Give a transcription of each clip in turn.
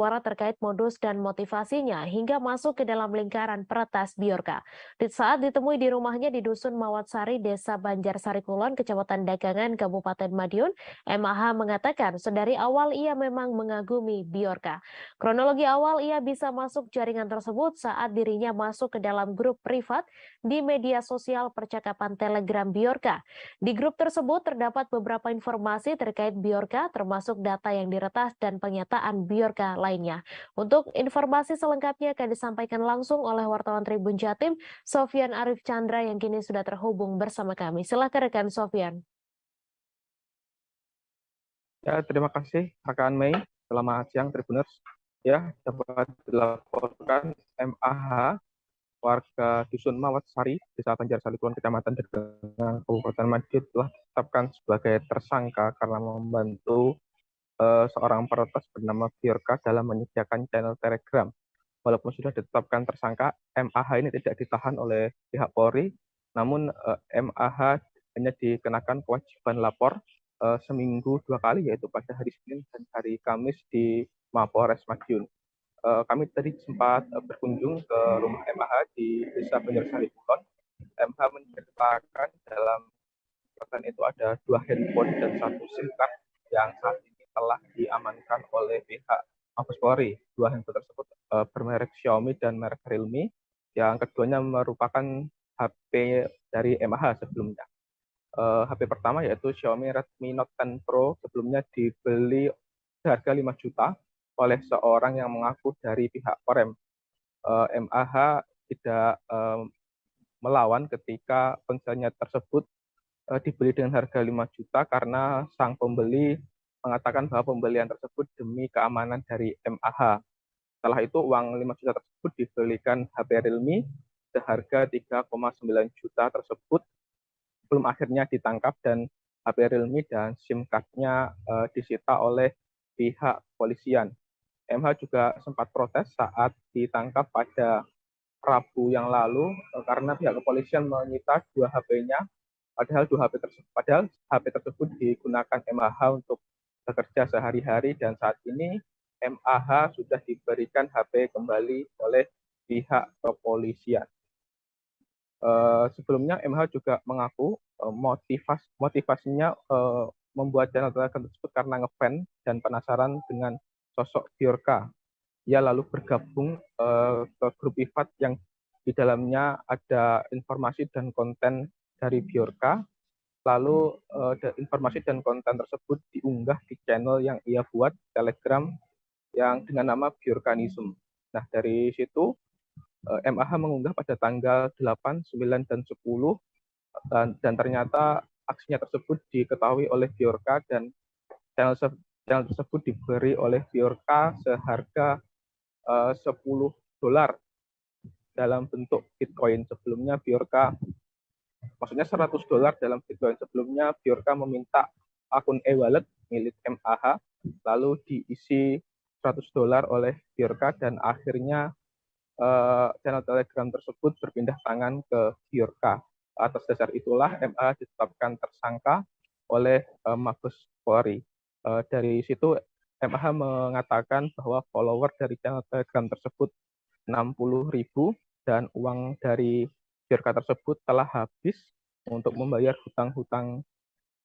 suara terkait modus dan motivasinya hingga masuk ke dalam lingkaran peretas Biorka. Di saat ditemui di rumahnya di Dusun Mawatsari, Desa Banjarsari Kulon, Kecamatan Dagangan, Kabupaten Madiun, MAH mengatakan sedari awal ia memang mengagumi Biorka. Kronologi awal ia bisa masuk jaringan tersebut saat dirinya masuk ke dalam grup privat di media sosial percakapan Telegram Biorka. Di grup tersebut terdapat beberapa informasi terkait Biorka, termasuk data yang diretas dan pernyataan Biorka lainnya. Untuk informasi selengkapnya akan disampaikan langsung oleh wartawan Tribun Jatim, Sofyan Arif Chandra yang kini sudah terhubung bersama kami. Silakan rekan Sofyan. Ya, terima kasih rekan Mei. Selamat siang Tribuners. Ya, dapat dilaporkan MAH warga Dusun Mawatsari, Desa Banjarsari Kulon, Kecamatan Dagangan, Kabupaten Madiun telah ditetapkan sebagai tersangka karena membantu seorang peretas bernama Biorka dalam menyediakan channel Telegram. Walaupun sudah ditetapkan tersangka, MAH ini tidak ditahan oleh pihak Polri, namun MAH hanya dikenakan kewajiban lapor seminggu 2 kali, yaitu pada hari Senin dan hari Kamis di Mapolres Madiun. Kami tadi sempat berkunjung ke rumah MAH di Desa Banjarsari Kulon. MAH menceritakan dalam catatan itu ada 2 handphone dan 1 SIM card yang saat ini telah diamankan oleh pihak Mabes Polri. 2 handphone tersebut bermerek Xiaomi dan merek Realme. Yang keduanya merupakan HP dari MAH sebelumnya. HP pertama yaitu Xiaomi Redmi Note 10 Pro sebelumnya dibeli seharga 5 juta oleh seorang yang mengaku dari pihak Korem. MAH tidak melawan ketika ponselnya tersebut dibeli dengan harga 5 juta karena sang pembeli mengatakan bahwa pembelian tersebut demi keamanan dari MAH. Setelah itu uang 5 juta tersebut dibelikan HP Realme seharga 3,9 juta tersebut belum akhirnya ditangkap dan HP Realme dan SIM card-nya disita oleh pihak polisian. MH juga sempat protes saat ditangkap pada Rabu yang lalu karena pihak kepolisian menyita 2 HP-nya, padahal HP tersebut digunakan MAH untuk bekerja sehari-hari dan saat ini MAH sudah diberikan HP kembali oleh pihak kepolisian. Sebelumnya MH juga mengaku motivasinya membuat channel Telegram tersebut karena ngefans dan penasaran dengan sosok Biorka. Ia lalu bergabung ke grup privat yang di dalamnya ada informasi dan konten dari Biorka. Lalu informasi dan konten tersebut diunggah di channel yang ia buat Telegram yang dengan nama Biorkanism. Nah, dari situ MAH mengunggah pada tanggal 8, 9, dan 10 dan ternyata aksinya tersebut diketahui oleh Biorka dan channel tersebut diberi oleh Biorka seharga $10 dalam bentuk Bitcoin. Sebelumnya Biorka, maksudnya $100 dalam Bitcoin. Sebelumnya Biorka meminta akun e-wallet milik MAH, lalu diisi $100 oleh Biorka dan akhirnya channel Telegram tersebut berpindah tangan ke Biorka. Atas dasar itulah MAH ditetapkan tersangka oleh Mabes Polri. Dari situ MAH mengatakan bahwa follower dari channel Telegram tersebut 60.000 dan uang dari Biorka tersebut telah habis untuk membayar hutang-hutang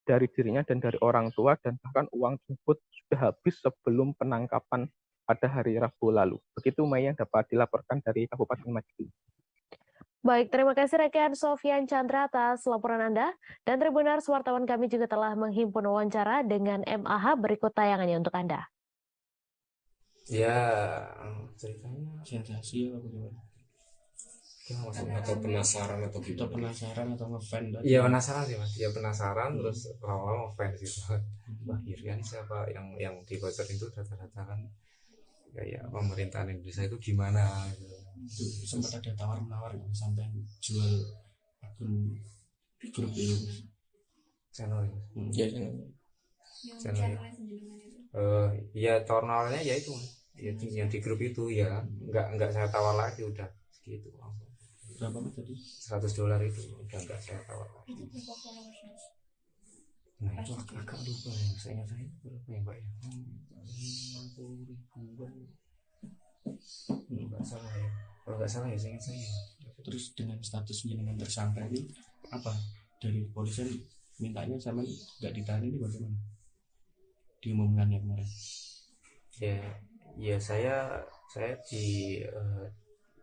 dari dirinya dan dari orang tua, dan bahkan uang tersebut sudah habis sebelum penangkapan pada hari Rabu lalu. Begitu Mei yang dapat dilaporkan dari Kabupaten Madiun. Baik, terima kasih rekan Sofyan Chandra atas laporan Anda. Dan Tribuners, wartawan kami juga telah menghimpun wawancara dengan MAH, berikut tayangannya untuk Anda. Ya, ceritanya sensasi apa gimana? Ya, maksudnya atau penasaran atau gitu? Atau penasaran atau ngefans? Iya penasaran sih mas. Ya penasaran terus awal ngefans gitu. Wah Irian siapa yang dibocorin itu rata-rata kan kayak pemerintahan Indonesia itu gimana? Gitu. Sempat ada tawar-menawar sampai jual akun grup ini. Channel ini. Ya channel. Ya tawar-menawarnya ya itu. Ya, yang di grup itu ya nggak saya tawar lagi udah segitu langsung. Berapa tadi? $100 itu udah nggak saya tawar lagi. Nah itu agak lupa ya, saya berapa ya mbak ya? 50 ribuan salah ya. Kalau nggak salah ya, seingat saya. Terus dengan status jenengan tersangka ini apa dari polisian mintanya sama nggak ditahan ini bagaimana diumumkannya kemarin? Ya saya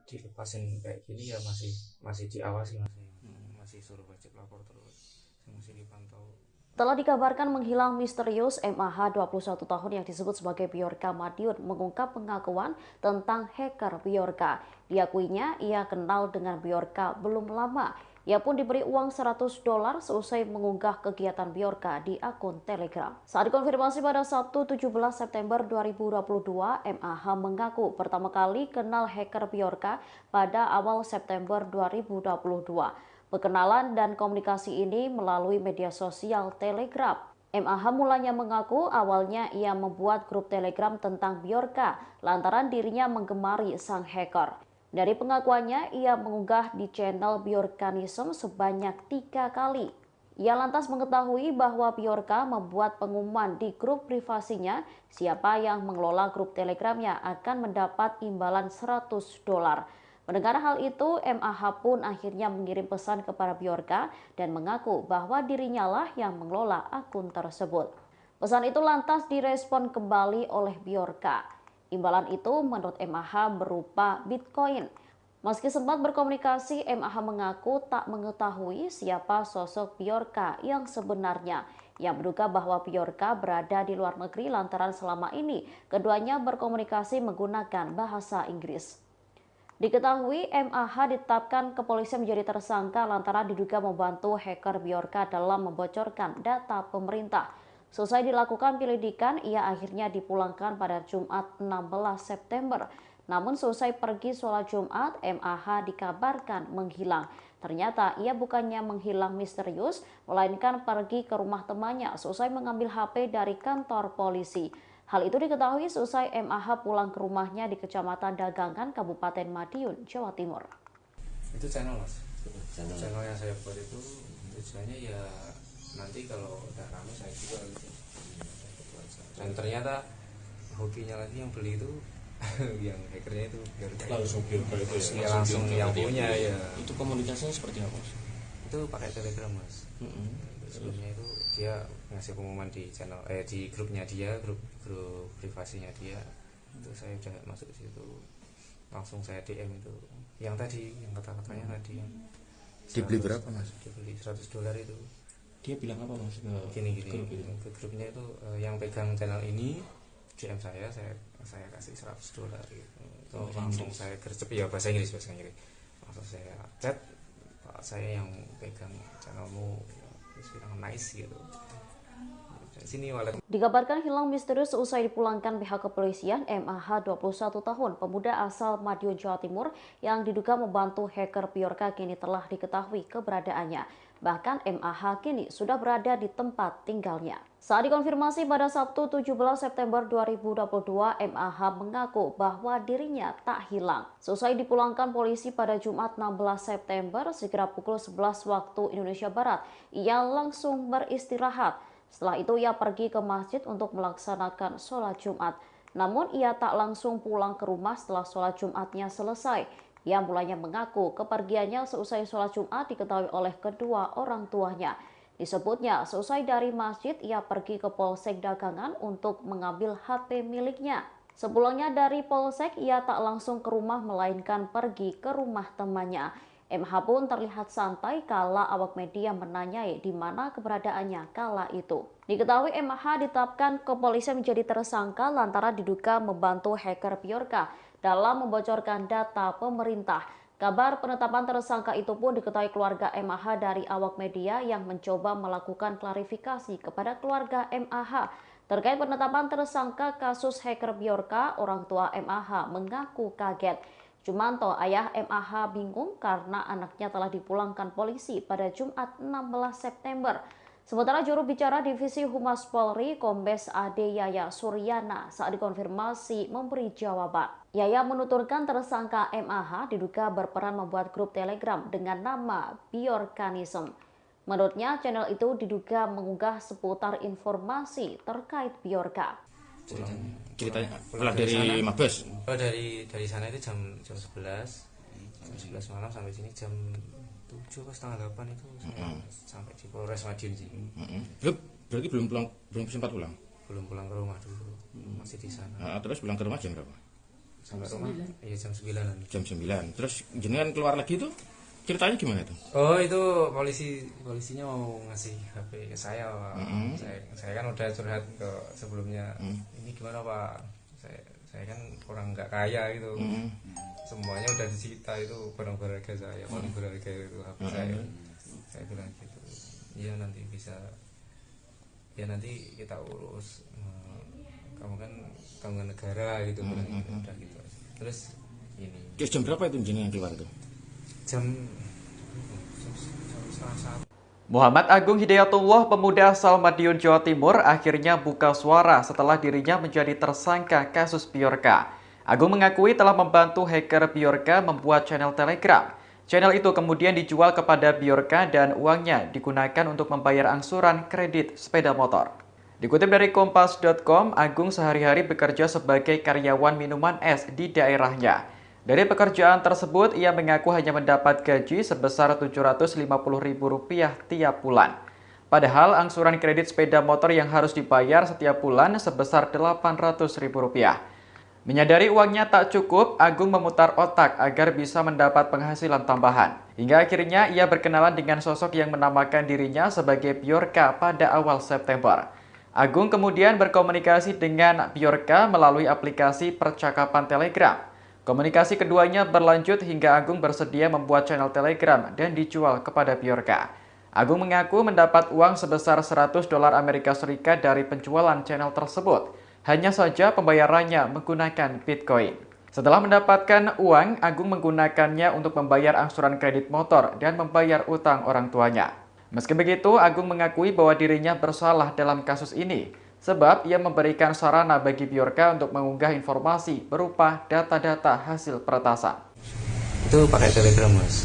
dilepasin kayak gini ya masih diawasi masih suruh wajib lapor terus, masih dipantau. Telah dikabarkan menghilang misterius, MAH 21 tahun yang disebut sebagai Bjorka Madiun mengungkap pengakuan tentang hacker Bjorka. Diakuinya ia kenal dengan Bjorka belum lama. Ia pun diberi uang $100 seusai mengunggah kegiatan Bjorka di akun Telegram. Saat dikonfirmasi pada Sabtu 17 September 2022, MAH mengaku pertama kali kenal hacker Bjorka pada awal September 2022. Perkenalan dan komunikasi ini melalui media sosial Telegram. MAH mulanya mengaku awalnya ia membuat grup Telegram tentang Bjorka lantaran dirinya menggemari sang hacker. Dari pengakuannya, ia mengunggah di channel Bjorkanism sebanyak 3 kali. Ia lantas mengetahui bahwa Bjorka membuat pengumuman di grup privasinya, siapa yang mengelola grup Telegramnya akan mendapat imbalan $100. Mendengar hal itu, MAH pun akhirnya mengirim pesan kepada Bjorka dan mengaku bahwa dirinya lah yang mengelola akun tersebut. Pesan itu lantas direspon kembali oleh Bjorka. Imbalan itu menurut MAH berupa Bitcoin. Meski sempat berkomunikasi, MAH mengaku tak mengetahui siapa sosok Bjorka yang sebenarnya. Ia menduga bahwa Bjorka berada di luar negeri lantaran selama ini keduanya berkomunikasi menggunakan bahasa Inggris. Diketahui MAH ditetapkan kepolisian menjadi tersangka lantaran diduga membantu hacker Bjorka dalam membocorkan data pemerintah. Selesai dilakukan penyelidikan, ia akhirnya dipulangkan pada Jumat 16 September. Namun selesai pergi sholat Jumat, MAH dikabarkan menghilang. Ternyata ia bukannya menghilang misterius, melainkan pergi ke rumah temannya selesai mengambil HP dari kantor polisi. Hal itu diketahui seusai MAH pulang ke rumahnya di Kecamatan Dagangan, Kabupaten Madiun, Jawa Timur. Itu channel mas, channel yang saya buat itu tujuannya ya nanti kalau udah rame saya jual gitu. Dan ternyata hobinya lagi yang beli itu yang hackernya itu Langsung Bjorka itu ya, langsung yang punya ya. Itu komunikasinya seperti apa? Itu pakai Telegram mas. Sebelumnya itu dia ngasih pengumuman di channel di grupnya dia, grup privasinya dia. Itu saya udah masuk ke situ, langsung saya DM itu yang tadi, yang kata-katanya tadi yang dibeli berapa mas? Dibeli $100 itu. Dia bilang apa mas ke Gini grup itu? ke grupnya itu yang pegang channel ini DM saya kasih $100 gitu. Itu langsung saya gercep ya bahasa Inggris. Langsung saya chat, Pak saya yang pegang channelmu, terus bilang nice gitu. Sini wallet. Dikabarkan hilang misterius usai dipulangkan pihak kepolisian. MAH 21 tahun, pemuda asal Madiun, Jawa Timur yang diduga membantu hacker Bjorka kini telah diketahui keberadaannya. Bahkan MAH kini sudah berada di tempat tinggalnya. Saat dikonfirmasi pada Sabtu 17 September 2022, MAH mengaku bahwa dirinya tak hilang. Seusai dipulangkan polisi pada Jumat 16 September, sekira pukul 11 waktu Indonesia Barat, ia langsung beristirahat. Setelah itu ia pergi ke masjid untuk melaksanakan sholat Jumat. Namun ia tak langsung pulang ke rumah setelah sholat Jumatnya selesai. Ia mulanya mengaku kepergiannya seusai sholat Jumat diketahui oleh kedua orang tuanya. Disebutnya seusai dari masjid ia pergi ke Polsek Dagangan untuk mengambil HP miliknya. Sepulangnya dari Polsek ia tak langsung ke rumah melainkan pergi ke rumah temannya. MH pun terlihat santai kala awak media menanyai di mana keberadaannya kala itu. Diketahui MH ditetapkan kepolisian menjadi tersangka lantaran diduga membantu hacker Bjorka dalam membocorkan data pemerintah. Kabar penetapan tersangka itu pun diketahui keluarga MH dari awak media yang mencoba melakukan klarifikasi kepada keluarga MH. Terkait penetapan tersangka kasus hacker Bjorka, orang tua MH mengaku kaget. Jumanto, ayah MAH bingung karena anaknya telah dipulangkan polisi pada Jumat 16 September. Sementara juru bicara Divisi Humas Polri, Kombes Ade Yaya Suryana, saat dikonfirmasi memberi jawaban. Yaya menuturkan tersangka MAH diduga berperan membuat grup Telegram dengan nama Bjorkanism. Menurutnya, channel itu diduga mengunggah seputar informasi terkait Bjorka. Ceritanya pulang dari Mabes. Oh, dari sana itu jam 11 malam sampai sini jam 7 pas setengah 8 itu saya sampai di Polres Madiun sih. Berarti belum sempat pulang. Belum pulang ke rumah dulu. Masih di sana. Nah, terus pulang ke rumah jam berapa? Sampai rumah iya jam 9-an. Jam 9. Terus jenengan keluar lagi itu ceritanya gimana tuh? Oh, itu polisinya mau ngasih HP ke saya, Pak. Saya kan udah curhat ke sebelumnya. Ini gimana, Pak? Saya kan orang nggak kaya gitu. Semuanya udah disita itu barang berharga saya, paling berharga itu HP saya. Saya bilang gitu. Iya nanti bisa. Ya nanti kita urus. Kamu kan tanggungan negara gitu bilang gitu. Udah gitu. Terus ini. Jam berapa itu jenengan keluar itu? Jam setengah satu. Muhammad Agung Hidayatullah, pemuda asal Madiun, Jawa Timur, akhirnya buka suara setelah dirinya menjadi tersangka kasus Bjorka. Agung mengakui telah membantu hacker Bjorka membuat channel Telegram. Channel itu kemudian dijual kepada Bjorka dan uangnya digunakan untuk membayar angsuran kredit sepeda motor. Dikutip dari Kompas.com, Agung sehari-hari bekerja sebagai karyawan minuman es di daerahnya. Dari pekerjaan tersebut, ia mengaku hanya mendapat gaji sebesar Rp750.000 tiap bulan. Padahal angsuran kredit sepeda motor yang harus dibayar setiap bulan sebesar Rp800.000. Menyadari uangnya tak cukup, Agung memutar otak agar bisa mendapat penghasilan tambahan. Hingga akhirnya ia berkenalan dengan sosok yang menamakan dirinya sebagai Bjorka pada awal September. Agung kemudian berkomunikasi dengan Bjorka melalui aplikasi percakapan Telegram. Komunikasi keduanya berlanjut hingga Agung bersedia membuat channel Telegram dan dijual kepada Bjorka. Agung mengaku mendapat uang sebesar $100 Amerika Serikat dari penjualan channel tersebut. Hanya saja pembayarannya menggunakan Bitcoin. Setelah mendapatkan uang, Agung menggunakannya untuk membayar angsuran kredit motor dan membayar utang orang tuanya. Meski begitu, Agung mengakui bahwa dirinya bersalah dalam kasus ini. Sebab ia memberikan sarana bagi Bjorka untuk mengunggah informasi berupa data-data hasil peretasan. Itu pakai Telegram, Mas.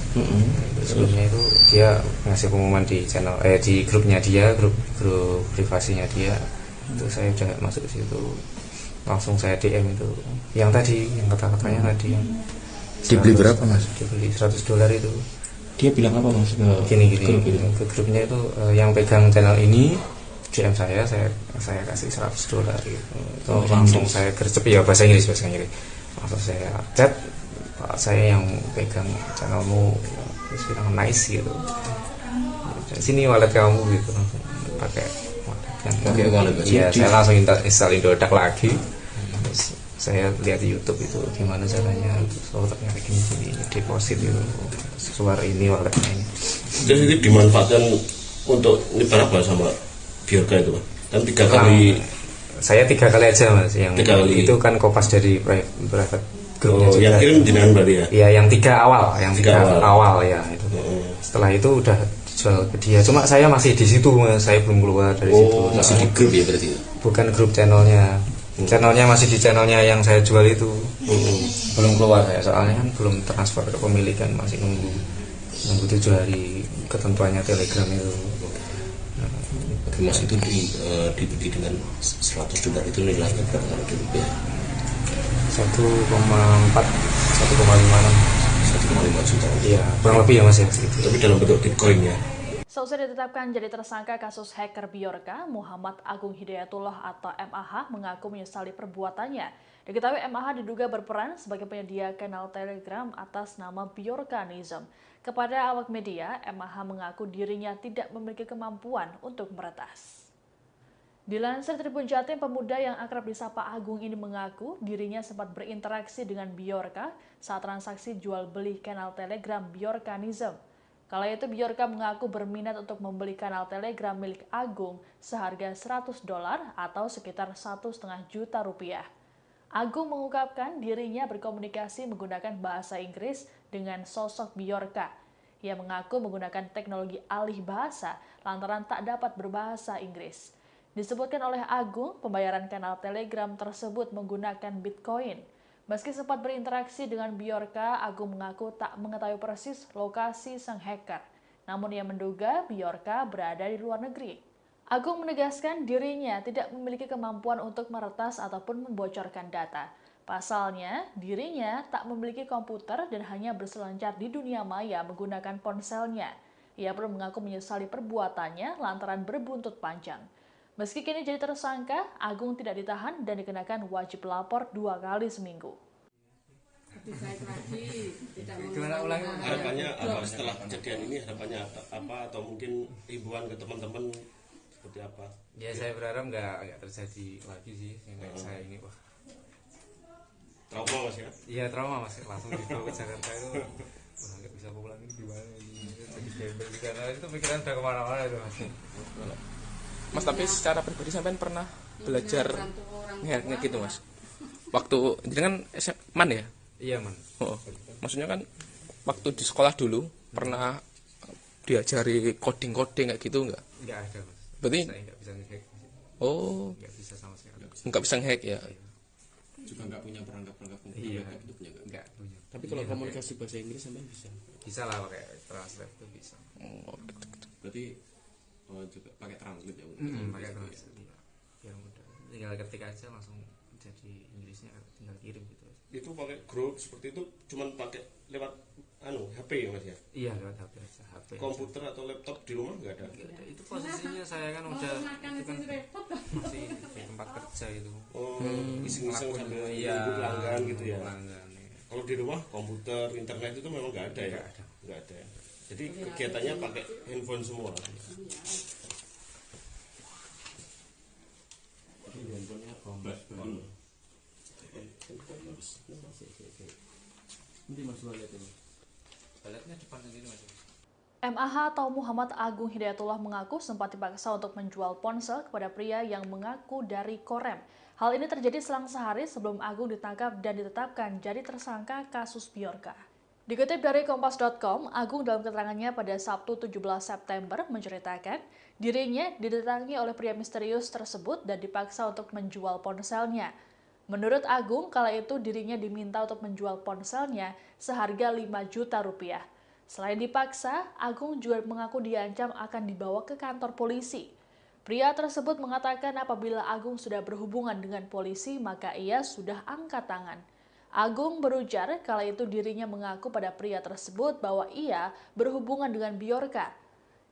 Sebelumnya itu dia ngasih pengumuman di channel di grupnya dia, grup privasinya dia. Itu saya udah masuk ke situ. Langsung saya DM itu. Yang tadi, yang kata-katanya tadi yang Dibeli berapa, Mas? Dibeli $100 itu. Dia bilang apa, Mas? Gini. Ke grupnya itu yang pegang channel ini DM saya kasih $100 gitu. Itu langsung saya gercep ya bahasa Inggris. Langsung saya chat, Pak, saya yang pegang channelmu, terus bilang nice gitu. Sini wallet kamu gitu, langsung pakai wallet. Iya, saya langsung install Indodax lagi. Terus saya lihat di YouTube itu gimana caranya, terus ternyata gini deposit itu keluar ini walletnya ini. Terus itu dimanfaatkan untuk nyebar apa sama Bjorka itu, Pak? Kan 3 kali. Saya 3 kali aja, Mas. Yang 3 kali. Itu kan kopas dari private grupnya juga. Yang kirim jenengan berarti ya? Iya, yang 3 awal, awal ya itu. Setelah itu udah dijual ke dia. Cuma saya masih di situ, Mas. Saya belum keluar dari situ. Masih di grup ya berarti? Bukan grup channelnya. Channelnya masih di channelnya yang saya jual itu. Belum keluar saya, soalnya kan belum transfer ke pemilikan, masih nunggu 7 hari ketentuannya Telegram itu. Mas itu dibeli dengan $100 itu nilainya berapa kalau rupiah? 1,5 juta. Iya, kurang lebih ya Mas ya. Tapi dalam bentuk Bitcoin ya. Seusai ditetapkan jadi tersangka kasus hacker Bjorka, Muhammad Agung Hidayatullah atau MAH mengaku menyesali perbuatannya. Diketahui MAH diduga berperan sebagai penyedia kanal Telegram atas nama Bjorkanism. Kepada awak media, MAH mengaku dirinya tidak memiliki kemampuan untuk meretas. Dilansir Tribun Jatim, pemuda yang akrab disapa Agung ini mengaku dirinya sempat berinteraksi dengan Bjorka saat transaksi jual beli kanal Telegram Bjorkanism. Kala itu Bjorka mengaku berminat untuk membeli kanal Telegram milik Agung seharga $100 atau sekitar Rp1,5 juta. Agung mengungkapkan dirinya berkomunikasi menggunakan bahasa Inggris dengan sosok Bjorka. Ia mengaku menggunakan teknologi alih bahasa lantaran tak dapat berbahasa Inggris. Disebutkan oleh Agung, pembayaran kanal Telegram tersebut menggunakan Bitcoin. Meski sempat berinteraksi dengan Bjorka, Agung mengaku tak mengetahui persis lokasi sang hacker. Namun ia menduga Bjorka berada di luar negeri. Agung menegaskan dirinya tidak memiliki kemampuan untuk meretas ataupun membocorkan data. Pasalnya, dirinya tak memiliki komputer dan hanya berselancar di dunia maya menggunakan ponselnya. Ia pun mengaku menyesali perbuatannya lantaran berbuntut panjang. Meski kini jadi tersangka, Agung tidak ditahan dan dikenakan wajib lapor 2 kali seminggu. Harapannya apa setelah kejadian ini, harapannya apa atau mungkin himbauan ke teman-teman seperti apa? Ya saya berharap nggak terjadi lagi sih kayak saya ini, wah. Trauma Mas ya? Iya trauma Mas, langsung dibawa ke Jakarta itu, wah nggak bisa pulang ini gimana ini, jadi gembel karena itu pikiran udah kemana-mana itu Mas. Mas, tapi secara pribadi sampean pernah belajar ngehack gitu Mas? Waktu jadi kan man ya? Iya man. Oh, maksudnya kan waktu di sekolah dulu pernah diajari coding kayak gitu nggak? Nggak ada Mas. Berarti saya nggak bisa ngehack. oh Nggak bisa sama sekali. nggak bisa ngehack ya? Juga nggak punya perangkat Iya. gitu punya nggak? Nggak punya. Tapi kalau komunikasi bahasa Inggris sampai bisa. Bisa lah pakai translate itu bisa. Oh, gitu. Berarti juga pakai translate ya? Pakai translate. Iya. Biar mudah. Tinggal ketik aja langsung jadi Inggrisnya, tinggal kirim gitu. Itu pakai grup seperti itu cuman pakai lewat HP ya Mas ya? Iya lewat HP aja. HP Komputer atau laptop di rumah nggak ada? Itu posisinya saya kan udah itu kan masih di tempat kerja itu. Oh, iseng-iseng sambil iya, nunggu pelanggan gitu ya? pelanggan, iya. Kalau di rumah komputer, internet itu memang nggak ada ya? Nggak ada. Jadi kegiatannya pakai handphone semua. Handphonenya kombat baru. Nanti Mas lihat ini. Baletnya depan sini Mas. MAH atau Muhammad Agung Hidayatullah mengaku sempat dipaksa untuk menjual ponsel kepada pria yang mengaku dari Korem. Hal ini terjadi selang sehari sebelum Agung ditangkap dan ditetapkan jadi tersangka kasus Bjorka. Dikutip dari Kompas.com, Agung dalam keterangannya pada Sabtu 17 September menceritakan dirinya didatangi oleh pria misterius tersebut dan dipaksa untuk menjual ponselnya. Menurut Agung, kala itu dirinya diminta untuk menjual ponselnya seharga 5 juta rupiah. Selain dipaksa, Agung juga mengaku diancam akan dibawa ke kantor polisi. Pria tersebut mengatakan apabila Agung sudah berhubungan dengan polisi, maka ia sudah angkat tangan. Agung berujar kala itu dirinya mengaku pada pria tersebut bahwa ia berhubungan dengan Bjorka.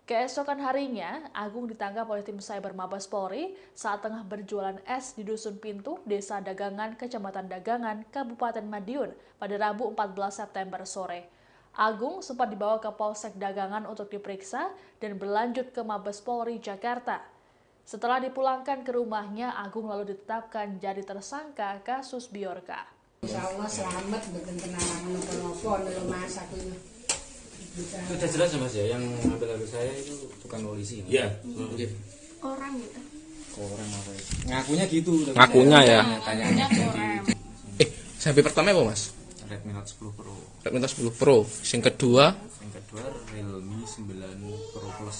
Keesokan harinya, Agung ditangkap oleh tim Cyber Mabes Polri saat tengah berjualan es di Dusun Pintu, Desa Dagangan, Kecamatan Dagangan, Kabupaten Madiun pada Rabu 14 September sore. Agung sempat dibawa ke Polsek Dagangan untuk diperiksa dan berlanjut ke Mabes Polri Jakarta. Setelah dipulangkan ke rumahnya, Agung lalu ditetapkan jadi tersangka kasus Bjorka. Insya Allah selamat, bukan kena nopo-nopo, Mas aku ini. Sudah jelas ya Mas ya, yang ngambil HP saya itu bukan polisi. Iya. Orang gitu. Orang apa itu? Ngakunya gitu. Ngakunya ya. Tanya Sampai pertama apa Mas? Redmi Note 10 Pro. Redmi Note 10 Pro. Yang kedua Realme 9 Pro Plus.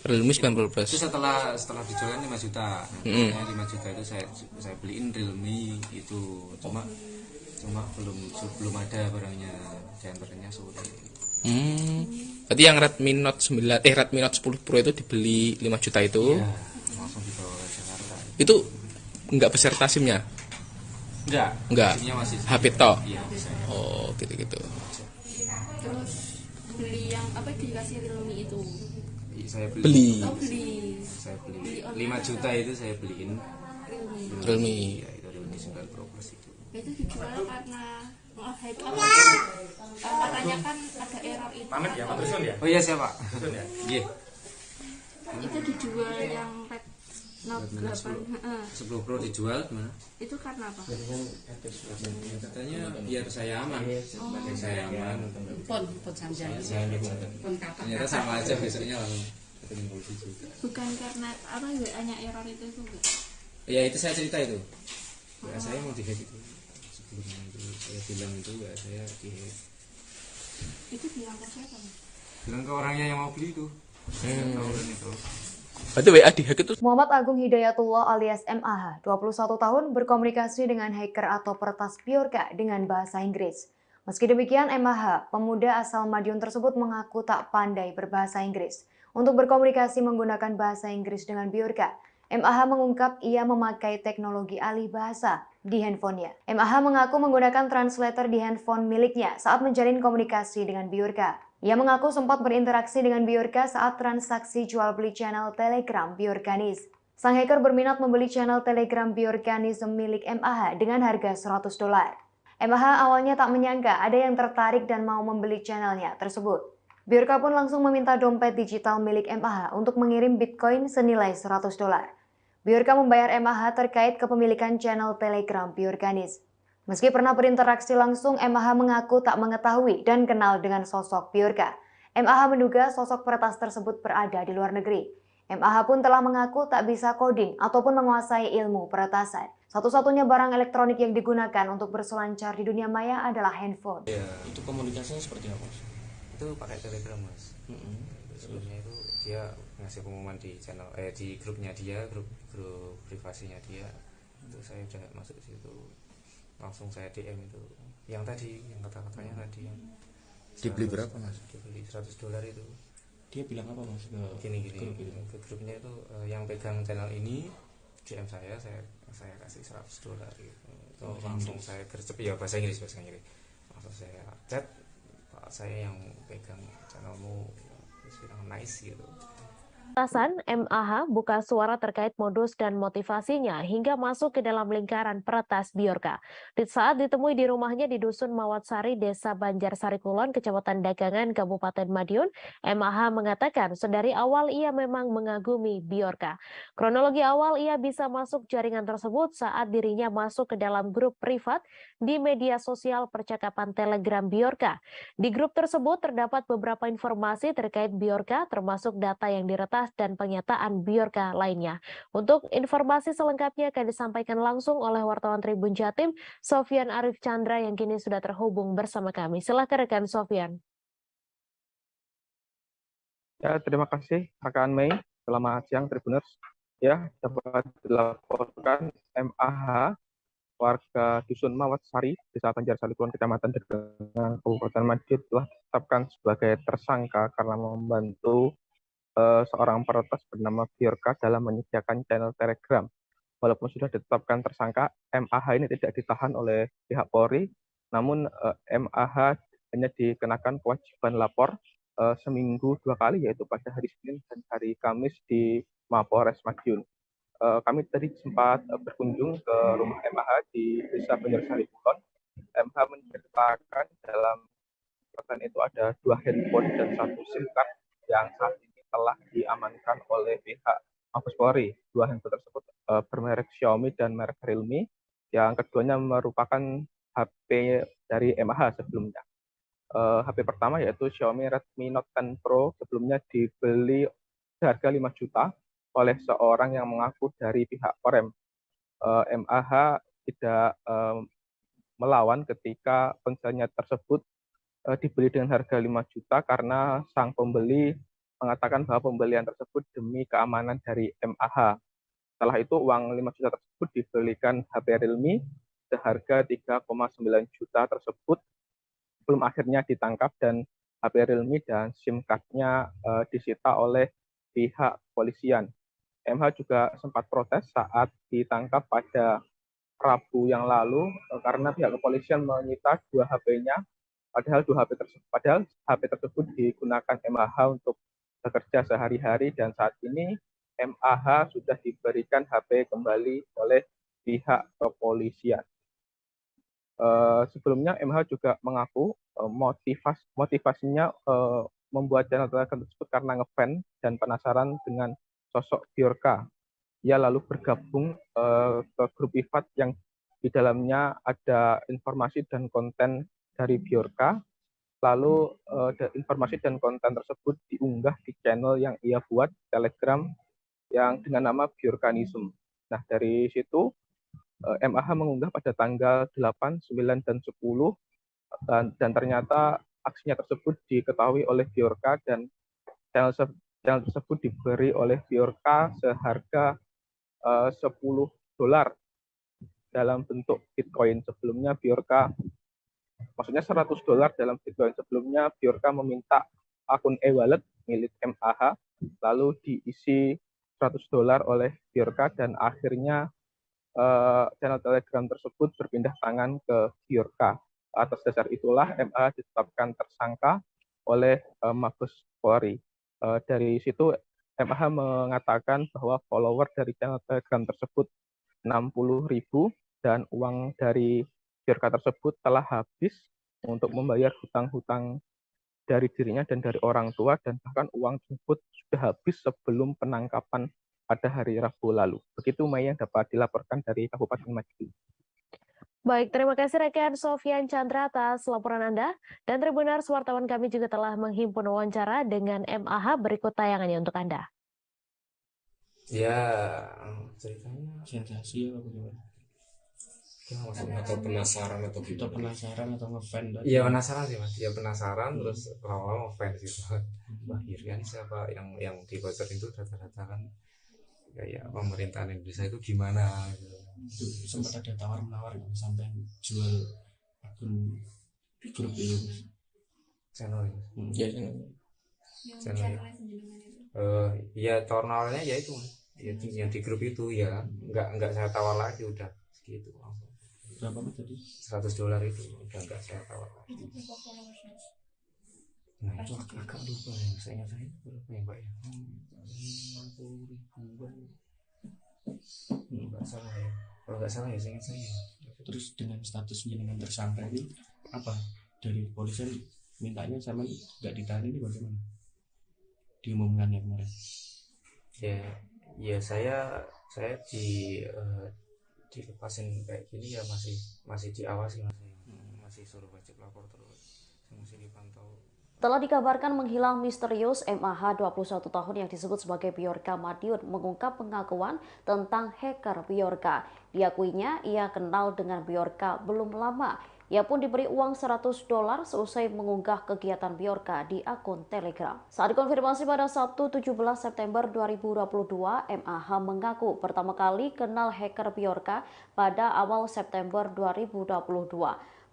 Realme 9 Plus. Itu setelah dijual kan 5 juta. Nah, 5 juta itu saya beliin Realme itu. Cuma belum ada barangnya, diantaranya sore. Berarti yang Redmi Note 10 Pro itu dibeli 5 juta itu. Iya, langsung dibawa ke Jakarta. Itu enggak beserta SIM-nya? Enggak. SIM-nya masih HP tok. Iya. Oh, gitu-gitu. Terus beli yang apa dikasih Realme itu? Saya Beli. Saya beli 5 juta itu saya beliin Realme. Ya, itu Realme 9 Pro Plus itu. Itu dijual karena katanya kan ada error itu. Pamit ya, Pak Dusun ya? Oh iya siapa? Dusun ya? Iya. Itu dijual yang Red Note 8. 10 Pro dijual gimana? Itu karena apa? Katanya biar saya aman. Saya aman. Pon samjaya. Ternyata sama aja, besoknya langsung ketemu polisi juga. Bukan karena apa hanya error itu enggak? Ya itu saya cerita itu. Ya saya mau dihack itu. Sebelumnya itu saya bilang itu ya saya dihack. Itu bilang ke siapa? Bilang ke orangnya yang mau beli itu. Itu. Berarti WA dihack itu. Muhammad Agung Hidayatullah alias MAH, 21 tahun, berkomunikasi dengan hacker atau peretas Bjorka dengan bahasa Inggris. Meski demikian, MAH, pemuda asal Madiun tersebut mengaku tak pandai berbahasa Inggris. untuk berkomunikasi menggunakan bahasa Inggris dengan Bjorka. MAH mengungkap ia memakai teknologi alih bahasa di handphonenya. MAH mengaku menggunakan translator di handphone miliknya saat menjalin komunikasi dengan Bjorka. Ia mengaku sempat berinteraksi dengan Bjorka saat transaksi jual beli channel Telegram Bjorkanis. Sang hacker berminat membeli channel Telegram Bjorkanism milik MAH dengan harga $100. MAH awalnya tak menyangka ada yang tertarik dan mau membeli channelnya tersebut. Bjorka pun langsung meminta dompet digital milik MAH untuk mengirim Bitcoin senilai $100. Bjorka membayar MAH terkait kepemilikan channel Telegram Bjorkanis. Meski pernah berinteraksi langsung, MAH mengaku tak mengetahui dan kenal dengan sosok Bjorka. MAH menduga sosok peretas tersebut berada di luar negeri. MAH pun telah mengaku tak bisa coding ataupun menguasai ilmu peretasan. Satu-satunya barang elektronik yang digunakan untuk berselancar di dunia maya adalah handphone. Ya, itu komunikasinya seperti apa? Itu pakai Telegram, Mas. Sebelumnya itu dia ngasih pengumuman di channel di grupnya dia, grup privasinya dia. Itu saya udah masuk ke situ. Langsung saya DM itu. Yang tadi, yang kata-katanya tadi yang dibeli berapa, Mas? Dibeli $100 itu. Dia bilang apa, Mas? Gini ke grupnya itu yang pegang channel ini DM saya kasih $100 gitu. Itu langsung saya gercep ya bahasa Inggris. Langsung saya chat, saya yang pegang channelmu, terus bilang nice gitu. Atasan MAH buka suara terkait modus dan motivasinya hingga masuk ke dalam lingkaran peretas Bjorka. Di saat ditemui di rumahnya di Dusun Mawatsari, Desa Banjarsari Kulon, Kecamatan Dagangan, Kabupaten Madiun, MAH mengatakan sedari awal ia memang mengagumi Bjorka. Kronologi awal ia bisa masuk jaringan tersebut saat dirinya masuk ke dalam grup privat di media sosial percakapan Telegram Bjorka. Di grup tersebut terdapat beberapa informasi terkait Bjorka, termasuk data yang diretas dan pernyataan Bjorka lainnya. Untuk informasi selengkapnya akan disampaikan langsung oleh wartawan Tribun Jatim, Sofyan Arif Chandra yang kini sudah terhubung bersama kami. Silakan rekan Sofyan. Ya, terima kasih rekan Mei. Selamat siang Tribuners. Ya, dapat dilaporkan MAH warga Dusun Mawatsari, Desa Banjarsari Kulon, Kecamatan Dagangan, Kabupaten Madiun telah ditetapkan sebagai tersangka karena membantu seorang peretas bernama Bjorka dalam menyediakan channel Telegram. Walaupun sudah ditetapkan tersangka, MAH ini tidak ditahan oleh pihak Polri, namun MAH hanya dikenakan kewajiban lapor seminggu 2 kali, yaitu pada hari Senin dan hari Kamis di Mapolres Madiun. Kami tadi sempat berkunjung ke rumah MAH di Desa Banjarsari Kulon. MAH menceritakan dalam catatan itu ada 2 handphone dan 1 SIM card yang saat ini telah diamankan oleh pihak Mabes Polri. 2 handphone tersebut bermerek Xiaomi dan merek Realme. Yang keduanya merupakan HP dari MAH sebelumnya. HP pertama yaitu Xiaomi Redmi Note 10 Pro, sebelumnya dibeli seharga 5 juta oleh seorang yang mengaku dari pihak Korem. MAH tidak melawan ketika ponselnya tersebut dibeli dengan harga 5 juta karena sang pembeli mengatakan bahwa pembelian tersebut demi keamanan dari MAH. Setelah itu uang 5 juta tersebut dibelikan HP Realme seharga 3,9 juta tersebut belum akhirnya ditangkap dan HP Realme dan SIM card-nya disita oleh pihak polisian. MH juga sempat protes saat ditangkap pada Rabu yang lalu karena pihak kepolisian menyita 2 HP-nya, padahal HP tersebut digunakan MAH untuk bekerja sehari-hari dan saat ini MAH sudah diberikan HP kembali oleh pihak kepolisian. Sebelumnya MH juga mengaku motivasinya membuat channel Telegram tersebut karena ngefans dan penasaran dengan sosok Bjorka. Ia lalu bergabung ke grup privat yang di dalamnya ada informasi dan konten dari Bjorka. Lalu informasi dan konten tersebut diunggah di channel yang ia buat Telegram yang dengan nama Bjorkanism. Nah, dari situ MAH mengunggah pada tanggal 8, 9, dan 10 dan ternyata aksinya tersebut diketahui oleh Bjorka dan channel tersebut diberi oleh Bjorka seharga $10 dalam bentuk Bitcoin. Sebelumnya Bjorka, maksudnya $100 dalam Bitcoin. Sebelumnya Bjorka meminta akun e-wallet milik MAH lalu diisi $100 oleh Biorka, dan akhirnya channel Telegram tersebut berpindah tangan ke Biorka. Atas dasar itulah MA ditetapkan tersangka oleh Mabes Polri. Dari situ MH mengatakan bahwa follower dari channel Telegram tersebut 60.000 dan uang dari Biorka tersebut telah habis untuk membayar hutang-hutang dari dirinya dan dari orang tua, dan bahkan uang tersebut sudah habis sebelum penangkapan pada hari Rabu lalu. Begitu Mei yang dapat dilaporkan dari Kabupaten Madiun. Baik, terima kasih rekan Sofyan Chandra atas laporan Anda. Dan Tribuners, wartawan kami juga telah menghimpun wawancara dengan MAH, berikut tayangannya untuk Anda. Ya, ceritanya Sensasi apa gimana? maksudnya atau penasaran atau Kita penasaran atau ngefan? Iya penasaran sih mas, ya penasaran terus lama-lama ngefans gitu. Wah kira siapa yang dibocorin itu data-data kan kayak pemerintahan Indonesia itu gimana gitu. Itu sempat ada tawar-menawar sampai jual akun grup itu channel ya channel ya tawar-menawarnya ya itu ya, yang di grup itu ya nggak saya tawar lagi, udah segitu langsung. Berapa tadi? $100 itu udah nggak saya tawar lagi. Nah itu agak lupa ya, saya berapa ya Mbak ya? 50.000-an. Nggak salah ya, kalau nggak salah ya saya ingat saya. Terus dengan status jenengan tersangka ini apa dari polisian mintanya sama nggak ditahan ini bagaimana diumumkannya kemarin? Ya saya dilepasin kayak gini ya masih diawasi masih suruh wajib lapor terus, saya masih dipantau. Telah dikabarkan menghilang misterius MAH 21 tahun yang disebut sebagai Biorka Madiun mengungkap pengakuan tentang hacker Biorka. Diakuinya ia kenal dengan Biorka belum lama. Ia pun diberi uang $100 seusai mengunggah kegiatan Biorka di akun Telegram. Saat dikonfirmasi pada Sabtu 17 September 2022, MAH mengaku pertama kali kenal hacker Biorka pada awal September 2022.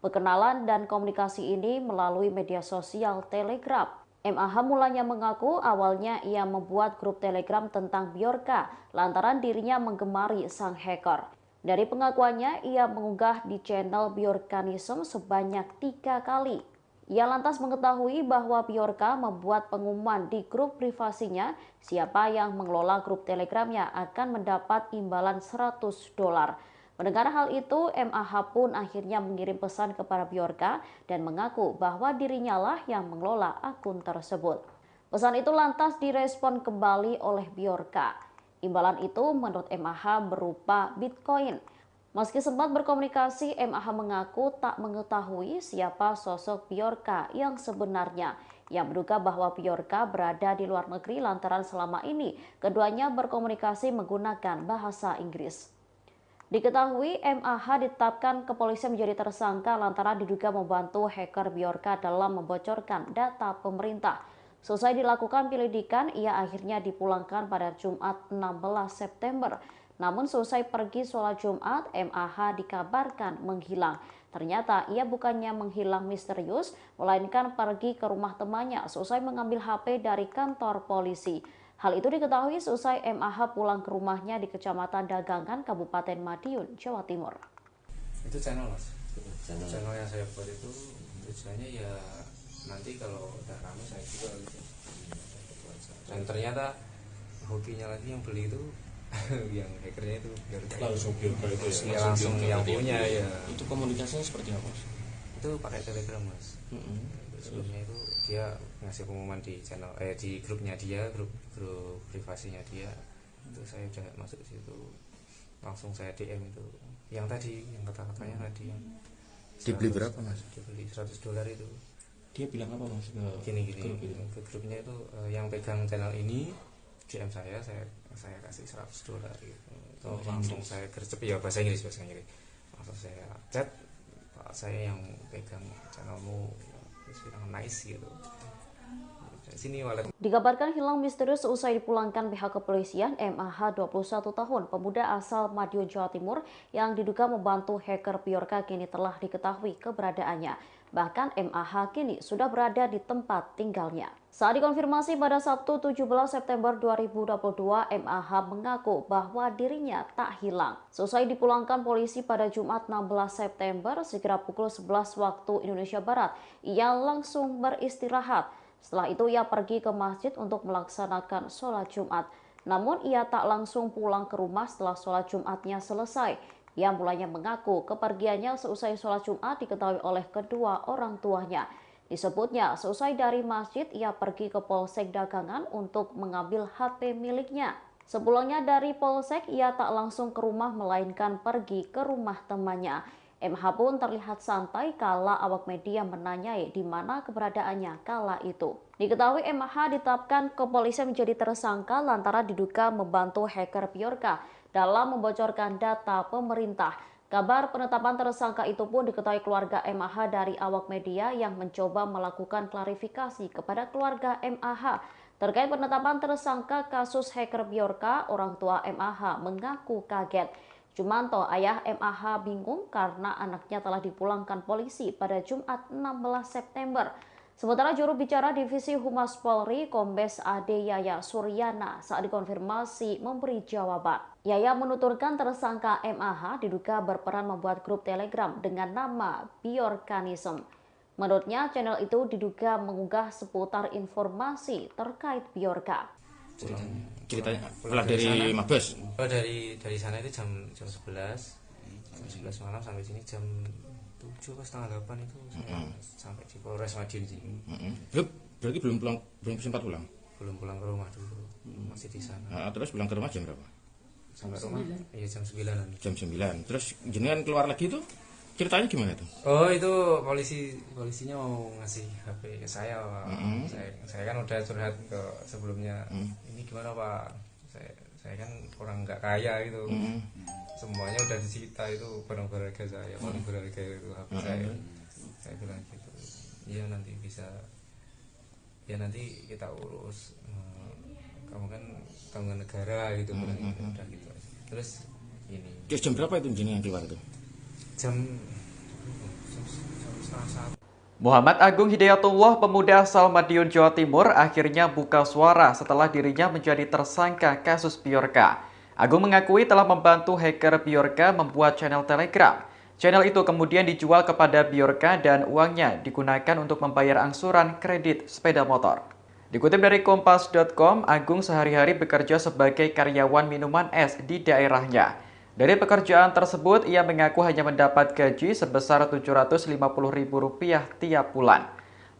Perkenalan dan komunikasi ini melalui media sosial Telegram. MAH mulanya mengaku awalnya ia membuat grup Telegram tentang Biorka lantaran dirinya menggemari sang hacker. Dari pengakuannya, ia mengunggah di channel Biorkanism sebanyak 3 kali. Ia lantas mengetahui bahwa Biorka membuat pengumuman di grup privasinya, siapa yang mengelola grup Telegramnya akan mendapat imbalan $100. Mendengar hal itu, MAH pun akhirnya mengirim pesan kepada Biorka dan mengaku bahwa dirinya lah yang mengelola akun tersebut. Pesan itu lantas direspon kembali oleh Biorka. Imbalan itu menurut MAH berupa Bitcoin. Meski sempat berkomunikasi, MAH mengaku tak mengetahui siapa sosok Biorka yang sebenarnya. Ia menduga bahwa Biorka berada di luar negeri lantaran selama ini keduanya berkomunikasi menggunakan bahasa Inggris. Diketahui MAH ditetapkan kepolisian menjadi tersangka lantaran diduga membantu hacker Biorka dalam membocorkan data pemerintah. Selesai dilakukan penyelidikan, ia akhirnya dipulangkan pada Jumat 16 September. Namun selesai pergi sholat Jumat, MAH dikabarkan menghilang. Ternyata ia bukannya menghilang misterius, melainkan pergi ke rumah temannya selesai mengambil HP dari kantor polisi. Hal itu diketahui selesai MAH pulang ke rumahnya di Kecamatan Dagangan, Kabupaten Madiun, Jawa Timur. Itu channel mas, channel yang saya buat itu tujuannya ya nanti kalau udah rame saya jual gitu. Dan ternyata hobinya lagi yang beli itu yang hackernya itu langsung Biorka itu ya langsung yang punya ya. Itu komunikasinya seperti apa? Itu pakai Telegram mas. Sebelumnya itu dia ngasih pengumuman di channel di grupnya dia, grup privasinya dia. Itu saya udah masuk ke situ, langsung saya DM itu yang tadi yang kata-katanya tadi yang dibeli berapa mas? Dibeli $100 itu. Dia bilang apa mas ke grupnya itu yang pegang channel ini DM saya kasih $100 gitu. Itu langsung saya gercep ya bahasa Inggris langsung saya chat, Pak saya yang pegang channelmu, terus bilang nice gitu. Sini wallet. Dikabarkan hilang misterius usai dipulangkan pihak kepolisian. MAH 21 tahun, pemuda asal Madiun, Jawa Timur yang diduga membantu hacker Biorka kini telah diketahui keberadaannya. Bahkan MAH kini sudah berada di tempat tinggalnya. Saat dikonfirmasi pada Sabtu 17 September 2022, MAH mengaku bahwa dirinya tak hilang. Selesai dipulangkan polisi pada Jumat 16 September, sekira pukul 11 waktu Indonesia Barat, ia langsung beristirahat. Setelah itu ia pergi ke masjid untuk melaksanakan sholat Jumat. Namun ia tak langsung pulang ke rumah setelah sholat Jumatnya selesai. Ia mulanya mengaku kepergiannya seusai sholat Jumat diketahui oleh kedua orang tuanya. Disebutnya seusai dari masjid ia pergi ke Polsek Dagangan untuk mengambil HP miliknya. Sepulangnya dari Polsek ia tak langsung ke rumah melainkan pergi ke rumah temannya. MH pun terlihat santai kala awak media menanyai di mana keberadaannya kala itu. Diketahui MH ditetapkan kepolisian menjadi tersangka lantaran diduga membantu hacker Bjorka dalam membocorkan data pemerintah. Kabar penetapan tersangka itu pun diketahui keluarga MAH dari awak media yang mencoba melakukan klarifikasi kepada keluarga MAH. Terkait penetapan tersangka kasus hacker Bjorka, orang tua MAH mengaku kaget. Jumanto, ayah MAH bingung karena anaknya telah dipulangkan polisi pada Jumat 16 September. Sementara juru bicara Divisi Humas Polri, Kombes Ade Yaya Suryana, saat dikonfirmasi memberi jawaban. Yaya menuturkan tersangka MAH diduga berperan membuat grup Telegram dengan nama Bjorkanism. Menurutnya, channel itu diduga mengunggah seputar informasi terkait Bjorka. Ceritanya pulang dari Mabes. Oh, dari sana itu jam 11 malam sampai sini jam 7 pas setengah 8 itu sampai di Polres Madiun sini. Berarti belum sempat pulang? Belum pulang ke rumah dulu, masih di sana. Nah, terus pulang ke rumah jam berapa? Sampai rumah ya jam 9-an. Jam 9. Terus jenengan keluar lagi itu ceritanya gimana tuh? Oh, itu polisinya mau ngasih HP ke saya, Pak. Saya kan udah curhat ke sebelumnya. Ini gimana, Pak? Saya kan orang nggak kaya gitu. Semuanya udah disita, itu barang berharga saya, paling berharga itu HP saya. Saya bilang gitu. Iya, nanti bisa. Ya nanti kita urus. Kamu kan tanggungan negara gitu, udah gitu. Terus ini. Jam berapa itu jenengan keluar tuh? Jam 1:30. Muhammad Agung Hidayatullah, pemuda asal Madiun, Jawa Timur, akhirnya buka suara setelah dirinya menjadi tersangka kasus Bjorka. Agung mengakui telah membantu hacker Bjorka membuat channel Telegram. Channel itu kemudian dijual kepada Bjorka dan uangnya digunakan untuk membayar angsuran kredit sepeda motor. Dikutip dari Kompas.com, Agung sehari-hari bekerja sebagai karyawan minuman es di daerahnya. Dari pekerjaan tersebut, ia mengaku hanya mendapat gaji sebesar Rp750.000 tiap bulan.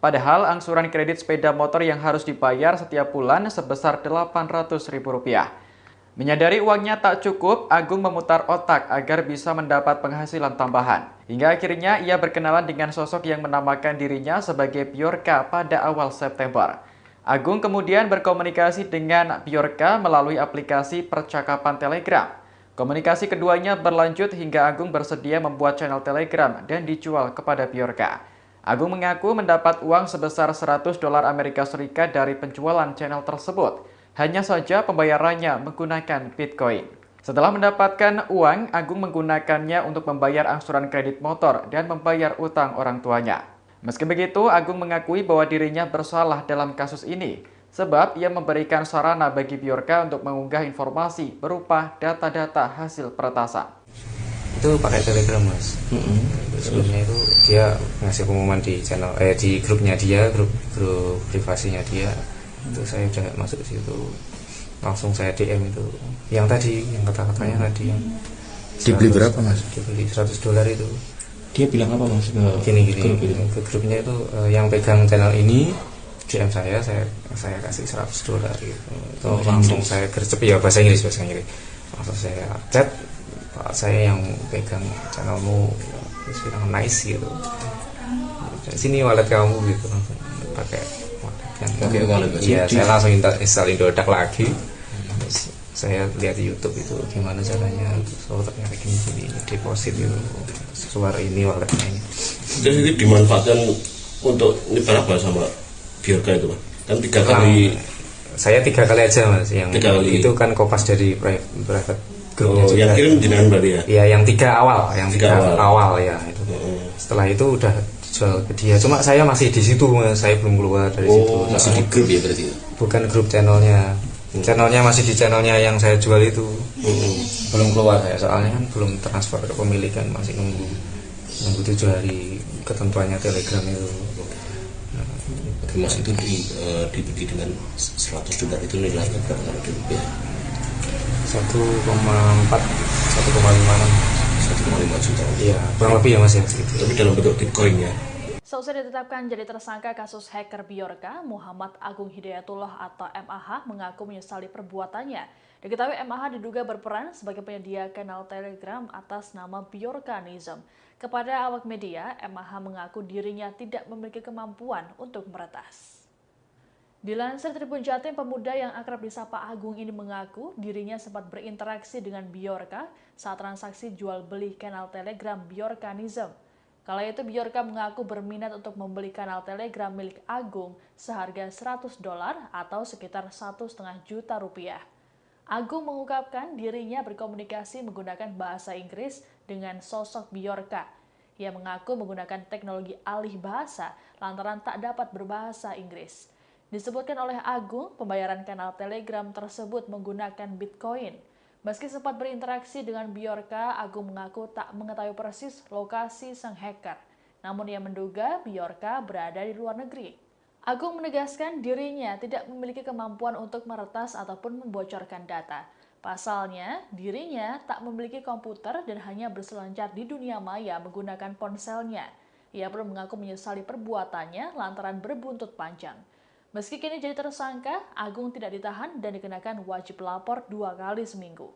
Padahal angsuran kredit sepeda motor yang harus dibayar setiap bulan sebesar Rp800.000. Menyadari uangnya tak cukup, Agung memutar otak agar bisa mendapat penghasilan tambahan. Hingga akhirnya ia berkenalan dengan sosok yang menamakan dirinya sebagai Bjorka pada awal September. Agung kemudian berkomunikasi dengan Bjorka melalui aplikasi percakapan Telegram. Komunikasi keduanya berlanjut hingga Agung bersedia membuat channel Telegram dan dijual kepada Bjorka. Agung mengaku mendapat uang sebesar $100 Amerika Serikat dari penjualan channel tersebut. Hanya saja pembayarannya menggunakan Bitcoin. Setelah mendapatkan uang, Agung menggunakannya untuk membayar angsuran kredit motor dan membayar utang orang tuanya. Meski begitu, Agung mengakui bahwa dirinya bersalah dalam kasus ini, sebab ia memberikan sarana bagi Bjorka untuk mengunggah informasi berupa data-data hasil peretasan. Itu pakai Telegram, Mas. Sebelumnya itu dia ngasih pengumuman di channel di grupnya dia, grup privasinya dia. Itu saya udah masuk ke situ. Langsung saya DM itu. Yang tadi, yang kata-katanya tadi yang dibeli berapa, Mas? Dibeli $100 itu. Dia bilang apa, Mas? Gini ke grupnya itu yang pegang channel ini DM saya kasih $100 gitu. Itu langsung saya gercep, ya bahasa Inggris. Langsung saya chat, Pak, saya yang pegang channelmu, terus bilang nice gitu. Dari sini wallet kamu gitu, langsung pakai wallet. Iya, saya langsung install Indodax lagi. Terus saya lihat di YouTube itu gimana caranya, so ternyata gini deposit itu keluar ini walletnya ini. Jadi itu dimanfaatkan untuk nyebar apa sama Bjorka itu, Pak? Kan 3 kali. Saya 3 kali aja, Mas. Yang 3 kali. Itu kan kopas dari private grupnya juga. Yang kirim jenengan berarti ya? Iya, yang 3 awal, yang 3 awal ya itu. Setelah itu udah jual ke dia. Cuma saya masih di situ Mas, saya belum keluar dari situ. Masih di grup ya berarti? Bukan grup channelnya. Channelnya masih di channelnya yang saya jual itu. Belum keluar saya, soalnya kan belum transfer ke pemilikan, masih nunggu 7 hari ketentuannya Telegram itu. Mas itu dibeli dengan $100 itu nilainya berapa kalau di rupiah? 1,4 1,5 juta. Iya, kurang lebih ya Mas ya segitu. Tapi dalam bentuk Bitcoin ya. Seusai ditetapkan jadi tersangka kasus hacker Bjorka, Muhammad Agung Hidayatullah atau MAH mengaku menyesali perbuatannya. Diketahui MAH diduga berperan sebagai penyedia kanal Telegram atas nama Bjorkanism. Kepada awak media, MAH mengaku dirinya tidak memiliki kemampuan untuk meretas. Dilansir Tribun Jatim, pemuda yang akrab disapa Agung ini mengaku dirinya sempat berinteraksi dengan Bjorka saat transaksi jual beli kanal Telegram Bjorkanism. Kala itu Bjorka mengaku berminat untuk membeli kanal Telegram milik Agung seharga $100 atau sekitar 1,5 juta rupiah. Agung mengungkapkan dirinya berkomunikasi menggunakan bahasa Inggris dengan sosok Bjorka. Ia mengaku menggunakan teknologi alih bahasa lantaran tak dapat berbahasa Inggris. Disebutkan oleh Agung, pembayaran kanal Telegram tersebut menggunakan Bitcoin. Meski sempat berinteraksi dengan Bjorka, Agung mengaku tak mengetahui persis lokasi sang hacker. Namun ia menduga Bjorka berada di luar negeri. Agung menegaskan dirinya tidak memiliki kemampuan untuk meretas ataupun membocorkan data. Pasalnya, dirinya tak memiliki komputer dan hanya berselancar di dunia maya menggunakan ponselnya. Ia pun mengaku menyesali perbuatannya lantaran berbuntut panjang. Meski kini jadi tersangka, Agung tidak ditahan dan dikenakan wajib lapor 2 kali seminggu.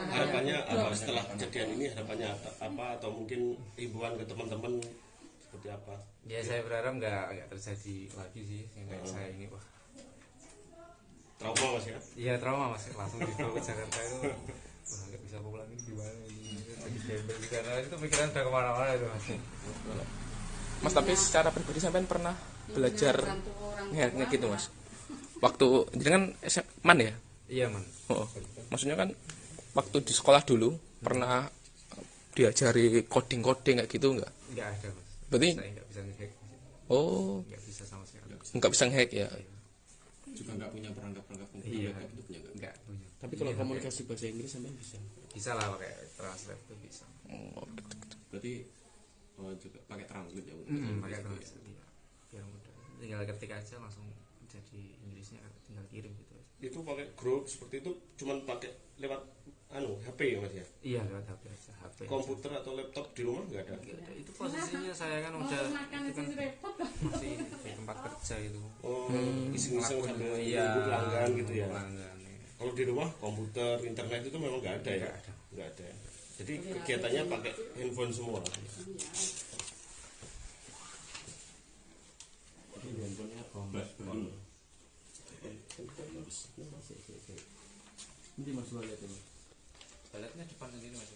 Harapannya apa setelah kejadian ini? Harapannya apa atau mungkin himbauan ke teman-teman seperti apa? Ya saya berharap nggak terjadi lagi sih. Kayak saya ini wah. Trauma Mas ya? Iya trauma Mas, langsung dibawa ke Jakarta itu. Wah nggak bisa pulang ini gimana ini? Jadi gembel di karena itu pikiran udah kemana-mana itu Mas. Mas, tapi secara pribadi sampean pernah belajar nge-hack gitu Mas? Waktu jadi kan man ya? Iya man. Oh, maksudnya kan waktu di sekolah dulu pernah diajari coding kayak gitu nggak? Nggak ada Mas. Berarti saya nggak bisa nge-hack. Oh, nggak bisa sama sekali. Nggak bisa nge-hack ya? Juga nggak punya perangkat iya, itu punya nggak punya. Tapi kalau komunikasi bahasa Inggris sampean bisa? Bisa lah pakai translate itu bisa. Oh, gitu. Berarti juga pakai translate ya? Pakai translate ya. Biar mudah. Tinggal ketik aja langsung jadi Inggrisnya, tinggal kirim gitu. Itu pakai grup seperti itu cuman pakai lewat HP ya Mas ya? Iya lewat HP aja. HP komputer aja. Atau laptop di rumah nggak ada? Nggak ada. Itu posisinya saya kan udah itu kan masih di tempat kerja itu. Oh, iseng-iseng sambil iya, pelanggan gitu ya? Pelanggan, ya. Kalau di rumah komputer, internet itu memang nggak ada ya? Nggak ada. Jadi kegiatannya pakai handphone semua. Handphonenya kombat baru. Ini Mas lihat ini. Baletnya depan sendiri Mas.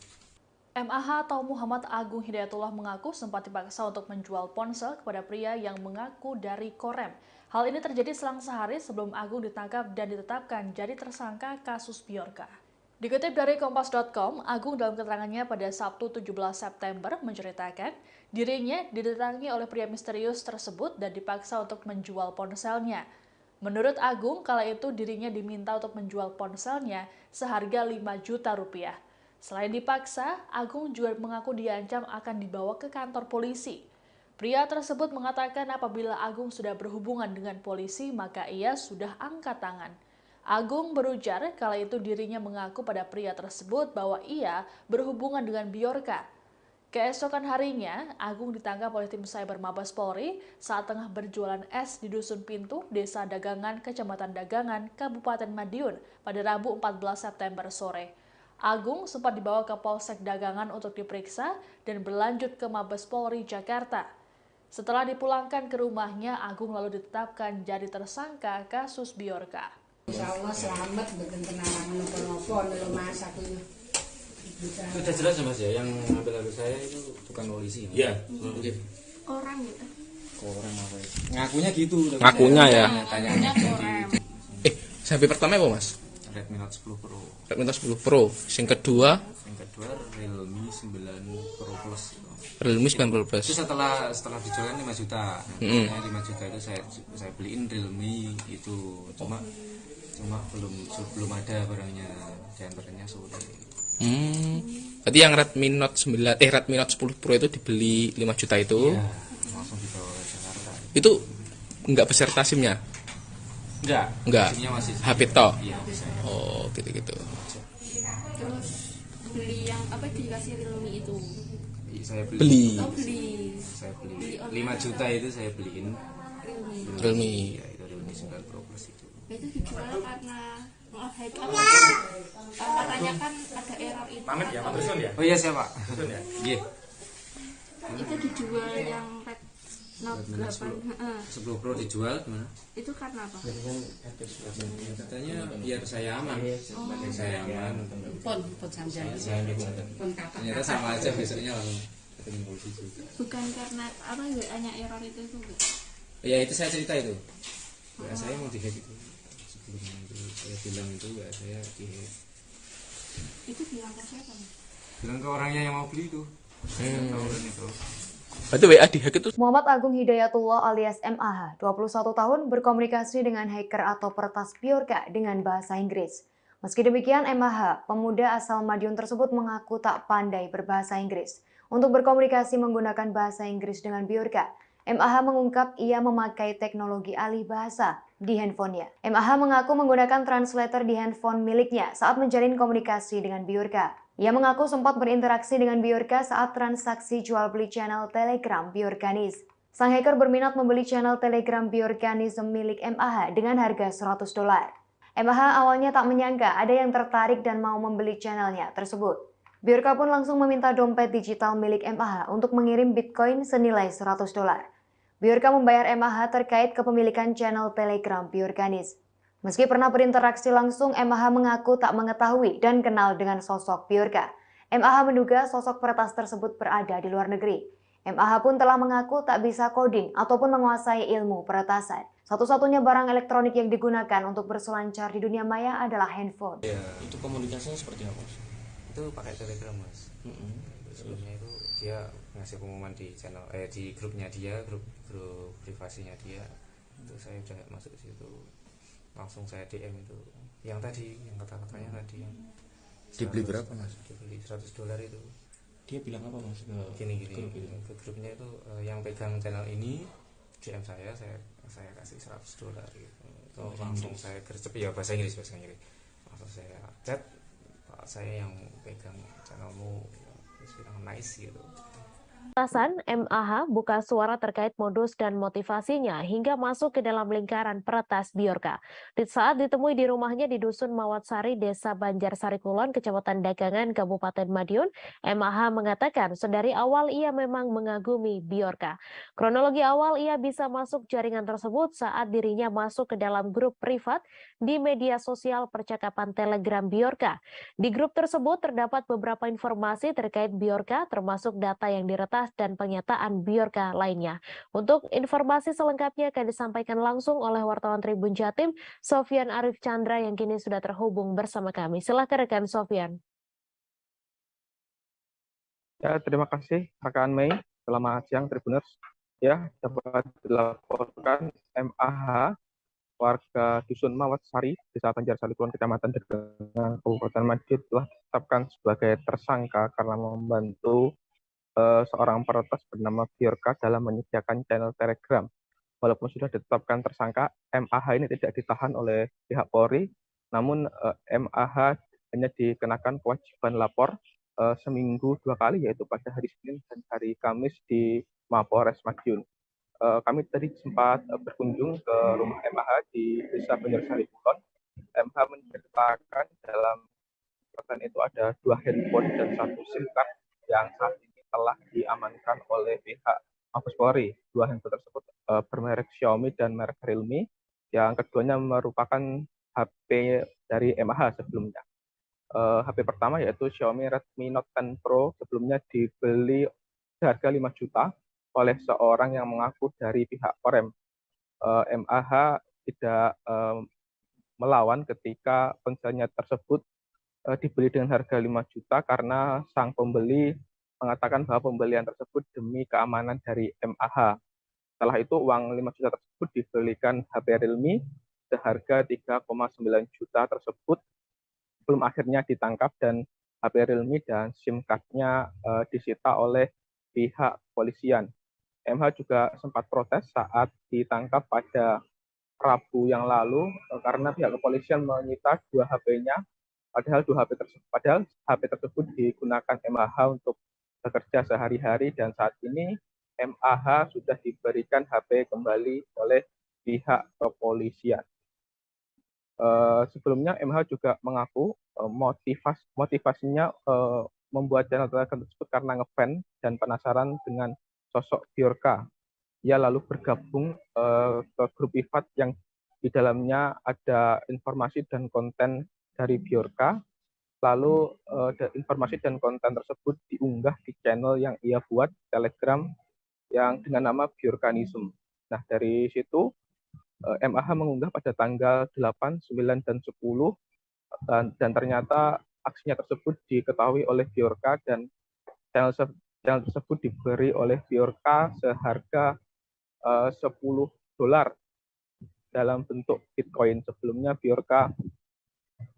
MAH atau Muhammad Agung Hidayatullah mengaku sempat dipaksa untuk menjual ponsel kepada pria yang mengaku dari Korem. Hal ini terjadi selang sehari sebelum Agung ditangkap dan ditetapkan jadi tersangka kasus Bjorka. Dikutip dari Kompas.com, Agung dalam keterangannya pada Sabtu 17 September menceritakan dirinya didatangi oleh pria misterius tersebut dan dipaksa untuk menjual ponselnya. Menurut Agung, kala itu dirinya diminta untuk menjual ponselnya seharga 5 juta rupiah. Selain dipaksa, Agung juga mengaku diancam akan dibawa ke kantor polisi. Pria tersebut mengatakan apabila Agung sudah berhubungan dengan polisi, maka ia sudah angkat tangan. Agung berujar kala itu dirinya mengaku pada pria tersebut bahwa ia berhubungan dengan Bjorka. Keesokan harinya, Agung ditangkap oleh tim Cyber Mabes Polri saat tengah berjualan es di Dusun Pintu, Desa Dagangan, Kecamatan Dagangan, Kabupaten Madiun pada Rabu 14 September sore. Agung sempat dibawa ke Polsek Dagangan untuk diperiksa dan berlanjut ke Mabes Polri Jakarta. Setelah dipulangkan ke rumahnya, Agung lalu ditetapkan jadi tersangka kasus Bjorka. Insya Allah selamat, bukan kenal nopo-nopo di Mas aku ini. Sudah jelas ya Mas ya, yang ngambil HP saya itu bukan polisi. Iya. Orang gitu. Orang apa ya? Ngakunya gitu. Ngakunya ya. Tanya Korem. HP pertama apa Mas? Redmi Note 10 Pro. Redmi Note 10 Pro. Yang kedua kedua Realme 9 Pro Plus. Realme 9 Pro Plus. Itu setelah dijual kan 5 juta. Nah, 5 juta itu saya beliin Realme itu. Cuma belum ada barangnya, diantaranya sore. Berarti yang Redmi Note 10 Pro itu dibeli 5 juta itu. Iya, langsung dibawa ke Jakarta. Itu enggak beserta SIM-nya? Enggak. SIM-nya masih HP tok. Iya, oh, gitu-gitu. Terus beli yang dikasih Realme itu. Saya beli. Saya beli 5 juta itu saya beliin Realme. Ya, itu Realme 9 Pro Plus itu. Itu dijual karena katanya kan ada error itu. Pamit ya, Pak Dusun ya? Oh iya siapa? Dusun ya? Iya. Itu dijual yang Red Note 8. 10 Pro dijual gimana? Itu karena apa? Katanya biar saya aman. Biar saya aman. Pon sampai. Ternyata sama aja besoknya langsung ketemu polisi juga. Bukan karena hanya error itu enggak? Ya itu saya cerita itu. Ya saya mau dihack itu. Sebelum itu saya bilang itu ya saya dihack. Itu bilang ke siapa? Bilang ke orangnya yang mau beli itu. Itu. Berarti WA dihack itu. Muhammad Agung Hidayatullah alias MAH, 21 tahun, berkomunikasi dengan hacker atau peretas Bjorka dengan bahasa Inggris. Meski demikian, MAH, pemuda asal Madiun tersebut mengaku tak pandai berbahasa Inggris. Untuk berkomunikasi menggunakan bahasa Inggris dengan Bjorka, MAH mengungkap ia memakai teknologi alih bahasa di handphonenya. MAH mengaku menggunakan translator di handphone miliknya saat menjalin komunikasi dengan Bjorka. Ia mengaku sempat berinteraksi dengan Bjorka saat transaksi jual beli channel Telegram Bjorkanis. Sang hacker berminat membeli channel Telegram Bjorkanis milik MAH dengan harga $100. MAH awalnya tak menyangka ada yang tertarik dan mau membeli channelnya tersebut. Bjorka pun langsung meminta dompet digital milik MAH untuk mengirim Bitcoin senilai $100. Bjorka membayar MAH terkait kepemilikan channel Telegram Bjorkanis. Meski pernah berinteraksi langsung, MAH mengaku tak mengetahui dan kenal dengan sosok Bjorka. MAH menduga sosok peretas tersebut berada di luar negeri. MAH pun telah mengaku tak bisa coding ataupun menguasai ilmu peretasan. Satu-satunya barang elektronik yang digunakan untuk berselancar di dunia maya adalah handphone. Ya, Itu komunikasinya seperti apa? itu pakai Telegram mas. Sebelumnya itu dia ngasih pengumuman di channel di grupnya dia, grup privasinya dia. Itu saya udah masuk ke situ, langsung saya DM itu yang tadi, yang kata-katanya tadi yang Dibeli berapa mas? Dibeli $100 itu. Dia bilang apa mas ke Gini grup itu? ke grupnya itu yang pegang channel ini DM saya kasih $100 gitu. Itu langsung saya gercep ya bahasa Inggris. Langsung saya chat, Pak, saya yang pegang channelmu, terus bilang nice gitu. Atasan MAH buka suara terkait modus dan motivasinya hingga masuk ke dalam lingkaran peretas Bjorka. Di saat ditemui di rumahnya di Dusun Mawatsari, Desa Banjarsari Kulon, Kecamatan Dagangan, Kabupaten Madiun, MAH mengatakan sedari awal ia memang mengagumi Bjorka. Kronologi awal ia bisa masuk jaringan tersebut saat dirinya masuk ke dalam grup privat di media sosial percakapan Telegram Bjorka. Di grup tersebut terdapat beberapa informasi terkait Bjorka, termasuk data yang diretas dan pernyataan Bjorka lainnya. Untuk informasi selengkapnya akan disampaikan langsung oleh wartawan Tribun Jatim, Sofyan Arif Chandra yang kini sudah terhubung bersama kami. Silakan rekan Sofyan. Ya, terima kasih rekan Mei. Selamat siang Tribuners. Ya, dapat dilaporkan MAH warga Dusun Mawatsari, Desa Banjarsari Kulon, Kecamatan Dagangan, Kabupaten Madiun telah ditetapkan sebagai tersangka karena membantu seorang peretas bernama Bjorka dalam menyediakan channel Telegram. Walaupun sudah ditetapkan tersangka, MAH ini tidak ditahan oleh pihak Polri, namun MAH hanya dikenakan kewajiban lapor seminggu 2 kali, yaitu pada hari Senin dan hari Kamis di Mapolres Madiun. Kami tadi sempat berkunjung ke rumah MAH di Desa Banjarsari Kulon. MAH menceritakan dalam persen itu ada 2 handphone dan 1 SIM card yang saat ini telah diamankan oleh pihak Mabes Polri. 2 handphone tersebut bermerek Xiaomi dan merek Realme. Yang keduanya merupakan HP dari MAH sebelumnya. HP pertama yaitu Xiaomi Redmi Note 10 Pro sebelumnya dibeli harga 5 juta oleh seorang yang mengaku dari pihak Korem. MAH tidak melawan ketika ponselnya tersebut dibeli dengan harga 5 juta karena sang pembeli mengatakan bahwa pembelian tersebut demi keamanan dari MAH. Setelah itu uang 5 juta tersebut dibelikan HP Realme seharga 3,9 juta tersebut belum akhirnya ditangkap dan HP Realme dan SIM card-nya disita oleh pihak kepolisian. MH juga sempat protes saat ditangkap pada Rabu yang lalu karena pihak kepolisian menyita 2 HP-nya, padahal HP tersebut digunakan MAH untuk bekerja sehari-hari dan saat ini MAH sudah diberikan HP kembali oleh pihak kepolisian. Sebelumnya MH juga mengaku motivasinya membuat channel Telegram tersebut karena ngefans dan penasaran dengan sosok Bjorka. Ia lalu bergabung ke grup privat yang di dalamnya ada informasi dan konten dari Bjorka. Lalu informasi dan konten tersebut diunggah di channel yang ia buat Telegram yang dengan nama Bjorkanism. Nah, dari situ MAH mengunggah pada tanggal 8, 9, dan 10 dan ternyata aksinya tersebut diketahui oleh Bjorka dan channel tersebut diberi oleh Bjorka seharga $10 dalam bentuk Bitcoin. Sebelumnya Bjorka,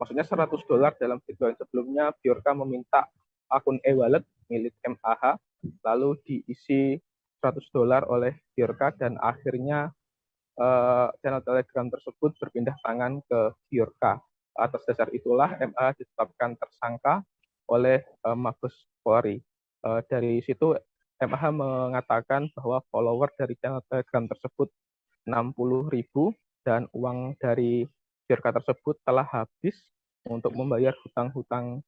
maksudnya $100 dalam Bitcoin. Sebelumnya Bjorka meminta akun e-wallet milik MAH lalu diisi $100 oleh Bjorka dan akhirnya channel Telegram tersebut berpindah tangan ke Bjorka. Atas dasar itulah MAH ditetapkan tersangka oleh Mabes Polri. Dari situ MAH mengatakan bahwa follower dari channel Telegram tersebut 60.000 dan uang dari Bjorka tersebut telah habis untuk membayar hutang-hutang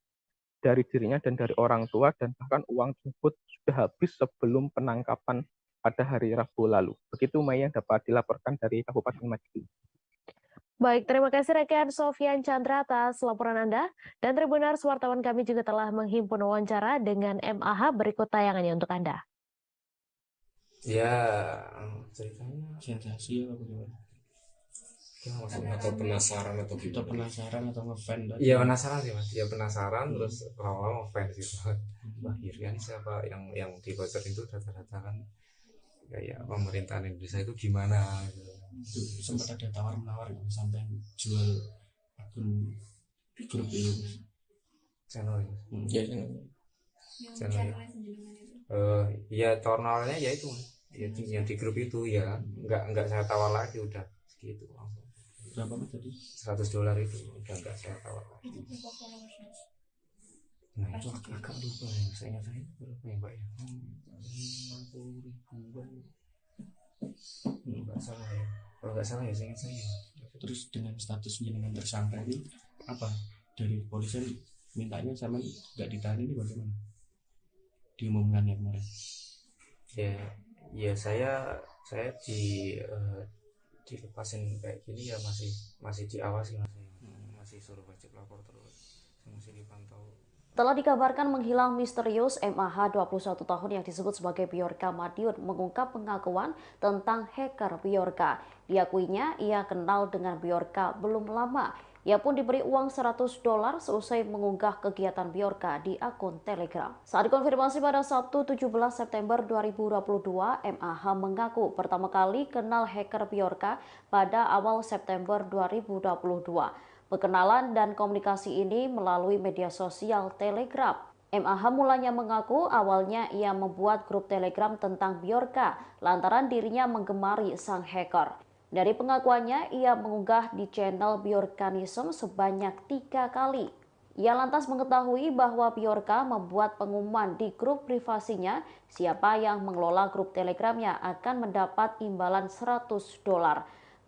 dari dirinya dan dari orang tua dan bahkan uang tersebut sudah habis sebelum penangkapan pada hari Rabu lalu. Begitu Mei yang dapat dilaporkan dari Kabupaten Madiun. Baik, terima kasih rekan Sofian Chandra atas laporan Anda. Dan Tribuners, wartawan kami juga telah menghimpun wawancara dengan MAH, berikut tayangannya untuk Anda. Ya, ceritanya sensasi apa gimana? Maksudnya atau penasaran atau kita penasaran atau ngefans? Iya penasaran sih mas, ya penasaran terus lama-lama ngefans gitu. Wah Irian siapa yang dibocorin itu data-data kan kayak pemerintahan Indonesia itu gimana gitu. Sempat ada tawar-menawar sampai jual akun grup itu channel ya channel ya tawar-menawarnya ya itu ya, yang di grup itu ya nggak saya tawar lagi udah segitu langsung. Berapa tadi? $100 itu udah nggak saya tawar lagi. Nah itu agak lupa ya, saya berapa ya mbak ya? 50 ribuan. Nggak salah ya. Kalau nggak salah ya saya. Terus dengan status jenengan tersangka ini apa? Dari polisian mintanya sama nggak ditahan ini bagaimana? Diumumkannya kemarin. Ya saya dilepasin kayak gini ya masih diawasi masih suruh wajib lapor terus masih dipantau. Telah dikabarkan menghilang misterius MAH 21 tahun yang disebut sebagai Bjorka Madiun mengungkap pengakuan tentang hacker Bjorka. Diakuinya ia kenal dengan Bjorka belum lama. Ia pun diberi uang $100 seusai mengunggah kegiatan Bjorka di akun Telegram. Saat dikonfirmasi pada Sabtu 17 September 2022, MAH mengaku pertama kali kenal hacker Bjorka pada awal September 2022. Perkenalan dan komunikasi ini melalui media sosial Telegram. MAH mulanya mengaku awalnya ia membuat grup Telegram tentang Bjorka lantaran dirinya menggemari sang hacker. Dari pengakuannya, ia mengunggah di channel Bjorkanism sebanyak 3 kali. Ia lantas mengetahui bahwa Bjorka membuat pengumuman di grup privasinya, siapa yang mengelola grup Telegramnya akan mendapat imbalan $100.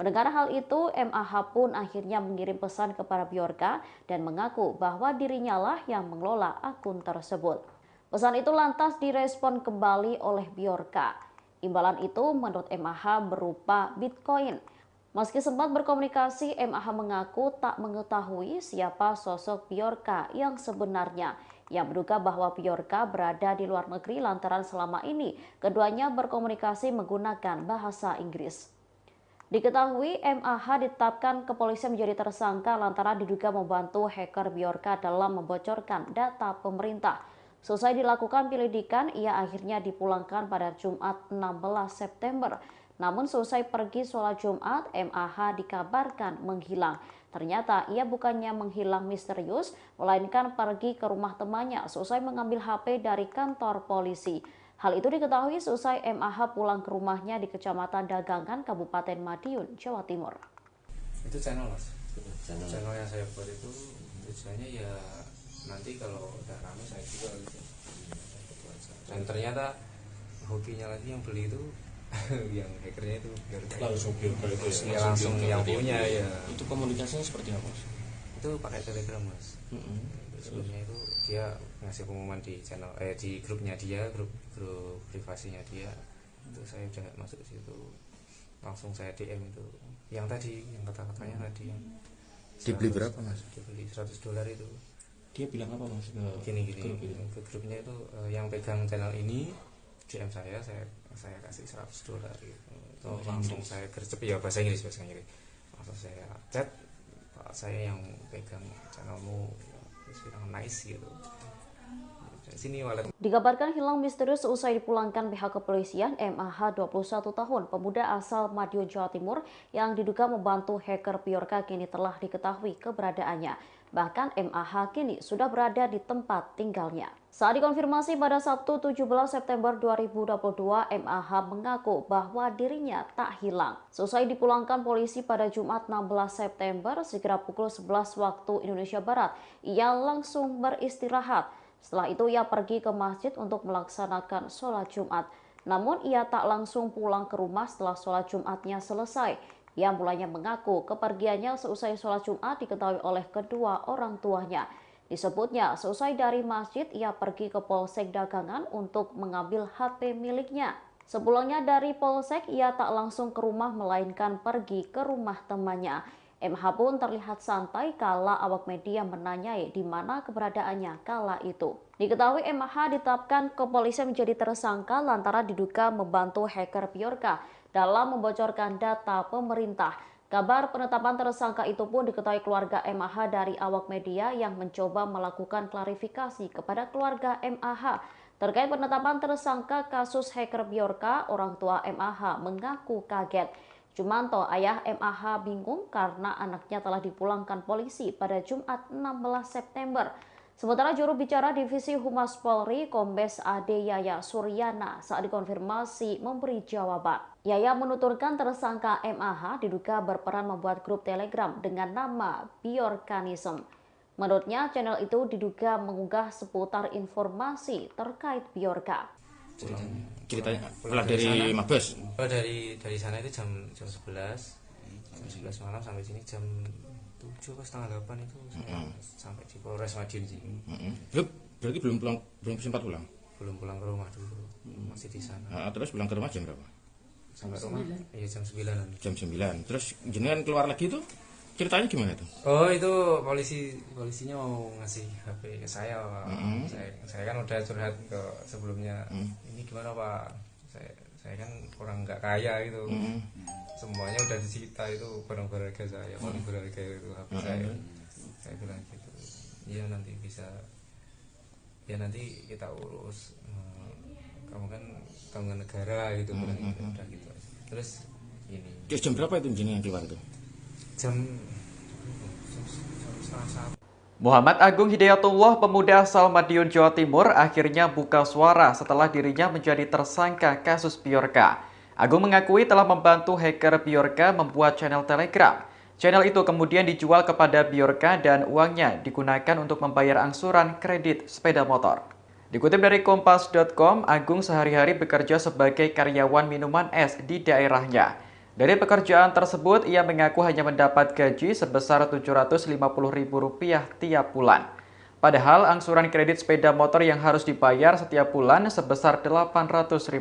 Mendengar hal itu, MAH pun akhirnya mengirim pesan kepada Bjorka dan mengaku bahwa dirinya lah yang mengelola akun tersebut. Pesan itu lantas direspon kembali oleh Bjorka. Imbalan itu menurut MAH berupa Bitcoin. Meski sempat berkomunikasi, MAH mengaku tak mengetahui siapa sosok Bjorka yang sebenarnya. Ia menduga bahwa Bjorka berada di luar negeri lantaran selama ini keduanya berkomunikasi menggunakan bahasa Inggris. Diketahui MAH ditetapkan kepolisian menjadi tersangka lantaran diduga membantu hacker Bjorka dalam membocorkan data pemerintah. Selesai dilakukan penyelidikan, ia akhirnya dipulangkan pada Jumat 16 September. Namun selesai pergi sholat Jumat, MAH dikabarkan menghilang. Ternyata ia bukannya menghilang misterius, melainkan pergi ke rumah temannya selesai mengambil HP dari kantor polisi. Hal itu diketahui selesai MAH pulang ke rumahnya di Kecamatan Dagangan, Kabupaten Madiun, Jawa Timur. Itu channel, Mas. Channel yang saya buat itu tujuannya ya nanti kalau udah rame saya juga gitu. Dan ternyata hobinya lagi yang beli itu yang hackernya itu langsung langsung yang punya ya. Itu komunikasinya seperti apa, Mas? Itu pakai Telegram, Mas. Sebelumnya itu dia ngasih pengumuman di channel di grupnya dia, grup privasinya dia. Itu saya udah masuk ke situ, langsung saya DM itu yang tadi, yang kata-katanya tadi yang dibeli berapa, Mas? Dibeli $100 itu. Dia bilang apa, Mas? Gini ke grupnya itu yang pegang channel ini DM saya kasih $100 gitu. Itu langsung saya gercep ya bahasa Inggris. Langsung saya chat, Pak, saya yang pegang channelmu, bilang nice gitu. Sini wallet. Dikabarkan hilang misterius usai dipulangkan pihak kepolisian. MAH 21 tahun, pemuda asal Madiun, Jawa Timur yang diduga membantu hacker Bjorka kini telah diketahui keberadaannya. Bahkan MAH kini sudah berada di tempat tinggalnya. Saat dikonfirmasi pada Sabtu 17 September 2022, MAH mengaku bahwa dirinya tak hilang. Selesai dipulangkan polisi pada Jumat 16 September, segera pukul 11 waktu Indonesia Barat, ia langsung beristirahat. Setelah itu ia pergi ke masjid untuk melaksanakan sholat Jumat. Namun ia tak langsung pulang ke rumah setelah sholat Jumatnya selesai. Ia mulanya mengaku kepergiannya seusai sholat Jumat diketahui oleh kedua orang tuanya. Disebutnya seusai dari masjid ia pergi ke Polsek Dagangan untuk mengambil HP miliknya. Sepulangnya dari Polsek ia tak langsung ke rumah melainkan pergi ke rumah temannya. MH pun terlihat santai kala awak media menanyai di mana keberadaannya kala itu. Diketahui MH ditetapkan kepolisian menjadi tersangka lantaran diduga membantu hacker Bjorka dalam membocorkan data pemerintah. Kabar penetapan tersangka itu pun diketahui keluarga MH dari awak media yang mencoba melakukan klarifikasi kepada keluarga MH. Terkait penetapan tersangka kasus hacker Bjorka, orang tua MH mengaku kaget. Jumanto, ayah MAH bingung karena anaknya telah dipulangkan polisi pada Jumat 16 September. Sementara juru bicara Divisi Humas Polri, Kombes Ade Yaya Suryana, saat dikonfirmasi memberi jawaban. Yaya menuturkan tersangka MAH diduga berperan membuat grup Telegram dengan nama Bjorkanism. Menurutnya, channel itu diduga mengunggah seputar informasi terkait Bjorka. Ceritanya pulang dari Mabes. Oh, dari sana itu jam 11 malam sampai sini jam 7 pas setengah 8 itu sampai di Polres Madiun sih. Berarti belum sempat pulang. Belum pulang ke rumah dulu. Masih di sana. Terus pulang ke rumah jam berapa? Sampai rumah iya jam 9-an. Jam 9. Terus jenengan keluar lagi tuh ceritanya gimana tuh? Oh, itu polisinya mau ngasih HP ke saya, Pak. Saya kan udah curhat ke sebelumnya. Ini gimana, Pak? Saya kan orang nggak kaya gitu. Semuanya udah disita itu barang berharga saya, paling berharga itu HP saya. Saya bilang gitu. Iya nanti bisa. Ya nanti kita urus. Kamu kan tanggungan negara gitu, udah gitu. Terus ini. Jam berapa itu jenengan keluar tuh? Jam Muhammad Agung Hidayatullah, pemuda asal Madiun, Jawa Timur, akhirnya buka suara setelah dirinya menjadi tersangka kasus Bjorka. Agung mengakui telah membantu hacker Bjorka membuat channel Telegram. Channel itu kemudian dijual kepada Bjorka dan uangnya digunakan untuk membayar angsuran kredit sepeda motor. Dikutip dari Kompas.com, Agung sehari-hari bekerja sebagai karyawan minuman es di daerahnya. Dari pekerjaan tersebut, ia mengaku hanya mendapat gaji sebesar Rp750.000 tiap bulan. Padahal angsuran kredit sepeda motor yang harus dibayar setiap bulan sebesar Rp800.000.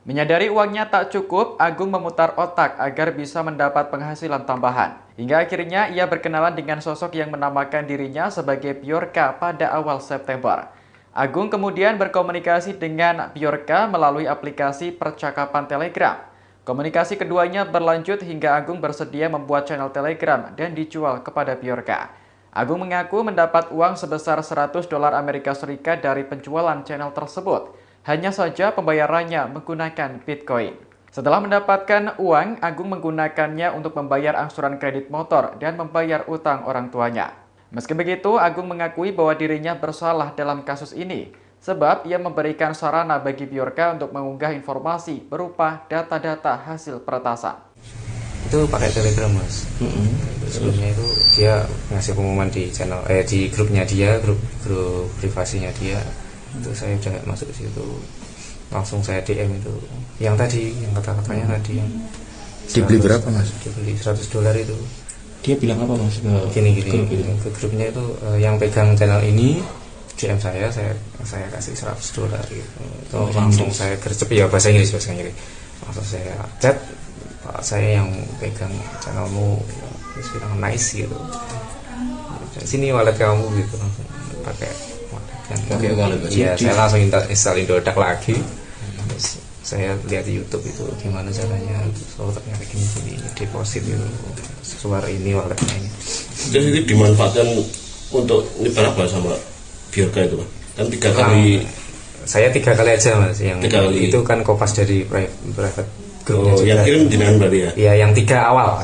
Menyadari uangnya tak cukup, Agung memutar otak agar bisa mendapat penghasilan tambahan. Hingga akhirnya ia berkenalan dengan sosok yang menamakan dirinya sebagai Bjorka pada awal September. Agung kemudian berkomunikasi dengan Bjorka melalui aplikasi percakapan Telegram. Komunikasi keduanya berlanjut hingga Agung bersedia membuat channel Telegram dan dijual kepada Bjorka. Agung mengaku mendapat uang sebesar $100 Amerika Serikat dari penjualan channel tersebut. Hanya saja pembayarannya menggunakan Bitcoin. Setelah mendapatkan uang, Agung menggunakannya untuk membayar angsuran kredit motor dan membayar utang orang tuanya. Meski begitu, Agung mengakui bahwa dirinya bersalah dalam kasus ini, sebab ia memberikan sarana bagi Bjorka untuk mengunggah informasi berupa data-data hasil peretasan. Itu pakai Telegram, Mas. Sebelumnya itu dia ngasih pengumuman di channel di grupnya dia, grup privasinya dia. Itu saya udah masuk ke situ, langsung saya DM itu yang tadi, yang kata-katanya tadi yang dibeli berapa, Mas? Dibeli $100 itu. Dia bilang apa, Mas? Gini ke grupnya itu yang pegang channel ini DM saya kasih $100 gitu. Itu langsung saya gercep, ya bahasa Inggris. Langsung saya chat, Pak, saya yang pegang channelmu, terus bilang nice gitu. Sini wallet kamu gitu, langsung pakai wallet. Iya, saya langsung install Indodax lagi. Terus saya lihat di YouTube itu gimana caranya, terus ternyata gini deposit itu keluar ini walletnya ini. Terus itu dimanfaatkan untuk nyebar apa sama Bjorka itu, Pak? Kan 3 kali. Saya 3 kali aja, Mas. Yang 3 kali. Itu kan kopas dari private grupnya juga. Yang kirim jenengan berarti ya? Iya, yang 3 awal,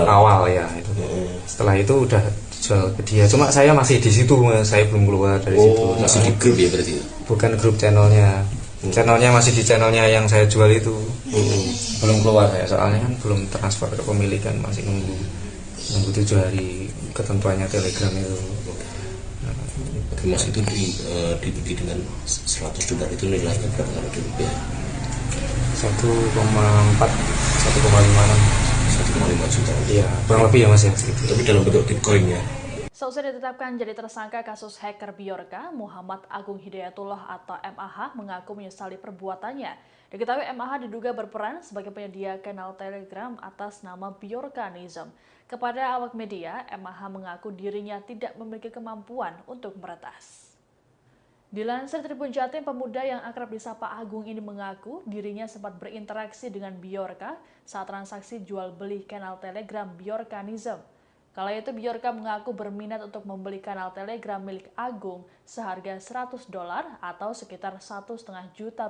awal ya itu. Setelah itu udah jual ke dia. Cuma saya masih di situ, Mas. Saya belum keluar dari situ. Masih di grup ya berarti? Bukan grup channelnya. Channelnya masih di channelnya yang saya jual itu. Belum keluar saya, soalnya kan belum transfer ke pemilikan, masih nunggu 7 hari ketentuannya Telegram itu. Mas itu dibagi dengan $100 itu nilainya berapa kalau di rupiah? 1,4, 1,5 juta. Iya, kurang lebih ya, Mas ya. Tapi dalam bentuk Bitcoin ya. Seusai ditetapkan jadi tersangka kasus hacker Bjorka, Muhammad Agung Hidayatullah atau MAH mengaku menyesali perbuatannya. Diketahui MAH diduga berperan sebagai penyedia kanal Telegram atas nama Bjorkanism. Kepada awak media, MAH mengaku dirinya tidak memiliki kemampuan untuk meretas. Dilansir Tribun Jatim, pemuda yang akrab disapa Agung ini mengaku dirinya sempat berinteraksi dengan Bjorka saat transaksi jual beli kanal Telegram Bjorkanism. Kala itu Bjorka mengaku berminat untuk membeli kanal Telegram milik Agung seharga $100 atau sekitar Rp1,5 juta.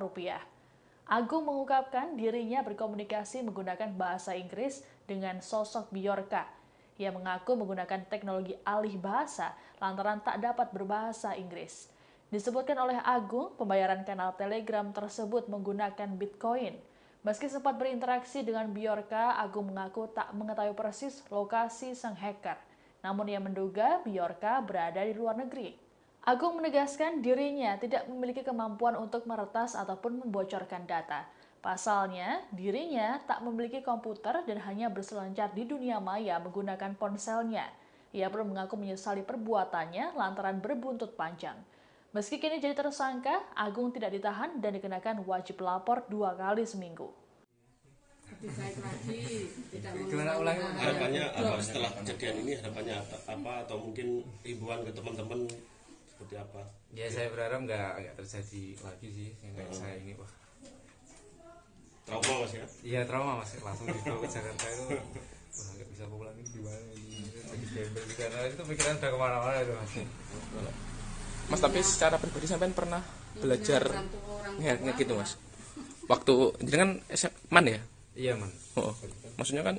Agung mengungkapkan dirinya berkomunikasi menggunakan bahasa Inggris dengan sosok Bjorka. Ia mengaku menggunakan teknologi alih bahasa lantaran tak dapat berbahasa Inggris. Disebutkan oleh Agung, pembayaran kanal Telegram tersebut menggunakan Bitcoin. Meski sempat berinteraksi dengan Bjorka, Agung mengaku tak mengetahui persis lokasi sang hacker. Namun ia menduga Bjorka berada di luar negeri. Agung menegaskan dirinya tidak memiliki kemampuan untuk meretas ataupun membocorkan data. Pasalnya, dirinya tak memiliki komputer dan hanya berselancar di dunia maya menggunakan ponselnya. Ia pun mengaku menyesali perbuatannya lantaran berbuntut panjang. Meski kini jadi tersangka, Agung tidak ditahan dan dikenakan wajib lapor 2 kali seminggu. Harapannya apa setelah kejadian ini? Harapannya apa? Atau mungkin himbauan ke teman-teman seperti apa? Ya saya berharap nggak terjadi lagi sih kayak saya ini, wah. Trauma, Mas ya? Iya, trauma, Mas. Langsung dibawa ke Jakarta itu, wah nggak bisa pulang ini gimana ini? Jadi gembel karena itu pikiran udah kemana-mana itu, Mas. Mas, tapi secara pribadi sampean pernah belajar nge-hack gitu, Mas? Waktu jadi kan man ya? Iya, Man. Oh, maksudnya kan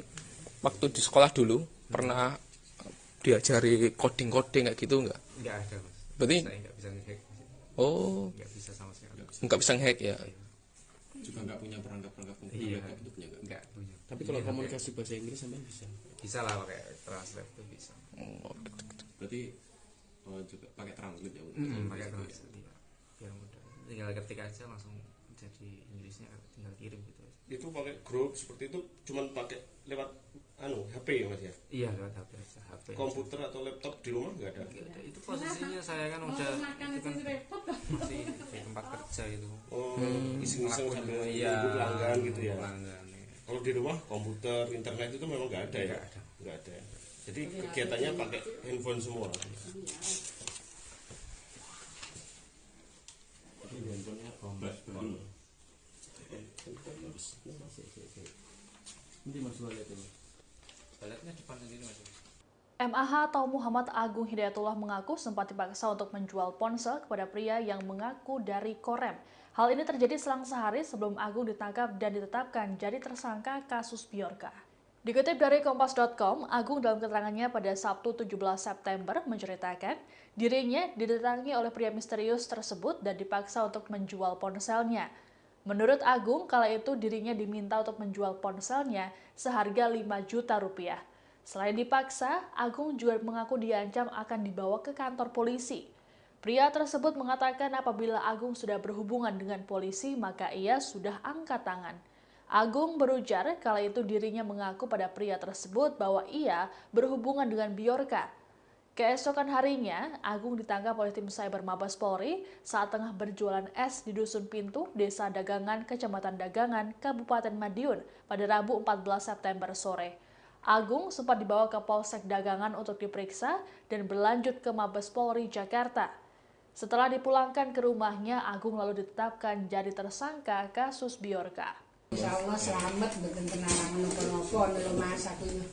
waktu di sekolah dulu pernah diajari coding kayak gitu enggak? Enggak ada, Mas. Berarti saya enggak bisa nge-hack. Oh, enggak bisa sama sekali. Enggak bisa nge-hack ya? Juga enggak punya perangkat iya, kayak gitu punya enggak punya. Tapi kalau komunikasi bahasa Inggris sampean bisa? Bisa lah pakai translate itu bisa. Oh, berarti juga pakai translate ya? Pakai translate ya. Biar mudah. Tinggal ketik aja langsung jadi Inggrisnya, tinggal kirim gitu aja. Itu pakai grup seperti itu cuman pakai lewat HP ya, Mas ya? Iya, lewat HP aja. HP komputer atau laptop di rumah nggak ada? Nggak ada. Itu posisinya saya kan udah itu kan masih di tempat kerja itu. Oh, iseng-iseng sambil nunggu pelanggan gitu ya? Pelanggan. Kalau di rumah komputer, internet itu memang nggak ada ya? Nggak ada. Jadi kegiatannya pakai handphone semua. Handphonenya bombas. Nanti Mas lihat ini. Baletnya depan sendiri Mas. MAH atau Muhammad Agung Hidayatullah mengaku sempat dipaksa untuk menjual ponsel kepada pria yang mengaku dari Korem. Hal ini terjadi selang sehari sebelum Agung ditangkap dan ditetapkan jadi tersangka kasus Bjorka. Dikutip dari Kompas.com, Agung dalam keterangannya pada Sabtu 17 September menceritakan dirinya didatangi oleh pria misterius tersebut dan dipaksa untuk menjual ponselnya. Menurut Agung, kala itu dirinya diminta untuk menjual ponselnya seharga 5 juta rupiah. Selain dipaksa, Agung juga mengaku diancam akan dibawa ke kantor polisi. Pria tersebut mengatakan apabila Agung sudah berhubungan dengan polisi, maka ia sudah angkat tangan. Agung berujar kala itu dirinya mengaku pada pria tersebut bahwa ia berhubungan dengan Bjorka. Keesokan harinya, Agung ditangkap oleh tim Cyber Mabes Polri saat tengah berjualan es di Dusun Pintu, Desa Dagangan, Kecamatan Dagangan, Kabupaten Madiun pada Rabu 14 September sore. Agung sempat dibawa ke Polsek Dagangan untuk diperiksa dan berlanjut ke Mabes Polri Jakarta. Setelah dipulangkan ke rumahnya, Agung lalu ditetapkan jadi tersangka kasus Bjorka. Insya Allah selamat, bukan kena nopo-nopo, nih mas aku ini.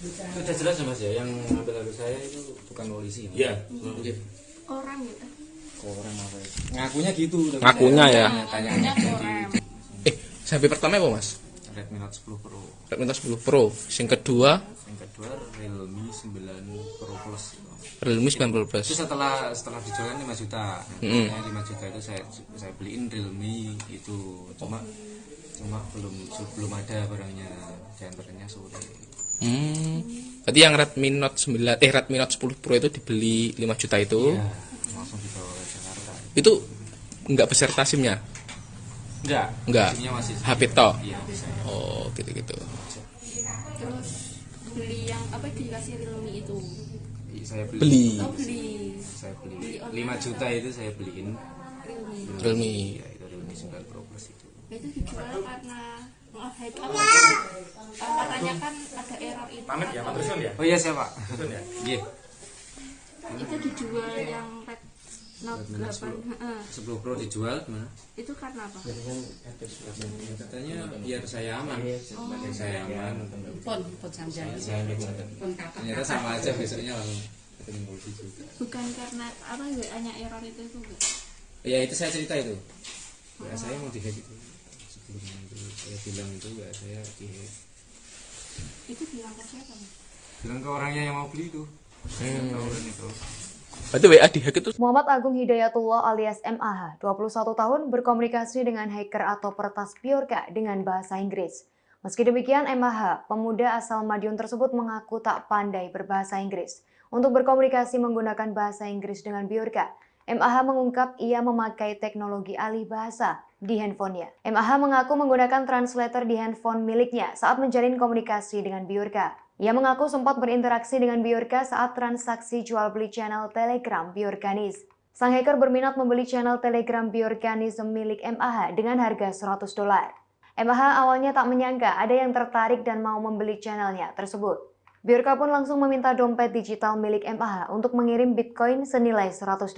Sudah jelas ya Mas ya, yang ngambil HP saya itu bukan polisi. Iya. Orang gitu. Orang apa ya? Ngakunya gitu. Ngakunya ya. Tanya Sampai pertama apa Mas? Redmi Note 10 Pro. Redmi Note 10 Pro. Yang kedua Realme 9 Pro Plus. Realme 9 Plus. Itu setelah dijual kan 5 juta. Nah, 5 juta itu saya beliin Realme itu. Cuma belum ada barangnya, diantaranya sore. Berarti yang Redmi Note 10 Pro itu dibeli 5 juta itu. Iya, langsung dibawa ke Jakarta. Itu enggak beserta SIM-nya? Enggak. Masih HP toh? Iya, oh, gitu-gitu. Terus beli yang apa dikasih Realme itu? Saya beli. Saya beli 5 juta itu saya beliin Realme. Ya, itu Realme 9 Pro Plus itu. Itu dijual karena katanya kan ada error itu. Pamit ya, Pak Trusun ya? Oh iya, siapa? Trusun ya? Iya. Itu dijual yang Red Note 8. 10 Pro dijual gimana? Itu karena apa? Katanya biar saya aman. Saya aman. Pon sampai. Ternyata sama aja, besoknya langsung ketemu polisi juga. Bukan karena apa hanya error itu enggak? Ya itu saya cerita itu. Ya saya mau dihack itu. Sebelum itu saya bilang itu ya saya dihack. Itu bilang ke siapa? Bilang ke orangnya yang mau beli itu. Orang itu. Berarti WA dihack itu. Muhammad Agung Hidayatullah alias MAH, 21 tahun, berkomunikasi dengan hacker atau peretas Bjorka dengan bahasa Inggris. Meski demikian, MAH, pemuda asal Madiun tersebut mengaku tak pandai berbahasa Inggris. Untuk berkomunikasi menggunakan bahasa Inggris dengan Bjorka, MAH mengungkap ia memakai teknologi alih bahasa di handphonenya. MAH mengaku menggunakan translator di handphone miliknya saat menjalin komunikasi dengan Bjorka. Ia mengaku sempat berinteraksi dengan Bjorka saat transaksi jual beli channel Telegram Bjorkanis. Sang hacker berminat membeli channel Telegram Bjorkanism milik MAH dengan harga $100. MAH awalnya tak menyangka ada yang tertarik dan mau membeli channelnya tersebut. Bjorka pun langsung meminta dompet digital milik MAH untuk mengirim Bitcoin senilai $100.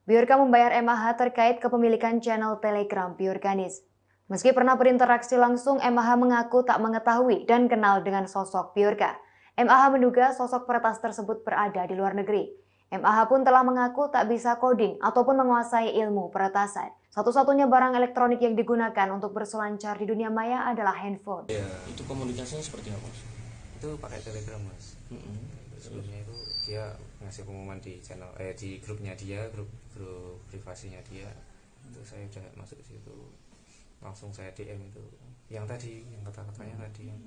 Bjorka membayar MAH terkait kepemilikan channel Telegram Bjorkanis. Meski pernah berinteraksi langsung, MAH mengaku tak mengetahui dan kenal dengan sosok Bjorka. MAH menduga sosok peretas tersebut berada di luar negeri. MAH pun telah mengaku tak bisa coding ataupun menguasai ilmu peretasan. Satu-satunya barang elektronik yang digunakan untuk berselancar di dunia maya adalah handphone. Ya, itu komunikasinya seperti apa? Itu pakai Telegram Mas. Sebelumnya itu dia ngasih pengumuman di channel di grupnya dia, grup privasinya dia. Itu saya udah masuk di situ. Langsung saya DM itu yang tadi, yang kata-katanya tadi yang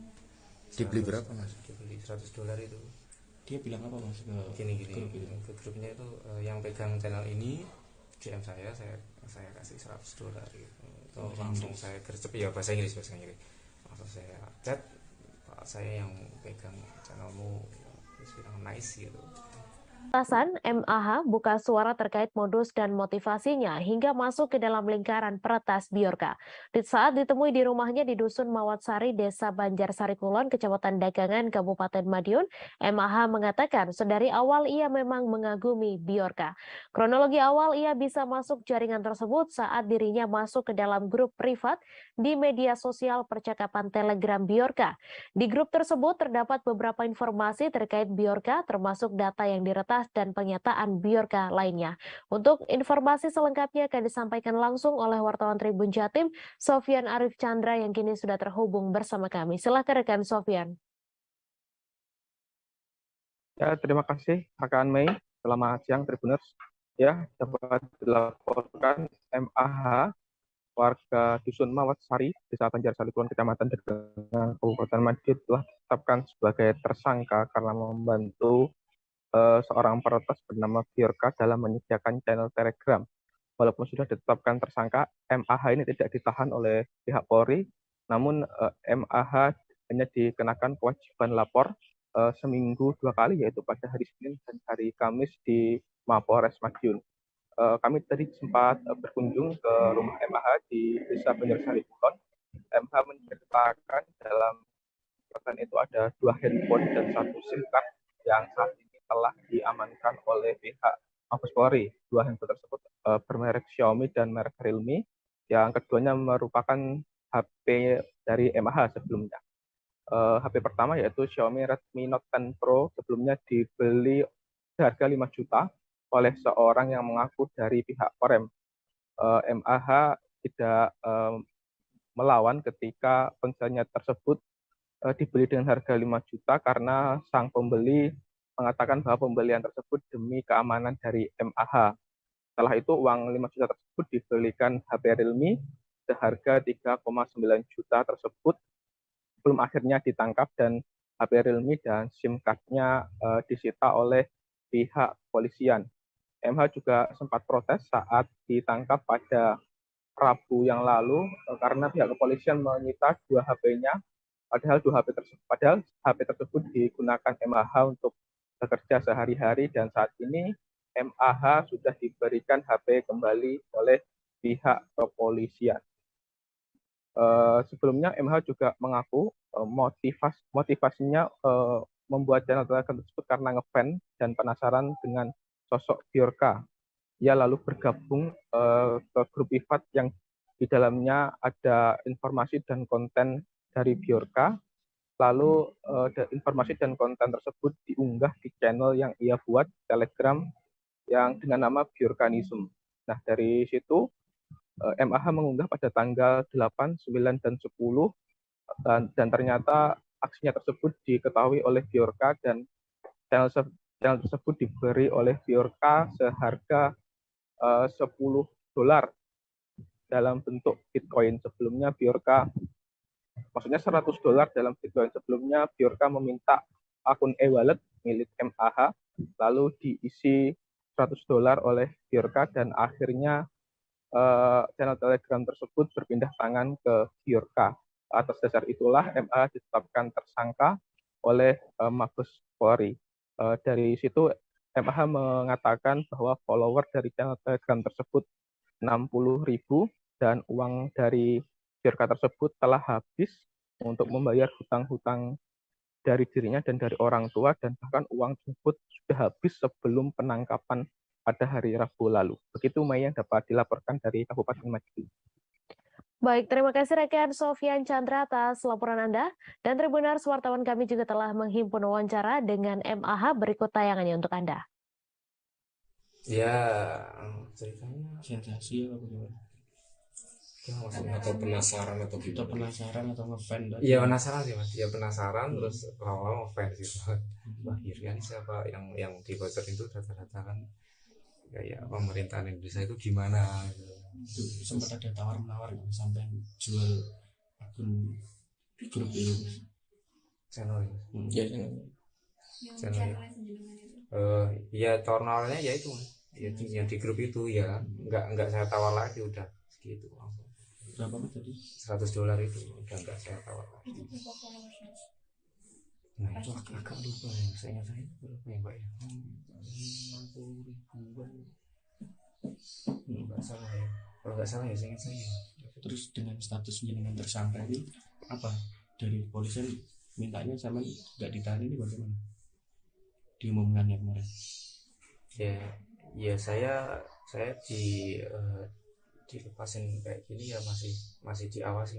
dibeli berapa Mas? Dibeli $100 itu. Dia bilang apa Mas ke gini grup itu? Ke grupnya itu yang pegang channel ini DM saya kasih $100 gitu. Itu langsung saya gercep ya bahasa Inggris. Langsung saya chat, Pak saya yang pegang channelmu, terus bilang nice gitu. Atasan MAH buka suara terkait modus dan motivasinya hingga masuk ke dalam lingkaran peretas Biorka. Di saat ditemui di rumahnya di Dusun Mawatsari, Desa Banjarsari Kulon, Kecamatan Dagangan, Kabupaten Madiun, MAH mengatakan sedari awal ia memang mengagumi Biorka. Kronologi awal ia bisa masuk jaringan tersebut saat dirinya masuk ke dalam grup privat di media sosial percakapan Telegram Biorka. Di grup tersebut terdapat beberapa informasi terkait Biorka termasuk data yang diretas dan pernyataan Biorka lainnya. Untuk informasi selengkapnya akan disampaikan langsung oleh wartawan Tribun Jatim, Sofyan Arif Chandra yang kini sudah terhubung bersama kami. Silakan rekan Sofyan. Ya, terima kasih rekan Mei. Selamat siang Tribuners. Ya, dapat dilaporkan MAH warga Dusun Mawatsari, Desa Banjarsari Kulon, Kecamatan Dagangan, Kabupaten Madiun telah ditetapkan sebagai tersangka karena membantu seorang peretas bernama Biorka dalam menyediakan channel Telegram. Walaupun sudah ditetapkan tersangka, MAH ini tidak ditahan oleh pihak Polri, namun MAH hanya dikenakan kewajiban lapor seminggu 2 kali, yaitu pada hari Senin dan hari Kamis di Mapolres Madiun. Kami tadi sempat berkunjung ke rumah MAH di Desa Banjarsari Kulon. MAH menceritakan dalam catatan itu ada 2 handphone dan 1 SIM card yang saat ini telah diamankan oleh pihak Mabes Polri. 2 handphone tersebut bermerek Xiaomi dan merek Realme. Yang keduanya merupakan HP dari MAH sebelumnya. HP pertama yaitu Xiaomi Redmi Note 10 Pro sebelumnya dibeli seharga 5 juta oleh seorang yang mengaku dari pihak Korem. MAH tidak melawan ketika ponselnya tersebut dibeli dengan harga 5 juta karena sang pembeli mengatakan bahwa pembelian tersebut demi keamanan dari MAH. Setelah itu uang 5 juta tersebut dibelikan HP Realme seharga 3,9 juta tersebut belum akhirnya ditangkap dan HP Realme dan SIM card-nya disita oleh pihak kepolisian. MH juga sempat protes saat ditangkap pada Rabu yang lalu karena pihak kepolisian menyita 2 HP-nya, padahal HP tersebut digunakan MAH untuk bekerja sehari-hari dan saat ini MAH sudah diberikan HP kembali oleh pihak kepolisian. Sebelumnya MH juga mengaku motivasinya membuat channel Telegram tersebut karena ngefans dan penasaran dengan sosok Biorka. Ia lalu bergabung ke grup privat yang di dalamnya ada informasi dan konten dari Biorka. Lalu informasi dan konten tersebut diunggah di channel yang ia buat Telegram yang dengan nama Biorkanism. Nah, dari situ MAH mengunggah pada tanggal 8, 9, dan 10 dan ternyata aksinya tersebut diketahui oleh Biorka dan channel tersebut diberi oleh Biorka seharga $10 dalam bentuk Bitcoin. Sebelumnya Biorka, maksudnya $100 dalam Bitcoin. Sebelumnya Biorka meminta akun e-wallet milik MAH lalu diisi $100 oleh Biorka dan akhirnya channel Telegram tersebut berpindah tangan ke Biorka. Atas dasar itulah MAH ditetapkan tersangka oleh Mabes Polri. Dari situ MAH mengatakan bahwa follower dari channel Telegram tersebut 60.000 dan uang dari Biorka tersebut telah habis untuk membayar hutang-hutang dari dirinya dan dari orang tua dan bahkan uang tersebut sudah habis sebelum penangkapan pada hari Rabu lalu. Begitu Mei yang dapat dilaporkan dari Kabupaten Madiun. Baik, terima kasih rekan Sofyan Chandra atas laporan Anda. Dan Tribuners, wartawan kami juga telah menghimpun wawancara dengan MAH, berikut tayangannya untuk Anda. Ya, ceritanya sensasi apa gimana? Atau penasaran atau kita penasaran atau ngefans? Iya penasaran sih mas, ya penasaran terus lama-lama ngefans gitu. Wah kira siapa yang dibocorin itu data-data kan kayak pemerintahan Indonesia itu gimana gitu. Itu sempat ada tawar-menawar sampai jual akun grup itu channel ya channel ya tawar-menawarnya ya itu yang di grup itu ya nggak saya tawar lagi udah segitu langsung. Berapa tadi? $100 itu udah nggak saya tawar lagi. Nah itu agak lupa ya, saya berapa ya Mbak ya? 50 ribuan. Nggak salah ya. Kalau nggak salah ya saya ingat saya. Terus dengan status jenengan tersangka ini apa? Dari polisian mintanya sama nggak ditahan ini bagaimana? Diumumkannya kemarin. Ya saya dilepasin kayak gini ya masih diawasi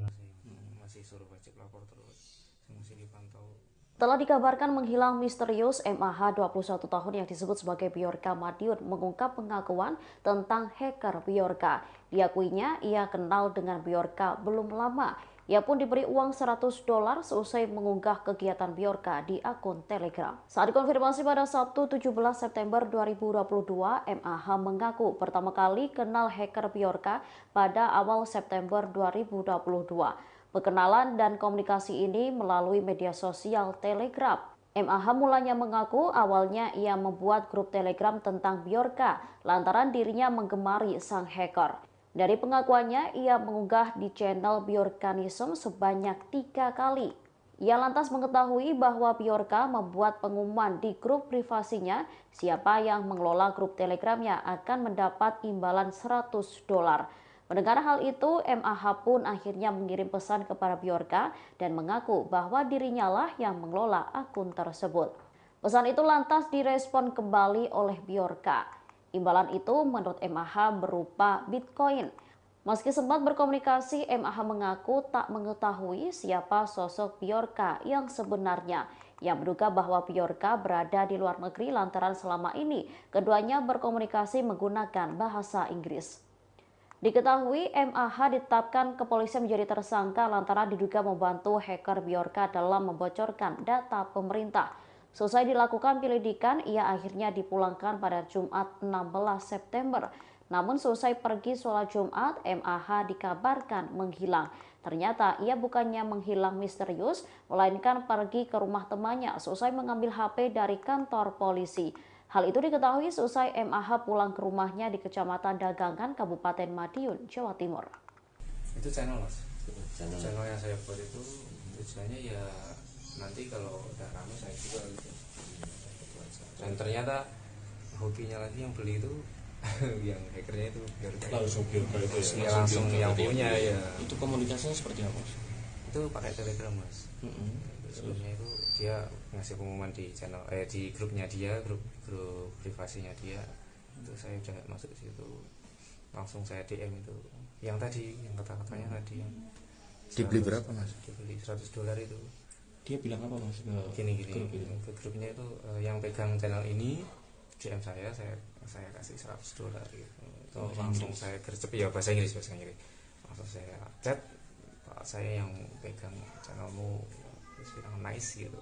masih suruh wajib lapor terus, masih dipantau. Telah dikabarkan menghilang misterius MAH 21 tahun yang disebut sebagai Bjorka Madiun mengungkap pengakuan tentang hacker Bjorka. Diakuinya ia kenal dengan Bjorka belum lama. Ia pun diberi uang $100 seusai mengunggah kegiatan Bjorka di akun Telegram. Saat dikonfirmasi pada Sabtu 17 September 2022, MAH mengaku pertama kali kenal hacker Bjorka pada awal September 2022. Perkenalan dan komunikasi ini melalui media sosial Telegram. MAH mulanya mengaku awalnya ia membuat grup Telegram tentang Bjorka lantaran dirinya menggemari sang hacker. Dari pengakuannya, ia mengunggah di channel Bjorkanism sebanyak 3 kali. Ia lantas mengetahui bahwa Bjorka membuat pengumuman di grup privasinya, siapa yang mengelola grup Telegramnya akan mendapat imbalan $100. Mendengar hal itu, MAH pun akhirnya mengirim pesan kepada Bjorka dan mengaku bahwa dirinya lah yang mengelola akun tersebut. Pesan itu lantas direspon kembali oleh Bjorka. Imbalan itu menurut MAH berupa Bitcoin. Meski sempat berkomunikasi, MAH mengaku tak mengetahui siapa sosok Bjorka yang sebenarnya. Ia menduga bahwa Bjorka berada di luar negeri lantaran selama ini keduanya berkomunikasi menggunakan bahasa Inggris. Diketahui MAH ditetapkan kepolisian menjadi tersangka lantaran diduga membantu hacker Bjorka dalam membocorkan data pemerintah. Selesai dilakukan penyelidikan, ia akhirnya dipulangkan pada Jumat 16 September. Namun selesai pergi sholat Jumat, MAH dikabarkan menghilang. Ternyata ia bukannya menghilang misterius, melainkan pergi ke rumah temannya selesai mengambil HP dari kantor polisi. Hal itu diketahui selesai MAH pulang ke rumahnya di Kecamatan Dagangan, Kabupaten Madiun, Jawa Timur. Itu channel mas, channel yang saya buat itu tujuannya ya nanti kalau udah rame saya juga gitu. Dan ternyata hobinya lagi yang beli itu yang hackernya itu langsung Bjorka itu ya langsung yang punya ya. Itu komunikasinya seperti apa mas? Itu pakai Telegram mas. Sebelumnya itu dia ngasih pengumuman di channel di grupnya dia, grup privasinya dia. Itu saya udah masuk ke situ, langsung saya DM itu yang tadi, yang kata-katanya tadi yang dibeli berapa mas? Dibeli $100 itu. Dia bilang apa mas? Gini ke grupnya itu yang pegang channel ini DM saya kasih $100 gitu. Itu langsung saya gercep ya bahasa Inggris. Langsung saya chat, Pak saya yang pegang channelmu, terus bilang nice gitu.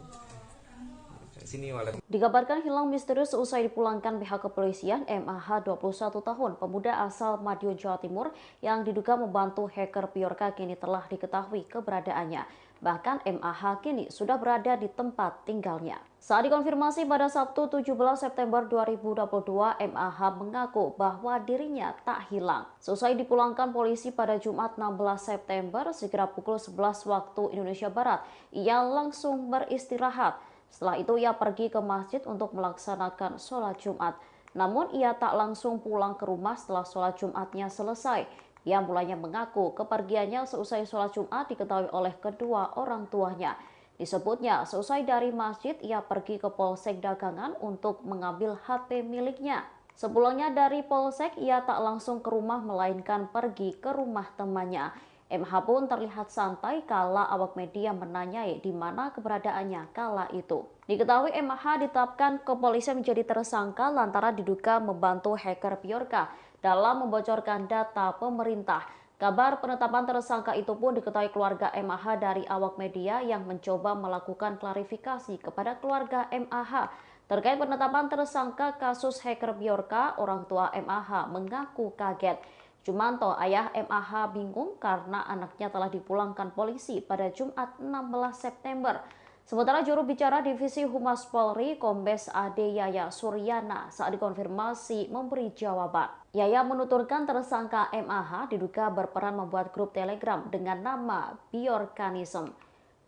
Sini wallet. Dikabarkan hilang misterius usai dipulangkan pihak kepolisian. MAH 21 tahun, pemuda asal Madiun, Jawa Timur yang diduga membantu hacker Bjorka kini telah diketahui keberadaannya. Bahkan MAH kini sudah berada di tempat tinggalnya. Saat dikonfirmasi pada Sabtu 17 September 2022, MAH mengaku bahwa dirinya tak hilang. Selesai dipulangkan polisi pada Jumat 16 September, sekira pukul 11 waktu Indonesia Barat, ia langsung beristirahat. Setelah itu ia pergi ke masjid untuk melaksanakan sholat Jumat. Namun ia tak langsung pulang ke rumah setelah sholat Jumatnya selesai. Ia mulanya mengaku kepergiannya seusai sholat Jumat diketahui oleh kedua orang tuanya. Disebutnya seusai dari masjid ia pergi ke Polsek Dagangan untuk mengambil HP miliknya. Sepulangnya dari Polsek ia tak langsung ke rumah melainkan pergi ke rumah temannya. MH pun terlihat santai kala awak media menanyai di mana keberadaannya kala itu. Diketahui MH ditetapkan kepolisian menjadi tersangka lantaran diduga membantu hacker Bjorka dalam membocorkan data pemerintah. Kabar penetapan tersangka itu pun diketahui keluarga MH dari awak media yang mencoba melakukan klarifikasi kepada keluarga MH. Terkait penetapan tersangka kasus hacker Bjorka, orang tua MH mengaku kaget. Jumanto, ayah MAH bingung karena anaknya telah dipulangkan polisi pada Jumat 16 September. Sementara juru bicara Divisi Humas Polri, Kombes Ade Yaya Suryana, saat dikonfirmasi memberi jawaban. Yaya menuturkan tersangka MAH diduga berperan membuat grup Telegram dengan nama Bjorkanism.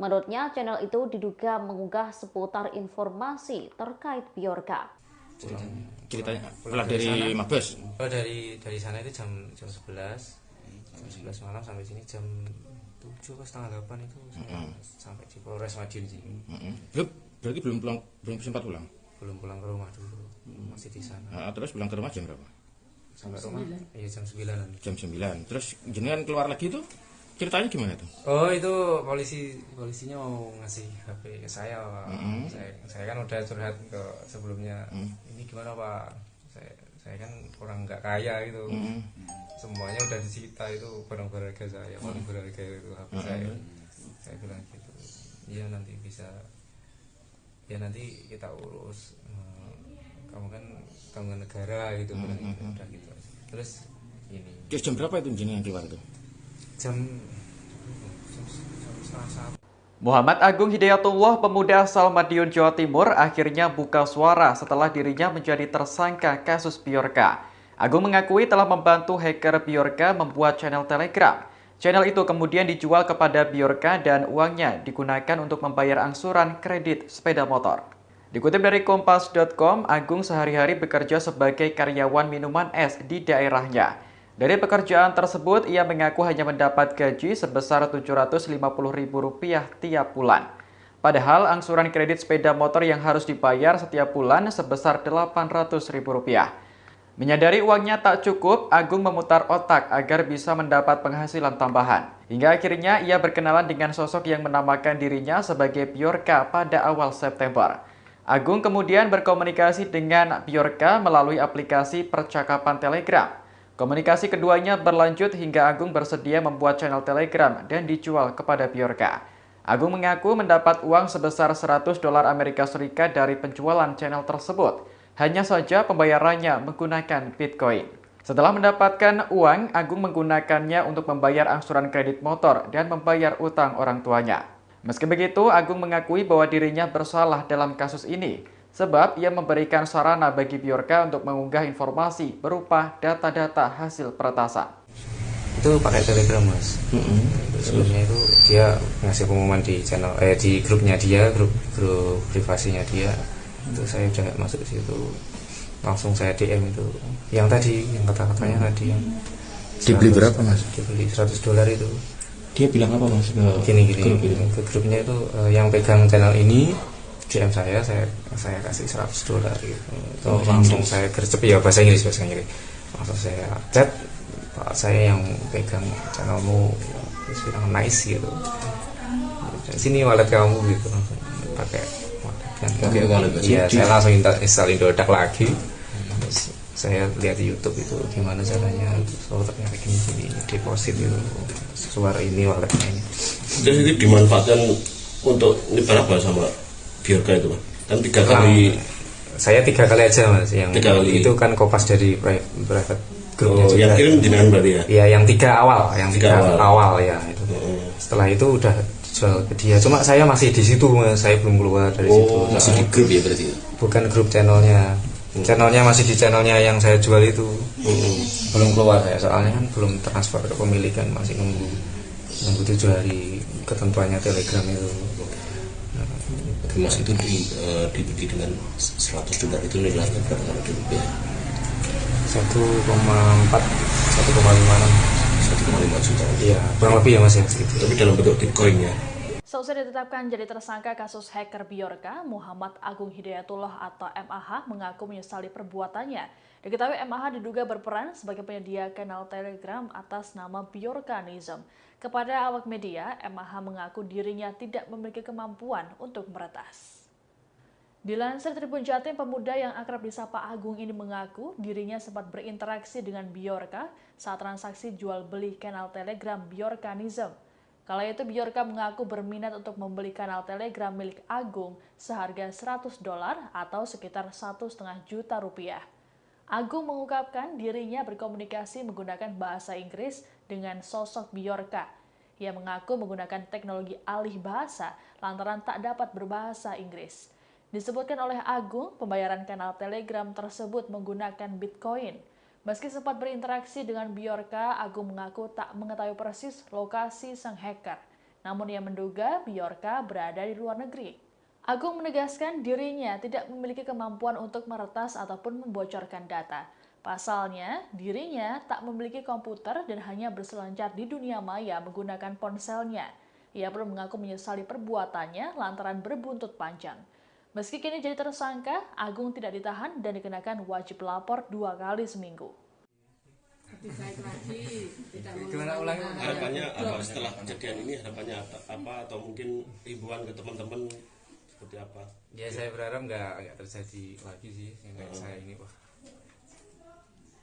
Menurutnya, channel itu diduga mengunggah seputar informasi terkait Bjorka. Ceritanya pulang dari Mabes. Oh, dari sana itu jam 11 malam sampai sini jam 7 atau setengah 8 itu sampai di Polres Madiun sih. Berarti belum sempat pulang. Belum pulang ke rumah dulu, masih di sana. Terus pulang ke rumah jam berapa? Sampai rumah iya jam 9-an. Jam 9. Terus jenengan keluar lagi tuh ceritanya gimana tuh? Oh, itu polisinya mau ngasih HP ke saya, Pak. Saya kan udah curhat ke sebelumnya. Ini gimana, Pak? Saya kan orang nggak kaya gitu. Semuanya udah disita, itu barang berharga saya, paling berharga itu HP saya. Saya bilang gitu. Iya, nanti bisa. Ya nanti kita urus. Kamu kan tanggungan negara gitu, udah gitu. Terus ini. Jam berapa itu jenengan keluar tuh? Jam setengah 1. Muhammad Agung Hidayatullah, pemuda asal Madiun, Jawa Timur, akhirnya buka suara setelah dirinya menjadi tersangka kasus Bjorka. Agung mengakui telah membantu hacker Bjorka membuat channel Telegram. Channel itu kemudian dijual kepada Bjorka dan uangnya digunakan untuk membayar angsuran kredit sepeda motor. Dikutip dari Kompas.com, Agung sehari-hari bekerja sebagai karyawan minuman es di daerahnya. Dari pekerjaan tersebut, ia mengaku hanya mendapat gaji sebesar Rp750.000 tiap bulan. Padahal angsuran kredit sepeda motor yang harus dibayar setiap bulan sebesar Rp800.000. Menyadari uangnya tak cukup, Agung memutar otak agar bisa mendapat penghasilan tambahan. Hingga akhirnya ia berkenalan dengan sosok yang menamakan dirinya sebagai Bjorka pada awal September. Agung kemudian berkomunikasi dengan Bjorka melalui aplikasi percakapan Telegram. Komunikasi keduanya berlanjut hingga Agung bersedia membuat channel Telegram dan dijual kepada Bjorka. Agung mengaku mendapat uang sebesar $100 Amerika Serikat dari penjualan channel tersebut. Hanya saja pembayarannya menggunakan Bitcoin. Setelah mendapatkan uang, Agung menggunakannya untuk membayar angsuran kredit motor dan membayar utang orang tuanya. Meski begitu, Agung mengakui bahwa dirinya bersalah dalam kasus ini, sebab ia memberikan sarana bagi Bjorka untuk mengunggah informasi berupa data-data hasil peretasan. Itu pakai Telegram, Mas. Sebelumnya itu dia ngasih pengumuman di channel di grupnya dia, grup privasinya dia. Itu saya udah masuk ke situ. Langsung saya DM itu. Yang tadi, yang kata-katanya tadi yang dibeli berapa, Mas? Dibeli $100 itu. Dia bilang apa, Mas? Gini ke grupnya itu yang pegang channel ini DM saya kasih $100 gitu. Langsung saya gercep, ya bahasa Inggris. Langsung saya chat, Pak, saya yang pegang channelmu, terus bilang nice gitu. Sini wallet kamu gitu, langsung pakai wallet. Iya, saya langsung install Indodax lagi. Terus saya lihat di YouTube itu gimana caranya, so ternyata gini deposit itu keluar ini walletnya ini. Terus itu dimanfaatkan untuk nyebar apa sama Bjorka itu, Pak? Kan 3 kali. Saya 3 kali aja, Mas. Yang 3 kali. Itu kan kopas dari private grupnya juga. Yang kirim jenengan berarti ya? Iya, yang 3 awal, awal ya itu. Setelah itu udah dijual ke dia. Cuma saya masih di situ, Mas. Saya belum keluar dari situ. Masih di grup ya berarti? Bukan grup channelnya. Channelnya masih di channelnya yang saya jual itu. Belum keluar saya, soalnya kan belum transfer ke pemilikan, masih nunggu 7 hari ketentuannya Telegram itu. Mas itu dibeli dengan $100 itu nilainya berapa kalau di rupiah? 1,5 juta. Iya, kurang lebih ya, Mas ya segitu. Tapi dalam bentuk Bitcoin ya. Seusai ditetapkan jadi tersangka kasus hacker Bjorka, Muhammad Agung Hidayatullah atau MAH mengaku menyesali perbuatannya. Diketahui MAH diduga berperan sebagai penyedia kanal Telegram atas nama Bjorkanism. Kepada awak media, MAH mengaku dirinya tidak memiliki kemampuan untuk meretas. Dilansir Tribun Jatim, pemuda yang akrab disapa Agung ini mengaku dirinya sempat berinteraksi dengan Bjorka saat transaksi jual beli kanal Telegram Bjorkanism. Kala itu Bjorka mengaku berminat untuk membeli kanal Telegram milik Agung seharga $100 atau sekitar Rp1,5 juta. Agung mengungkapkan dirinya berkomunikasi menggunakan bahasa Inggris dengan sosok Bjorka. Ia mengaku menggunakan teknologi alih bahasa lantaran tak dapat berbahasa Inggris. Disebutkan oleh Agung, pembayaran kanal Telegram tersebut menggunakan Bitcoin. Meski sempat berinteraksi dengan Bjorka, Agung mengaku tak mengetahui persis lokasi sang hacker. namun ia menduga Bjorka berada di luar negeri. Agung menegaskan dirinya tidak memiliki kemampuan untuk meretas ataupun membocorkan data. Pasalnya, dirinya tak memiliki komputer dan hanya berselancar di dunia maya menggunakan ponselnya. Ia pun mengaku menyesali perbuatannya lantaran berbuntut panjang. Meski kini jadi tersangka, Agung tidak ditahan dan dikenakan wajib lapor 2 kali seminggu. Harapannya apa setelah kejadian ini? Harapannya apa atau mungkin himbauan ke teman-teman seperti apa? Ya saya berharap nggak terjadi lagi sih kayak saya ini. Wah.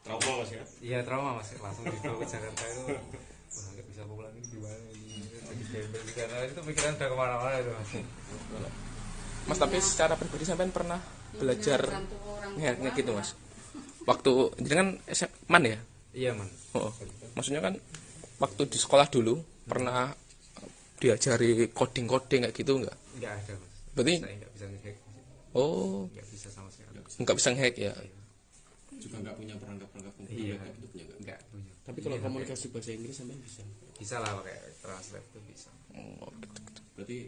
Trauma mas ya? Iya trauma mas, langsung dibawa ke Jakarta itu. Wah nggak bisa pulang ini gimana ini? Jadi gembel karena itu pikiran udah kemana-mana itu mas. Mas tapi secara pribadi sampean pernah belajar nge-hack gitu mas? Waktu jadi kan man ya? Iya man. Oh, maksudnya kan waktu di sekolah dulu pernah diajari coding kayak gitu nggak? Nggak ada mas. Berarti? Saya nggak bisa nge-hack. Oh. Nggak bisa sama sekali. Nggak bisa nge-hack ya? Juga nggak punya perangkat iya, itu punya nggak punya. Tapi kalau komunikasi bahasa Inggris sampean bisa? Bisa lah pakai translate itu bisa. Oh, gitu. Berarti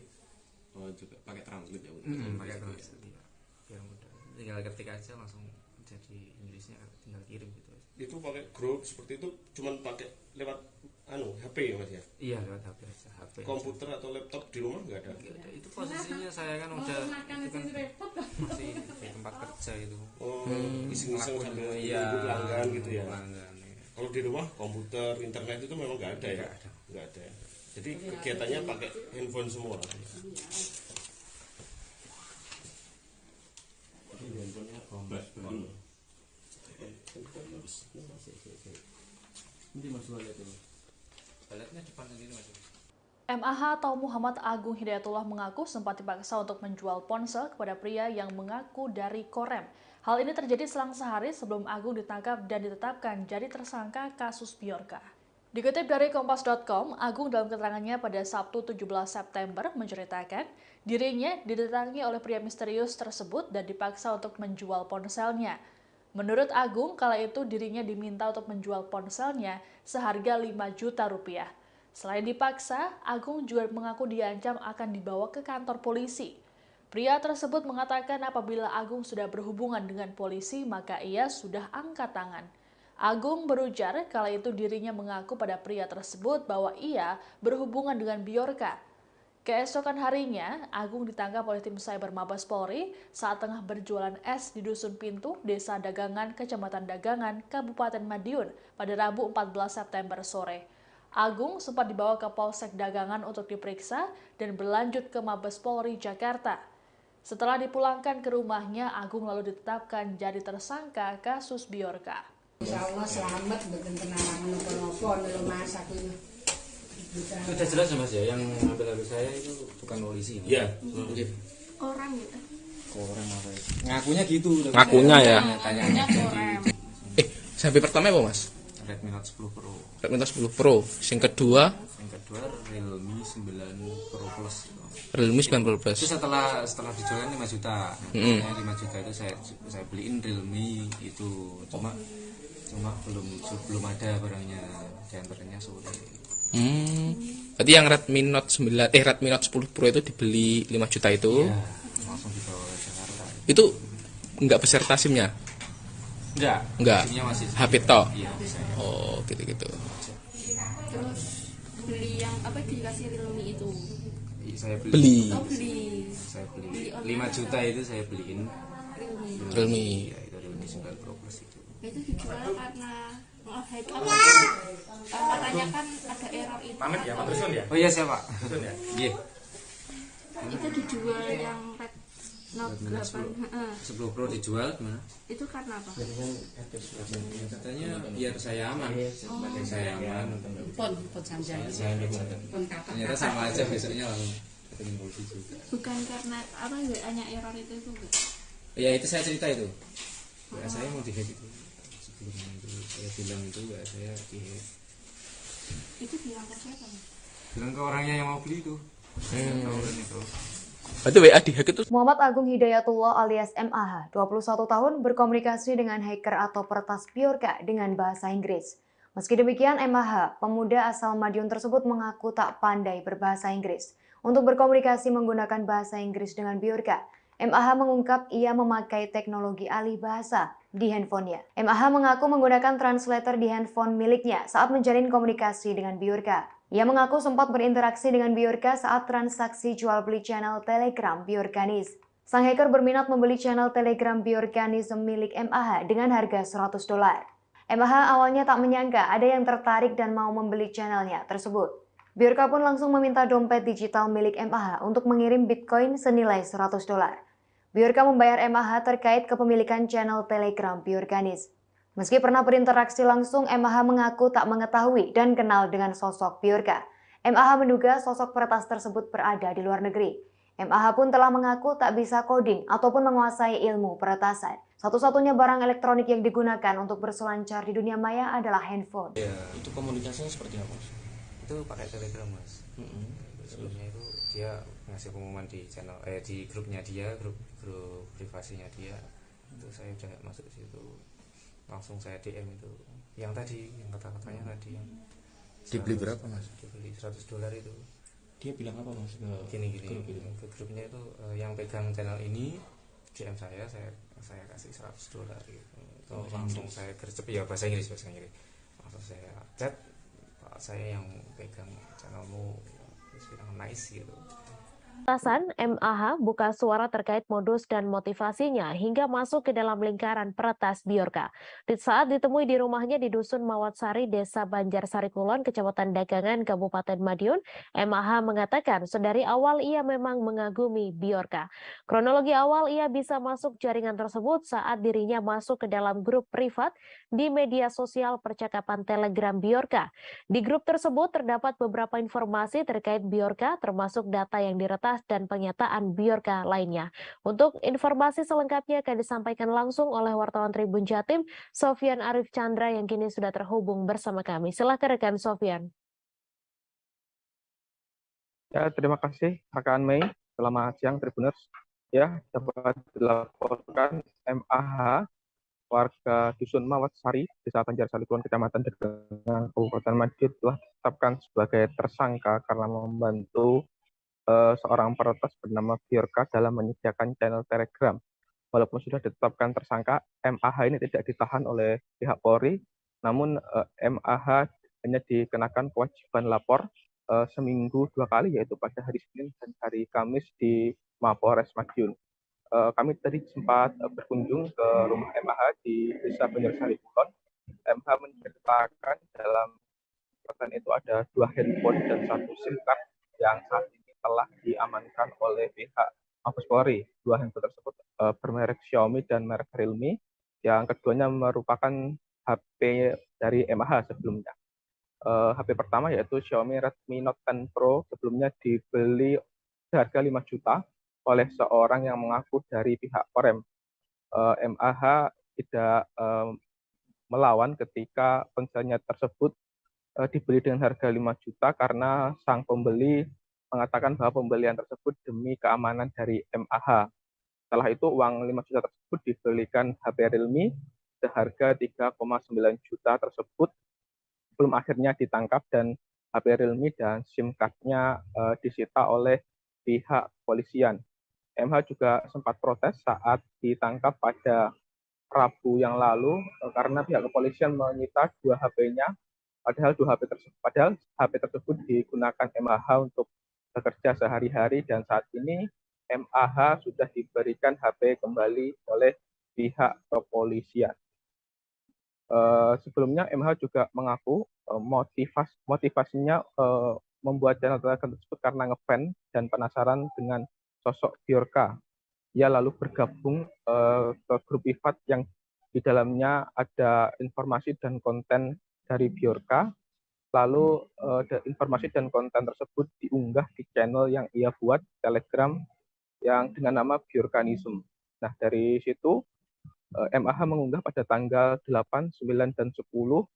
juga pakai translate ya? Pakai translate ya. Biar mudah. Tinggal ketik aja langsung jadi Inggrisnya, tinggal kirim gitu. Itu pakai grup seperti itu cuman pakai lewat HP ya mas ya? Iya lewat HP aja. HP komputer aja. Atau laptop di rumah nggak ada? Nggak ada. Itu posisinya saya kan udah itu kan masih di tempat kerja itu. Oh, iseng-iseng sambil iya, pelanggan gitu ya? Pelanggan, ya. Kalau di rumah komputer, internet itu memang nggak ada ya? Nggak ada. Jadi kegiatannya pakai handphone semua. Handphonenya bebas baru. Nanti mas lihat itu. Baletnya depan sendiri mas. MAH atau Muhammad Agung Hidayatullah mengaku sempat dipaksa untuk menjual ponsel kepada pria yang mengaku dari Korem. Hal ini terjadi selang sehari sebelum Agung ditangkap dan ditetapkan jadi tersangka kasus Bjorka. Dikutip dari Kompas.com, Agung dalam keterangannya pada Sabtu 17 September menceritakan dirinya didatangi oleh pria misterius tersebut dan dipaksa untuk menjual ponselnya. Menurut Agung, kala itu dirinya diminta untuk menjual ponselnya seharga 5 juta rupiah. Selain dipaksa, Agung juga mengaku diancam akan dibawa ke kantor polisi. Pria tersebut mengatakan apabila Agung sudah berhubungan dengan polisi, maka ia sudah angkat tangan. Agung berujar kala itu dirinya mengaku pada pria tersebut bahwa ia berhubungan dengan Bjorka. Keesokan harinya, Agung ditangkap oleh tim Cyber Mabes Polri saat tengah berjualan es di Dusun Pintu, Desa Dagangan, Kecamatan Dagangan, Kabupaten Madiun pada Rabu 14 September sore. Agung sempat dibawa ke Polsek Dagangan untuk diperiksa dan berlanjut ke Mabes Polri Jakarta. Setelah dipulangkan ke rumahnya, Agung lalu ditetapkan jadi tersangka kasus Bjorka. Insya Allah selamat, bukan kenal nopo-nopo, nelo masak itu. Sudah jelas ya mas ya, yang ngambil HP saya itu bukan polisi. Iya. Orang gitu. Korem apa itu? Ngakunya gitu. Ngakunya ya. Tanya Korem. HP pertama apa mas? Redmi Note 10 Pro. Redmi Note 10 Pro. Yang kedua Realme 9 Pro Plus. Realme 9 Pro Plus. Itu setelah dijualkan 5 juta. Nah, 5 juta itu saya beliin Realme itu. Cuma belum ada barangnya, diantaranya sore. Berarti yang Redmi Note 10 Pro itu dibeli 5 juta itu. Iya, langsung dibawa ke Jakarta. Itu enggak beserta SIM-nya? Enggak. SIM-nya masih HP tok. Iya, oh, gitu-gitu. Terus beli yang apa dikasih Realme itu? Saya beli. Saya beli 5 juta itu saya beliin Realme. Ya, itu Realme 9 Pro Plus itu. Itu dijual karena katanya kan ada error itu. Pamit ya, Pak Trusun ya? Oh iya siapa? Trusun ya? Iya. Itu dijual yang Red Note 8. 10 Pro dijual gimana? Itu karena apa? Katanya biar saya aman. Sebagai saya aman. Pon sampai. Ternyata sama aja besoknya langsung ketemu polisi juga. Bukan karena apa hanya error itu enggak? Ya itu saya cerita itu. Ya saya mau di-hack itu. Sebelum itu saya bilang itu ya saya di-hack. Itu bilang ke siapa? Bilang ke orangnya yang mau beli itu. Itu. Berarti WA dihack itu. Muhammad Agung Hidayatullah alias MAH, 21 tahun, berkomunikasi dengan hacker atau peretas Bjorka dengan bahasa Inggris. Meski demikian, MAH, pemuda asal Madiun tersebut mengaku tak pandai berbahasa Inggris. Untuk berkomunikasi menggunakan bahasa Inggris dengan Bjorka, MAH mengungkap ia memakai teknologi alih bahasa di handphonenya. MAH mengaku menggunakan translator di handphone miliknya saat menjalin komunikasi dengan Bjorka. Ia mengaku sempat berinteraksi dengan Bjorka saat transaksi jual beli channel Telegram Bjorkanis. Sang hacker berminat membeli channel Telegram Bjorkanism milik MAH dengan harga $100. MAH awalnya tak menyangka ada yang tertarik dan mau membeli channelnya tersebut. Bjorka pun langsung meminta dompet digital milik MAH untuk mengirim Bitcoin senilai $100. Bjorka membayar MAH terkait kepemilikan channel Telegram Bjorkanis. Meski pernah berinteraksi langsung, MAH mengaku tak mengetahui dan kenal dengan sosok Bjorka. MAH menduga sosok peretas tersebut berada di luar negeri. MAH pun telah mengaku tak bisa coding ataupun menguasai ilmu peretasan. Satu-satunya barang elektronik yang digunakan untuk berselancar di dunia maya adalah handphone. Ya, itu komunikasinya seperti apa? Itu pakai Telegram, Mas. Sebelumnya itu dia ngasih pengumuman di channel di grupnya dia, grup privasinya dia. Itu saya udah masuk ke situ. Langsung saya DM itu. Yang tadi, yang kata-katanya tadi yang dibeli berapa, Mas? Dibeli $100 itu. Dia bilang apa, Mas? Gini ke grupnya itu yang pegang channel ini DM saya kasih $100 gitu. Itu langsung saya gercep ya bahasa Inggris. Langsung saya chat, Pak, saya yang pegang channelmu, terus bilang nice gitu. Atasan MAH buka suara terkait modus dan motivasinya hingga masuk ke dalam lingkaran peretas Bjorka. Di saat ditemui di rumahnya di Dusun Mawatsari, Desa Banjarsari Kulon, Kecamatan Dagangan, Kabupaten Madiun, MAH mengatakan sedari awal ia memang mengagumi Bjorka. Kronologi awal ia bisa masuk jaringan tersebut saat dirinya masuk ke dalam grup privat di media sosial percakapan Telegram Bjorka. Di grup tersebut terdapat beberapa informasi terkait Bjorka, termasuk data yang diretas dan pernyataan Bjorka lainnya. Untuk informasi selengkapnya akan disampaikan langsung oleh wartawan Tribun Jatim, Sofyan Arif Chandra yang kini sudah terhubung bersama kami. Silakan rekan Sofyan. Ya, terima kasih rekan Mei. Selamat siang Tribuners. Ya, dapat dilaporkan MAH warga Dusun Mawatsari, Desa Banjarsari Kulon, Kecamatan Dagangan, Kabupaten Madiun telah ditetapkan sebagai tersangka karena membantu seorang peretas bernama Bjorka dalam menyediakan channel Telegram. Walaupun sudah ditetapkan tersangka, MAH ini tidak ditahan oleh pihak Polri, namun MAH hanya dikenakan kewajiban lapor seminggu 2 kali, yaitu pada hari Senin dan hari Kamis di Mapolres Madiun. Kami tadi sempat berkunjung ke rumah MAH di Desa Banjarsari Kulon. MAH menceritakan dalam persen itu ada 2 handphone dan 1 SIM card yang saat ini telah diamankan oleh pihak Mabes Polri. 2 handphone tersebut bermerek Xiaomi dan merek Realme. Yang keduanya merupakan HP dari MAH sebelumnya. HP pertama yaitu Xiaomi Redmi Note 10 Pro sebelumnya dibeli seharga 5 juta oleh seorang yang mengaku dari pihak Korem. MAH tidak melawan ketika ponselnya tersebut dibeli dengan harga 5 juta karena sang pembeli mengatakan bahwa pembelian tersebut demi keamanan dari MAH. Setelah itu uang 5 juta tersebut dibelikan HP Realme seharga 3,9 juta tersebut belum akhirnya ditangkap dan HP Realme dan SIM card-nya disita oleh pihak polisian. MH juga sempat protes saat ditangkap pada Rabu yang lalu karena pihak kepolisian menyita 2 HP-nya, padahal HP tersebut digunakan MAH untuk bekerja sehari-hari dan saat ini MAH sudah diberikan HP kembali oleh pihak kepolisian. Sebelumnya MAH juga mengaku motivasinya membuat channel Telegram tersebut karena ngefans dan penasaran dengan sosok Bjorka. Ia lalu bergabung ke grup privat yang di dalamnya ada informasi dan konten dari Bjorka. Lalu informasi dan konten tersebut diunggah di channel yang ia buat Telegram yang dengan nama Bjorkanism. Nah, dari situ MAH mengunggah pada tanggal 8, 9, dan 10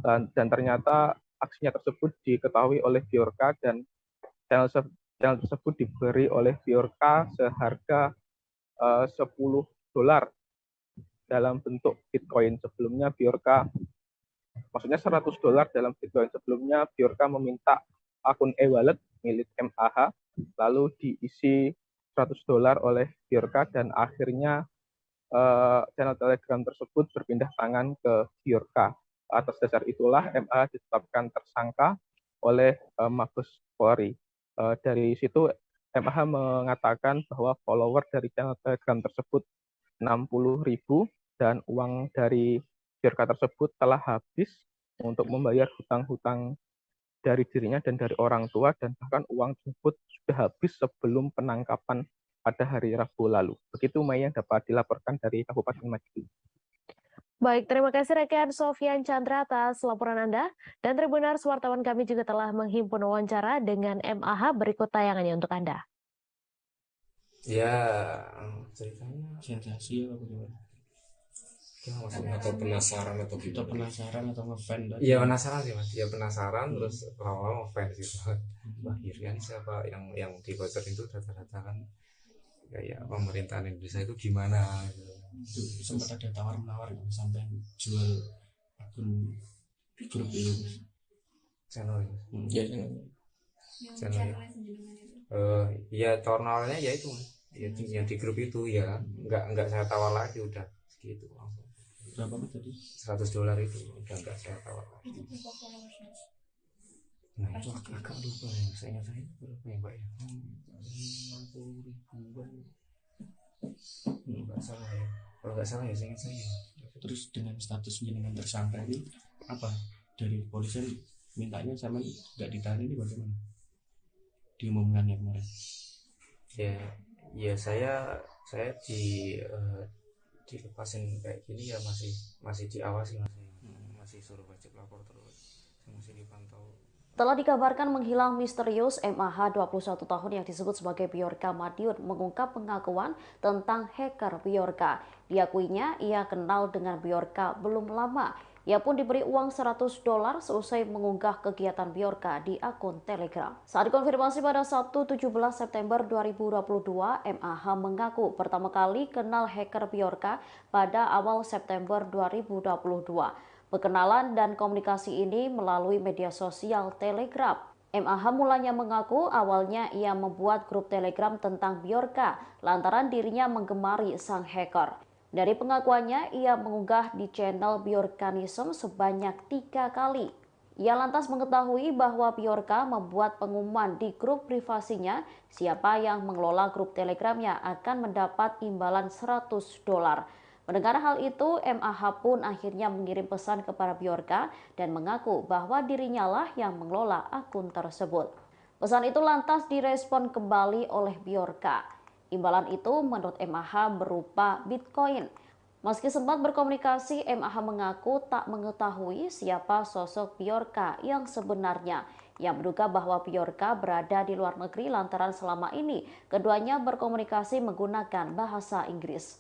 dan ternyata aksinya tersebut diketahui oleh Bjorka dan channel tersebut diberi oleh Bjorka seharga $10 dalam bentuk Bitcoin. Sebelumnya Bjorka Maksudnya $100 dalam video sebelumnya Bjorka meminta akun e-wallet milik MAH, lalu diisi $100 oleh Bjorka dan akhirnya channel Telegram tersebut berpindah tangan ke Bjorka. Atas dasar itulah MAH ditetapkan tersangka oleh Mabes Polri. Dari situ MAH mengatakan bahwa follower dari channel Telegram tersebut 60.000 dan uang dari Bjorka tersebut telah habis untuk membayar hutang-hutang dari dirinya dan dari orang tua, dan bahkan uang tersebut sudah habis sebelum penangkapan pada hari Rabu lalu. Begitu Mei yang dapat dilaporkan dari Kabupaten Madiun. Baik, terima kasih rekan Sofian Chandra atas laporan Anda. Dan Tribuners, wartawan kami juga telah menghimpun wawancara dengan MAH, berikut tayangannya untuk Anda. Ya, ceritanya sensasi apa gimana? Atau penasaran atau kita penasaran atau ngefan? Iya penasaran sih mas, ya penasaran terus lama-lama ngefans gitu. Wah kan siapa yang dibocorin itu data-data kan kayak pemerintahan Indonesia itu gimana gitu. Sempat ada tawar-menawar sampai jual akun grup itu channel ya channel ya tawar-menawarnya ya itu ya yang di grup itu ya nggak saya tawar lagi udah segitu langsung. Berapa tadi? $100 itu udah nggak saya tawar lagi. Nah itu agak lupa ya, saya ingat saya berapa ya mbak ya? 60.000-an. Nggak salah ya, kalau nggak salah ya saya ingat saya. Terus dengan status jenengan tersangka ini apa dari polisi mintanya sama nggak ditahan ini bagaimana? Diumumkannya kemarin? Ya saya dilepasin kayak gini ya masih diawasi masih suruh wajib lapor terus, masih dipantau. Telah dikabarkan menghilang misterius MAH 21 tahun yang disebut sebagai Bjorka Madiun mengungkap pengakuan tentang hacker Bjorka. Diakuinya ia kenal dengan Bjorka belum lama. Ia pun diberi uang $100 seusai mengunggah kegiatan Bjorka di akun Telegram. Saat dikonfirmasi pada Sabtu 17 September 2022, MAH mengaku pertama kali kenal hacker Bjorka pada awal September 2022. Perkenalan dan komunikasi ini melalui media sosial Telegram. MAH mulanya mengaku awalnya ia membuat grup Telegram tentang Bjorka lantaran dirinya menggemari sang hacker. Dari pengakuannya, ia mengunggah di channel Bjorkanism sebanyak 3 kali. Ia lantas mengetahui bahwa Bjorka membuat pengumuman di grup privasinya, siapa yang mengelola grup Telegramnya akan mendapat imbalan $100. Mendengar hal itu, MAH pun akhirnya mengirim pesan kepada Bjorka dan mengaku bahwa dirinya lah yang mengelola akun tersebut. Pesan itu lantas direspon kembali oleh Bjorka. Imbalan itu menurut MAH berupa Bitcoin. Meski sempat berkomunikasi, MAH mengaku tak mengetahui siapa sosok Bjorka yang sebenarnya. Ia menduga bahwa Bjorka berada di luar negeri lantaran selama ini keduanya berkomunikasi menggunakan bahasa Inggris.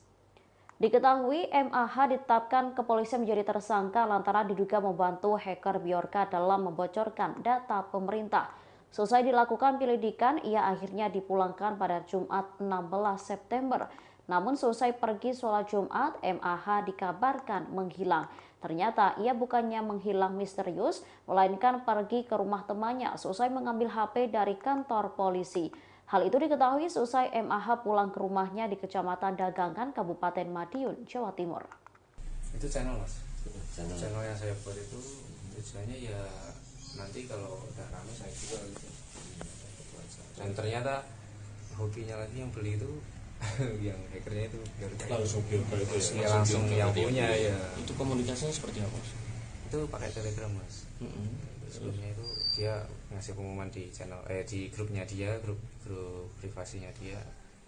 Diketahui MAH ditetapkan kepolisian menjadi tersangka lantaran diduga membantu hacker Bjorka dalam membocorkan data pemerintah. Selesai dilakukan penyelidikan, ia akhirnya dipulangkan pada Jumat 16 September. Namun selesai pergi sholat Jumat, MAH dikabarkan menghilang. Ternyata ia bukannya menghilang misterius, melainkan pergi ke rumah temannya selesai mengambil HP dari kantor polisi. Hal itu diketahui selesai MAH pulang ke rumahnya di Kecamatan Dagangan, Kabupaten Madiun, Jawa Timur. Itu channel mas, channel yang saya buat itu tujuannya ya nanti kalau udah rame saya juga gitu. Dan ternyata hobinya lagi yang beli itu yang hackernya itu langsung Bjorka itu ya langsung yang punya ya. Itu komunikasinya seperti apa? Itu pakai Telegram mas. Sebelumnya itu dia ngasih pengumuman di channel di grupnya dia, grup privasinya dia.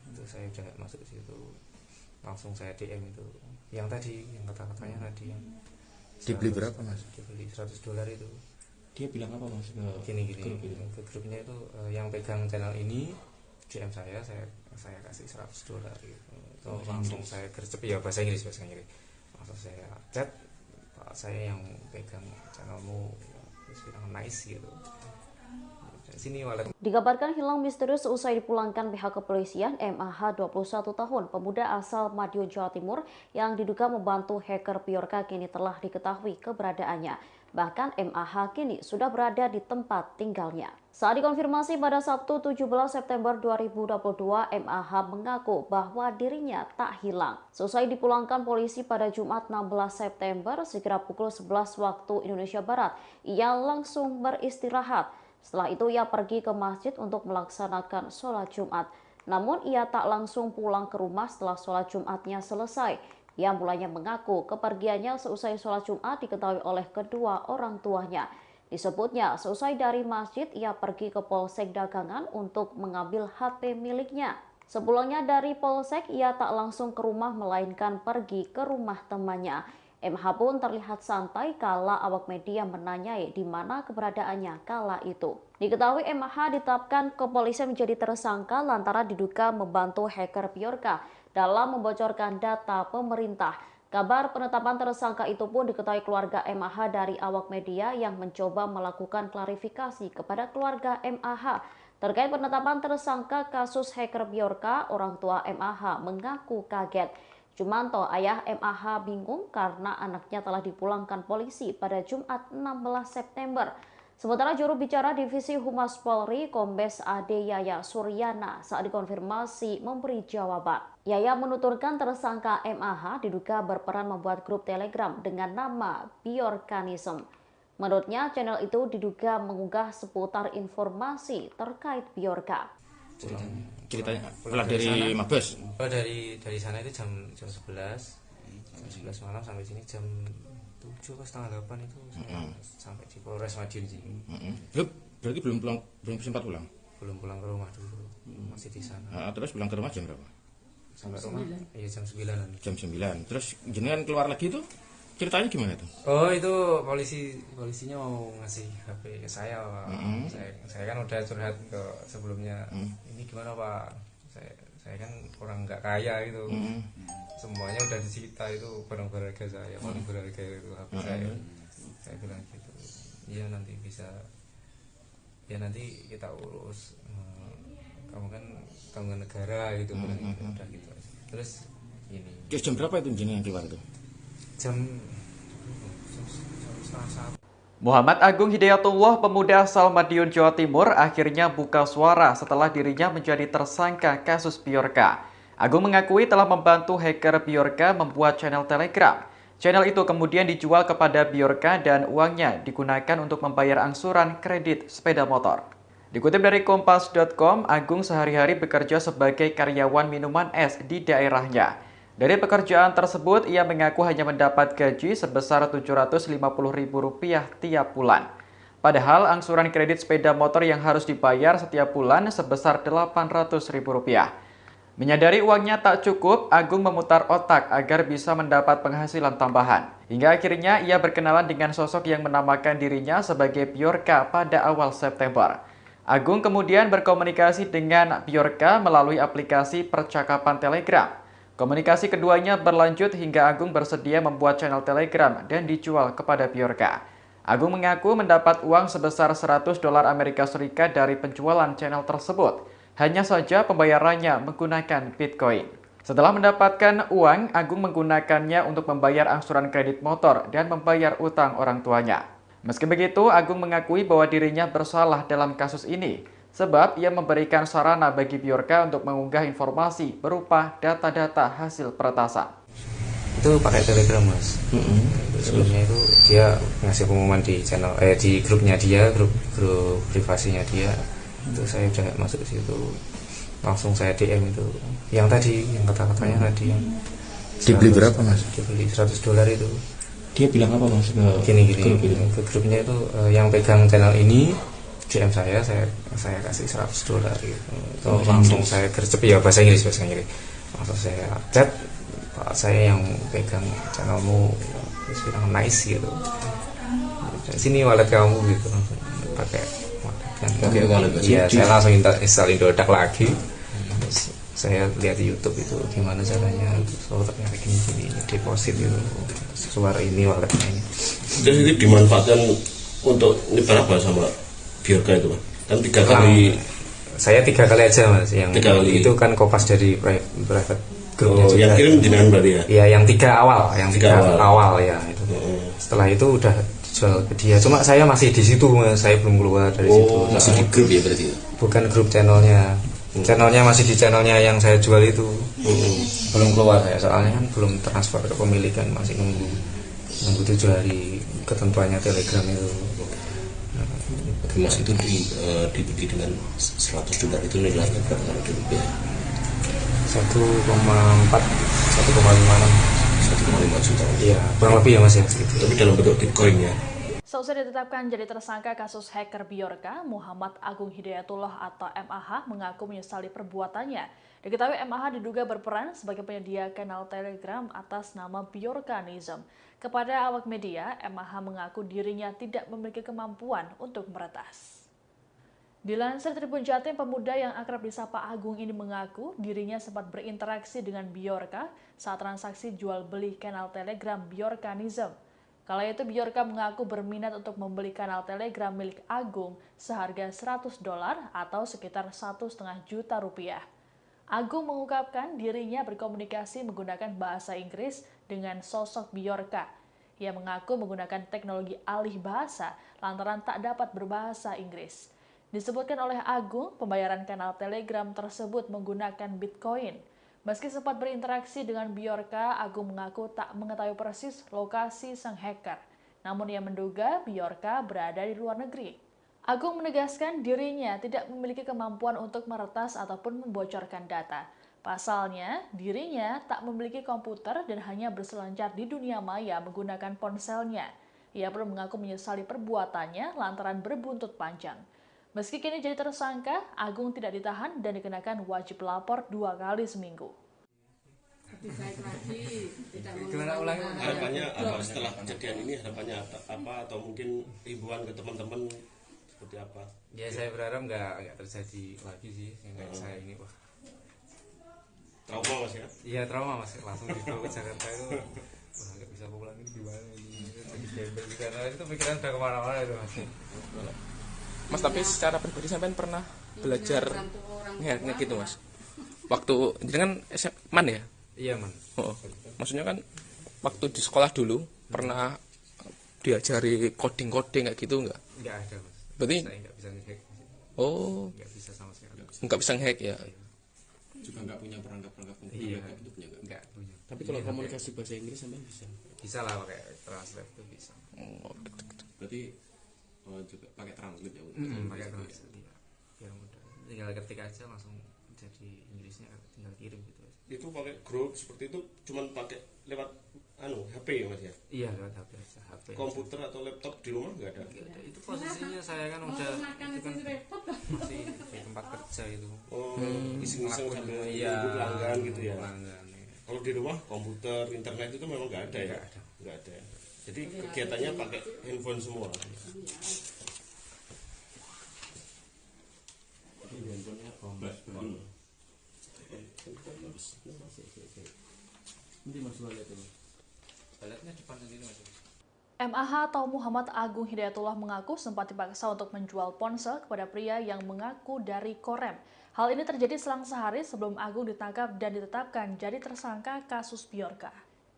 Itu saya udah masuk ke situ, langsung saya DM itu yang tadi yang kata-katanya tadi yang dibeli berapa mas? Dibeli $100 itu. Dia bilang apa mas? Gini ke grupnya itu yang pegang channel ini DM saya kasih $100 gitu. Itu langsung saya gercep ya bahasa Inggris. Langsung saya chat, Pak saya yang pegang channelmu, terus bilang nice gitu. Sini wallet. Dikabarkan hilang misterius usai dipulangkan pihak kepolisian. MAH 21 tahun, pemuda asal Madiun, Jawa Timur yang diduga membantu hacker Bjorka kini telah diketahui keberadaannya. Bahkan MAH kini sudah berada di tempat tinggalnya. Saat dikonfirmasi pada Sabtu 17 September 2022, MAH mengaku bahwa dirinya tak hilang. Selesai dipulangkan polisi pada Jumat 16 September, sekira pukul 11 waktu Indonesia Barat, ia langsung beristirahat. Setelah itu ia pergi ke masjid untuk melaksanakan sholat Jumat. Namun ia tak langsung pulang ke rumah setelah sholat Jumatnya selesai. Ia mulanya mengaku kepergiannya seusai sholat Jumat diketahui oleh kedua orang tuanya. Disebutnya seusai dari masjid ia pergi ke Polsek Dagangan untuk mengambil HP miliknya. Sepulangnya dari Polsek ia tak langsung ke rumah melainkan pergi ke rumah temannya. MH pun terlihat santai kala awak media menanyai di mana keberadaannya kala itu. Diketahui MH ditetapkan kepolisian menjadi tersangka lantaran diduga membantu hacker Bjorka dalam membocorkan data pemerintah. Kabar penetapan tersangka itu pun diketahui keluarga MAH dari awak media yang mencoba melakukan klarifikasi kepada keluarga MAH. Terkait penetapan tersangka kasus hacker Bjorka, orang tua MAH mengaku kaget. Jumanto, ayah MAH bingung karena anaknya telah dipulangkan polisi pada Jumat 16 September. Sementara juru bicara Divisi Humas Polri, Kombes Ade Yaya Suryana, saat dikonfirmasi memberi jawaban. Yaya menuturkan tersangka MAH diduga berperan membuat grup Telegram dengan nama Bjorkanism. Menurutnya, channel itu diduga mengunggah seputar informasi terkait Bjorka. Ceritanya pulang dari Mabes. Oh, dari sana itu jam 11 malam sampai sini jam 7 atau setengah 8 itu sampai di Polres Madiun sih. Berarti belum sempat pulang? Belum pulang ke rumah dulu, masih di sana. Terus pulang ke rumah jam berapa? Sampai rumah? Iya jam 9-an. Jam 9. Terus jenengan keluar lagi tuh? Ceritanya gimana tuh? Oh itu polisinya mau ngasih HP ke saya Pak. Saya kan udah curhat ke sebelumnya. Ini gimana Pak? Saya kan orang nggak kaya gitu. Semuanya udah disita itu barang berharga saya, paling berharga itu HP saya. Saya bilang gitu. Iya nanti bisa. Ya nanti kita urus. Kamu kan tanggungan negara gitu. Udah gitu. Terus ini. Jam berapa itu jenengan keluar itu? Jam Muhammad Agung Hidayatullah, pemuda asal Madiun, Jawa Timur, akhirnya buka suara setelah dirinya menjadi tersangka kasus Bjorka. Agung mengakui telah membantu hacker Bjorka membuat channel Telegram. Channel itu kemudian dijual kepada Bjorka dan uangnya digunakan untuk membayar angsuran kredit sepeda motor. Dikutip dari Kompas.com, Agung sehari-hari bekerja sebagai karyawan minuman es di daerahnya. Dari pekerjaan tersebut, ia mengaku hanya mendapat gaji sebesar Rp750.000 tiap bulan. Padahal angsuran kredit sepeda motor yang harus dibayar setiap bulan sebesar Rp800.000. Menyadari uangnya tak cukup, Agung memutar otak agar bisa mendapat penghasilan tambahan. Hingga akhirnya ia berkenalan dengan sosok yang menamakan dirinya sebagai Bjorka pada awal September. Agung kemudian berkomunikasi dengan Bjorka melalui aplikasi percakapan Telegram. Komunikasi keduanya berlanjut hingga Agung bersedia membuat channel Telegram dan dijual kepada Bjorka. Agung mengaku mendapat uang sebesar $100 Amerika Serikat dari penjualan channel tersebut. Hanya saja pembayarannya menggunakan Bitcoin. Setelah mendapatkan uang, Agung menggunakannya untuk membayar angsuran kredit motor dan membayar utang orang tuanya. Meski begitu, Agung mengakui bahwa dirinya bersalah dalam kasus ini. Sebab ia memberikan sarana bagi Bjorka untuk mengunggah informasi berupa data-data hasil peretasan. Itu pakai Telegram Mas. Sebelumnya itu dia ngasih pengumuman di channel di grupnya dia, grup privasinya dia. Itu saya udah masuk ke situ. Langsung saya DM itu. Yang tadi, yang kata-katanya tadi yang dibeli berapa Mas? Dibeli $100 itu. Dia bilang apa Mas? Gini ke grupnya itu yang pegang channel ini DM saya kasih $100 gitu. Langsung saya gercep ya bahasa Inggris. Langsung saya chat, Pak saya yang pegang channelmu, terus bilang nice gitu. Sini wallet kamu gitu, langsung pakai wallet kan. Iya, saya langsung install Indodax lagi. Terus saya lihat di YouTube itu gimana caranya. So ternyata gini deposit itu keluar ini walletnya ini. Jadi dimanfaatkan untuk nyebar apa sama Bjorka itu Mas? Kan 3 kali. Saya 3 kali aja Mas. Yang 3 kali. Itu kan kopas dari private grupnya juga. Yang kirim jenengan berarti ya? Iya, yang 3 awal, yang 3 awal ya itu. Setelah itu udah jual ke dia. Cuma saya masih di situ Mas, saya belum keluar dari situ. Masih di grup ya berarti? Bukan grup channelnya. Channelnya masih di channelnya yang saya jual itu. Belum keluar saya, soalnya kan belum transfer ke pemilikan, masih nunggu 7 hari ketentuannya Telegram itu. Mas itu dibeli dengan $100 itu nilainya berapa di rupiah? 1,4 1,5 juta. Iya, kurang lebih ya Mas ya. Tapi dalam bentuk Bitcoin ya. Seusai ditetapkan jadi tersangka kasus hacker Bjorka, Muhammad Agung Hidayatullah atau MAH mengaku menyesali perbuatannya. Diketahui MAH diduga berperan sebagai penyedia kanal Telegram atas nama Bjorkanism. Kepada awak media, MAH mengaku dirinya tidak memiliki kemampuan untuk meretas. Dilansir Tribun Jatim, pemuda yang akrab disapa Agung ini mengaku dirinya sempat berinteraksi dengan Bjorka saat transaksi jual beli kanal Telegram Bjorkanism. Kala itu Bjorka mengaku berminat untuk membeli kanal Telegram milik Agung seharga $100 atau sekitar 1,5 juta rupiah. Agung mengungkapkan dirinya berkomunikasi menggunakan bahasa Inggris dengan sosok Bjorka. Ia mengaku menggunakan teknologi alih bahasa lantaran tak dapat berbahasa Inggris. Disebutkan oleh Agung, pembayaran kanal Telegram tersebut menggunakan Bitcoin. Meski sempat berinteraksi dengan Bjorka, Agung mengaku tak mengetahui persis lokasi sang hacker. Namun ia menduga Bjorka berada di luar negeri. Agung menegaskan dirinya tidak memiliki kemampuan untuk meretas ataupun membocorkan data. Pasalnya, dirinya tak memiliki komputer dan hanya berselancar di dunia maya menggunakan ponselnya. Ia pun mengaku menyesali perbuatannya lantaran berbuntut panjang. Meski kini jadi tersangka, Agung tidak ditahan dan dikenakan wajib lapor 2 kali seminggu. Harapannya apa setelah kejadian ini? Harapannya apa atau mungkin himbauan ke teman-teman seperti apa? Ya saya berharap nggak terjadi lagi sih. Kayak saya ini wah. Trauma Mas ya? Iya trauma Mas, langsung dibawa ke Jakarta itu. Wah nggak bisa pulang ini gimana ini? Jadi gembel di sana itu pikiran udah kemana-mana itu Mas. Mas, tapi secara pribadi sampean pernah belajar nge-hack gitu Mas? Waktu jadi kan man ya? Iya man. Oh, maksudnya kan waktu di sekolah dulu pernah diajari coding kayak gitu nggak? Nggak ada Mas. Berarti saya nggak bisa nge-hack. Oh. Nggak bisa sama sekali. Nggak bisa nge-hack ya? Juga nggak punya perangkat iya, gitu punya nggak punya. Tapi kalau komunikasi bahasa Inggris sampean bisa? Bisa lah pakai translate itu bisa. Oh, berarti juga pakai translate ya? Pakai translate ya. Biar mudah. Tinggal ketik aja langsung jadi Inggrisnya, tinggal kirim gitu. Itu pakai grup seperti itu cuman pakai lewat HP ya Mas ya? Iya lewat HP aja. HP komputer atau laptop di rumah nggak ada? Nggak ada. Itu posisinya saya kan udah itu kan masih di tempat kerja itu. Oh, iseng-iseng sambil iya, pelanggan gitu ya? Pelanggan, ya. Kalau di rumah komputer, internet itu memang nggak ada ya? Nggak ada. Jadi kegiatannya pakai handphone semua. Handphonenya bombas. Nanti masuk lihat itu. Baletnya depan sendiri Mas. MAH atau Muhammad Agung Hidayatullah mengaku sempat dipaksa untuk menjual ponsel kepada pria yang mengaku dari Korem. Hal ini terjadi selang sehari sebelum Agung ditangkap dan ditetapkan jadi tersangka kasus Bjorka.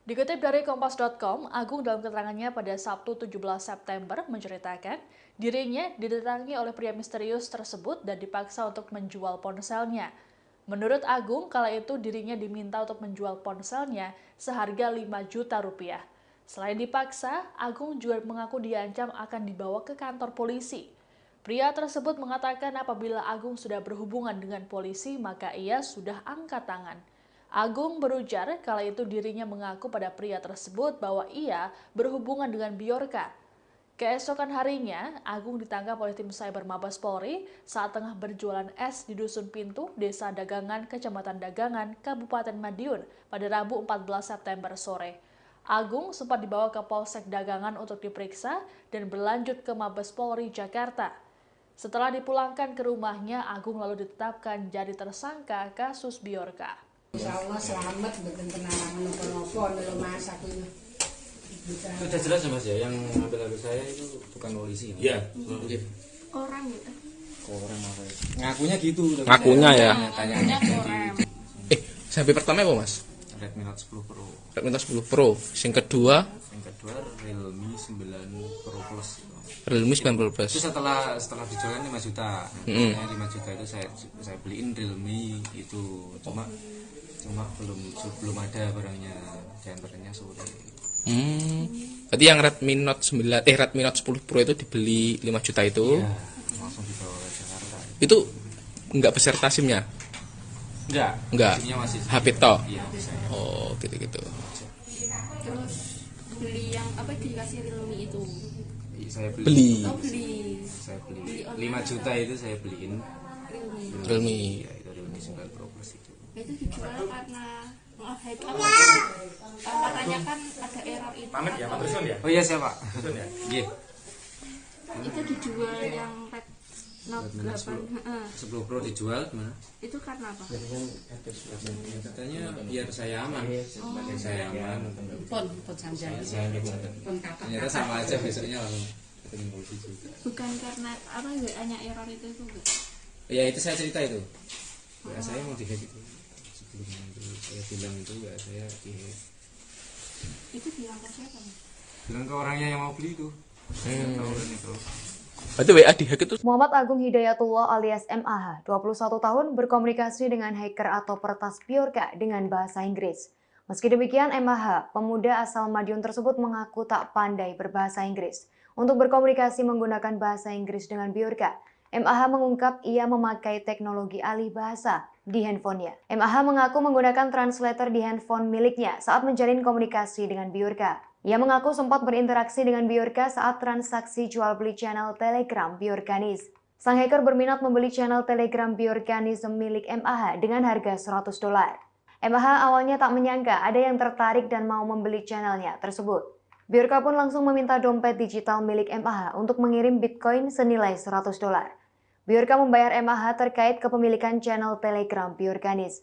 Dikutip dari Kompas.com, Agung dalam keterangannya pada Sabtu 17 September menceritakan dirinya didatangi oleh pria misterius tersebut dan dipaksa untuk menjual ponselnya. Menurut Agung, kala itu dirinya diminta untuk menjual ponselnya seharga 5 juta rupiah. Selain dipaksa, Agung juga mengaku diancam akan dibawa ke kantor polisi. Pria tersebut mengatakan apabila Agung sudah berhubungan dengan polisi, maka ia sudah angkat tangan. Agung berujar kala itu dirinya mengaku pada pria tersebut bahwa ia berhubungan dengan Bjorka. Keesokan harinya, Agung ditangkap oleh tim Cyber Mabes Polri saat tengah berjualan es di Dusun Pintu, Desa Dagangan, Kecamatan Dagangan, Kabupaten Madiun pada Rabu 14 September sore. Agung sempat dibawa ke Polsek Dagangan untuk diperiksa dan berlanjut ke Mabes Polri Jakarta. Setelah dipulangkan ke rumahnya, Agung lalu ditetapkan jadi tersangka kasus Bjorka. Insya Allah selamat, bukan kena nopo-nopo, kalau masak ini. Sudah jelas ya Mas ya, yang ngambil HP saya itu bukan polisi. Iya. Orang gitu. Korem apa itu? Ngakunya gitu. Ngakunya ya. Tanya HP pertama apa Mas? Redmi Note 10 Pro. Redmi Note 10 Pro. Yang kedua kedua Realme 9 Pro Plus. Realme 9 Pro Plus. Itu setelah dijual kan 5 juta. Nah, 5 juta itu saya beliin Realme itu. Cuma belum ada barangnya, diantaranya sore. Berarti yang Redmi Note 10 Pro itu dibeli 5 juta itu. Iya, langsung dibawa ke Jakarta. Itu enggak beserta SIM-nya? Enggak. SIM-nya masih HP toh? Iya, oh, gitu-gitu. Terus beli yang apa dikasih Realme itu? Saya beli. Saya beli 5 juta itu saya beliin Realme. Ya, itu Realme 9 Pro Plus itu. Itu dijual karena hype apa? Katanya kan ada error itu. Pamit ya, Pak Dusun ya? Oh iya, siapa? Dusun ya? Iya. Itu dijual yang Red Note 10 Pro dijual gimana? Itu karena apa? Katanya biar saya aman. Biar saya aman. Pon sanjang. Ternyata sama aja, besoknya langsung ketemu polisi juga. Bukan karena apa hanya error itu enggak? Ya itu saya cerita itu. Ya saya mau di-hack itu. Sebelumnya itu saya bilang itu ya saya di-hack. Itu bilang ke siapa? Bilang ke orangnya yang mau beli itu. Itu. Berarti WA dihack itu. Muhammad Agung Hidayatullah alias MAH, 21 tahun, berkomunikasi dengan hacker atau peretas Bjorka dengan bahasa Inggris. Meski demikian, MAH, pemuda asal Madiun tersebut mengaku tak pandai berbahasa Inggris. Untuk berkomunikasi menggunakan bahasa Inggris dengan Bjorka, MAH mengungkap ia memakai teknologi alih bahasa di handphonenya. MAH mengaku menggunakan translator di handphone miliknya saat menjalin komunikasi dengan Bjorka. Ia mengaku sempat berinteraksi dengan Bjorka saat transaksi jual beli channel Telegram Bjorkanis. Sang hacker berminat membeli channel Telegram Bjorkanis milik MAH dengan harga $100. MAH awalnya tak menyangka ada yang tertarik dan mau membeli channelnya tersebut. Bjorka pun langsung meminta dompet digital milik MAH untuk mengirim Bitcoin senilai $100. Bjorka membayar MAH terkait kepemilikan channel Telegram Bjorkanis.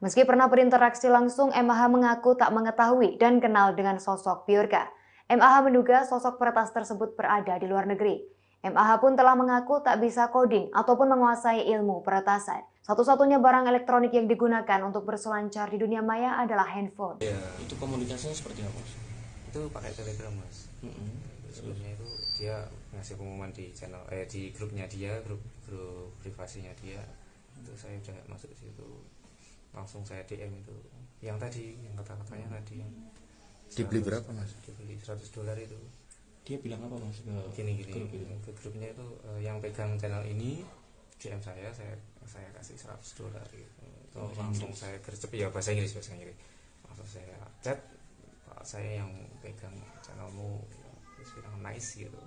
Meski pernah berinteraksi langsung, MAH mengaku tak mengetahui dan kenal dengan sosok Bjorka. MAH menduga sosok peretas tersebut berada di luar negeri. MAH pun telah mengaku tak bisa coding ataupun menguasai ilmu peretasan. Satu-satunya barang elektronik yang digunakan untuk berselancar di dunia maya adalah handphone. Ya. Itu komunikasinya seperti apa, Mas? Itu pakai Telegram, Mas. Sebelumnya itu dia ngasih pengumuman di channel di grupnya dia, grup privasinya dia. Itu saya udah masuk ke situ. Langsung saya DM itu yang tadi, yang kata-katanya tadi yang dibeli berapa, Mas? Dibeli $100 itu. Dia bilang apa, Mas? Gini ke grupnya itu yang pegang channel ini DM saya kasih $100 gitu. Itu langsung saya gercep ya bahasa Inggris. Langsung saya chat, Pak, saya yang pegang channelmu, terus bilang nice gitu.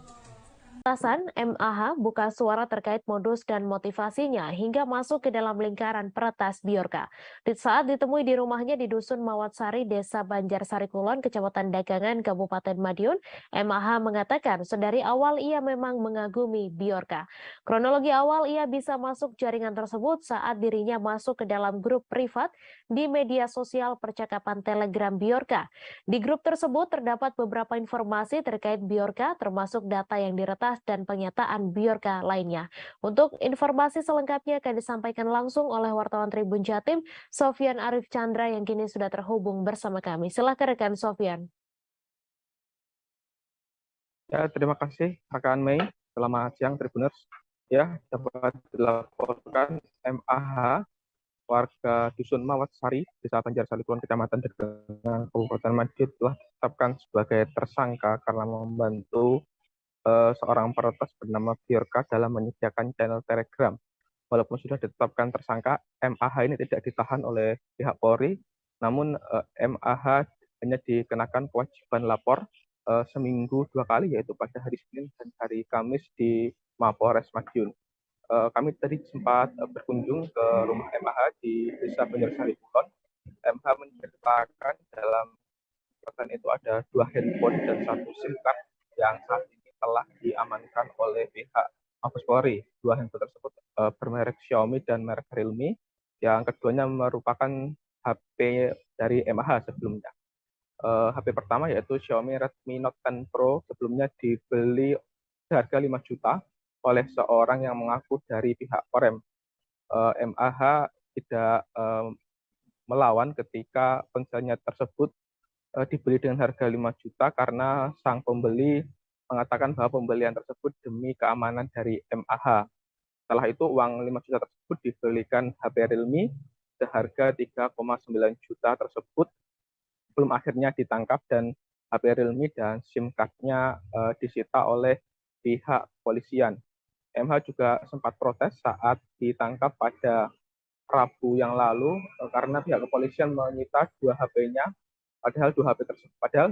Atasan MAH buka suara terkait modus dan motivasinya hingga masuk ke dalam lingkaran peretas Bjorka. Saat ditemui di rumahnya di Dusun Mawatsari, Desa Banjarsari Kulon, Kecamatan Dagangan, Kabupaten Madiun, MAH mengatakan sedari awal ia memang mengagumi Bjorka. Kronologi awal ia bisa masuk jaringan tersebut saat dirinya masuk ke dalam grup privat di media sosial percakapan Telegram Bjorka. Di grup tersebut terdapat beberapa informasi terkait Bjorka, termasuk data yang diretas dan pernyataan Bjorka lainnya. Untuk informasi selengkapnya akan disampaikan langsung oleh wartawan Tribun Jatim, Sofyan Arif Chandra yang kini sudah terhubung bersama kami. Silakan rekan Sofyan. Ya, terima kasih rekan Mei. Selamat siang Tribuners. Ya, dapat dilaporkan MAH warga Dusun Mawatsari, Desa Banjarsari Kulon, Kecamatan Dagangan, Kabupaten Madiun telah ditetapkan sebagai tersangka karena membantu seorang peretas bernama Bjorka dalam menyediakan channel Telegram. Walaupun sudah ditetapkan tersangka, MAH ini tidak ditahan oleh pihak Polri, namun MAH hanya dikenakan kewajiban lapor seminggu 2 kali, yaitu pada hari Senin dan hari Kamis di Mapolres Madiun. Kami tadi sempat berkunjung ke rumah MAH di Desa Banjarsari Kulon. MAH menceritakan dalam catatan itu ada 2 handphone dan 1 SIM card yang saat ini telah diamankan oleh pihak Mabes Polri. 2 handphone tersebut bermerek Xiaomi dan merek Realme. Yang keduanya merupakan HP dari MAH sebelumnya. HP pertama yaitu Xiaomi Redmi Note 10 Pro, sebelumnya dibeli seharga 5 juta oleh seorang yang mengaku dari pihak Korem. MAH tidak melawan ketika ponselnya tersebut dibeli dengan harga 5 juta karena sang pembeli mengatakan bahwa pembelian tersebut demi keamanan dari MAH. Setelah itu uang 5 juta tersebut dibelikan HP Realme seharga 3,9 juta tersebut belum akhirnya ditangkap dan HP Realme dan SIM card-nya disita oleh pihak kepolisian. MH juga sempat protes saat ditangkap pada Rabu yang lalu karena pihak kepolisian menyita 2 HP-nya, padahal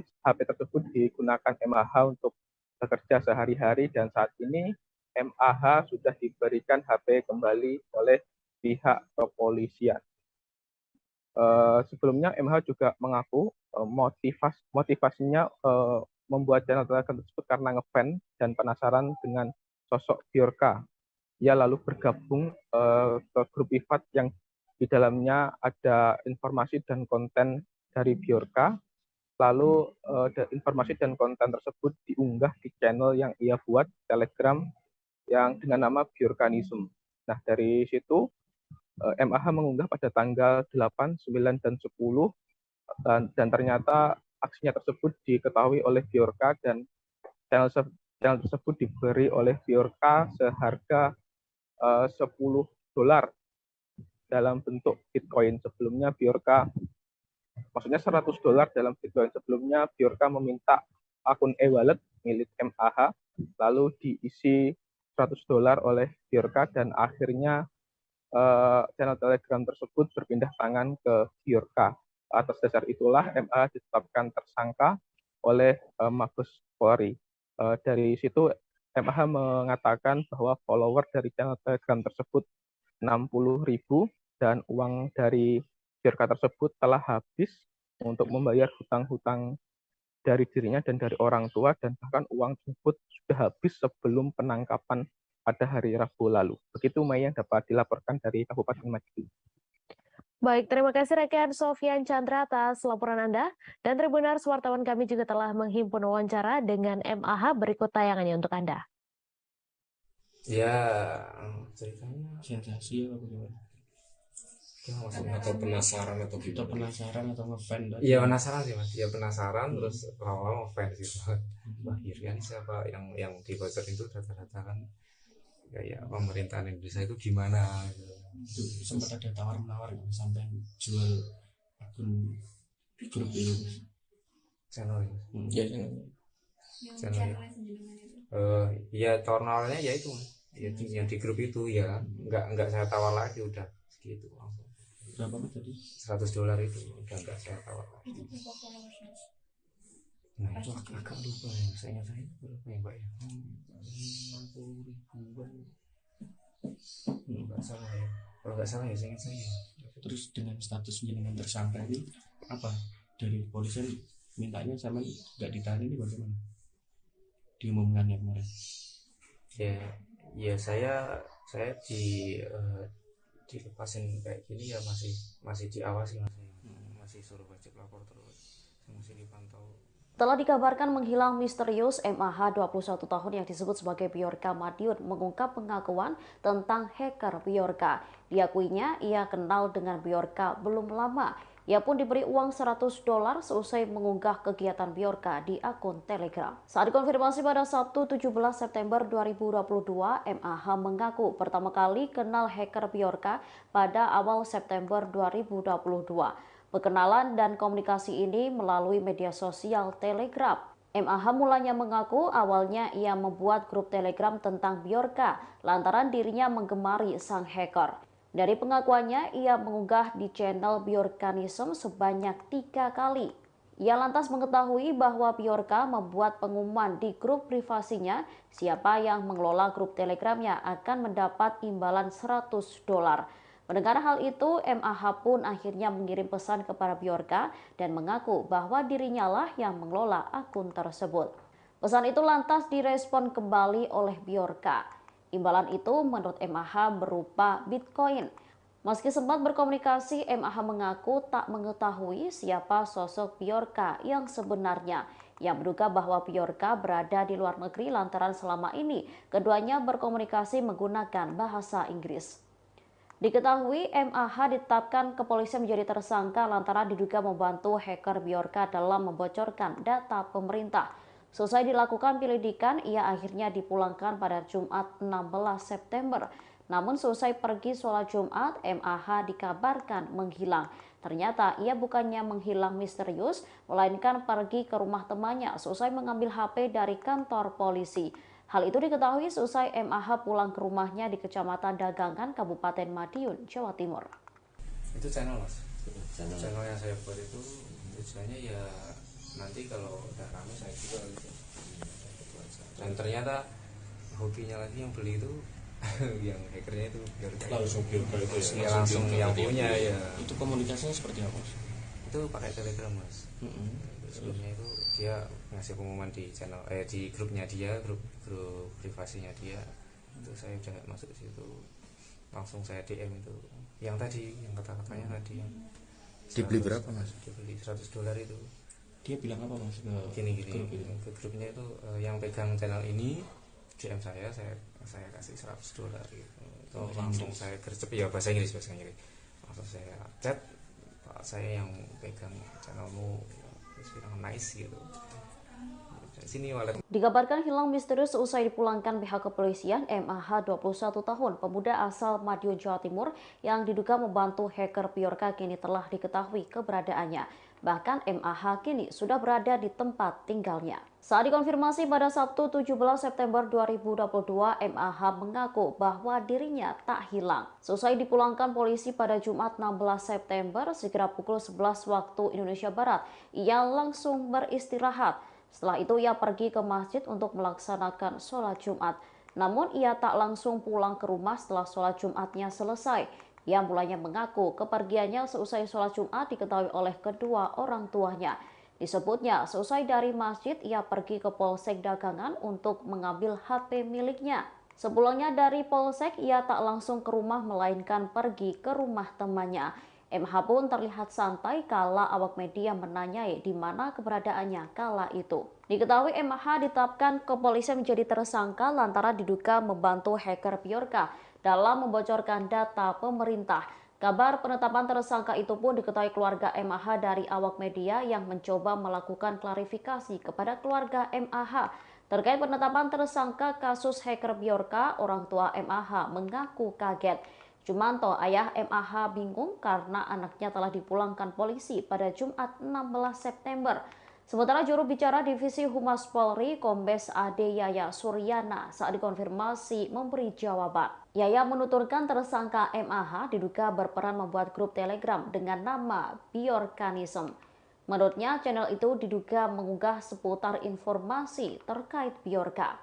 HP tersebut digunakan MAH untuk bekerja sehari-hari dan saat ini MAH sudah diberikan HP kembali oleh pihak kepolisian. Sebelumnya MH juga mengaku motivasinya membuat channel Telegram tersebut karena ngefans dan penasaran dengan sosok Bjorka. Ia lalu bergabung ke grup privat yang di dalamnya ada informasi dan konten dari Bjorka. Lalu informasi dan konten tersebut diunggah di channel yang ia buat Telegram yang dengan nama Bjorkanism. Nah, dari situ MAH mengunggah pada tanggal 8, 9, dan 10 dan ternyata aksinya tersebut diketahui oleh Bjorka dan channel tersebut diberi oleh Bjorka seharga $10 dalam bentuk Bitcoin. Sebelumnya Bjorka, maksudnya $100 dalam Bitcoin. Sebelumnya Bjorka meminta akun e-wallet milik MAH, lalu diisi $100 oleh Bjorka dan akhirnya channel Telegram tersebut berpindah tangan ke Bjorka. Atas dasar itulah MAH ditetapkan tersangka oleh Mabes Polri. Dari situ MAH mengatakan bahwa follower dari channel Telegram tersebut 60.000 dan uang dari Bjorka tersebut telah habis untuk membayar hutang-hutang dari dirinya dan dari orang tua dan bahkan uang tersebut sudah habis sebelum penangkapan pada hari Rabu lalu. Begitu Mei yang dapat dilaporkan dari Kabupaten Madiun. Baik, terima kasih rekan Sofyan Chandra atas laporan Anda. Dan Tribuners, wartawan kami juga telah menghimpun wawancara dengan MAH, berikut tayangannya untuk Anda. Ya, ceritanya sensasi apa gimana? Ya, maksudnya atau penasaran atau kita penasaran atau ngefans? Iya penasaran sih mas, ya penasaran terus lama-lama ngefans gitu. Wah kira siapa yang dibocorin itu data-data kan kayak pemerintahan Indonesia itu gimana gitu. Sempat ada tawar-menawar sampai jual akun grup itu channel ya channel ya tawar-menawarnya ya itu ya, yang di grup itu ya nggak saya tawar lagi udah segitu langsung. Berapa tadi? $100 itu udah nggak saya tawar lagi. Nah itu agak lupa ya, saya berapa ya mbak ya? 60.000-an. Nggak salah ya. Kalau nggak salah ya saya ingat saya. Terus dengan status jenengan tersangka ini apa? Dari polisian mintanya sama nggak ditahan ini bagaimana? Diumumkannya kemarin. Ya saya dilepasin kayak gini ya masih diawasi masih suruh wajib lapor terus masih dipantau. Telah dikabarkan menghilang misterius MAH 21 tahun yang disebut sebagai Bjorka Madiun mengungkap pengakuan tentang hacker Bjorka. Diakuinya ia kenal dengan Bjorka belum lama. Ia pun diberi uang $100 seusai mengunggah kegiatan Bjorka di akun Telegram. Saat dikonfirmasi pada Sabtu 17 September 2022, MAH mengaku pertama kali kenal hacker Bjorka pada awal September 2022. Perkenalan dan komunikasi ini melalui media sosial Telegram. MAH mulanya mengaku awalnya ia membuat grup Telegram tentang Bjorka lantaran dirinya menggemari sang hacker. Dari pengakuannya, ia mengunggah di channel Bjorkanism sebanyak 3 kali. Ia lantas mengetahui bahwa Bjorka membuat pengumuman di grup privasinya, siapa yang mengelola grup Telegramnya akan mendapat imbalan $100. Mendengar hal itu, MAH pun akhirnya mengirim pesan kepada Bjorka dan mengaku bahwa dirinya lah yang mengelola akun tersebut. Pesan itu lantas direspon kembali oleh Bjorka. Imbalan itu menurut MAH berupa Bitcoin. Meski sempat berkomunikasi, MAH mengaku tak mengetahui siapa sosok Bjorka yang sebenarnya. Ia menduga bahwa Bjorka berada di luar negeri lantaran selama ini keduanya berkomunikasi menggunakan bahasa Inggris. Diketahui MAH ditetapkan kepolisian menjadi tersangka lantaran diduga membantu hacker Bjorka dalam membocorkan data pemerintah. Selesai dilakukan penyelidikan, ia akhirnya dipulangkan pada Jumat 16 September. Namun selesai pergi sholat Jumat, MAH dikabarkan menghilang. Ternyata ia bukannya menghilang misterius, melainkan pergi ke rumah temannya selesai mengambil HP dari kantor polisi. Hal itu diketahui selesai MAH pulang ke rumahnya di Kecamatan Dagangan, Kabupaten Madiun, Jawa Timur. Itu channel, Mas. Channel yang saya buat itu tujuannya ya nanti kalau udah rame saya juga gitu. Dan ternyata hobinya lagi yang beli itu yang hackernya itu langsung Bjorka itu ya, langsung yang punya ya. Itu komunikasinya seperti apa, Mas? Itu pakai Telegram, Mas. Sebelumnya itu dia ngasih pengumuman di channel di grupnya dia, grup privasinya dia. Itu saya udah masuk ke situ, langsung saya DM itu yang tadi, yang kata-katanya tadi yang dibeli berapa, Mas? Dibeli $100 itu. Dia bilang apa, Mas? Gini ke grupnya itu yang pegang channel ini DM saya kasih $100 gitu. Itu langsung saya gercep, ya bahasa Inggris. Langsung saya chat, Pak, saya yang pegang channelmu, bilang nice gitu. Sini wallet. Dikabarkan hilang misterius usai dipulangkan pihak kepolisian. MAH 21 tahun, pemuda asal Madiun, Jawa Timur yang diduga membantu hacker Bjorka kini telah diketahui keberadaannya. Bahkan MAH kini sudah berada di tempat tinggalnya. Saat dikonfirmasi pada Sabtu 17 September 2022, MAH mengaku bahwa dirinya tak hilang. Selesai dipulangkan polisi pada Jumat 16 September, sekira pukul 11 waktu Indonesia Barat, ia langsung beristirahat. Setelah itu ia pergi ke masjid untuk melaksanakan sholat Jumat. Namun ia tak langsung pulang ke rumah setelah sholat Jumatnya selesai. Ia mulanya mengaku kepergiannya seusai sholat Jumat diketahui oleh kedua orang tuanya. Disebutnya selesai dari masjid ia pergi ke Polsek Dagangan untuk mengambil HP miliknya. Sepulangnya dari Polsek ia tak langsung ke rumah melainkan pergi ke rumah temannya. MH pun terlihat santai kala awak media menanyai di mana keberadaannya kala itu. Diketahui MH ditetapkan kepolisian menjadi tersangka lantaran diduga membantu hacker Bjorka dalam membocorkan data pemerintah. Kabar penetapan tersangka itu pun diketahui keluarga MH dari awak media yang mencoba melakukan klarifikasi kepada keluarga MH. Terkait penetapan tersangka kasus hacker Bjorka, orang tua MH mengaku kaget. Jumanto, ayah MAH bingung karena anaknya telah dipulangkan polisi pada Jumat 16 September. Sementara juru bicara Divisi Humas Polri, Kombes Ade Yaya Suryana, saat dikonfirmasi memberi jawaban. Yaya menuturkan tersangka MAH diduga berperan membuat grup Telegram dengan nama Bjorkanism. Menurutnya, channel itu diduga mengunggah seputar informasi terkait Bjorka.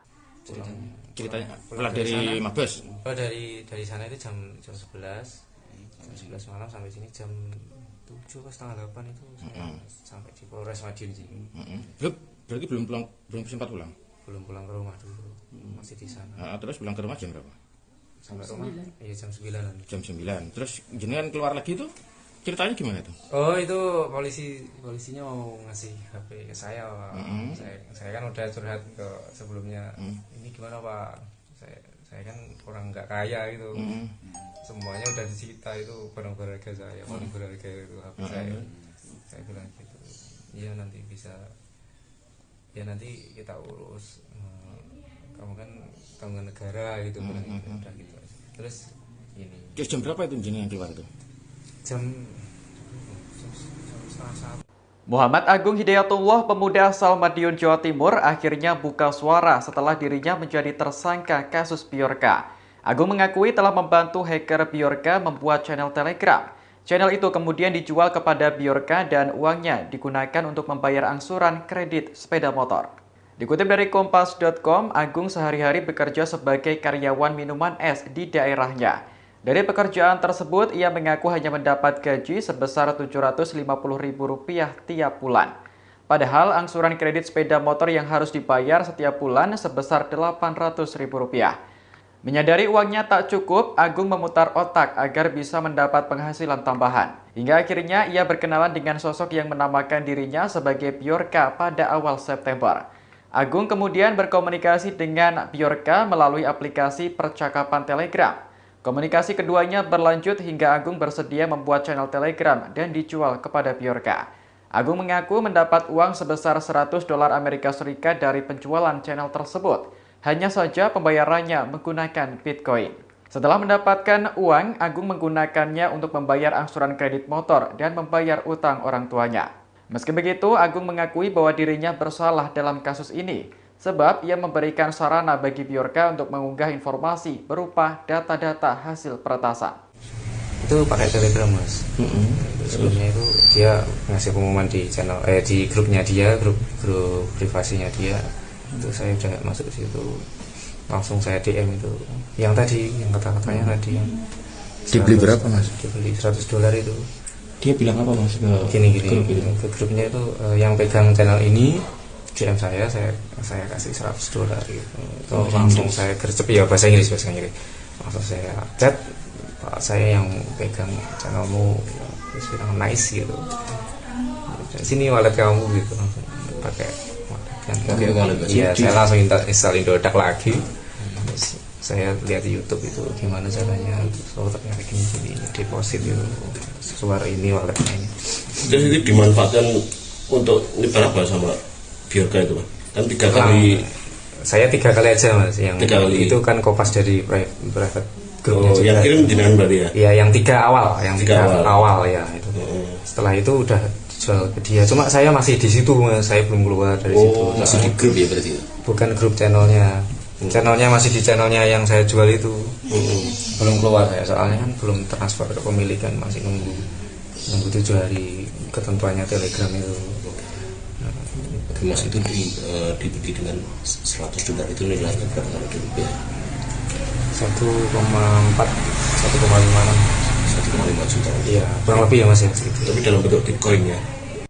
Ceritanya pulang dari Mabes. Oh, dari sana itu jam 11 malam sampai sini jam 7 setengah 8 itu sampai di Polres Madiun sih. Berarti belum sempat pulang. Belum pulang ke rumah dulu. Masih di sana. Terus pulang ke rumah jam berapa? Sampai rumah iya jam 9-an. Jam 9. Terus jenengan keluar lagi tuh ceritanya gimana tuh? Oh, itu polisinya mau ngasih HP ke saya, Pak. Saya kan udah curhat ke sebelumnya. Ini gimana, Pak? Saya kan orang nggak kaya gitu. Semuanya udah disita itu barang berharga saya, paling berharga itu HP saya. Saya bilang gitu. Iya nanti bisa. Ya nanti kita urus. Kamu kan tanggungan negara gitu, bilang gitu. Udah gitu aja. Terus ini. Jam berapa itu jenengan keluar itu? Jam setengah satu. Muhammad Agung Hidayatullah, pemuda asal Madiun, Jawa Timur, akhirnya buka suara setelah dirinya menjadi tersangka kasus Bjorka. Agung mengakui telah membantu hacker Bjorka membuat channel Telegram. Channel itu kemudian dijual kepada Bjorka dan uangnya digunakan untuk membayar angsuran kredit sepeda motor. Dikutip dari Kompas.com, Agung sehari-hari bekerja sebagai karyawan minuman es di daerahnya. Dari pekerjaan tersebut, ia mengaku hanya mendapat gaji sebesar Rp750.000 tiap bulan. Padahal angsuran kredit sepeda motor yang harus dibayar setiap bulan sebesar Rp800.000. Menyadari uangnya tak cukup, Agung memutar otak agar bisa mendapat penghasilan tambahan. Hingga akhirnya ia berkenalan dengan sosok yang menamakan dirinya sebagai Bjorka pada awal September. Agung kemudian berkomunikasi dengan Bjorka melalui aplikasi percakapan Telegram. Komunikasi keduanya berlanjut hingga Agung bersedia membuat channel Telegram dan dijual kepada Bjorka. Agung mengaku mendapat uang sebesar $100 Amerika Serikat dari penjualan channel tersebut. Hanya saja pembayarannya menggunakan Bitcoin. Setelah mendapatkan uang, Agung menggunakannya untuk membayar angsuran kredit motor dan membayar utang orang tuanya. Meski begitu, Agung mengakui bahwa dirinya bersalah dalam kasus ini. Sebab ia memberikan sarana bagi Bjorka untuk mengunggah informasi berupa data-data hasil peretasan. Itu pakai Telegram, Mas. Sebelumnya itu dia ngasih pengumuman di channel di grupnya dia, grup privasinya dia. Itu saya udah masuk ke situ. Langsung saya DM itu. Yang tadi, yang kata-katanya tadi. Dibeli berapa, Mas? Dibeli $100 itu. Dia bilang apa, Mas? Gini. Ke grupnya itu yang pegang channel ini DM saya kasih $100 gitu. Itu langsung saya gercep ya bahasa Inggris. Langsung saya chat, Pak, saya yang pegang channelmu, terus bilang nice gitu. Sini wallet kamu gitu, langsung pakai wallet. Iya, saya langsung install Indodax lagi. Terus saya lihat di YouTube itu gimana caranya, ternyata gini deposit gitu, keluar ini walletnya ini. Terus itu dimanfaatkan untuk berapa sama Bjorka itu, Pak? Kan 3 kali. Saya 3 kali aja, Mas. Yang 3 kali. Itu kan kopas dari private grupnya juga. Yang kirim jenengan berarti ya? Iya, yang 3 awal, awal ya itu. Setelah itu udah dijual ke dia. Cuma saya masih di situ, Mas. Saya belum keluar dari situ. Masih di grup ya berarti? Bukan grup channelnya. Channelnya masih di channelnya yang saya jual itu. Belum keluar saya, soalnya kan belum transfer ke pemilikan, masih nunggu 7 hari ketentuannya Telegram itu. Mas itu dibeli dengan $100 itu nilainya berapa kalau di rupiah? 1,5 juta. Iya, kurang lebih ya, Mas ya. Tapi dalam bentuk Bitcoin ya.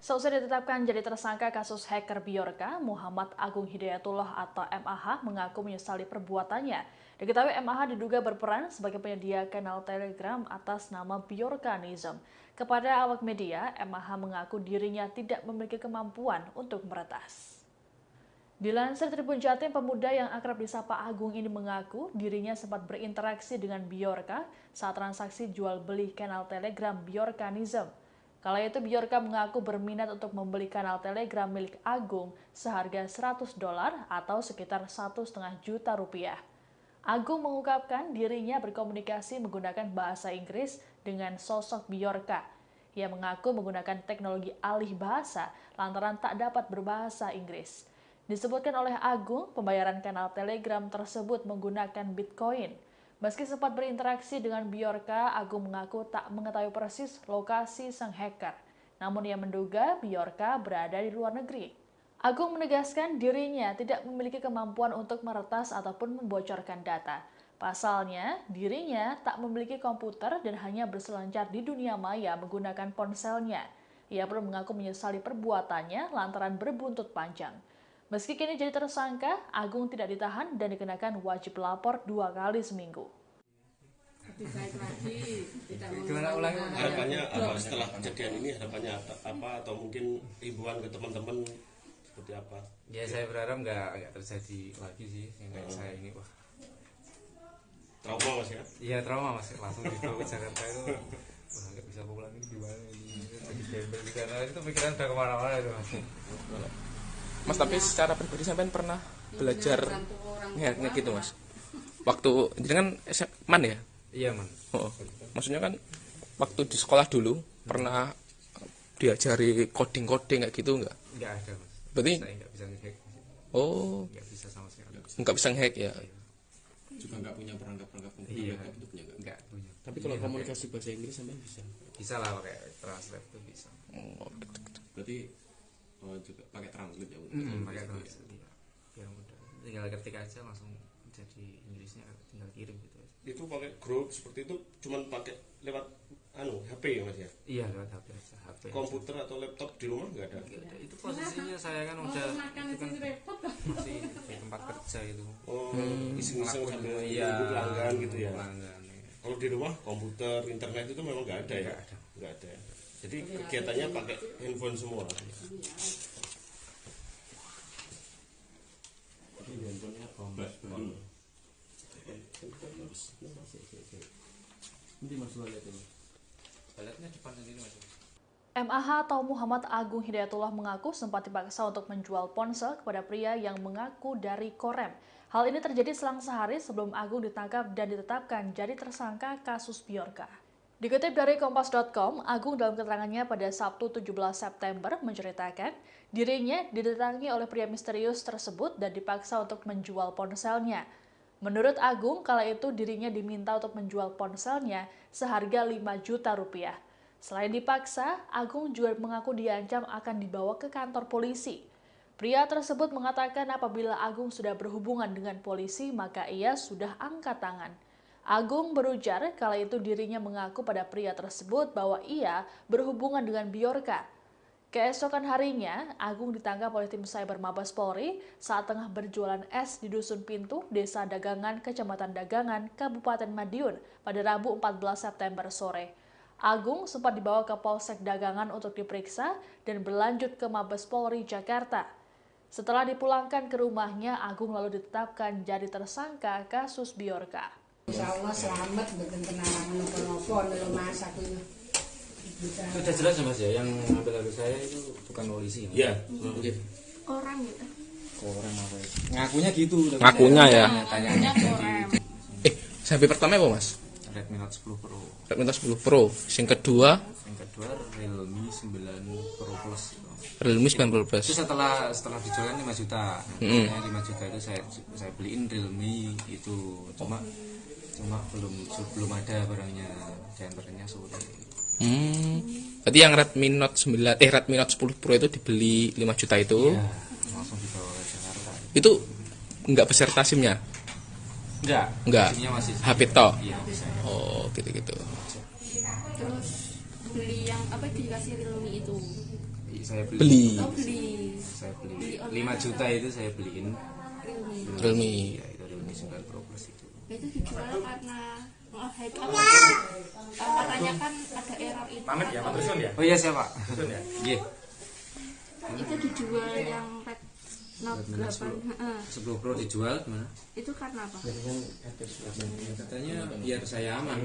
Seusai ditetapkan jadi tersangka kasus hacker Bjorka, Muhammad Agung Hidayatullah atau MAH mengaku menyesali perbuatannya. Diketahui MAH diduga berperan sebagai penyedia kanal Telegram atas nama Bjorkanism. Kepada awak media, MAH mengaku dirinya tidak memiliki kemampuan untuk meretas. Dilansir Tribun Jatim, pemuda yang akrab disapa Agung ini mengaku dirinya sempat berinteraksi dengan Bjorka saat transaksi jual beli kanal Telegram Bjorkanism. Kala itu Bjorka mengaku berminat untuk membeli kanal Telegram milik Agung seharga $100 atau sekitar 1,5 juta rupiah. Agung mengungkapkan dirinya berkomunikasi menggunakan bahasa Inggris dengan sosok Bjorka. Ia mengaku menggunakan teknologi alih bahasa lantaran tak dapat berbahasa Inggris. Disebutkan oleh Agung, pembayaran kanal Telegram tersebut menggunakan Bitcoin. Meski sempat berinteraksi dengan Bjorka, Agung mengaku tak mengetahui persis lokasi sang hacker. Namun ia menduga Bjorka berada di luar negeri. Agung menegaskan dirinya tidak memiliki kemampuan untuk meretas ataupun membocorkan data. Pasalnya, dirinya tak memiliki komputer dan hanya berselancar di dunia maya menggunakan ponselnya. Ia pun mengaku menyesali perbuatannya lantaran berbuntut panjang. Meski kini jadi tersangka, Agung tidak ditahan dan dikenakan wajib lapor 2 kali seminggu. Harapannya apa setelah kejadian ini? Harapannya apa atau mungkin himbauan ke teman-teman seperti apa? Ya saya berharap nggak terjadi lagi sih kayak saya ini, wah. Trauma, Mas ya? Iya, trauma, Mas. Langsung dibawa ke Jakarta itu, wah nggak bisa pulang ini gimana ini? Jadi gembel di sana itu pikiran udah kemana-mana itu, Mas. Mas, tapi secara pribadi sampean pernah belajar nge-hack gitu, Mas? Waktu jadi kan man ya? Iya, Man. Oh, maksudnya kan waktu di sekolah dulu pernah diajari coding kayak gitu enggak? Enggak ada, Mas. Berarti saya enggak bisa nge-hack. Oh, enggak bisa sama sekali. Enggak bisa nge-hack ya? Juga enggak punya perangkat komputer iya, itu punya enggak punya. Tapi kalau komunikasi bahasa Inggris sampean bisa? Bisa lah pakai translate tuh bisa. Oh, gitu. Berarti juga pakai translate ya? Pakai translate. Iya. Biar mudah. Tinggal ketik aja langsung jadi Inggrisnya, tinggal kirim gitu. Itu pakai grup seperti itu cuman pakai lewat HP ya, Mas ya? Iya, lewat HP aja. HP komputer atau laptop di rumah nggak ada? Itu posisinya saya kan udah itu kan masih di tempat kerja itu. Oh, iseng-iseng sambil nunggu pelanggan gitu ya? Pelanggan. Kalau di rumah komputer, internet itu memang nggak ada ya? Nggak ada. Jadi kegiatannya pakai handphone semua. Handphonenya Nanti Mas lihat ini. Baletnya depan sini Mas. MAH atau Muhammad Agung Hidayatullah mengaku sempat dipaksa untuk menjual ponsel kepada pria yang mengaku dari Korem. Hal ini terjadi selang sehari sebelum Agung ditangkap dan ditetapkan jadi tersangka kasus Bjorka. Dikutip dari Kompas.com, Agung dalam keterangannya pada Sabtu 17 September menceritakan dirinya didatangi oleh pria misterius tersebut dan dipaksa untuk menjual ponselnya. Menurut Agung, kala itu dirinya diminta untuk menjual ponselnya seharga 5 juta rupiah. Selain dipaksa, Agung juga mengaku diancam akan dibawa ke kantor polisi. Pria tersebut mengatakan apabila Agung sudah berhubungan dengan polisi, maka ia sudah angkat tangan. Agung berujar kala itu dirinya mengaku pada pria tersebut bahwa ia berhubungan dengan Bjorka. Keesokan harinya, Agung ditangkap oleh tim Cyber Mabes Polri saat tengah berjualan es di Dusun Pintu, Desa Dagangan, Kecamatan Dagangan, Kabupaten Madiun pada Rabu 14 September sore. Agung sempat dibawa ke Polsek Dagangan untuk diperiksa dan berlanjut ke Mabes Polri Jakarta. Setelah dipulangkan ke rumahnya, Agung lalu ditetapkan jadi tersangka kasus Bjorka. Insya Allah selamat, bukan kenangan nopo-nopo, belum masak itu. Sudah jelas ya Mas ya, yang ngambil HP saya itu bukan polisi. Iya. Orang gitu. Korem apa itu? Ngakunya gitu. Ngakunya ya. Tanya Korem. Sampai pertama apa Mas? Redmi Note 10 Pro. Redmi Note 10 Pro. Yang kedua Realme 9 Pro Plus. Realme 9 Pro Plus. Itu setelah dijual 5 juta. Nah, 5 juta itu saya beliin Realme itu. Cuma belum ada barangnya, diantaranya sore. Berarti yang Redmi Note 10 Pro itu dibeli 5 juta itu. Iya, langsung dibawa ke Jakarta. Itu enggak beserta SIM-nya? Enggak. Masih HP toh. Iya. Oh, gitu-gitu. Terus beli yang apa dikasih Realme itu? Saya beli. Saya beli 5 juta itu saya beliin Realme. Ya, itu Realme 9 Pro Plus itu. Itu dijual karena katanya kan ada error itu. Pamit ya, Pak Dusun ya? Oh iya siapa? Dusun ya? Iya. Itu dijual yang Red Note 8. 10 Pro dijual gimana? Itu karena apa? Katanya biar saya aman.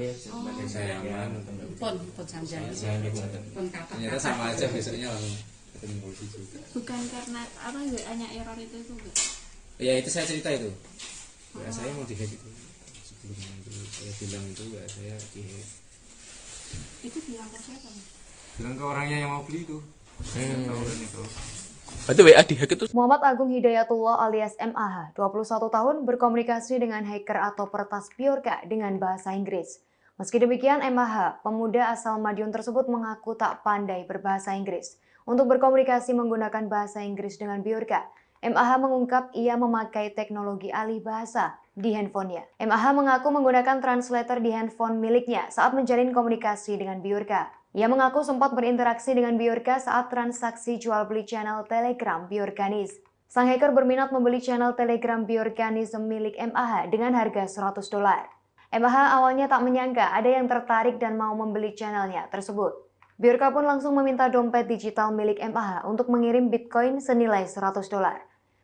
Saya aman. Pon samjang. Ternyata sama aja, besoknya langsung ketemu polisi juga. Bukan karena apa hanya error itu enggak? Ya itu saya cerita itu. Ya saya mau dihack itu. Sebelumnya itu saya bilang itu ya saya dihack. Itu bilang ke siapa? Bilang ke orangnya yang mau beli itu. Itu. Berarti WA dihack itu. Muhammad Agung Hidayatullah alias MAH, 21 tahun, berkomunikasi dengan hacker atau peretas Bjorka dengan bahasa Inggris. Meski demikian, MAH, pemuda asal Madiun tersebut mengaku tak pandai berbahasa Inggris. Untuk berkomunikasi menggunakan bahasa Inggris dengan Bjorka, MAH mengungkap ia memakai teknologi alih bahasa di handphonenya. MAH mengaku menggunakan translator di handphone miliknya saat menjalin komunikasi dengan Bjorka. Ia mengaku sempat berinteraksi dengan Bjorka saat transaksi jual beli channel Telegram Bjorkanis. Sang hacker berminat membeli channel Telegram Bjorkanis milik MAH dengan harga $100. MAH awalnya tak menyangka ada yang tertarik dan mau membeli channelnya tersebut. Bjorka pun langsung meminta dompet digital milik MAH untuk mengirim Bitcoin senilai $100.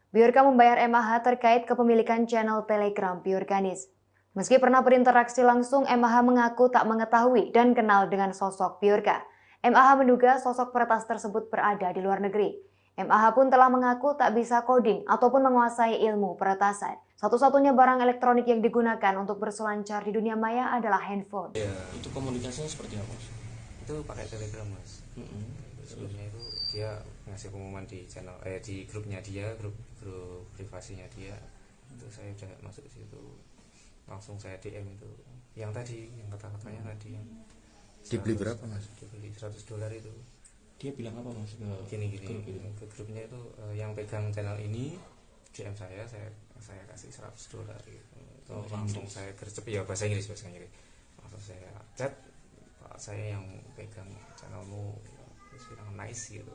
Bjorka membayar MAH terkait kepemilikan channel Telegram Bjorkanis. Meski pernah berinteraksi langsung, MAH mengaku tak mengetahui dan kenal dengan sosok Bjorka. MAH menduga sosok peretas tersebut berada di luar negeri. MAH pun telah mengaku tak bisa coding ataupun menguasai ilmu peretasan. Satu-satunya barang elektronik yang digunakan untuk berselancar di dunia maya adalah handphone. Ya, itu komunikasinya seperti apa? Itu pakai Telegram Mas. Sebelumnya itu dia ngasih pengumuman di channel di grupnya dia, grup privasinya dia. Itu saya udah masuk ke situ. Langsung saya DM itu yang tadi, yang kata-katanya tadi yang dibeli berapa Mas? Dibeli $100 itu. Dia bilang apa Mas ke gini ke grupnya itu yang pegang channel ini DM saya kasih $100 gitu. Itu langsung saya gercep ya bahasa Inggris. Langsung saya chat, Pak saya yang pegang channelmu, terus bilang nice gitu.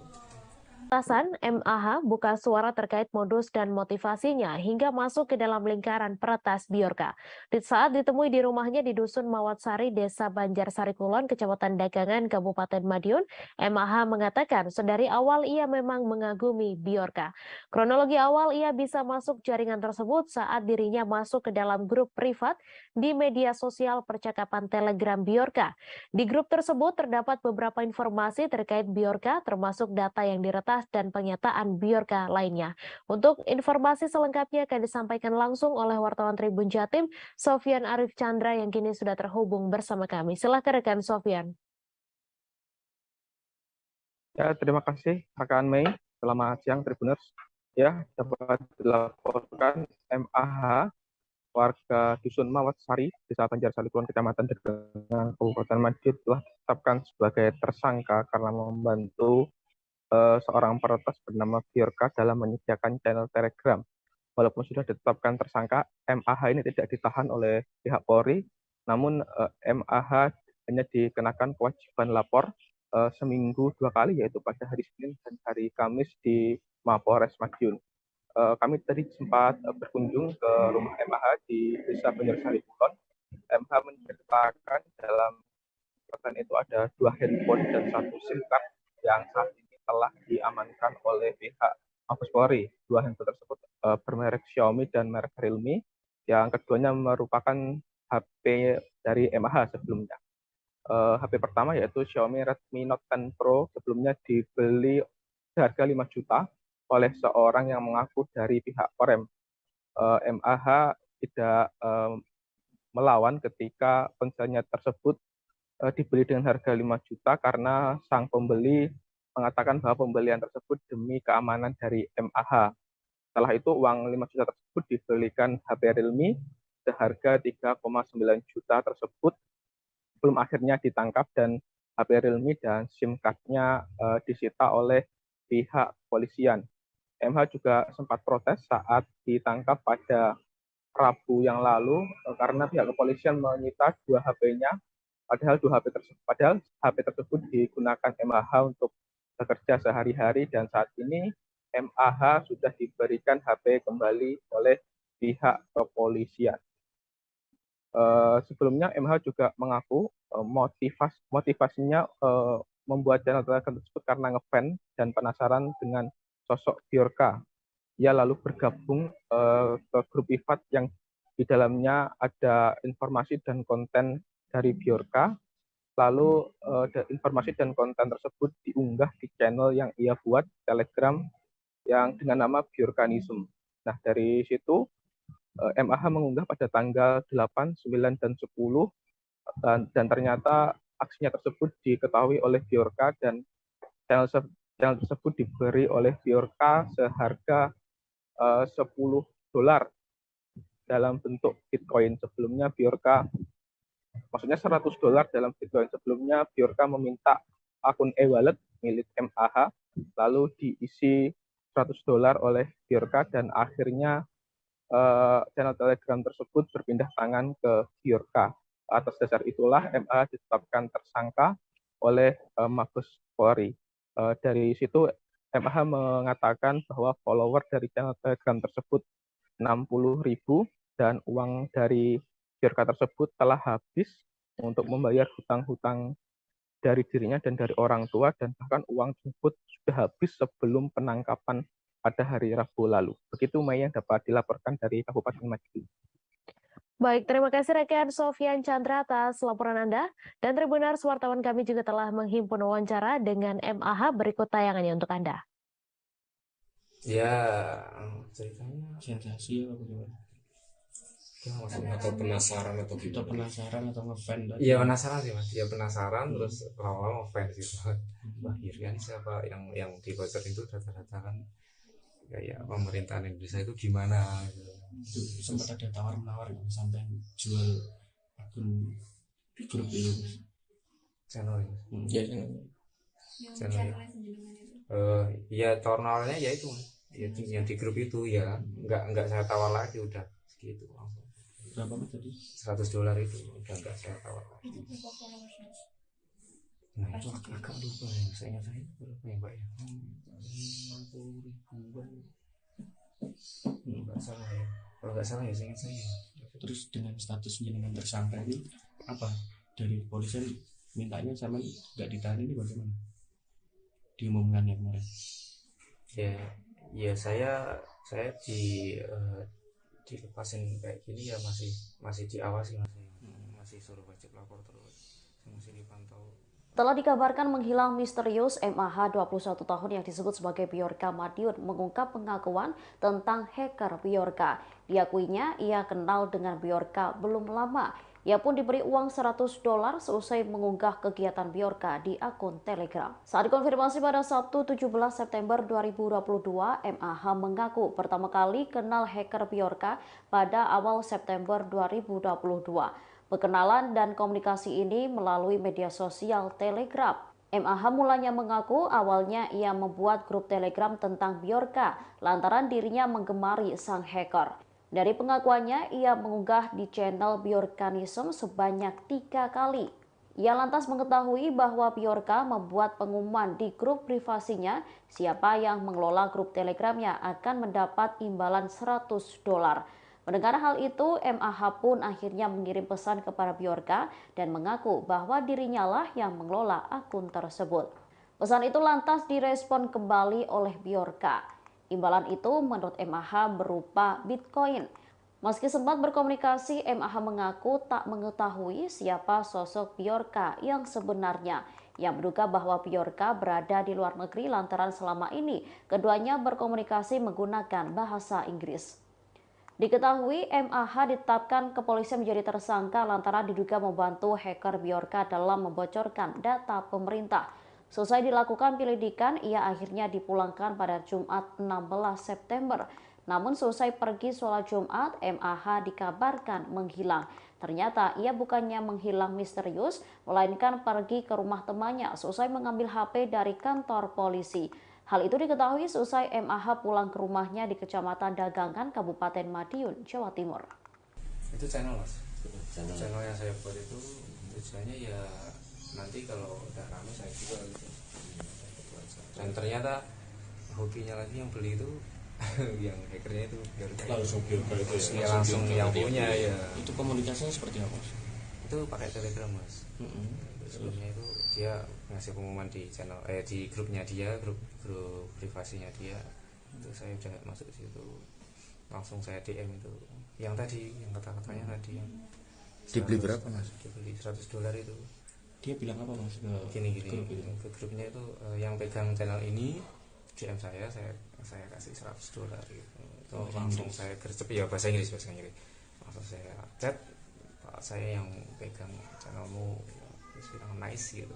Atasan MAH buka suara terkait modus dan motivasinya hingga masuk ke dalam lingkaran peretas Biorka. Saat ditemui di rumahnya di Dusun Mawatsari, Desa Banjarsari Kulon, Kecamatan Dagangan, Kabupaten Madiun, MAH mengatakan sedari awal ia memang mengagumi Biorka. Kronologi awal ia bisa masuk jaringan tersebut saat dirinya masuk ke dalam grup privat di media sosial percakapan Telegram Biorka. Di grup tersebut terdapat beberapa informasi terkait Biorka termasuk data yang diretas dan pernyataan Biorka lainnya. Untuk informasi selengkapnya akan disampaikan langsung oleh wartawan Tribun Jatim, Sofyan Arif Chandra yang kini sudah terhubung bersama kami. Silakan rekan Sofyan. Ya, terima kasih rekan Mei. Selamat siang Tribuners. Ya, dapat dilaporkan MAH warga Dusun Mawatsari, Desa Banjarsari Kulon, Kecamatan Dagangan, Kabupaten Madiun telah ditetapkan sebagai tersangka karena membantu seorang peretas bernama Biorka dalam menyediakan channel Telegram. Walaupun sudah ditetapkan tersangka, MAH ini tidak ditahan oleh pihak Polri, namun MAH hanya dikenakan kewajiban lapor seminggu 2 kali, yaitu pada hari Senin dan hari Kamis di Mapolres Madiun. Kami tadi sempat berkunjung ke rumah MAH di Desa Banjarsari Kulon. MAH menceritakan dalam catatan itu ada 2 handphone dan 1 SIM card yang saat ini telah diamankan oleh pihak Mabes Polri. 2 handphone tersebut bermerek Xiaomi dan merek Realme. Yang keduanya merupakan HP dari MAH sebelumnya. HP pertama yaitu Xiaomi Redmi Note 10 Pro sebelumnya dibeli seharga 5 juta oleh seorang yang mengaku dari pihak Korem. MAH tidak melawan ketika ponselnya tersebut dibeli dengan harga 5 juta karena sang pembeli mengatakan bahwa pembelian tersebut demi keamanan dari MAH. Setelah itu uang 5 juta tersebut dibelikan HP Realme seharga 3,9 juta tersebut belum akhirnya ditangkap dan HP Realme dan SIM card-nya disita oleh pihak polisian. MH juga sempat protes saat ditangkap pada Rabu yang lalu karena pihak kepolisian menyita 2 HP-nya. Padahal HP tersebut digunakan MAH untuk bekerja sehari-hari dan saat ini MAH sudah diberikan HP kembali oleh pihak kepolisian. Sebelumnya MAH juga mengaku motivasinya membuat channel Telegram tersebut karena ngefans dan penasaran dengan sosok Biorka. Ia lalu bergabung ke grup privat yang di dalamnya ada informasi dan konten dari Biorka, lalu informasi dan konten tersebut diunggah di channel yang ia buat Telegram yang dengan nama Biorkanism. Nah, dari situ MAH mengunggah pada tanggal 8, 9, dan 10 dan ternyata aksinya tersebut diketahui oleh Biorka dan channel tersebut diberi oleh Biorka seharga $10 dalam bentuk Bitcoin. Sebelumnya Biorka, maksudnya $100 dalam Bitcoin. Sebelumnya Biorka meminta akun e-wallet milik MAH, lalu diisi $100 oleh Biorka dan akhirnya channel Telegram tersebut berpindah tangan ke Biorka. Atas dasar itulah MAH ditetapkan tersangka oleh Mabes Polri. Dari situ MAH mengatakan bahwa follower dari channel Telegram tersebut 60.000 dan uang dari Biorka tersebut telah habis untuk membayar hutang-hutang dari dirinya dan dari orang tua dan bahkan uang tersebut sudah habis sebelum penangkapan pada hari Rabu lalu. Begitu Mei yang dapat dilaporkan dari Kabupaten Madiun. Baik, terima kasih rekan Sofyan Chandra atas laporan Anda. Dan Tribuners, wartawan kami juga telah menghimpun wawancara dengan MAH, berikut tayangannya untuk Anda. Ya, ceritanya sensasi apa gimana? Atau penasaran atau kita penasaran atau ngefans? Iya penasaran sih mas, ya penasaran terus lama-lama ngefans gitu. Wah kan siapa yang dibocorin itu data-data kan kayak pemerintahan Indonesia itu gimana gitu. Sempat ada tawar-menawar sampai jual akun grup itu channel ya channel ya tawar-menawarnya ya itu ya, yang di grup itu ya nggak saya tawar lagi udah segitu langsung. Berapa tadi? $100 itu udah nggak saya tawar lagi. Nah itu agak lupa ya, saya berapa ya Mbak ya? 50 ribuan. Nggak salah ya. Kalau nggak salah ya saya. Terus dengan status jenengan tersangka ini apa? Dari polisian mintanya sama nggak ditahan ini bagaimana? Diumumkannya kemarin. Ya saya dilepasin kayak gini ya masih diawasi masih suruh wajib lapor terus, masih dipantau. Telah dikabarkan menghilang misterius MAH 21 tahun yang disebut sebagai Bjorka Madiun mengungkap pengakuan tentang hacker Bjorka. Diakuinya ia kenal dengan Bjorka belum lama. Ia pun diberi uang $100 seusai mengunggah kegiatan Bjorka di akun Telegram. Saat dikonfirmasi pada Sabtu 17 September 2022, MAH mengaku pertama kali kenal hacker Bjorka pada awal September 2022. Perkenalan dan komunikasi ini melalui media sosial Telegram. MAH mulanya mengaku awalnya ia membuat grup Telegram tentang Bjorka lantaran dirinya menggemari sang hacker. Dari pengakuannya, ia mengunggah di channel Bjorkanism sebanyak 3 kali. Ia lantas mengetahui bahwa Bjorka membuat pengumuman di grup privasinya, siapa yang mengelola grup Telegramnya akan mendapat imbalan $100. Mendengar hal itu, MAH pun akhirnya mengirim pesan kepada Bjorka dan mengaku bahwa dirinya lah yang mengelola akun tersebut. Pesan itu lantas direspon kembali oleh Bjorka. Imbalan itu menurut MAH berupa Bitcoin. Meski sempat berkomunikasi, MAH mengaku tak mengetahui siapa sosok Bjorka yang sebenarnya. Ia menduga bahwa Bjorka berada di luar negeri lantaran selama ini keduanya berkomunikasi menggunakan bahasa Inggris. Diketahui MAH ditetapkan kepolisian menjadi tersangka lantaran diduga membantu hacker Bjorka dalam membocorkan data pemerintah. Selesai dilakukan penyelidikan, ia akhirnya dipulangkan pada Jumat 16 September. Namun selesai pergi sholat Jumat, MAH dikabarkan menghilang. Ternyata ia bukannya menghilang misterius, melainkan pergi ke rumah temannya selesai mengambil HP dari kantor polisi. Hal itu diketahui seusai MAH pulang ke rumahnya di Kecamatan Dagangan, Kabupaten Madiun, Jawa Timur. Itu channel Mas. Channel yang saya buat itu tujuannya ya nanti kalau udah rame saya juga gitu. Dan ternyata hobinya lagi yang beli itu yang hackernya itu langsung Bjorka itu ya langsung yang punya ya. Itu komunikasinya seperti apa Mas? Itu pakai Telegram Mas. Sebelumnya itu dia ngasih pengumuman di channel di grupnya dia, grup privasinya dia. Itu saya udah masuk di situ. Langsung saya DM itu. Yang tadi yang kata-katanya tadi yang dibeli berapa Mas? Dibeli $100 itu. Dia bilang apa Mas Gini ke grupnya itu yang pegang channel ini DM saya kasih $100 gitu. Itu langsung saya gercep ya bahasa Inggris. Langsung saya chat, Pak saya yang pegang channelmu, bilang nice gitu.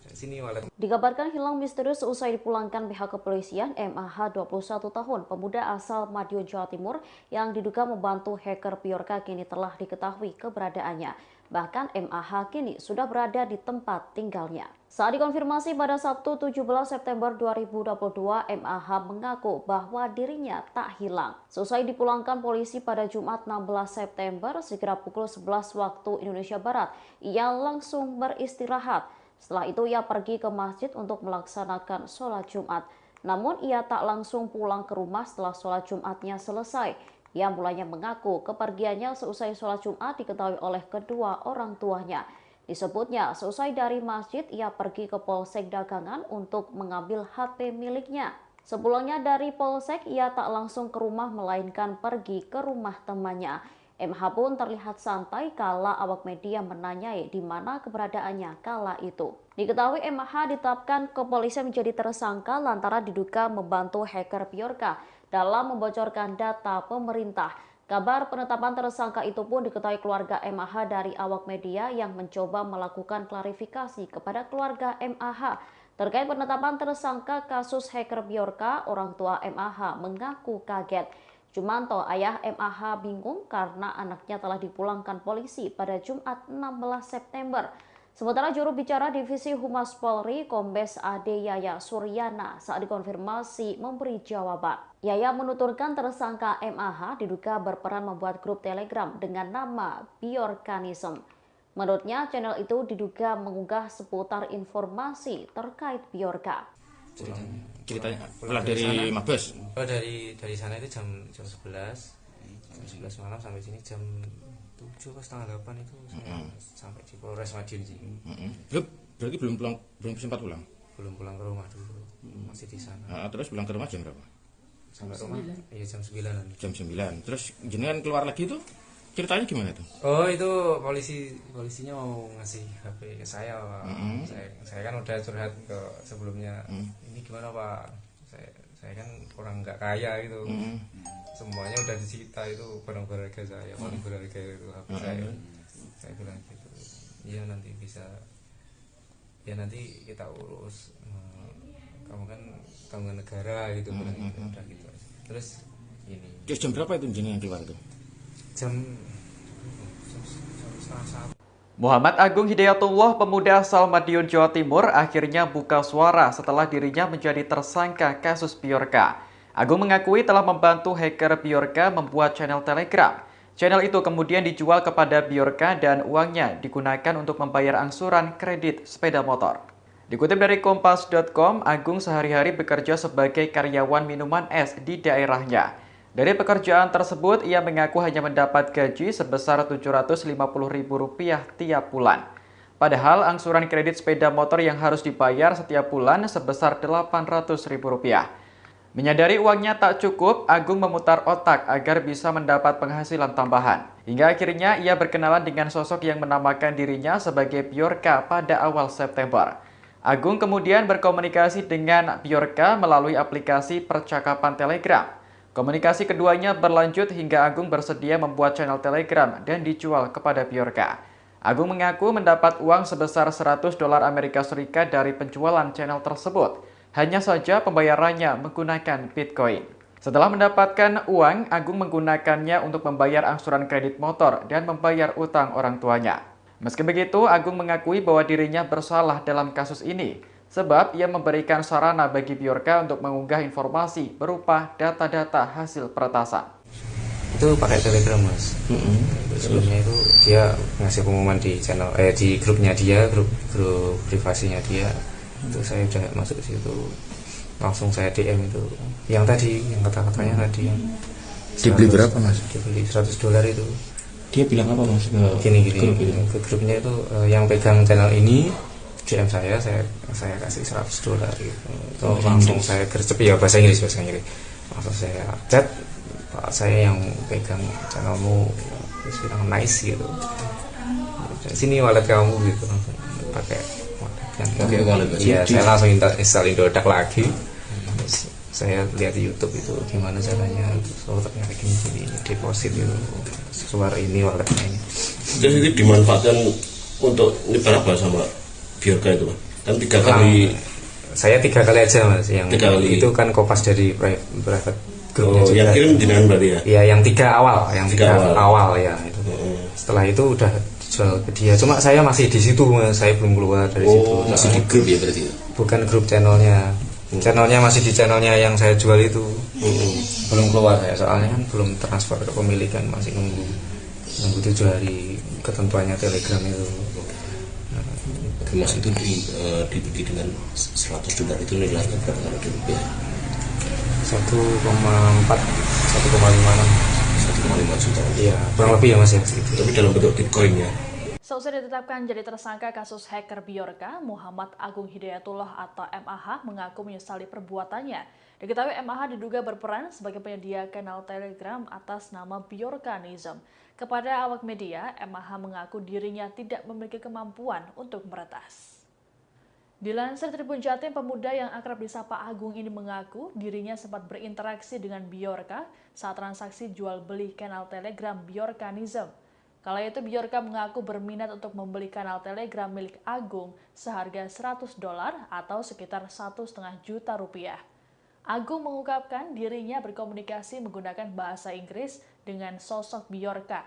Sini wallet. Dikabarkan hilang misterius seusai dipulangkan pihak kepolisian. MAH 21 tahun, pemuda asal Madiun, Jawa Timur yang diduga membantu hacker Bjorka kini telah diketahui keberadaannya. Bahkan MAH kini sudah berada di tempat tinggalnya. Saat dikonfirmasi pada Sabtu 17 September 2022, MAH mengaku bahwa dirinya tak hilang. Seusai dipulangkan polisi pada Jumat 16 September, sekira pukul 11 waktu Indonesia Barat, ia langsung beristirahat. Setelah itu ia pergi ke masjid untuk melaksanakan sholat Jumat. Namun ia tak langsung pulang ke rumah setelah sholat Jumatnya selesai. Ia mulanya mengaku kepergiannya seusai sholat Jumat diketahui oleh kedua orang tuanya. Disebutnya seusai dari masjid ia pergi ke Polsek Dagangan untuk mengambil HP miliknya. Sepulangnya dari Polsek ia tak langsung ke rumah melainkan pergi ke rumah temannya. MH pun terlihat santai kala awak media menanyai di mana keberadaannya kala itu. Diketahui MH ditetapkan kepolisian menjadi tersangka lantaran diduga membantu hacker Bjorka dalam membocorkan data pemerintah. Kabar penetapan tersangka itu pun diketahui keluarga MH dari awak media yang mencoba melakukan klarifikasi kepada keluarga MH. Terkait penetapan tersangka kasus hacker Bjorka, orang tua MH mengaku kaget. Jumanto, ayah MAH bingung karena anaknya telah dipulangkan polisi pada Jumat 16 September. Sementara juru bicara Divisi Humas Polri, Kombes Ade Yaya Suryana, saat dikonfirmasi memberi jawaban. Yaya menuturkan tersangka MAH diduga berperan membuat grup Telegram dengan nama Bjorkanism. Menurutnya, channel itu diduga mengunggah seputar informasi terkait Bjorka. Ceritanya pulang dari Mabes. Oh, dari sana itu jam 11 malam sampai sini jam 7 pas setengah 8 itu sampai di Polres Madiun sih. Berarti belum sempat pulang. Belum pulang ke rumah dulu. Masih di sana. Terus pulang ke rumah jam berapa? Sampai rumah iya jam 9-an. Jam 9. Terus jenengan keluar lagi tuh ceritanya gimana tuh? Oh, itu polisinya mau ngasih HP ke saya, Pak. Saya kan udah curhat ke sebelumnya. Ini gimana, Pak? Saya kan orang nggak kaya gitu. Semuanya udah disita, itu barang berharga saya, paling berharga itu HP saya. Saya bilang gitu. Iya, nanti bisa. Ya nanti kita urus. Kamu kan tanggungan negara gitu, udah gitu. Terus ini. Jam berapa itu jenengan keluar tuh? Jam Muhammad Agung Hidayatullah, pemuda asal Madiun, Jawa Timur, akhirnya buka suara setelah dirinya menjadi tersangka kasus Bjorka. Agung mengakui telah membantu hacker Bjorka membuat channel Telegram. Channel itu kemudian dijual kepada Bjorka dan uangnya digunakan untuk membayar angsuran kredit sepeda motor. Dikutip dari Kompas.com, Agung sehari-hari bekerja sebagai karyawan minuman es di daerahnya. Dari pekerjaan tersebut, ia mengaku hanya mendapat gaji sebesar Rp750.000 tiap bulan. Padahal angsuran kredit sepeda motor yang harus dibayar setiap bulan sebesar Rp800.000. Menyadari uangnya tak cukup, Agung memutar otak agar bisa mendapat penghasilan tambahan. Hingga akhirnya ia berkenalan dengan sosok yang menamakan dirinya sebagai Bjorka pada awal September. Agung kemudian berkomunikasi dengan Bjorka melalui aplikasi percakapan Telegram. Komunikasi keduanya berlanjut hingga Agung bersedia membuat channel Telegram dan dijual kepada Bjorka. Agung mengaku mendapat uang sebesar $100 Amerika Serikat dari penjualan channel tersebut. Hanya saja pembayarannya menggunakan Bitcoin. Setelah mendapatkan uang, Agung menggunakannya untuk membayar angsuran kredit motor dan membayar utang orang tuanya. Meski begitu, Agung mengakui bahwa dirinya bersalah dalam kasus ini, sebab ia memberikan sarana bagi Bjorka untuk mengunggah informasi berupa data-data hasil peretasan. Itu pakai Telegram, Mas. Sebelumnya itu dia ngasih pengumuman di channel di grupnya dia, grup privasinya dia. Itu saya udah masuk ke situ. Langsung saya DM itu. Yang tadi, yang kata-katanya tadi yang dibeli berapa, Mas? Dibeli $100 itu. Dia bilang apa, Mas? Gini ke grupnya itu yang pegang channel ini DM saya kasih $100 gitu. Terus langsung saya gercep ya bahasa Inggris. Langsung saya chat, Pak, saya yang pegang channelmu, terus bilang nice gitu. Sini wallet kamu gitu, langsung pakai wallet. Iya, saya langsung install Indodax lagi. Terus saya lihat di YouTube itu gimana caranya. So ternyata gini deposit itu suara ini walletnya ini. Terus itu dimanfaatkan untuk berapa sama Bjorka itu, Mas? Kan 3 kali. Saya 3 kali aja, Mas. Yang 3 kali. Itu kan kopas dari private grupnya juga. Yang kirim jenengan berarti ya? Iya, yang 3 awal, awal ya itu. Setelah itu udah dijual ke dia. Cuma saya masih di situ, Mas. Saya belum keluar dari situ. Masih di grup ya berarti? Bukan grup channelnya. Channelnya masih di channelnya yang saya jual itu. Belum keluar ya, soalnya kan belum transfer ke pemilikan, masih nunggu 7 hari ketentuannya Telegram itu. Mas itu dibeli dengan $100 itu nilainya berapa kalau di rupiah? 1,5 juta. Iya, kurang lebih ya, Mas ya. Tapi dalam bentuk Bitcoin ya. Seusai ditetapkan jadi tersangka kasus hacker Bjorka, Muhammad Agung Hidayatullah atau MAH mengaku menyesali perbuatannya. Diketahui MAH diduga berperan sebagai penyedia kanal Telegram atas nama Bjorkanism. Kepada awak media, MAH mengaku dirinya tidak memiliki kemampuan untuk meretas. Dilansir Tribun Jatim, pemuda yang akrab disapa Agung ini mengaku dirinya sempat berinteraksi dengan Bjorka saat transaksi jual beli kanal Telegram Bjorkanism. Kala itu Bjorka mengaku berminat untuk membeli kanal Telegram milik Agung seharga $100 atau sekitar Rp1,5 juta. Agung mengungkapkan dirinya berkomunikasi menggunakan bahasa Inggris dengan sosok Bjorka.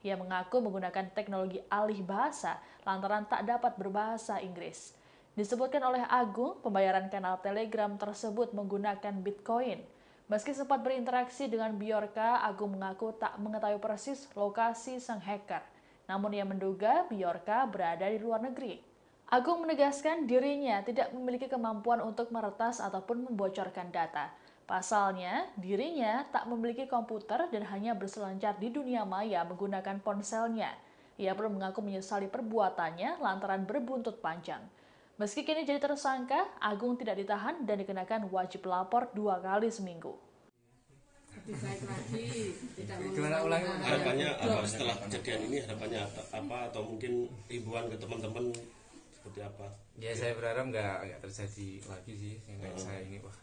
Ia mengaku menggunakan teknologi alih bahasa lantaran tak dapat berbahasa Inggris. Disebutkan oleh Agung, pembayaran kanal Telegram tersebut menggunakan Bitcoin. Meski sempat berinteraksi dengan Bjorka, Agung mengaku tak mengetahui persis lokasi sang hacker. Namun ia menduga Bjorka berada di luar negeri. Agung menegaskan dirinya tidak memiliki kemampuan untuk meretas ataupun membocorkan data. Pasalnya, dirinya tak memiliki komputer dan hanya berselancar di dunia maya menggunakan ponselnya. Ia pun mengaku menyesali perbuatannya lantaran berbuntut panjang. Meski kini jadi tersangka, Agung tidak ditahan dan dikenakan wajib lapor 2 kali seminggu. Harapannya apa setelah kejadian ini? Harapannya apa atau mungkin himbauan ke teman-teman seperti apa? Ya saya berharap nggak terjadi lagi sih kayak saya ini, wah.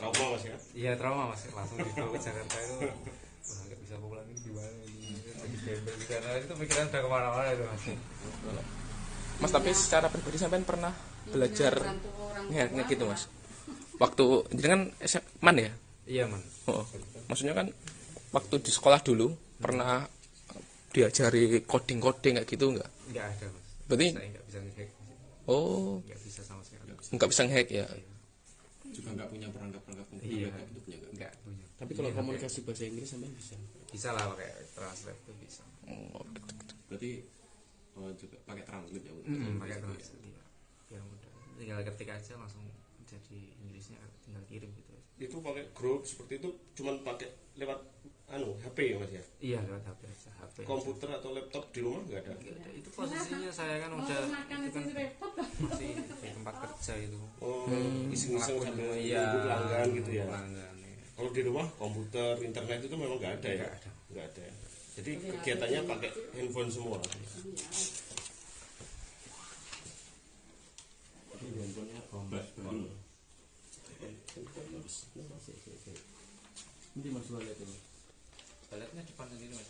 Trauma mas ya? Iya trauma mas, langsung dibawa ke Jakarta itu, wah nggak bisa pulang ini gimana ini? Lagi gembel di sana itu pikiran udah kemana-mana itu mas. Mas, tapi secara pribadi sampean pernah belajar nge-hack gitu mas? Waktu jadi kan man ya? Iya man. Oh, maksudnya kan waktu di sekolah dulu pernah diajari coding kayak gitu nggak? Nggak ada mas. Berarti? Saya nggak bisa nge-hack. Oh. Nggak bisa sama sekali. Nggak bisa nge-hack ya? Juga nggak punya perangkat iya. Gitu punya nggak punya. Tapi kalau komunikasi bahasa Inggris sampean bisa? Bisa lah pakai translate itu bisa. Oh, gitu. Berarti juga pakai translate ya? Pakai translate ya mudah. Tinggal ketik aja langsung jadi Inggrisnya, tinggal kirim gitu. Itu pakai grup seperti itu cuman pakai lewat HP ya mas ya? Iya lewat HP aja. HP komputer aja. Atau laptop di rumah nggak ada? Nggak ada. Itu posisinya saya kan udah itu kan masih di tempat kerja itu. Oh, iseng-iseng sambil iya, pelanggan gitu ya? Pelanggan, ya. Kalau di rumah komputer, internet itu memang nggak ada ya? Nggak ada. Jadi kegiatannya pakai handphone semua. Handphonenya bombas baru. Nanti mas lihat itu. Baletnya depan sendiri mas.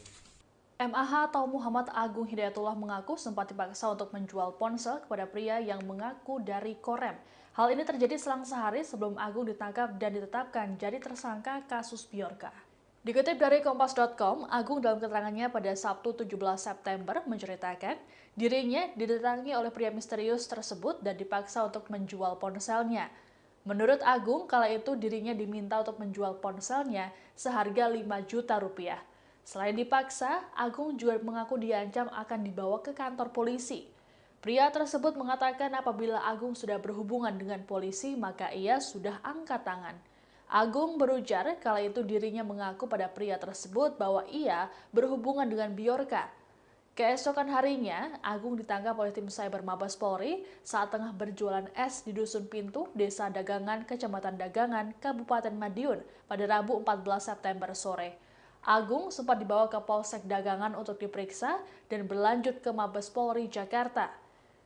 MAH atau Muhammad Agung Hidayatullah mengaku sempat dipaksa untuk menjual ponsel kepada pria yang mengaku dari Korem. Hal ini terjadi selang sehari sebelum Agung ditangkap dan ditetapkan jadi tersangka kasus Bjorka. Dikutip dari Kompas.com, Agung dalam keterangannya pada Sabtu 17 September menceritakan dirinya didatangi oleh pria misterius tersebut dan dipaksa untuk menjual ponselnya. Menurut Agung, kala itu dirinya diminta untuk menjual ponselnya seharga 5 juta rupiah. Selain dipaksa, Agung juga mengaku diancam akan dibawa ke kantor polisi. Pria tersebut mengatakan apabila Agung sudah berhubungan dengan polisi, maka ia sudah angkat tangan. Agung berujar kala itu dirinya mengaku pada pria tersebut bahwa ia berhubungan dengan Bjorka. Keesokan harinya, Agung ditangkap oleh tim Cyber Mabes Polri saat tengah berjualan es di Dusun Pintu, Desa Dagangan, Kecamatan Dagangan, Kabupaten Madiun pada Rabu 14 September sore. Agung sempat dibawa ke Polsek Dagangan untuk diperiksa dan berlanjut ke Mabes Polri Jakarta.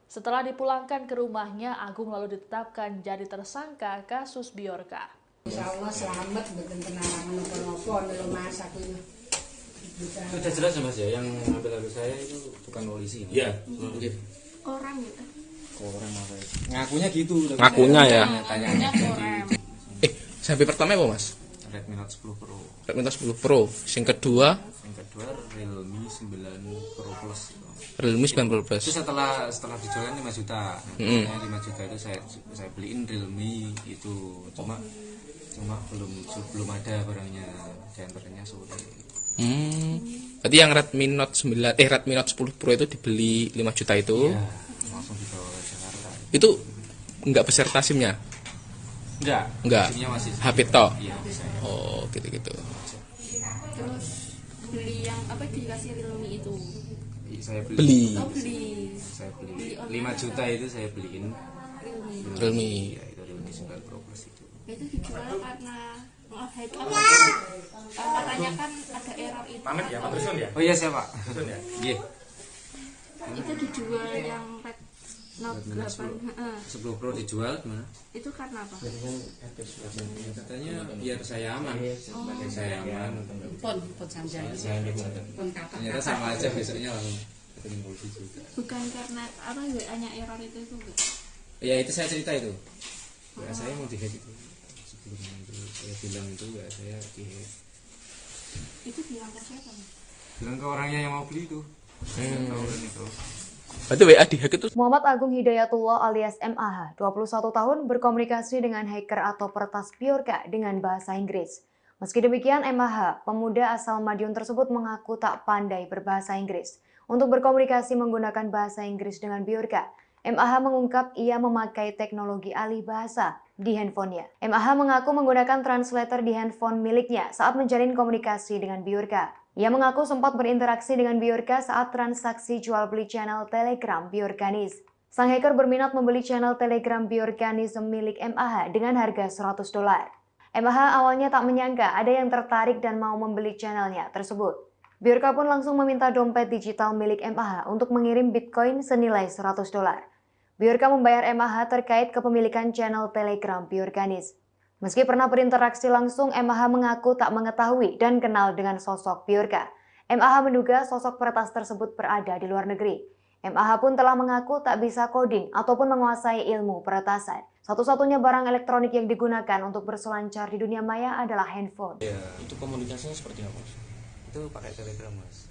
Setelah dipulangkan ke rumahnya, Agung lalu ditetapkan jadi tersangka kasus Bjorka. Insyaallah selamat mboten kenal menapa-napa lho Mas aku ini. Sudah jelas ya Mas ya, yang ngambil HP saya itu bukan polisi. Iya. Orang gitu. Orang apa itu? Ngakunya gitu. Ngakunya ya. Tanya. Sampai pertama apa Mas? Redmi Note 10 Pro. Redmi Note 10 Pro. Yang kedua Realme 9 Pro Plus. Realme 9 Pro Plus. Itu setelah dijual 5 juta. Nah, 5 juta itu saya beliin Realme itu. Cuma belum ada barangnya, diantaranya sore. Berarti yang Redmi Note 10 Pro itu dibeli 5 juta itu. Iya, langsung dibawa ke Jakarta. Itu enggak beserta SIM-nya? Enggak. SIM-nya masih HP toh? Iya, oh, gitu-gitu. Terus beli yang apa dikasih Realme itu? Saya beli. Saya beli 5 juta itu saya beliin Realme. Ya, itu Realme 9 Pro Plus itu. Itu dijual karena katanya kan ada error itu. Pamit ya, Pak Trusun ya? Oh iya, siapa? Trusun ya? Iya. Itu dijual yang Red Note 8. 10 Pro dijual gimana? Itu karena apa? Katanya biar saya aman. Biar saya aman. Pon sampean. Pon kakak. Ternyata sama aja besoknya langsung ketemu polisi juga. Bukan karena apa hanya error itu enggak? Ya itu saya cerita itu. Ya saya mau di-hack itu. Sebelum itu saya bilang itu ya saya di-hack. Itu bilang ke siapa? Bilang ke orangnya yang mau beli itu. Orang itu. Berarti WA dihack itu. Muhammad Agung Hidayatullah alias MAH, 21 tahun, berkomunikasi dengan hacker atau peretas Bjorka dengan bahasa Inggris. Meski demikian, MAH, pemuda asal Madiun tersebut mengaku tak pandai berbahasa Inggris. Untuk berkomunikasi menggunakan bahasa Inggris dengan Bjorka, MAH mengungkap ia memakai teknologi alih bahasa di handphonenya. MAH mengaku menggunakan translator di handphone miliknya saat menjalin komunikasi dengan Bjorka. Ia mengaku sempat berinteraksi dengan Bjorka saat transaksi jual beli channel Telegram Bjorkanis. Sang hacker berminat membeli channel Telegram Bjorkanism milik MAH dengan harga $100. MAH awalnya tak menyangka ada yang tertarik dan mau membeli channelnya tersebut. Bjorka pun langsung meminta dompet digital milik MAH untuk mengirim Bitcoin senilai $100. Bjorka membayar MAH terkait kepemilikan channel Telegram Bjorkanis. Meski pernah berinteraksi langsung, MAH mengaku tak mengetahui dan kenal dengan sosok Bjorka. MAH menduga sosok peretas tersebut berada di luar negeri. MAH pun telah mengaku tak bisa coding ataupun menguasai ilmu peretasan. Satu-satunya barang elektronik yang digunakan untuk berselancar di dunia maya adalah handphone. Ya, itu komunikasinya seperti apa? Itu pakai Telegram, Mas.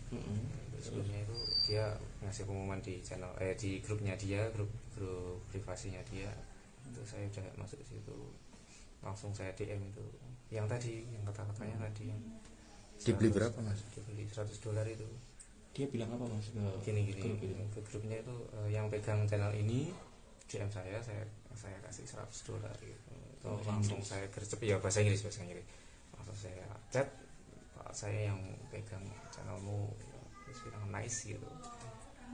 Sebelumnya itu dia ngasih pengumuman di channel di grupnya dia, grup privasinya dia. Itu saya udah masuk ke situ. Langsung saya DM itu. Yang tadi, yang kata-katanya tadi yang dibeli berapa, Mas? Dibeli $100 itu. Dia bilang apa, Mas? Gini ke grupnya itu yang pegang channel ini DM saya kasih $100 gitu. Itu langsung saya gercep ya bahasa Inggris. Langsung saya chat, Pak, saya yang pegang channelmu, terus bilang nice gitu.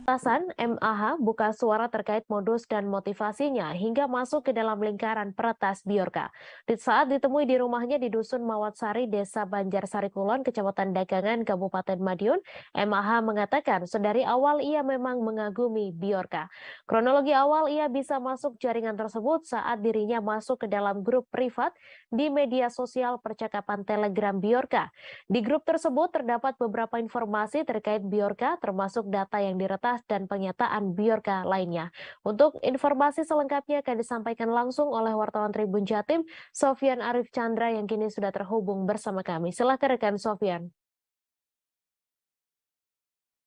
Atasan MAH buka suara terkait modus dan motivasinya hingga masuk ke dalam lingkaran peretas Bjorka. Saat ditemui di rumahnya di Dusun Mawatsari, Desa Banjarsari Kulon, Kecamatan Dagangan, Kabupaten Madiun, MAH mengatakan sedari awal ia memang mengagumi Bjorka. Kronologi awal ia bisa masuk jaringan tersebut saat dirinya masuk ke dalam grup privat di media sosial percakapan Telegram Bjorka. Di grup tersebut terdapat beberapa informasi terkait Bjorka, termasuk data yang diretas dan pernyataan Bjorka lainnya. Untuk informasi selengkapnya akan disampaikan langsung oleh wartawan Tribun Jatim, Sofyan Arif Chandra yang kini sudah terhubung bersama kami. Silakan rekan Sofyan.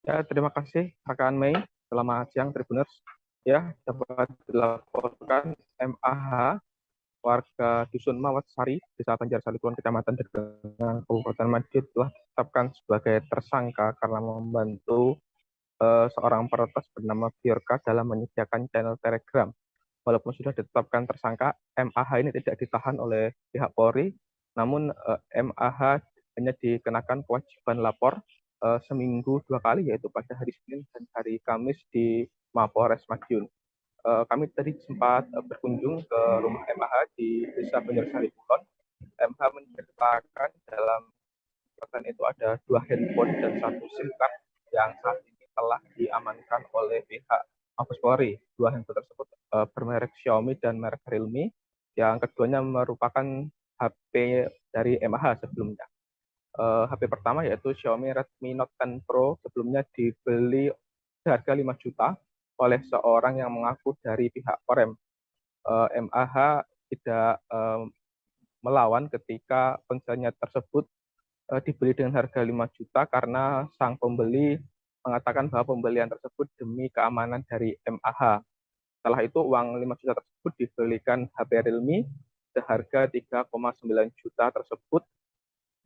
Ya, terima kasih rekan Mei. Selamat siang Tribuners. Ya, dapat dilaporkan MAH warga Dusun Mawatsari, Desa Banjarsari Kulon, Kecamatan Dagangan, Kabupaten Madiun telah ditetapkan sebagai tersangka karena membantu seorang peretas bernama Bjorka dalam menyediakan channel Telegram. Walaupun sudah ditetapkan tersangka, MAH ini tidak ditahan oleh pihak Polri, namun MAH hanya dikenakan kewajiban lapor seminggu 2 kali, yaitu pada hari Senin dan hari Kamis di Mapolres Madiun. Kami tadi sempat berkunjung ke rumah MAH di Desa Banjarsari Kulon. MAH menceritakan dalam persen itu ada 2 handphone dan 1 SIM card yang saat ini telah diamankan oleh pihak Mabes Polri. 2 handphone tersebut bermerek Xiaomi dan merek Realme. Yang keduanya merupakan HP dari MAH sebelumnya. HP pertama yaitu Xiaomi Redmi Note 10 Pro sebelumnya dibeli seharga 5 juta oleh seorang yang mengaku dari pihak Korem. MAH tidak melawan ketika ponselnya tersebut dibeli dengan harga 5 juta karena sang pembeli mengatakan bahwa pembelian tersebut demi keamanan dari MAH. Setelah itu uang 5 juta tersebut dibelikan HP Realme seharga 3,9 juta tersebut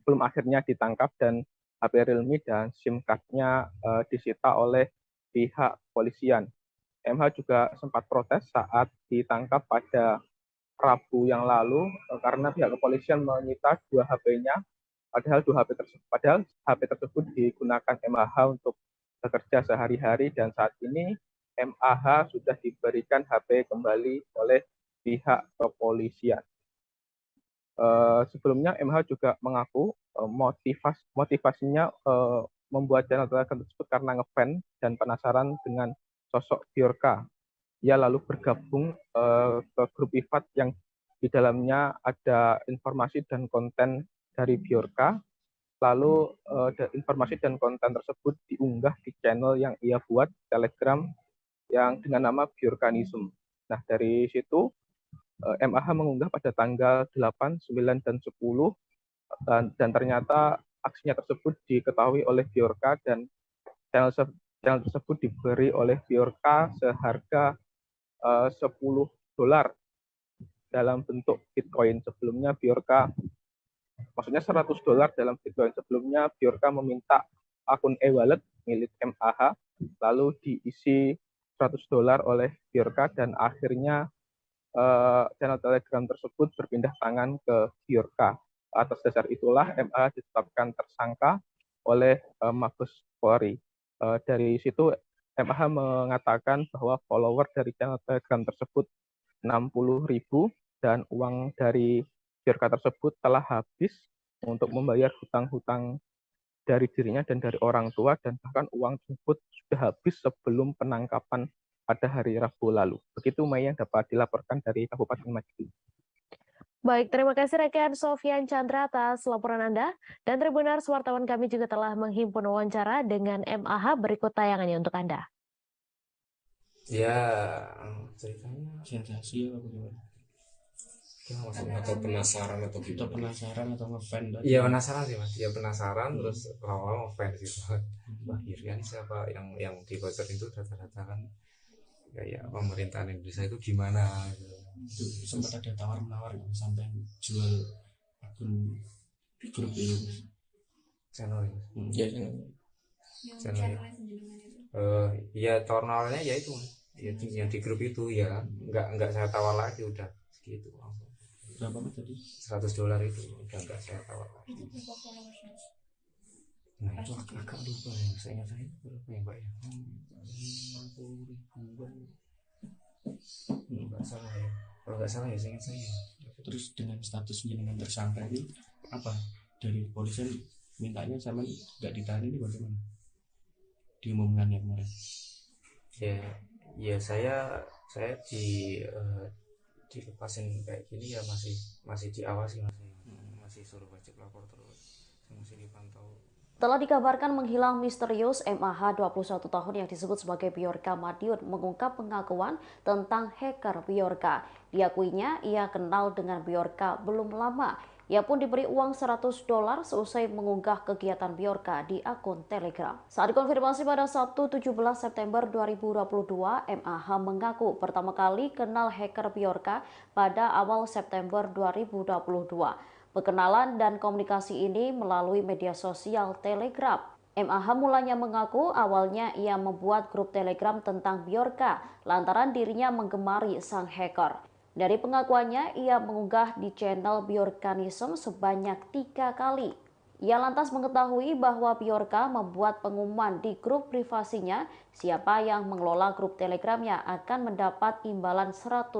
belum akhirnya ditangkap dan HP Realme dan SIM card-nya disita oleh pihak kepolisian. MAH juga sempat protes saat ditangkap pada Rabu yang lalu karena pihak kepolisian menyita 2 HP-nya, padahal HP tersebut digunakan MAH untuk bekerja sehari-hari dan saat ini MAH sudah diberikan HP kembali oleh pihak kepolisian. Sebelumnya MAH juga mengaku motivasinya membuat channel Telegram tersebut karena ngefans dan penasaran dengan sosok Bjorka. Ia lalu bergabung ke grup privat yang di dalamnya ada informasi dan konten dari Bjorka. Lalu informasi dan konten tersebut diunggah di channel yang ia buat Telegram yang dengan nama Bjorkanism. Nah, dari situ MAH mengunggah pada tanggal 8, 9, dan 10 dan ternyata aksinya tersebut diketahui oleh Bjorka dan channel tersebut diberi oleh Bjorka seharga $10 dalam bentuk Bitcoin. Sebelumnya Bjorka Maksudnya $100 dalam video sebelumnya Bjorka meminta akun e-wallet milik MAH, lalu diisi $100 oleh Bjorka dan akhirnya channel Telegram tersebut berpindah tangan ke Bjorka. Atas dasar itulah MAH ditetapkan tersangka oleh Mabes Polri. Dari situ MAH mengatakan bahwa follower dari channel Telegram tersebut 60.000 dan uang dari Bjorka tersebut telah habis untuk membayar hutang-hutang dari dirinya dan dari orang tua, dan bahkan uang tersebut sudah habis sebelum penangkapan pada hari Rabu lalu. Begitu Mei yang dapat dilaporkan dari Kabupaten Madiun. Baik, terima kasih rekan Sofian Chandra atas laporan Anda. Dan Tribuners, wartawan kami juga telah menghimpun wawancara dengan MAH, berikut tayangannya untuk Anda. Ya, ceritanya sensasi apa gimana? Atau penasaran atau kita penasaran atau ngefan? Iya penasaran sih mas, ya penasaran terus lama-lama ngefan gitu. Wah Irian siapa yang dibocorin itu data-data kan kayak pemerintahan Indonesia itu gimana gitu. Itu sempat ada tawar-menawar sampai jual akun grup itu channel ya channel ya tawar-menawarnya ya itu ya, yang di grup itu ya nggak saya tawar lagi udah segitu langsung. Berapa tadi? $100 itu udah nggak saya tawar lagi. Nah itu agak lupa ya, saya ingat saya berapa ya Mbak ya? 50.000-an. Nggak salah ya, kalau nggak salah ya saya ingat saya. Terus dengan status menjadi tersangka ini apa dari polisian mintanya sama nggak ditahan ini bagaimana? Diumumkannya kemarin? Ya saya dilepasin kayak gini ya masih diawasi masih suruh wajib lapor terus, masih dipantau. Telah dikabarkan menghilang misterius MAH 21 tahun yang disebut sebagai Bjorka Madiun mengungkap pengakuan tentang hacker Bjorka. Diakuinya ia kenal dengan Bjorka belum lama. Ia pun diberi uang $100 seusai mengunggah kegiatan Bjorka di akun Telegram. Saat dikonfirmasi pada Sabtu 17 September 2022, MAH mengaku pertama kali kenal hacker Bjorka pada awal September 2022. Perkenalan dan komunikasi ini melalui media sosial Telegram. MAH mulanya mengaku awalnya ia membuat grup Telegram tentang Bjorka lantaran dirinya menggemari sang hacker. Dari pengakuannya, ia mengunggah di channel Bjorkanism sebanyak 3 kali. Ia lantas mengetahui bahwa Bjorka membuat pengumuman di grup privasinya, siapa yang mengelola grup Telegramnya akan mendapat imbalan $100.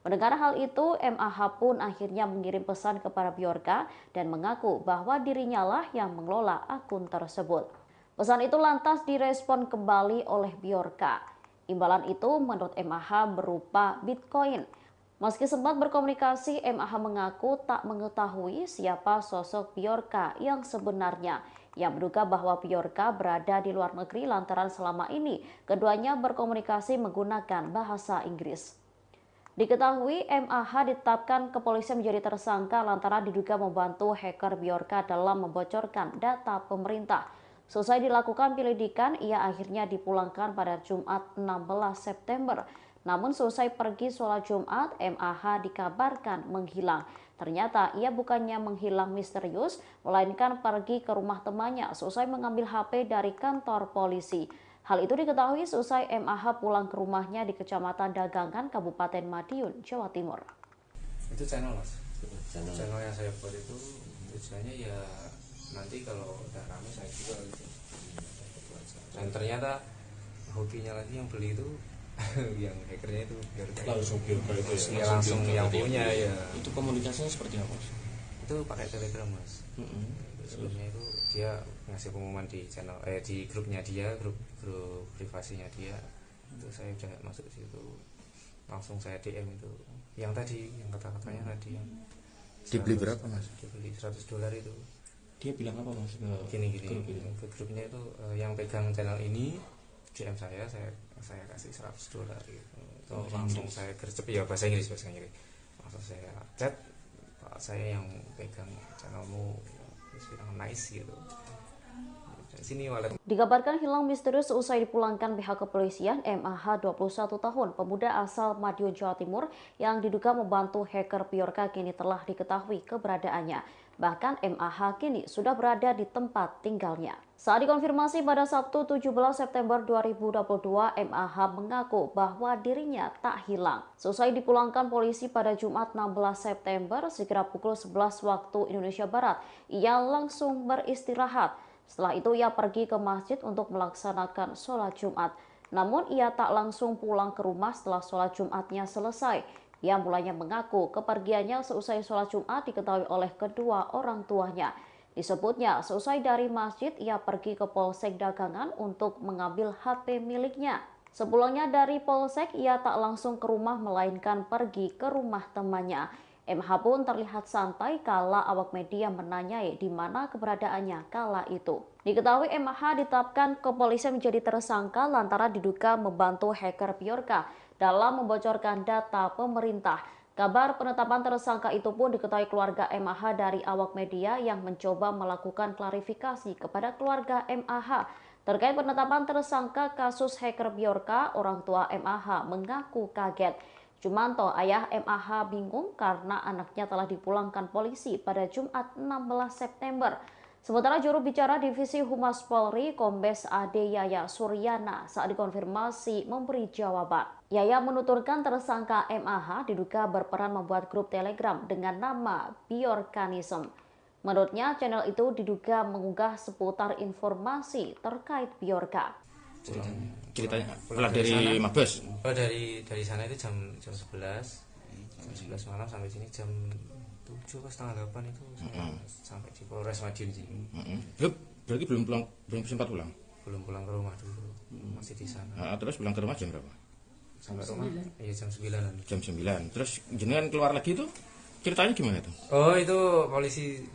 Mendengar hal itu, MAH pun akhirnya mengirim pesan kepada Bjorka dan mengaku bahwa dirinya lah yang mengelola akun tersebut. Pesan itu lantas direspon kembali oleh Bjorka. Imbalan itu menurut MAH berupa Bitcoin. Meski sempat berkomunikasi, MAH mengaku tak mengetahui siapa sosok Bjorka yang sebenarnya. Ia menduga bahwa Bjorka berada di luar negeri lantaran selama ini keduanya berkomunikasi menggunakan bahasa Inggris. Diketahui MAH ditetapkan kepolisian menjadi tersangka lantaran diduga membantu hacker Bjorka dalam membocorkan data pemerintah. Selesai dilakukan penyelidikan, ia akhirnya dipulangkan pada Jumat 16 September. Namun selesai pergi sholat Jumat, MAH dikabarkan menghilang. Ternyata ia bukannya menghilang misterius, melainkan pergi ke rumah temannya selesai mengambil HP dari kantor polisi. Hal itu diketahui selesai MAH pulang ke rumahnya di Kecamatan Dagangan, Kabupaten Madiun, Jawa Timur. Itu channel mas, channel yang saya buat itu tujuannya ya nanti kalau udah rame saya jual gitu. Dan ternyata hobinya lagi yang beli itu yang hackernya itu langsung Bjorka itu ya, langsung yang punya ya. Itu komunikasinya seperti apa? Itu pakai Telegram mas. Sebelumnya itu dia ngasih pengumuman di channel di grupnya dia, grup privasinya dia. Itu saya udah masuk ke situ, langsung saya DM itu yang tadi yang kata-katanya tadi yang dibeli berapa mas? Dibeli $100 itu. Dia bilang apa mas ke grupnya itu yang pegang channel ini DM saya kasih $100 gitu. Itu langsung saya gercep ya bahasa Inggris langsung saya chat, Pak saya yang pegang channelmu terus bilang nice gitu. Dikabarkan hilang misterius usai dipulangkan pihak kepolisian. MAH 21 tahun, pemuda asal Madiun, Jawa Timur yang diduga membantu hacker Bjorka kini telah diketahui keberadaannya. Bahkan MAH kini sudah berada di tempat tinggalnya. Saat dikonfirmasi pada Sabtu 17 September 2022, MAH mengaku bahwa dirinya tak hilang. Seusai dipulangkan polisi pada Jumat 16 September, sekira pukul 11 waktu Indonesia Barat, ia langsung beristirahat. Setelah itu ia pergi ke masjid untuk melaksanakan sholat Jumat. Namun ia tak langsung pulang ke rumah setelah sholat Jumatnya selesai. Ia mulanya mengaku kepergiannya seusai sholat Jumat diketahui oleh kedua orang tuanya. Disebutnya seusai dari masjid ia pergi ke Polsek Dagangan untuk mengambil HP miliknya. Sepulangnya dari Polsek ia tak langsung ke rumah melainkan pergi ke rumah temannya. MH pun terlihat santai kala awak media menanyai di mana keberadaannya kala itu. Diketahui MH ditetapkan kepolisian menjadi tersangka lantaran diduga membantu hacker Bjorka dalam membocorkan data pemerintah. Kabar penetapan tersangka itu pun diketahui keluarga MH dari awak media yang mencoba melakukan klarifikasi kepada keluarga MH. Terkait penetapan tersangka kasus hacker Bjorka, orang tua MH mengaku kaget. Jumanto, ayah MAH bingung karena anaknya telah dipulangkan polisi pada Jumat 16 September. Sementara juru bicara Divisi Humas Polri, Kombes Ade Yaya Suryana, saat dikonfirmasi memberi jawaban. Yaya menuturkan tersangka MAH diduga berperan membuat grup Telegram dengan nama Bjorkanism. Menurutnya, channel itu diduga mengunggah seputar informasi terkait Bjorka. Ceritanya pulang dari Mabes. Oh, dari sana itu jam 11 malam sampai sini jam 7 pas setengah 8 itu sampai di Polres Madiun sih. Berarti belum sempat pulang. Belum pulang ke rumah dulu. Masih di sana. Terus pulang ke rumah jam berapa? Sampai rumah iya jam 9-an. Jam 9. Terus jenengan keluar lagi itu ceritanya gimana tuh? Oh, itu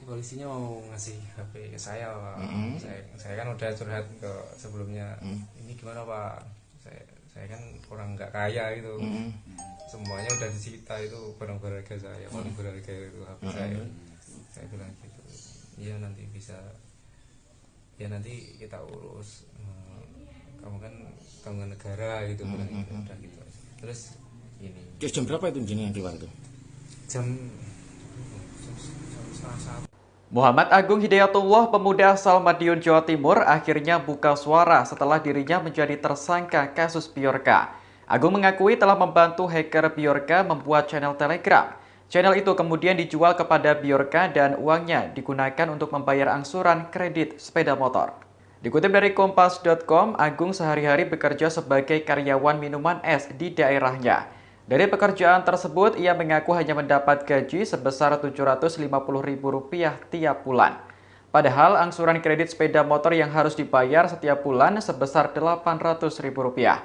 polisinya mau ngasih HP ke saya, Pak. Saya kan udah curhat ke sebelumnya. Ini gimana, Pak? Saya kan orang nggak kaya gitu. Semuanya udah disita itu barang berharga saya, paling berharga itu HP saya. Saya bilang gitu. Iya nanti bisa. Ya nanti kita urus. Kamu kan tanggungan negara gitu bilang gitu. Udah gitu. Terus ini. Jam berapa itu jenengan keluar itu? Jam Muhammad Agung Hidayatullah, pemuda asal Madiun, Jawa Timur, akhirnya buka suara setelah dirinya menjadi tersangka kasus Bjorka. Agung mengakui telah membantu hacker Bjorka membuat channel Telegram. Channel itu kemudian dijual kepada Bjorka dan uangnya digunakan untuk membayar angsuran kredit sepeda motor. Dikutip dari Kompas.com, Agung sehari-hari bekerja sebagai karyawan minuman es di daerahnya. Dari pekerjaan tersebut, ia mengaku hanya mendapat gaji sebesar Rp750.000 tiap bulan. Padahal angsuran kredit sepeda motor yang harus dibayar setiap bulan sebesar Rp800.000.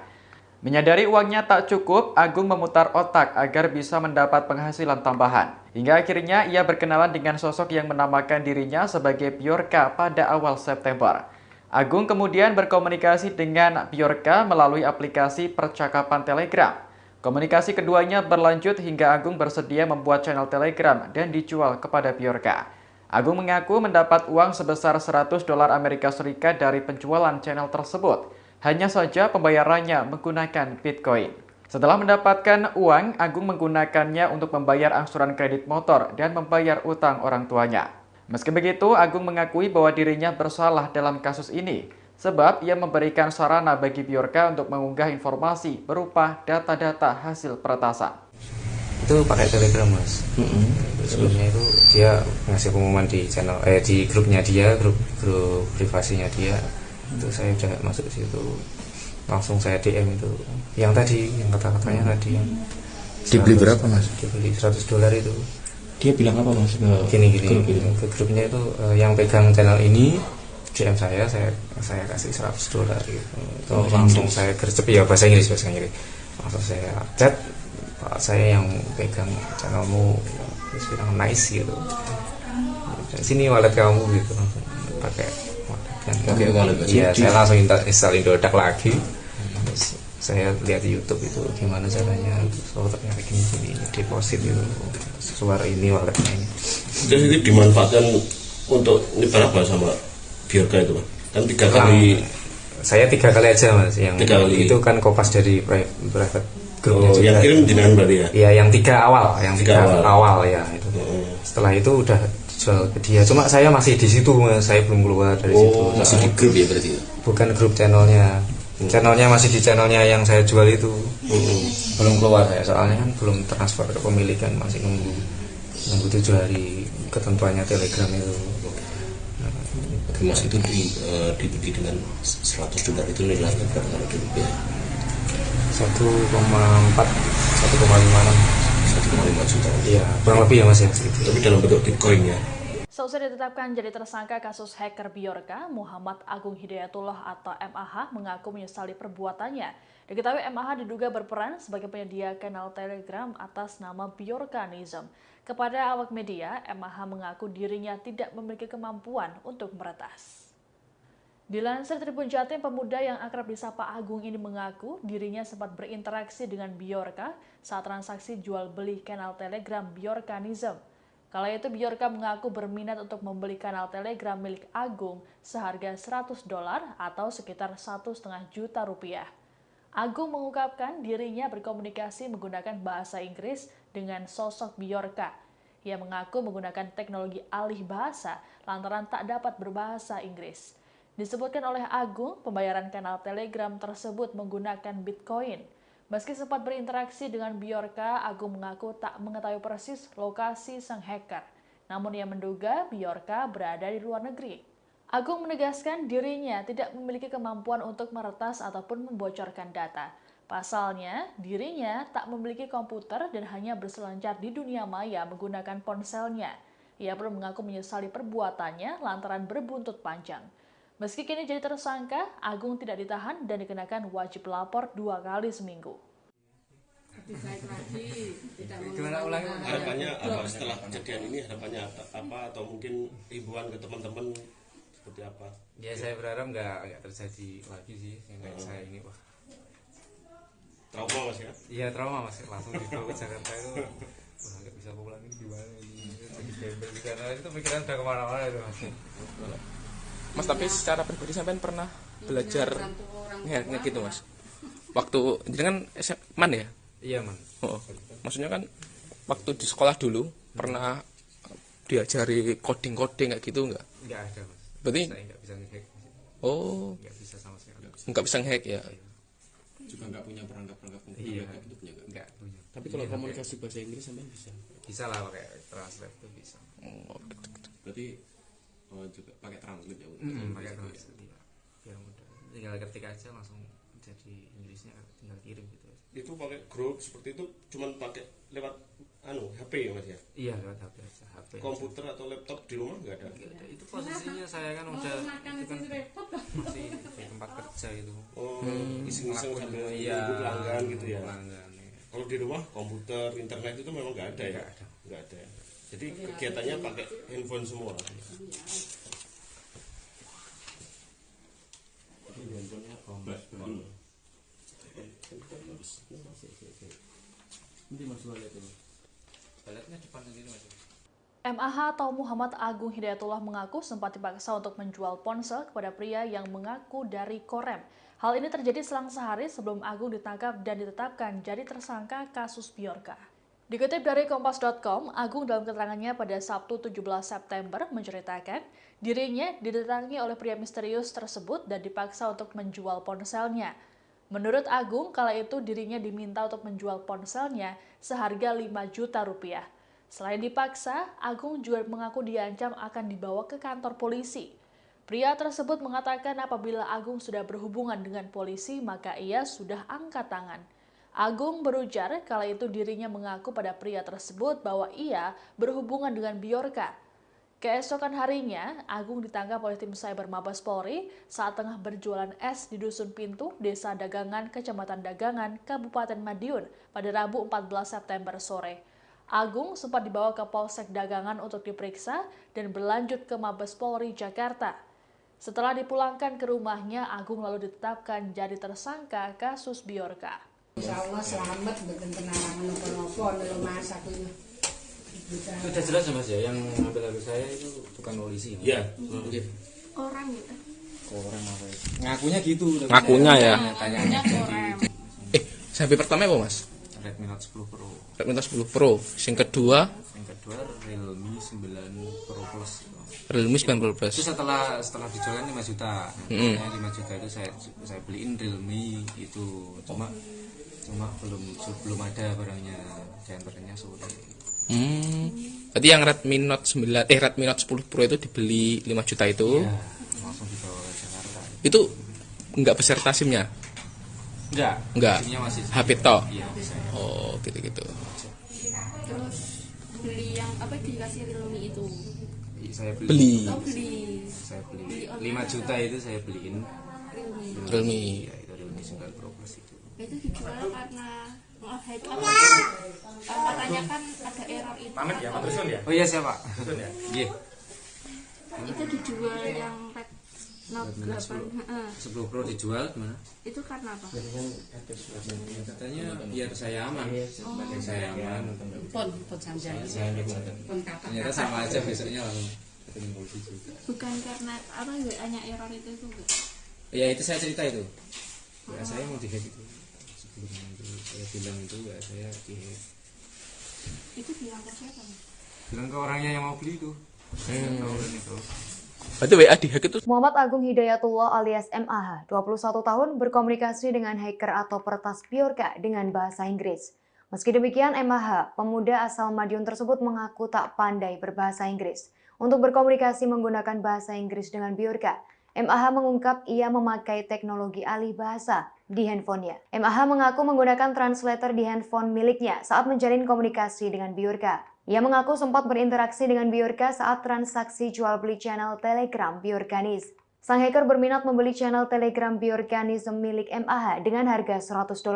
Menyadari uangnya tak cukup, Agung memutar otak agar bisa mendapat penghasilan tambahan. Hingga akhirnya ia berkenalan dengan sosok yang menamakan dirinya sebagai Bjorka pada awal September. Agung kemudian berkomunikasi dengan Bjorka melalui aplikasi percakapan Telegram. Komunikasi keduanya berlanjut hingga Agung bersedia membuat channel Telegram dan dijual kepada Bjorka. Agung mengaku mendapat uang sebesar $100 Amerika Serikat dari penjualan channel tersebut. Hanya saja pembayarannya menggunakan Bitcoin. Setelah mendapatkan uang, Agung menggunakannya untuk membayar angsuran kredit motor dan membayar utang orang tuanya. Meski begitu, Agung mengakui bahwa dirinya bersalah dalam kasus ini. Sebab ia memberikan sarana bagi Bjorka untuk mengunggah informasi berupa data-data hasil peretasan. Itu pakai Telegram, Mas. Sebelumnya itu dia ngasih pengumuman di channel di grupnya dia, grup privasinya dia. Itu saya udah masuk ke situ. Langsung saya DM itu. Yang tadi, yang kata-katanya tadi yang dibeli berapa, Mas? Dibeli $100 itu. Dia bilang apa, Mas? Gini. Ke grupnya itu yang pegang channel ini DM saya kasih $100 gitu. Itu langsung saya gercep ya bahasa Inggris. Langsung saya chat, Pak, saya yang pegang channelmu, terus bilang nice gitu. Sini wallet kamu gitu, langsung pakai wallet. Iya, saya langsung install Indodax lagi. Terus saya lihat di YouTube itu gimana caranya, so ternyata gini deposit gitu, suara ini walletnya ini. Jadi dimanfaatkan untuk nyebar apa sama Bjorka itu, Pak? Kan 3 kali. Saya 3 kali aja mas, yang 3 kali. itu kan kopas dari private Oh, grupnya juga. yang kirim jenengan berarti ya? Iya, yang 3 awal, yang 3 awal ya itu. Setelah itu udah dijual ke dia. Cuma saya masih di situ mas, saya belum keluar dari situ. Masih di grup ya berarti? Bukan grup channelnya. Channelnya masih di channelnya yang saya jual itu. Belum keluar saya, soalnya kan belum transfer ke pemilikan, masih nunggu 7 hari ketentuannya Telegram itu. Mas itu dibeli dengan $100 itu nilainya berapa kalau di rupiah? 1,4, 1,56. 1,5 juta. Iya, kurang lebih ya mas ya. Tapi dalam bentuk Bitcoin ya. Seusai ditetapkan jadi tersangka kasus hacker Bjorka, Muhammad Agung Hidayatullah atau MAH mengaku menyesali perbuatannya. Diketahui MAH diduga berperan sebagai penyedia kanal Telegram atas nama Bjorkanism. Kepada awak media, MAH mengaku dirinya tidak memiliki kemampuan untuk meretas. Dilansir Tribun Jatim, pemuda yang akrab disapa Agung ini mengaku dirinya sempat berinteraksi dengan Bjorka saat transaksi jual beli kanal Telegram Bjorkanism. Kala itu Bjorka mengaku berminat untuk membeli kanal Telegram milik Agung seharga $100 atau sekitar 1,5 juta rupiah. Agung mengungkapkan dirinya berkomunikasi menggunakan bahasa Inggris dengan sosok Bjorka. Ia mengaku menggunakan teknologi alih bahasa lantaran tak dapat berbahasa Inggris. Disebutkan oleh Agung, pembayaran kanal Telegram tersebut menggunakan Bitcoin. Meski sempat berinteraksi dengan Bjorka, Agung mengaku tak mengetahui persis lokasi sang hacker. Namun ia menduga Bjorka berada di luar negeri. Agung menegaskan dirinya tidak memiliki kemampuan untuk meretas ataupun membocorkan data. Pasalnya, dirinya tak memiliki komputer dan hanya berselancar di dunia maya menggunakan ponselnya. Ia pun mengaku menyesali perbuatannya lantaran berbuntut panjang. Meski kini jadi tersangka, Agung tidak ditahan dan dikenakan wajib lapor 2 kali seminggu. Harapannya apa setelah kejadian ini? Harapannya apa? Atau mungkin himbauan ke teman-teman seperti apa? Ya saya berharap nggak terjadi lagi sih kayak saya ini. Wah. Trauma mas ya? Iya trauma mas, langsung dibawa ke Jakarta itu. Wah nggak bisa pulang ini gimana ini? Jadi gembel karena itu pikiran udah kemana-mana itu mas. Mas, tapi secara pribadi sampean pernah belajar nge gitu mas? Waktu jadi kan man ya? Iya man. Oh, maksudnya kan waktu di sekolah dulu pernah diajari coding kayak gitu nggak? Nggak ada mas. Berarti? Saya nggak bisa nge-hack. Oh. Nggak bisa sama sekali. Nggak bisa nge-hack ya? Juga nggak punya perangkat iya. Kayak gitu punya nggak punya. Tapi kalau komunikasi bahasa Inggris sampean bisa? Bisa lah pakai translate tuh bisa. Oh, berarti juga pakai translate ya? Pakai translate ya. Biar mudah. Tinggal ketik aja langsung jadi Inggrisnya, tinggal kirim gitu. Itu pakai grup seperti itu cuman pakai lewat HP ya mas ya? Iya lewat HP aja. HP komputer atau laptop di rumah nggak ada? Nggak ada. Itu posisinya saya kan udah itu kan masih di tempat kerja itu. Oh, iseng-iseng sambil iya, pelanggan gitu ya? Pelanggan, ya. Kalau di rumah komputer, internet itu memang nggak ada ya? Nggak ada. Jadi kegiatannya pakai handphone semua. Handphonenya kompas baru. Nanti mas lihat itu. Baletnya depan sendiri mas. MAH atau Muhammad Agung Hidayatullah mengaku sempat dipaksa untuk menjual ponsel kepada pria yang mengaku dari Korem. Hal ini terjadi selang sehari sebelum Agung ditangkap dan ditetapkan jadi tersangka kasus Bjorka. Dikutip dari Kompas.com, Agung dalam keterangannya pada Sabtu 17 September menceritakan dirinya didatangi oleh pria misterius tersebut dan dipaksa untuk menjual ponselnya. Menurut Agung, kala itu dirinya diminta untuk menjual ponselnya seharga 5 juta rupiah. Selain dipaksa, Agung juga mengaku diancam akan dibawa ke kantor polisi. Pria tersebut mengatakan apabila Agung sudah berhubungan dengan polisi, maka ia sudah angkat tangan. Agung berujar kala itu dirinya mengaku pada pria tersebut bahwa ia berhubungan dengan Bjorka. Keesokan harinya, Agung ditangkap oleh tim Cyber Mabes Polri saat tengah berjualan es di Dusun Pintu, Desa Dagangan, Kecamatan Dagangan, Kabupaten Madiun pada Rabu 14 September sore. Agung sempat dibawa ke Polsek Dagangan untuk diperiksa dan berlanjut ke Mabes Polri Jakarta. Setelah dipulangkan ke rumahnya, Agung lalu ditetapkan jadi tersangka kasus Bjorka. Insya Allah selamat, bukan kenangan nopo-nopo, nih mas aku ini. Sudah jelas ya mas ya, yang ngambil HP saya itu bukan polisi. Iya. Orang gitu. korem apa itu. Ngakunya gitu. Ngakunya ya. Tanya gitu. HP pertama apa mas? Redmi Note 10 Pro. Redmi Note 10 Pro. Yang kedua Realme 9 Pro Plus. Realme 9 Pro Plus. Itu setelah dijual kan 5 juta. Nah, 5 juta itu saya beliin Realme itu. Cuma belum ada barangnya, diantaranya sore. Berarti yang Redmi Note 10 Pro itu dibeli 5 juta itu. Iya, langsung dibawa ke Jakarta. Itu enggak beserta SIM-nya? Enggak. Masih HP toh? Iya, oh, gitu-gitu. Terus beli yang apa dikasih Realme itu? Saya beli. Saya beli 5 juta itu saya beliin Realme. Ya, itu Realme 9 Pro Plus itu. Itu dijual karena katanya kan ada error itu. Pamit ya, Pak Dusun ya? Oh iya siapa? Dusun ya? Iya. Itu dijual yang Red Note 10 Pro dijual gimana? Itu karena apa? Katanya biar saya aman. Saya aman. Pon sampai. Ternyata sama aja besoknya langsung ketemu polisi juga. Bukan karena apa hanya error itu enggak? Ya itu saya cerita itu. Ya saya mau dihack itu. Sebelum itu saya bilang itu ya saya dihack. Itu bilang ke siapa? Bilang ke orangnya yang mau beli itu. Itu. Berarti WA dihack itu. Muhammad Agung Hidayatullah alias MAH, 21 tahun, berkomunikasi dengan hacker atau peretas Bjorka dengan bahasa Inggris. Meski demikian, MAH, pemuda asal Madiun tersebut mengaku tak pandai berbahasa Inggris. Untuk berkomunikasi menggunakan bahasa Inggris dengan Bjorka, MAH mengungkap ia memakai teknologi alih bahasa di handphonenya. MAH mengaku menggunakan translator di handphone miliknya saat menjalin komunikasi dengan Bjorka. Ia mengaku sempat berinteraksi dengan Bjorka saat transaksi jual beli channel Telegram Bjorkanis. Sang hacker berminat membeli channel Telegram Bjorkanism milik MAH dengan harga $100.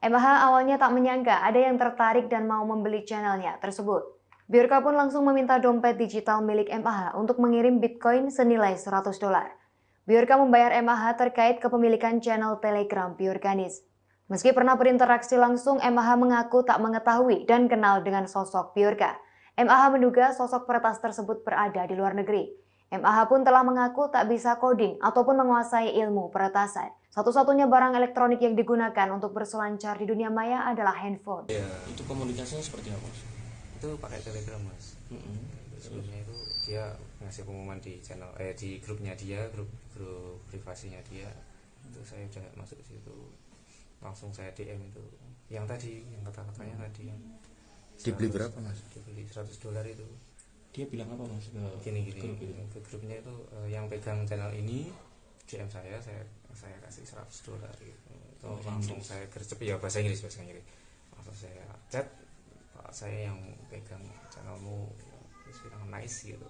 MAH awalnya tak menyangka ada yang tertarik dan mau membeli channelnya tersebut. Bjorka pun langsung meminta dompet digital milik MAH untuk mengirim Bitcoin senilai $100. Bjorka membayar MAH terkait kepemilikan channel Telegram Bjorkanis. Meski pernah berinteraksi langsung, MAH mengaku tak mengetahui dan kenal dengan sosok Bjorka. MAH menduga sosok peretas tersebut berada di luar negeri. MAH pun telah mengaku tak bisa coding ataupun menguasai ilmu peretasan. Satu-satunya barang elektronik yang digunakan untuk berselancar di dunia maya adalah handphone. Ya. Itu komunikasinya seperti apa? Itu pakai Telegram mas. Sebelumnya itu dia ngasih pengumuman di channel, di grupnya dia, grup privasinya dia. Itu saya udah masuk ke situ. Langsung saya DM itu yang tadi, yang kata-katanya tadi yang dibeli berapa mas? Dibeli $100 itu. Dia bilang apa mas? Gini ke grupnya itu yang pegang channel ini DM saya kasih $100 gitu. Itu langsung saya gercep ya bahasa Inggris. Langsung saya chat, Pak saya yang pegang channelmu, bilang nice gitu.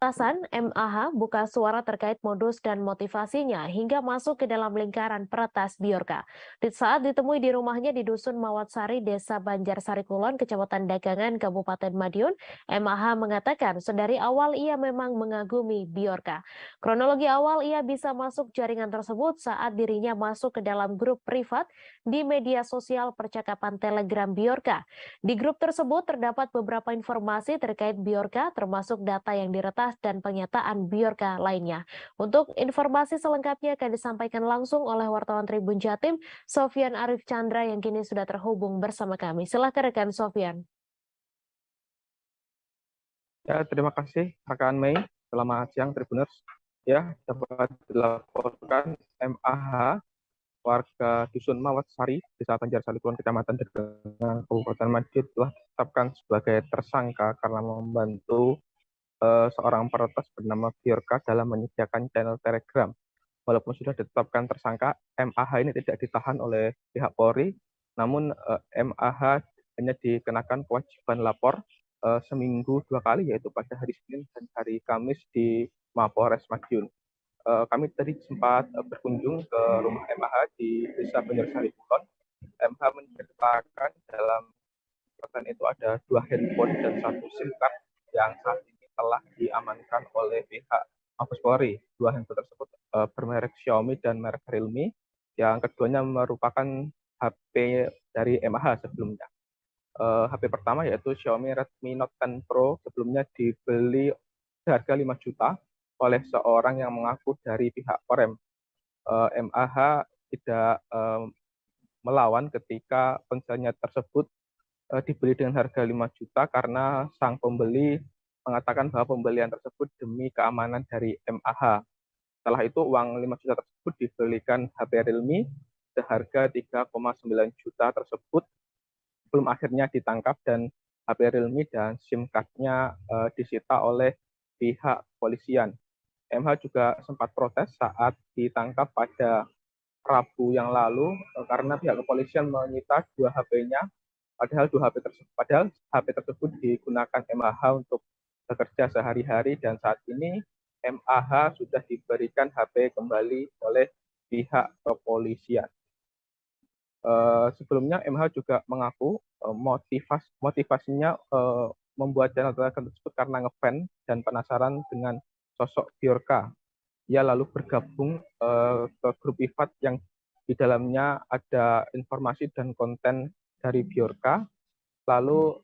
Atasan MAH buka suara terkait modus dan motivasinya hingga masuk ke dalam lingkaran peretas Bjorka. Saat ditemui di rumahnya di Dusun Mawatsari, Desa Banjarsari Kulon, Kecamatan Dagangan, Kabupaten Madiun, MAH mengatakan sedari awal ia memang mengagumi Bjorka. Kronologi awal ia bisa masuk jaringan tersebut saat dirinya masuk ke dalam grup privat di media sosial percakapan Telegram Bjorka. Di grup tersebut terdapat beberapa informasi terkait Bjorka, termasuk data yang diretas dan pernyataan Bjorka lainnya. Untuk informasi selengkapnya akan disampaikan langsung oleh wartawan Tribun Jatim, Sofyan Arif Chandra yang kini sudah terhubung bersama kami. Silakan rekan Sofyan. Ya, terima kasih rekan Mei. Selamat siang Tribuners. Ya, dapat dilaporkan MAH warga Dusun Mawatsari, Desa Banjarsari Kulon, Kecamatan Dagangan, Kabupaten Madiun telah ditetapkan sebagai tersangka karena membantu seorang peretas bernama Bjorka dalam menyediakan channel Telegram. Walaupun sudah ditetapkan tersangka, MAH ini tidak ditahan oleh pihak Polri, namun MAH hanya dikenakan kewajiban lapor seminggu 2 kali, yaitu pada hari Senin dan hari Kamis di Mapolres Madiun. Kami tadi sempat berkunjung ke rumah MAH di Desa Banjarsari Kulon. MAH menceritakan dalam catatan itu ada 2 handphone dan 1 SIM card yang saat ini telah diamankan oleh pihak Mabes Polri. 2 handphone tersebut bermerek Xiaomi dan merek Realme. Yang keduanya merupakan HP dari MAH sebelumnya. HP pertama yaitu Xiaomi Redmi Note 10 Pro sebelumnya dibeli seharga 5 juta oleh seorang yang mengaku dari pihak Korem. MAH tidak melawan ketika ponselnya tersebut dibeli dengan harga 5 juta karena sang pembeli mengatakan bahwa pembelian tersebut demi keamanan dari MAH. Setelah itu uang 5 juta tersebut dibelikan HP Realme seharga 3,9 juta tersebut belum akhirnya ditangkap dan HP Realme dan SIM card-nya disita oleh pihak kepolisian. MH juga sempat protes saat ditangkap pada Rabu yang lalu karena pihak kepolisian menyita 2 HP-nya, padahal HP tersebut digunakan MAH untuk bekerja sehari-hari dan saat ini MAH sudah diberikan HP kembali oleh pihak kepolisian. Sebelumnya MH juga mengaku motivasinya membuat channel Telegram tersebut karena ngefans dan penasaran dengan sosok Bjorka. Ia lalu bergabung ke grup privat yang di dalamnya ada informasi dan konten dari Bjorka. Lalu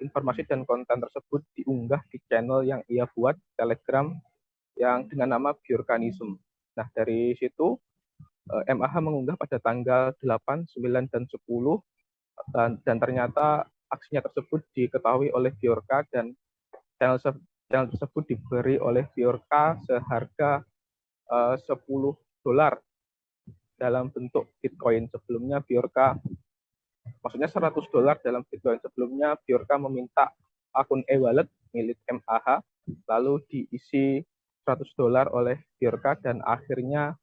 informasi dan konten tersebut diunggah di channel yang ia buat Telegram yang dengan nama Bjorkanism. Nah, dari situ MAH mengunggah pada tanggal 8, 9, dan 10 dan ternyata aksinya tersebut diketahui oleh Bjorka dan channel tersebut diberi oleh Bjorka seharga $10 dalam bentuk Bitcoin. Sebelumnya Bjorka, maksudnya $100 dalam Bitcoin. Sebelumnya Bjorka meminta akun e-wallet milik MAH lalu diisi $100 oleh Bjorka dan akhirnya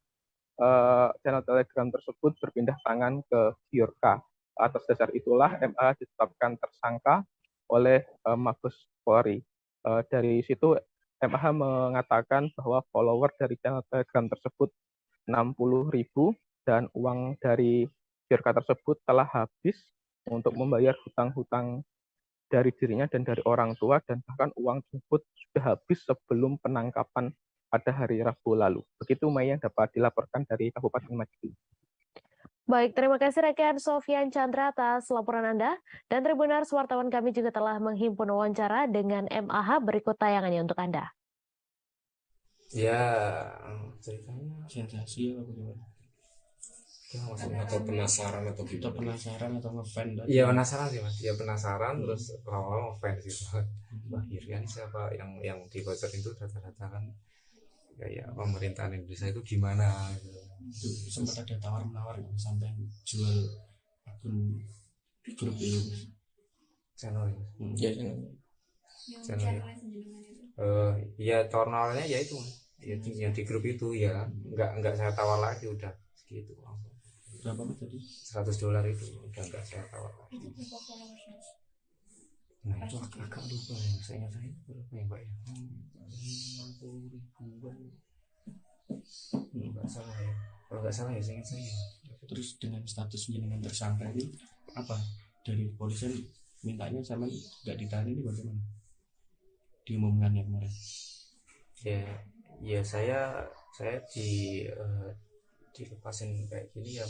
channel Telegram tersebut berpindah tangan ke Bjorka. Atas dasar itulah MAH ditetapkan tersangka oleh Mabes Polri. Dari situ MAH mengatakan bahwa follower dari channel Telegram tersebut 60.000 dan uang dari Bjorka tersebut telah habis untuk membayar hutang-hutang dari dirinya dan dari orang tua dan bahkan uang tersebut sudah habis sebelum penangkapan pada hari Rabu lalu. Begitu Mei yang dapat dilaporkan dari Kabupaten Madiun. Baik, terima kasih rekan Sofyan Chandra atas laporan Anda. Dan Tribuners, wartawan kami juga telah menghimpun wawancara dengan MAH, berikut tayangannya untuk Anda. Ya, ceritanya sensasi apa gimana? Ya, maksudnya atau penasaran atau kita penasaran atau ngefans? Iya penasaran sih mas, ya penasaran terus lama-lama ngefans gitu. Wah kira siapa yang dibocorin itu data-data kan kayak pemerintahan Indonesia itu gimana gitu. Sempat ada tawar-menawar sampai jual akun grup ini channel ya channel ya tawar-menawarnya ya itu yang di grup itu ya nggak saya tawar lagi udah segitu langsung. Berapa tadi? $100 itu udah nggak saya tawar lagi. Nah itu agak lupa ya, saya ingat saya berapa ya mbak ya? 50.000-an. Nggak salah ya. Kalau nggak salah ya saya ingat saya. Terus dengan status jenengan tersangka ini apa? Dari polisian mintanya sama nggak ditahan ini bagaimana? Diumumkannya kemarin. Ya saya dilepasin kayak gini ya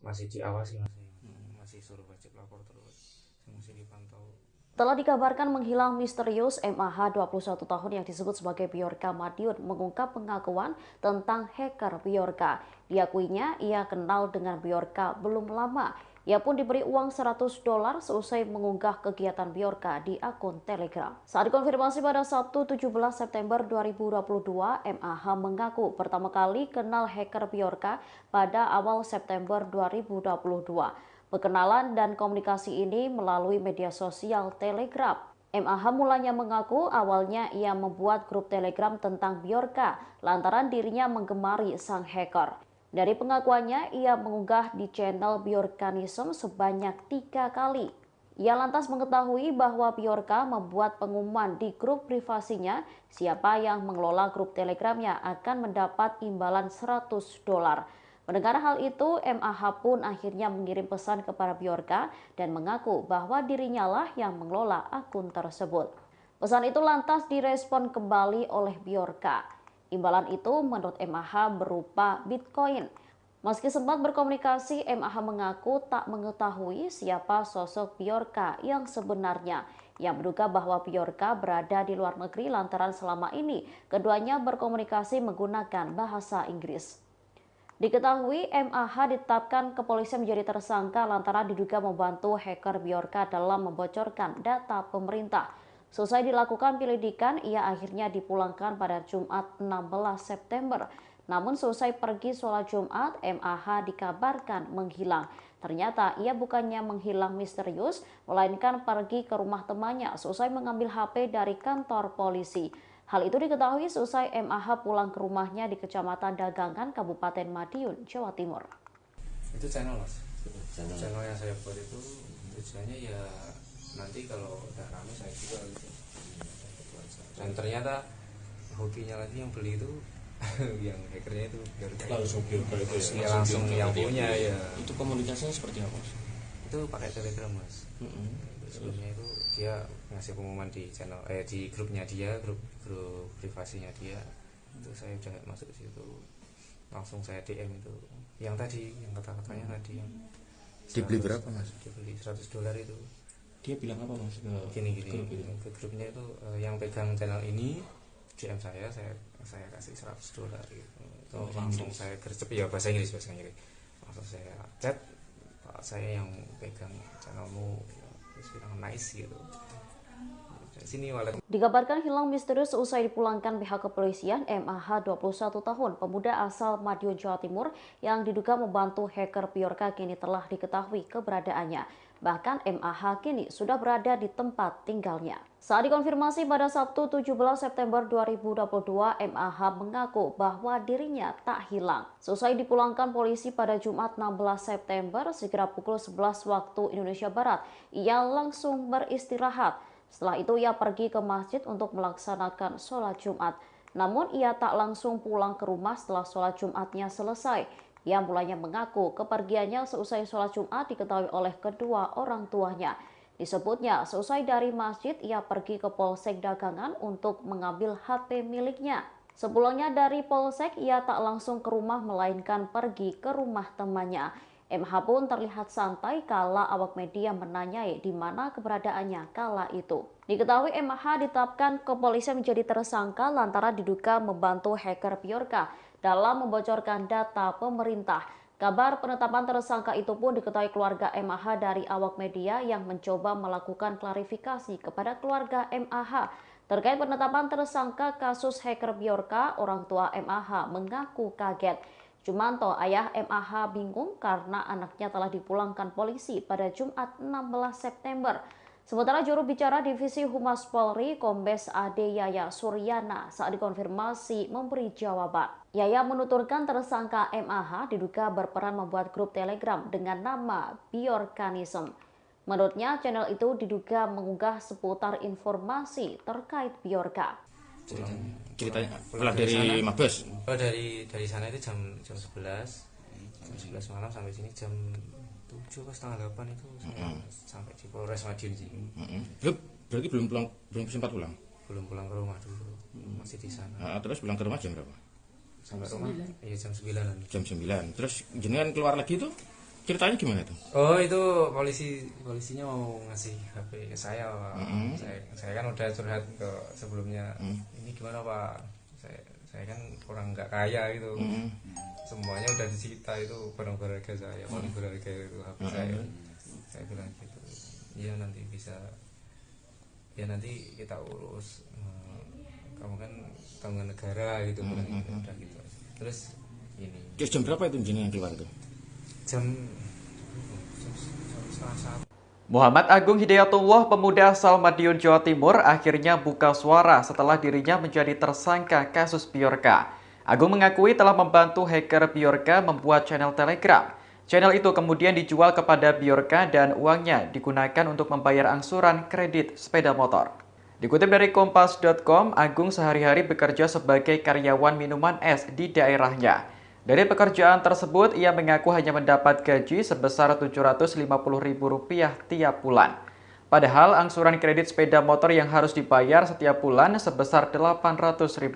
masih diawasi masih suruh wajib lapor terus masih dipantau. Telah dikabarkan menghilang misterius MAH 21 tahun yang disebut sebagai Bjorka Madiun mengungkap pengakuan tentang hacker Bjorka. Diakuinya ia kenal dengan Bjorka belum lama. Ia pun diberi uang $100 seusai mengunggah kegiatan Bjorka di akun Telegram. Saat dikonfirmasi pada Sabtu 17 September 2022, MAH mengaku pertama kali kenal hacker Bjorka pada awal September 2022. Perkenalan dan komunikasi ini melalui media sosial Telegram. MAH mulanya mengaku awalnya ia membuat grup Telegram tentang Bjorka lantaran dirinya menggemari sang hacker. Dari pengakuannya, ia mengunggah di channel Bjorkanism sebanyak 3 kali. Ia lantas mengetahui bahwa Bjorka membuat pengumuman di grup privasinya, siapa yang mengelola grup Telegramnya akan mendapat imbalan $100. Mendengar hal itu, MAH pun akhirnya mengirim pesan kepada Bjorka dan mengaku bahwa dirinya lah yang mengelola akun tersebut. Pesan itu lantas direspon kembali oleh Bjorka. Imbalan itu menurut MAH berupa Bitcoin. Meski sempat berkomunikasi, MAH mengaku tak mengetahui siapa sosok Bjorka yang sebenarnya. Ia menduga bahwa Bjorka berada di luar negeri lantaran selama ini keduanya berkomunikasi menggunakan bahasa Inggris. Diketahui MAH ditetapkan kepolisian menjadi tersangka lantaran diduga membantu hacker Bjorka dalam membocorkan data pemerintah. Selesai dilakukan penyelidikan, ia akhirnya dipulangkan pada Jumat 16 September. Namun selesai pergi sholat Jumat, MAH dikabarkan menghilang. Ternyata ia bukannya menghilang misterius, melainkan pergi ke rumah temannya selesai mengambil HP dari kantor polisi. Hal itu diketahui selesai MAH pulang ke rumahnya di Kecamatan Dagangan, Kabupaten Madiun, Jawa Timur. Itu channel, Mas. Channel yang saya buat itu tujuannya ya nanti kalau udah rame saya jual gitu. Dan ternyata hobinya lagi yang beli itu yang hackernya itu langsung Bjorka itu ya, langsung yang punya ya. Itu komunikasinya seperti apa, Mas? Itu pakai Telegram, Mas. Sebelumnya itu dia ngasih pengumuman di channel di grupnya dia, grup privasinya dia. Itu saya udah masuk ke situ. Langsung saya DM itu. Yang tadi, yang kata-katanya tadi yang dibeli berapa, Mas? Dibeli $100 itu. Dia bilang apa, Mas? Gini ke grupnya itu yang pegang channel ini DM saya kasih $100 gitu. Itu langsung saya gercep ya bahasa Inggris. Langsung saya chat, Pak, saya yang pegang channelmu, terus bilang nice gitu. Sini wallet. Dikabarkan hilang misterius usai dipulangkan pihak kepolisian. MAH 21 tahun, pemuda asal Madiun, Jawa Timur yang diduga membantu hacker Bjorka kini telah diketahui keberadaannya. Bahkan MAH kini sudah berada di tempat tinggalnya. Saat dikonfirmasi pada Sabtu 17 September 2022, MAH mengaku bahwa dirinya tak hilang. Selesai dipulangkan polisi pada Jumat 16 September, sekira pukul 11 waktu Indonesia Barat, ia langsung beristirahat. Setelah itu ia pergi ke masjid untuk melaksanakan sholat Jumat. Namun ia tak langsung pulang ke rumah setelah sholat Jumatnya selesai. Ia mulanya mengaku kepergiannya seusai sholat Jumat diketahui oleh kedua orang tuanya. Disebutnya seusai dari masjid ia pergi ke Polsek Dagangan untuk mengambil HP miliknya. Sepulangnya dari Polsek ia tak langsung ke rumah melainkan pergi ke rumah temannya. MH pun terlihat santai kala awak media menanyai di mana keberadaannya kala itu. Diketahui MH ditetapkan kepolisian menjadi tersangka lantaran diduga membantu hacker Bjorka dalam membocorkan data pemerintah. Kabar penetapan tersangka itu pun diketahui keluarga MH dari awak media yang mencoba melakukan klarifikasi kepada keluarga MH. Terkait penetapan tersangka kasus hacker Bjorka, orang tua MH mengaku kaget. Jumanto, ayah MAH bingung karena anaknya telah dipulangkan polisi pada Jumat 16 September. Sementara juru bicara Divisi Humas Polri, Kombes Ade Yaya Suryana, saat dikonfirmasi memberi jawaban. Yaya menuturkan tersangka MAH diduga berperan membuat grup Telegram dengan nama Bjorkanism. Menurutnya, channel itu diduga mengunggah seputar informasi terkait Bjorka. Ceritanya pulang dari Mabes. Oh, dari sana itu jam 11 malam sampai sini jam 7 pas setengah 8 itu sampai di Polres Madiun sih. Berarti belum sempat pulang. Belum pulang ke rumah dulu. Masih di sana. Terus pulang ke rumah jam berapa? Sampai rumah iya jam 9-an. Jam 9. Terus jenengan keluar lagi itu ceritanya gimana tuh? Oh, itu polisinya mau ngasih HP ke saya, Pak. Saya kan udah curhat ke sebelumnya. Ini gimana, Pak? Saya kan orang nggak kaya gitu. Semuanya udah disita itu barang berharga saya, paling berharga itu HP saya. Saya bilang gitu. Iya nanti bisa. Ya nanti kita urus. Kamu kan tanggungan negara gitu, udah gitu. Terus ini. Jam berapa itu jenengan keluar itu? Jam Muhammad Agung Hidayatullah, pemuda asal Madiun, Jawa Timur, akhirnya buka suara setelah dirinya menjadi tersangka kasus Bjorka. Agung mengakui telah membantu hacker Bjorka membuat channel Telegram. Channel itu kemudian dijual kepada Bjorka dan uangnya digunakan untuk membayar angsuran kredit sepeda motor. Dikutip dari Kompas.com, Agung sehari-hari bekerja sebagai karyawan minuman es di daerahnya. Dari pekerjaan tersebut, ia mengaku hanya mendapat gaji sebesar Rp750.000 tiap bulan. Padahal angsuran kredit sepeda motor yang harus dibayar setiap bulan sebesar Rp800.000.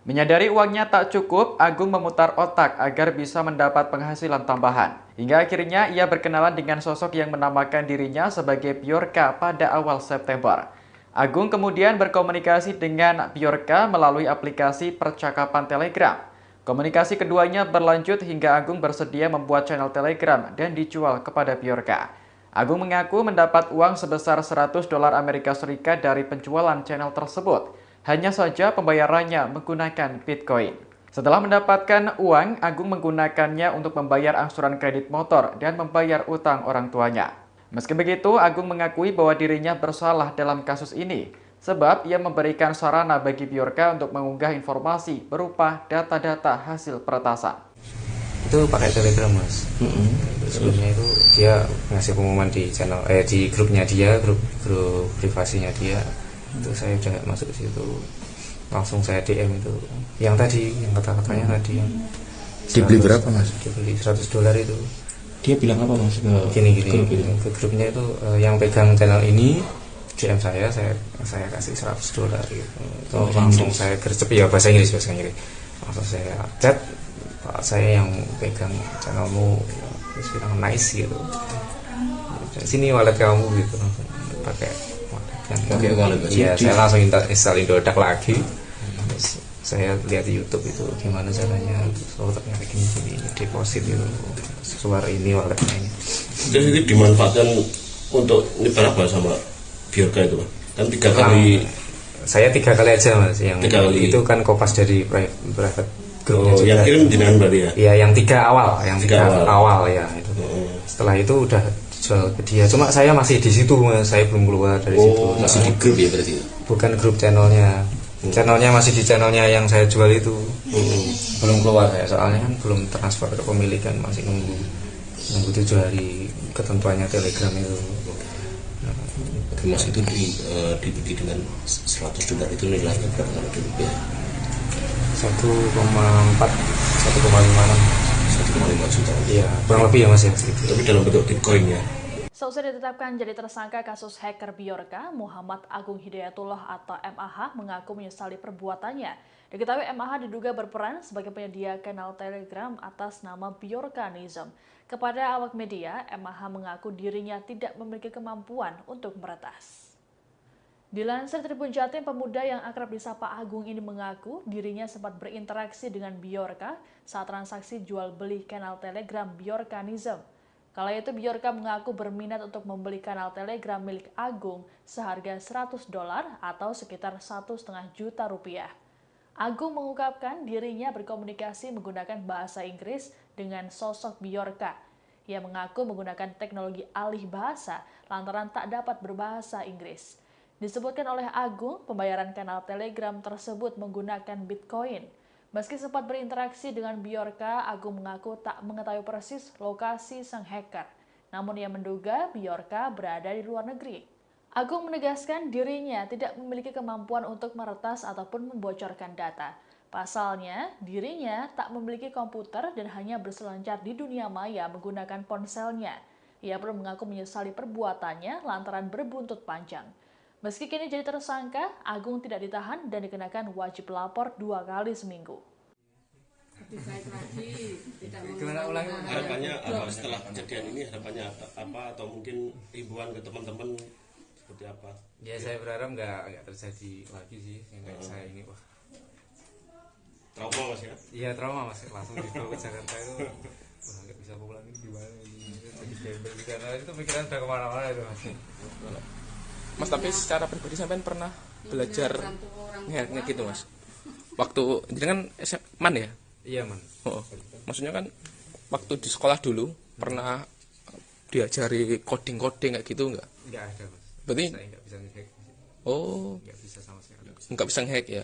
Menyadari uangnya tak cukup, Agung memutar otak agar bisa mendapat penghasilan tambahan. Hingga akhirnya ia berkenalan dengan sosok yang menamakan dirinya sebagai Bjorka pada awal September. Agung kemudian berkomunikasi dengan Bjorka melalui aplikasi percakapan Telegram. Komunikasi keduanya berlanjut hingga Agung bersedia membuat channel Telegram dan dijual kepada Bjorka. Agung mengaku mendapat uang sebesar $100 Amerika Serikat dari penjualan channel tersebut. Hanya saja pembayarannya menggunakan Bitcoin. Setelah mendapatkan uang, Agung menggunakannya untuk membayar angsuran kredit motor dan membayar utang orang tuanya. Meski begitu, Agung mengakui bahwa dirinya bersalah dalam kasus ini, sebab ia memberikan sarana bagi Bjorka untuk mengunggah informasi berupa data-data hasil peretasan. Itu pakai Telegram, Mas. Sebelumnya itu dia ngasih pengumuman di channel di grupnya dia, grup privasinya dia. Itu saya udah masuk ke situ. Langsung saya DM itu. Yang tadi, yang kata-katanya tadi yang dibeli berapa, Mas? Dibeli $100 itu. Dia bilang apa, Mas? Gini ke grupnya itu yang pegang channel ini DM saya kasih $100 gitu. Itu langsung saya gercep, ya bahasa Inggris. Langsung saya chat, Pak, saya yang pegang channelmu, terus bilang nice gitu. Sini wallet kamu gitu, langsung pakai wallet. Iya, saya langsung install Indodax lagi. Terus saya lihat di YouTube itu gimana caranya, ternyata gini deposit itu keluar ini walletnya ini. Terus itu dimanfaatkan untuk nyebar apa sama Bjorka itu, Pak? Kan 3 kali. Saya 3 kali aja, Mas. Yang 3 kali. Itu kan kopas dari private grupnya juga. Yang kirim jenengan berarti ya? Iya, yang 3 awal, awal ya itu. Setelah itu udah dijual ke dia. Cuma saya masih di situ, Mas. Saya belum keluar dari situ. Masih di grup ya berarti? Bukan grup channelnya. Channelnya masih di channelnya yang saya jual itu. Belum keluar saya, soalnya kan belum transfer ke pemilikan, masih nunggu 7 hari ketentuannya Telegram itu. Mas itu dibeli dengan $100 itu nilainya berapa kalau di rupiah? 1,4, 1,5 juta. Iya, kurang lebih ya, Mas ya. Tapi dalam bentuk Bitcoin ya. Seusai ditetapkan jadi tersangka kasus hacker Bjorka, Muhammad Agung Hidayatullah atau MAH mengaku menyesali perbuatannya. Diketahui MAH diduga berperan sebagai penyedia kanal Telegram atas nama Bjorkanism. Kepada awak media, MAH mengaku dirinya tidak memiliki kemampuan untuk meretas. Dilansir Tribun Jatim, pemuda yang akrab disapa Agung ini mengaku dirinya sempat berinteraksi dengan Bjorka saat transaksi jual beli kanal Telegram Bjorkanism. Kala itu Bjorka mengaku berminat untuk membeli kanal Telegram milik Agung seharga $100 atau sekitar $1,5 juta. Agung mengungkapkan dirinya berkomunikasi menggunakan bahasa Inggris dengan sosok Bjorka. Ia mengaku menggunakan teknologi alih bahasa lantaran tak dapat berbahasa Inggris. Disebutkan oleh Agung, pembayaran kanal Telegram tersebut menggunakan Bitcoin. Meski sempat berinteraksi dengan Bjorka, Agung mengaku tak mengetahui persis lokasi sang hacker. Namun ia menduga Bjorka berada di luar negeri. Agung menegaskan dirinya tidak memiliki kemampuan untuk meretas ataupun membocorkan data. Pasalnya, dirinya tak memiliki komputer dan hanya berselancar di dunia maya menggunakan ponselnya. Ia pun mengaku menyesali perbuatannya lantaran berbuntut panjang. Meski kini jadi tersangka, Agung tidak ditahan dan dikenakan wajib lapor 2 kali seminggu. Harapannya apa setelah kejadian ini? Harapannya apa atau mungkin himbauan ke teman-teman seperti apa? Ya saya berharap nggak terjadi lagi sih yang kayak saya ini, wah. Trauma, Mas ya? Iya, trauma, Mas. Langsung dibawa ke Jakarta itu, wah nggak bisa pulang ini gimana ini? Jadi gembel di karena itu pikiran udah kemana-mana itu, Mas. Mas, tapi secara pribadi sampean pernah belajar nge-hack gitu, Mas? Waktu jadi kan man ya? Iya, Man. Oh, maksudnya kan waktu di sekolah dulu pernah diajari coding kayak gitu enggak? Enggak ada, Mas. Berarti saya enggak bisa nge-hack. Oh, enggak bisa sama sekali. Enggak bisa nge-hack ya?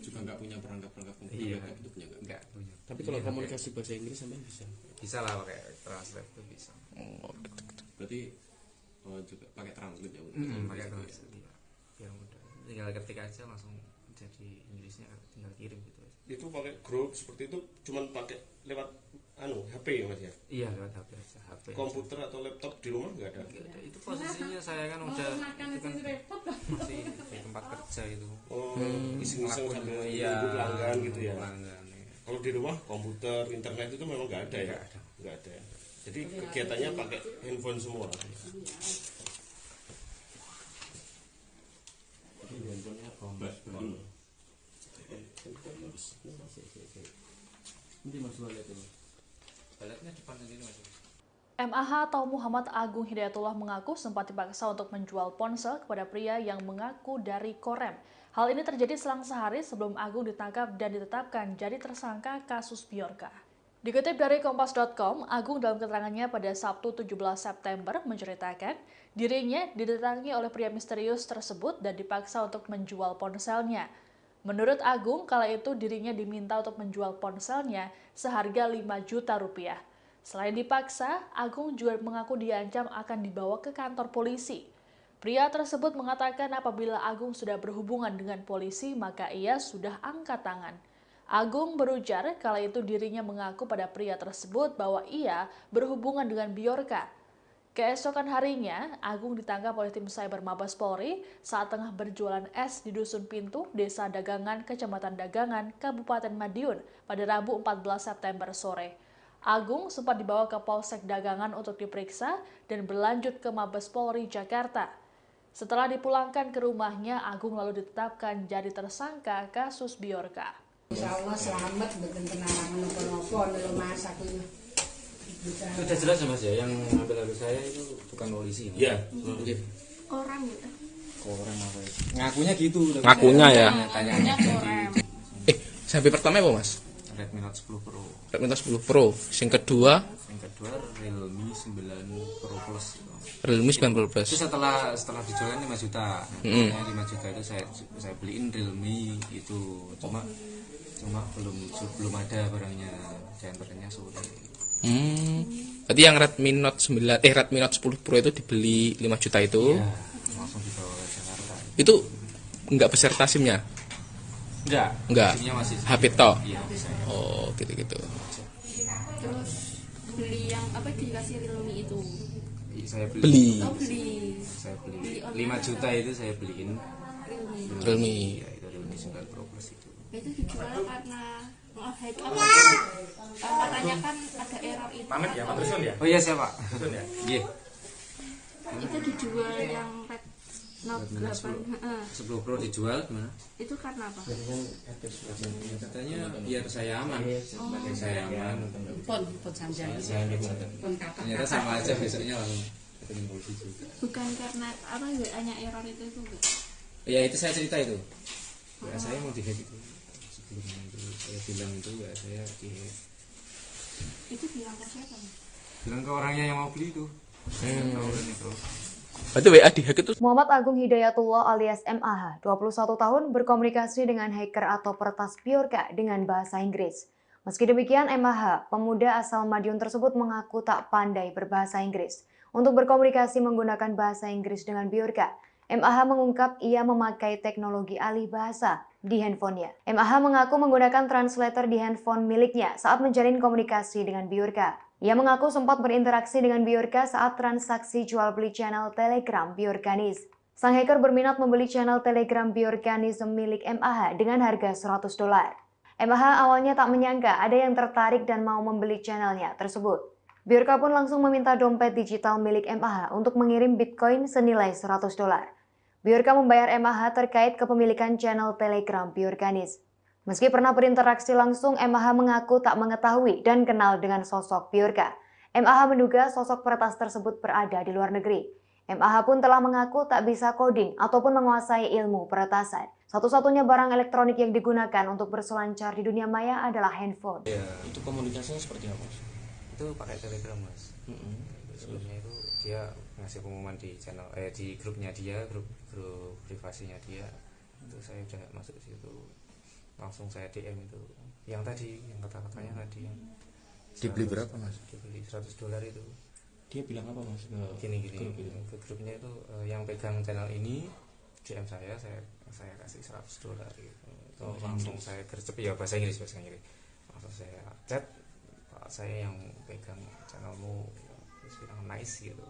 Juga enggak punya perangkat komputer kayak gitu punya enggak punya. Tapi kalau komunikasi bahasa Inggris sampean bisa? Bisa lah pakai translate itu bisa. Oh, gitu. Berarti juga pakai translate ya? Pakai translate. Ya mudah. Tinggal ketik aja langsung jadi Inggrisnya, tinggal kirim gitu. Itu pakai grup seperti itu cuman pakai lewat HP ya, Mas ya? Iya, lewat HP aja. HP. Komputer atau laptop di rumah enggak ada? Enggak ada. Itu posisinya saya kan udah itu kan masih di tempat kerja itu. Oh, iseng-iseng sambil nunggu pelanggan gitu ya. Kalau di rumah komputer, internet itu memang enggak ada ya? Enggak ada. jadi kegiatannya pakai handphone semua. MAH atau Muhammad Agung Hidayatullah mengaku sempat dipaksa untuk menjual ponsel kepada pria yang mengaku dari Korem. Hal ini terjadi selang sehari sebelum Agung ditangkap dan ditetapkan jadi tersangka kasus Bjorka. Dikutip dari Kompas.com, Agung dalam keterangannya pada Sabtu 17 September menceritakan dirinya didatangi oleh pria misterius tersebut dan dipaksa untuk menjual ponselnya. Menurut Agung, kala itu dirinya diminta untuk menjual ponselnya seharga 5 juta rupiah. Selain dipaksa, Agung juga mengaku diancam akan dibawa ke kantor polisi. Pria tersebut mengatakan apabila Agung sudah berhubungan dengan polisi, maka ia sudah angkat tangan. Agung berujar kala itu dirinya mengaku pada pria tersebut bahwa ia berhubungan dengan Bjorka. Keesokan harinya, Agung ditangkap oleh tim Cyber Mabes Polri saat tengah berjualan es di Dusun Pintu, Desa Dagangan, Kecamatan Dagangan, Kabupaten Madiun pada Rabu 14 September sore. Agung sempat dibawa ke Polsek Dagangan untuk diperiksa dan berlanjut ke Mabes Polri Jakarta. Setelah dipulangkan ke rumahnya, Agung lalu ditetapkan jadi tersangka kasus Bjorka. Insya Allah selamat, bukan kenangan nopo-nopo, lalu mas aku ini. Sudah jelas ya mas ya, yang ngambil HP saya itu bukan polisi. Iya. Orang gitu. Korem apa itu? Ngakunya gitu. Ngakunya ya. Tanya Korem. Sampai pertama apa mas? Redmi Note 10 Pro. Redmi Note 10 Pro. Yang kedua Realme 9 Pro Plus. Realme 9 Pro Plus. Itu setelah dijual 5 juta. Nah, 5 juta itu saya beliin Realme itu. Cuma belum ada barangnya. Diantaranya sore. Berarti yang Redmi Note 10 Pro itu dibeli 5 juta itu. Iya, langsung dibawa ke Jakarta. Itu enggak beserta SIM-nya? Enggak. Masih HP toh. Iya. Oh, gitu-gitu. Terus beli yang apa dikasih Realme itu? Saya beli. Saya beli 5 juta itu saya beliin Realme. Ya, itu Realme 9 Pro Plus itu. Itu dijual karena katanya kan ada error itu. Pamit ya, Pak Dusun ya? Oh iya siapa? Dusun ya? Iya. Itu dijual yang Red Note 8. 10 Pro dijual gimana? Itu karena apa? Katanya biar saya aman. Saya aman. Pon sanjang. Ternyata sama aja, besoknya langsung ketemu polisi juga. Bukan karena apa hanya error itu enggak? Ya itu saya cerita itu. Ya saya mau dihack itu. Sebelumnya itu saya bilang itu ya saya dihack. Itu bilang ke siapa? Bilang ke orangnya yang mau beli itu. Berarti WA dihack itu. Muhammad Agung Hidayatullah alias MAH, 21 tahun, berkomunikasi dengan hacker atau peretas Bjorka dengan bahasa Inggris. Meski demikian, MAH, pemuda asal Madiun tersebut mengaku tak pandai berbahasa Inggris. Untuk berkomunikasi menggunakan bahasa Inggris dengan Bjorka, MAH mengungkap ia memakai teknologi alih bahasa di handphonenya. MAH mengaku menggunakan translator di handphone miliknya saat menjalin komunikasi dengan Bjorka. Ia mengaku sempat berinteraksi dengan Bjorka saat transaksi jual beli channel Telegram Bjorkanis. Sang hacker berminat membeli channel Telegram Bjorkanis milik MAH dengan harga $100. MAH awalnya tak menyangka ada yang tertarik dan mau membeli channelnya tersebut. Bjorka pun langsung meminta dompet digital milik MAH untuk mengirim Bitcoin senilai $100. Bjorka membayar MAH terkait kepemilikan channel Telegram Bjorkanis. Meski pernah berinteraksi langsung, MAH mengaku tak mengetahui dan kenal dengan sosok Bjorka. MAH menduga sosok peretas tersebut berada di luar negeri. MAH pun telah mengaku tak bisa coding ataupun menguasai ilmu peretasan. Satu-satunya barang elektronik yang digunakan untuk berselancar di dunia maya adalah handphone. Ya. Itu komunikasinya seperti apa? Itu pakai Telegram mas. Sebelumnya itu dia ngasih pengumuman di channel di grupnya dia, grup privasinya dia. Itu saya udah masuk situ. Langsung saya DM itu yang tadi, yang kata-katanya tadi yang dibeli berapa mas? Dibeli $100 itu. Dia bilang apa mas? Gini ke grupnya itu yang pegang channel ini DM saya kasih $100 gitu. Itu langsung saya gercep ya bahasa Inggris. Langsung saya chat, Pak saya yang pegang channelmu, terus bilang nice gitu.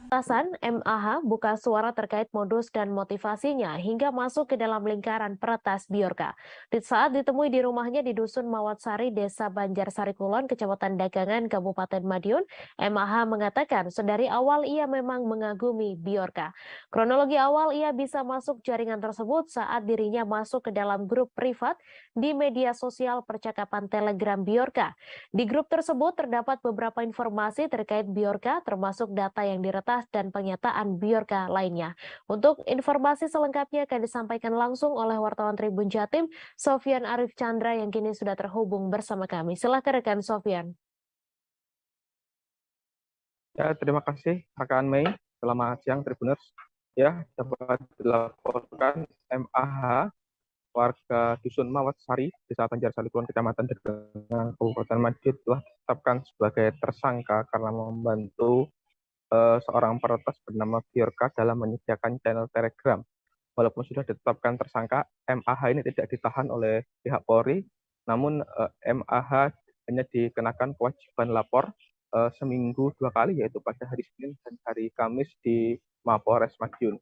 Atasan MAH buka suara terkait modus dan motivasinya hingga masuk ke dalam lingkaran peretas Biorka. Di saat ditemui di rumahnya di Dusun Mawatsari, Desa Banjarsari Kulon, Kecamatan Dagangan, Kabupaten Madiun, MAH mengatakan sedari awal ia memang mengagumi Biorka. Kronologi awal ia bisa masuk jaringan tersebut saat dirinya masuk ke dalam grup privat di media sosial percakapan Telegram Biorka. Di grup tersebut terdapat beberapa informasi terkait Biorka, termasuk data yang diretas dan pernyataan Biorka lainnya. Untuk informasi selengkapnya akan disampaikan langsung oleh wartawan Tribun Jatim, Sofyan Arif Chandra yang kini sudah terhubung bersama kami. Silakan rekan Sofyan. Ya, terima kasih rekan Mei. Selamat siang Tribuners. Ya, dapat dilaporkan MAH warga Dusun Mawatsari, Desa Banjarsari Kulon, Kecamatan Dagangan, Kabupaten Madiun telah ditetapkan sebagai tersangka karena membantu seorang peretas bernama Biorka dalam menyediakan channel Telegram. Walaupun sudah ditetapkan tersangka, MAH ini tidak ditahan oleh pihak Polri, namun MAH hanya dikenakan kewajiban lapor seminggu 2 kali, yaitu pada hari Senin dan hari Kamis di Mapolres Madiun.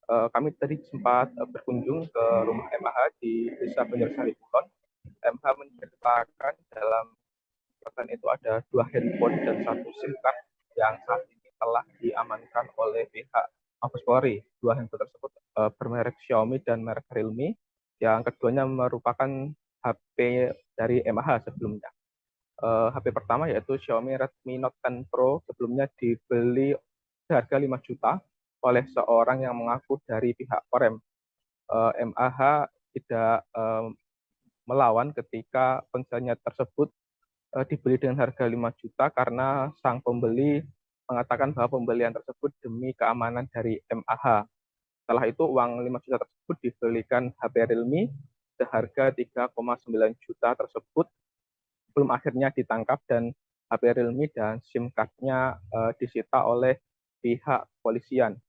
Kami tadi sempat berkunjung ke rumah MAH di Desa Banjarsari Kulon. MAH menceritakan dalam catatan itu ada 2 handphone dan 1 SIM card yang saat ini telah diamankan oleh pihak Mabes Polri. 2 handphone tersebut bermerek Xiaomi dan merek Realme. Yang keduanya merupakan HP dari MAH sebelumnya. HP pertama yaitu Xiaomi Redmi Note 10 Pro, sebelumnya dibeli seharga 5 juta oleh seorang yang mengaku dari pihak Korem. MAH tidak melawan ketika ponselnya tersebut dibeli dengan harga 5 juta karena sang pembeli mengatakan bahwa pembelian tersebut demi keamanan dari MAH. Setelah itu uang 5 juta tersebut dibelikan HP Realme seharga 3,9 juta tersebut belum akhirnya ditangkap dan HP Realme dan SIM card-nya disita oleh pihak polisian.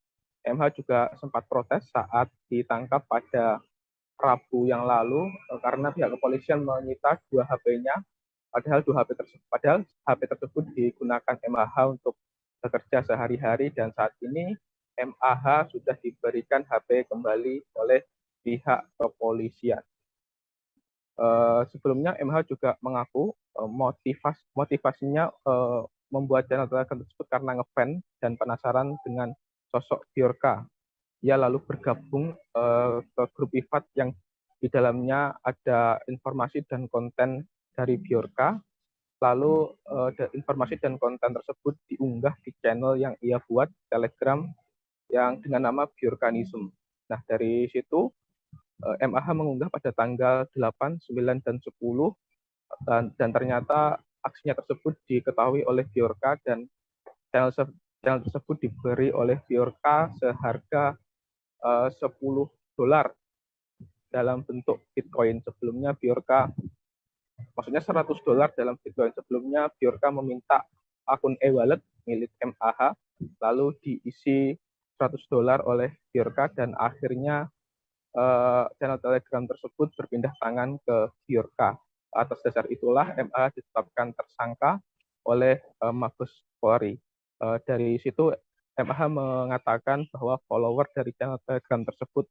MH juga sempat protes saat ditangkap pada Rabu yang lalu karena pihak kepolisian menyita 2 HP-nya, padahal HP tersebut digunakan MAH untuk bekerja sehari-hari dan saat ini MAH sudah diberikan HP kembali oleh pihak kepolisian. Sebelumnya MH juga mengaku motivasinya membuat channel Telegram tersebut karena ngefans dan penasaran dengan sosok Biorka. Ia lalu bergabung ke grup privat yang di dalamnya ada informasi dan konten dari Biorka. Lalu informasi dan konten tersebut diunggah di channel yang ia buat Telegram yang dengan nama Biorkanism. Nah, dari situ MAH mengunggah pada tanggal 8, 9, dan 10 dan ternyata aksinya tersebut diketahui oleh Biorka dan channel tersebut diberi oleh Biorka seharga $10 dalam bentuk Bitcoin. Sebelumnya Biorka, maksudnya $100 dalam Bitcoin. Sebelumnya Biorka meminta akun e-wallet milik MAH lalu diisi $100 oleh Biorka dan akhirnya channel Telegram tersebut berpindah tangan ke Biorka. Atas dasar itulah MAH ditetapkan tersangka oleh Mabes Polri. Dari situ MAH mengatakan bahwa follower dari channel Telegram tersebut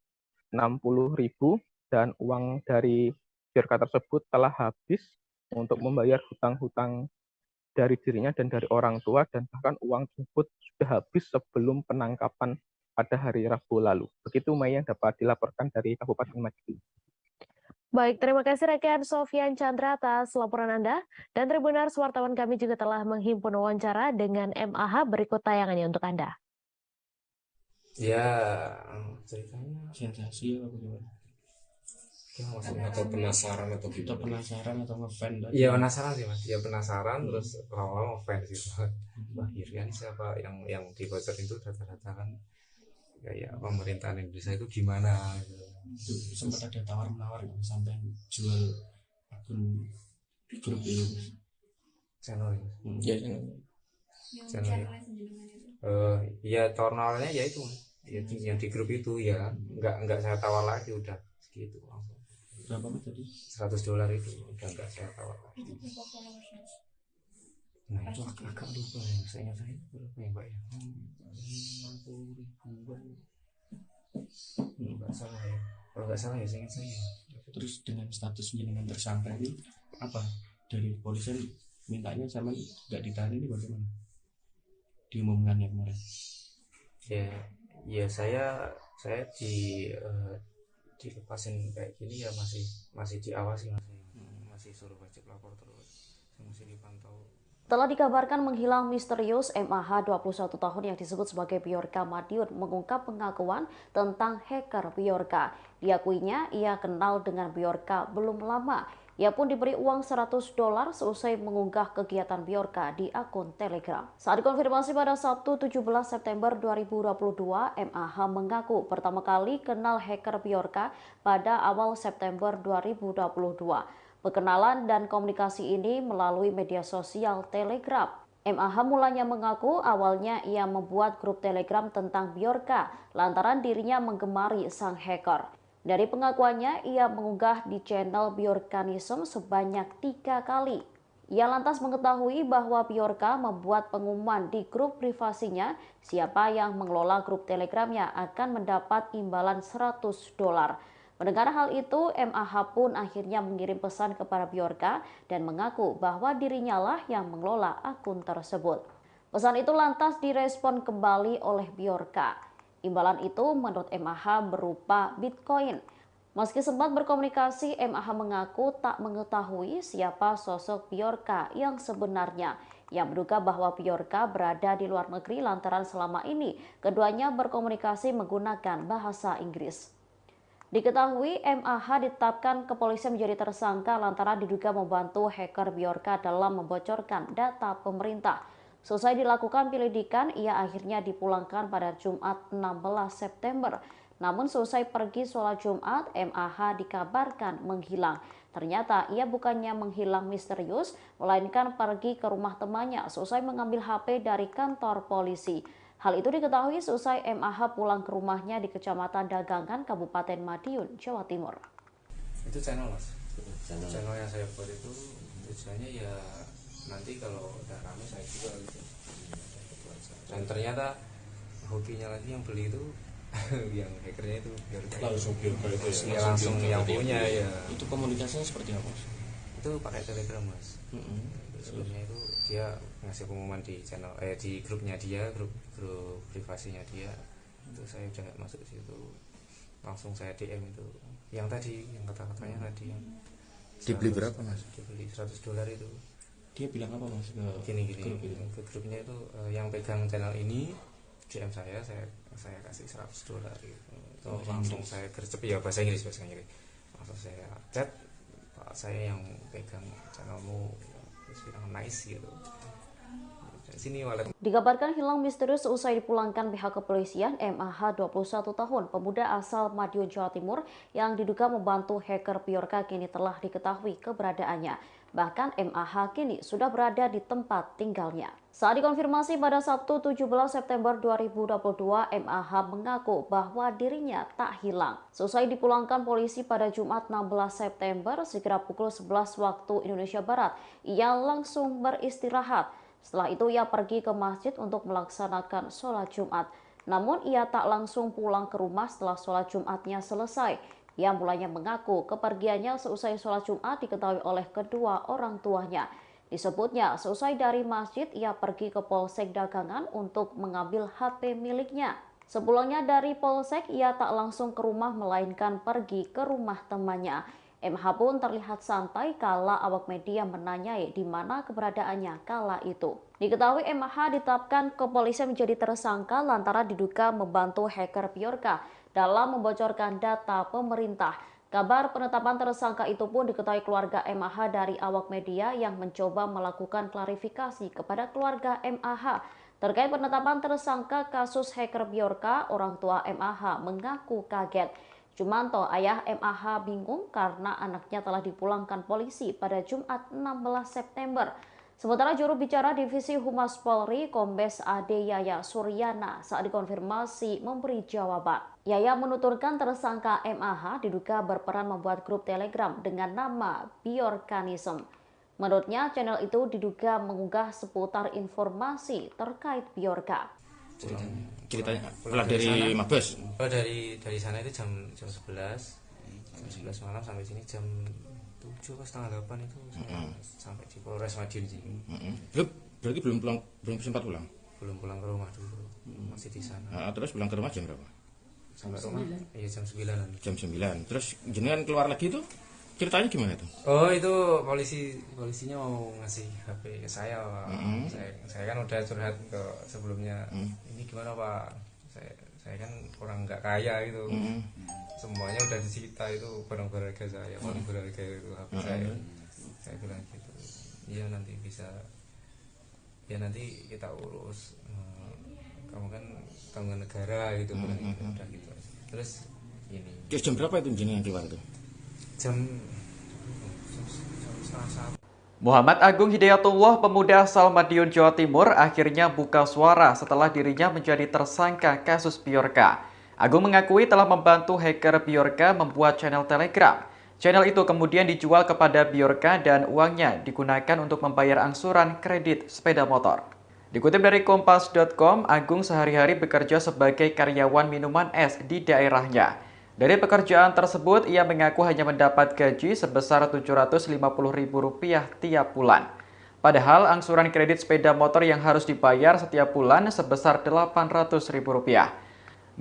60.000 dan uang dari Biorka tersebut telah habis untuk membayar hutang-hutang dari dirinya dan dari orang tua, dan bahkan uang tersebut sudah habis sebelum penangkapan pada hari Rabu lalu. Begitu Mei yang dapat dilaporkan dari Kabupaten Madiun. Baik, terima kasih rekan Sofyan Chandra atas laporan Anda. Dan Tribuners, wartawan kami juga telah menghimpun wawancara dengan MAH, berikut tayangannya untuk Anda. Ya, ceritanya sensasi apa gimana? Atau penasaran atau kita penasaran atau ngefans? Iya penasaran sih mas, ya penasaran terus lama-lama ngefans gitu. Wah kira siapa yang dibocor itu data-data kan kayak pemerintahan Indonesia itu gimana gitu. Sempat ada tawar-menawar sampai jual akun grup itu channel ya channel ya tawar-menawarnya ya itu yang di grup itu ya nggak saya tawar lagi udah segitu langsung. Berapa tadi? $100 itu udah nggak saya tawar lagi. Nah itu agak lupa ya, saya berapa ya Mbak ya? 50 ribuan. Nggak salah ya. Kalau nggak salah ya saya ingat saya. Terus dengan status jenengan tersangka ini apa? Dari polisian mintanya sama nggak ditahan ini bagaimana? Diumumkannya kemarin. Ya saya dilepasin kayak gini ya masih diawasi masih suruh wajib lapor terus, saya masih dipantau. Telah dikabarkan menghilang misterius MAH 21 tahun yang disebut sebagai Bjorka Madiun mengungkap pengakuan tentang hacker Bjorka. Diakuinya ia kenal dengan Bjorka belum lama. Ia pun diberi uang $100 seusai mengunggah kegiatan Bjorka di akun Telegram. Saat dikonfirmasi pada Sabtu 17 September 2022, MAH mengaku pertama kali kenal hacker Bjorka pada awal September 2022. Perkenalan dan komunikasi ini melalui media sosial Telegram. MAH mulanya mengaku awalnya ia membuat grup Telegram tentang Bjorka lantaran dirinya menggemari sang hacker. Dari pengakuannya, ia mengunggah di channel Bjorkanism sebanyak 3 kali. Ia lantas mengetahui bahwa Bjorka membuat pengumuman di grup privasinya, siapa yang mengelola grup Telegramnya akan mendapat imbalan $100. Mendengar hal itu, MAH pun akhirnya mengirim pesan kepada Bjorka dan mengaku bahwa dirinya lah yang mengelola akun tersebut. Pesan itu lantas direspon kembali oleh Bjorka. Imbalan itu menurut MAH berupa Bitcoin. Meski sempat berkomunikasi, MAH mengaku tak mengetahui siapa sosok Bjorka yang sebenarnya. Ia menduga bahwa Bjorka berada di luar negeri lantaran selama ini keduanya berkomunikasi menggunakan bahasa Inggris. Diketahui MAH ditetapkan kepolisian menjadi tersangka lantaran diduga membantu hacker Bjorka dalam membocorkan data pemerintah. Selesai dilakukan penyelidikan, ia akhirnya dipulangkan pada Jumat 16 September. Namun selesai pergi sholat Jumat, MAH dikabarkan menghilang. Ternyata ia bukannya menghilang misterius, melainkan pergi ke rumah temannya selesai mengambil HP dari kantor polisi. Hal itu diketahui selesai MAH pulang ke rumahnya di Kecamatan Dagangan, Kabupaten Madiun, Jawa Timur. Itu channel mas, channel yang saya buat itu tujuannya ya nanti kalau udah rame saya juga gitu. Dan ternyata hobinya lagi yang beli itu yang hackernya itu langsung Bjorka itu ya langsung yang punya ya. Itu komunikasinya seperti apa mas? Itu pakai Telegram mas. Sebelumnya itu dia ngasih pengumuman di channel di grupnya dia, grup privasinya dia. Itu saya udah masuk ke situ, langsung saya DM itu yang tadi yang kata-katanya tadi yang dibeli berapa mas? Dibeli $100 itu. Dia bilang apa mas ke ke grupnya itu yang pegang channel ini DM saya kasih $100 gitu. Itu langsung saya gercep ya bahasa Inggris. Langsung saya chat, Pak saya yang pegang channelmu, terus bilang nice gitu. Sini wallet. Dikabarkan hilang misterius usai dipulangkan pihak kepolisian. MAH 21 tahun, pemuda asal Madiun, Jawa Timur yang diduga membantu hacker Bjorka kini telah diketahui keberadaannya. Bahkan MAH kini sudah berada di tempat tinggalnya. Saat dikonfirmasi pada Sabtu 17 September 2022, MAH mengaku bahwa dirinya tak hilang. Selesai dipulangkan polisi pada Jumat 16 September, sekira pukul 11 waktu Indonesia Barat, ia langsung beristirahat. Setelah itu ia pergi ke masjid untuk melaksanakan sholat Jumat. Namun ia tak langsung pulang ke rumah setelah sholat Jumatnya selesai. Ia mulanya mengaku kepergiannya seusai sholat Jumat diketahui oleh kedua orang tuanya. Disebutnya seusai dari masjid ia pergi ke Polsek Dagangan untuk mengambil HP miliknya. Sepulangnya dari Polsek ia tak langsung ke rumah melainkan pergi ke rumah temannya. MH pun terlihat santai kala awak media menanyai di mana keberadaannya kala itu. Diketahui MH ditetapkan kepolisian menjadi tersangka lantaran diduga membantu hacker Bjorka dalam membocorkan data pemerintah. Kabar penetapan tersangka itu pun diketahui keluarga MH dari awak media yang mencoba melakukan klarifikasi kepada keluarga MH. Terkait penetapan tersangka kasus hacker Bjorka, orang tua MH mengaku kaget. Jumanto, ayah MAH bingung karena anaknya telah dipulangkan polisi pada Jumat 16 September. Sementara juru bicara Divisi Humas Polri, Kombes Ade Yaya Suryana, saat dikonfirmasi memberi jawaban. Yaya menuturkan tersangka MAH diduga berperan membuat grup Telegram dengan nama Bjorkanism. Menurutnya, channel itu diduga mengunggah seputar informasi terkait Bjorka. Ceritanya pulang dari Mabes. Oh, dari sana itu jam 11 malam sampai sini jam 7 atau setengah 8 itu sampai di Polres Madiun sini. Berarti belum sempat pulang. Belum pulang ke rumah dulu, masih di sana. Terus pulang ke rumah jam berapa? Sampai rumah iya jam 9-an. Jam 9. Terus jenengan keluar lagi itu ceritanya gimana tuh? Oh, itu polisinya mau ngasih HP ke saya, Pak. Saya kan udah curhat ke sebelumnya. Ini gimana, Pak? Saya kan orang nggak kaya gitu. Semuanya udah disita, itu barang berharga saya, paling berharga itu HP saya. Saya bilang gitu. Iya, nanti bisa. Ya nanti kita urus. Kamu kan tanggungan negara gitu, udah gitu. Terus ini. Jam berapa itu jenengan keluar tuh? Jam setengah 1. Muhammad Agung Hidayatullah, pemuda asal Madiun, Jawa Timur, akhirnya buka suara setelah dirinya menjadi tersangka kasus Bjorka. Agung mengakui telah membantu hacker Bjorka membuat channel Telegram. Channel itu kemudian dijual kepada Bjorka dan uangnya digunakan untuk membayar angsuran kredit sepeda motor. Dikutip dari Kompas.com, Agung sehari-hari bekerja sebagai karyawan minuman es di daerahnya. Dari pekerjaan tersebut, ia mengaku hanya mendapat gaji sebesar Rp750.000 tiap bulan. Padahal angsuran kredit sepeda motor yang harus dibayar setiap bulan sebesar Rp800.000.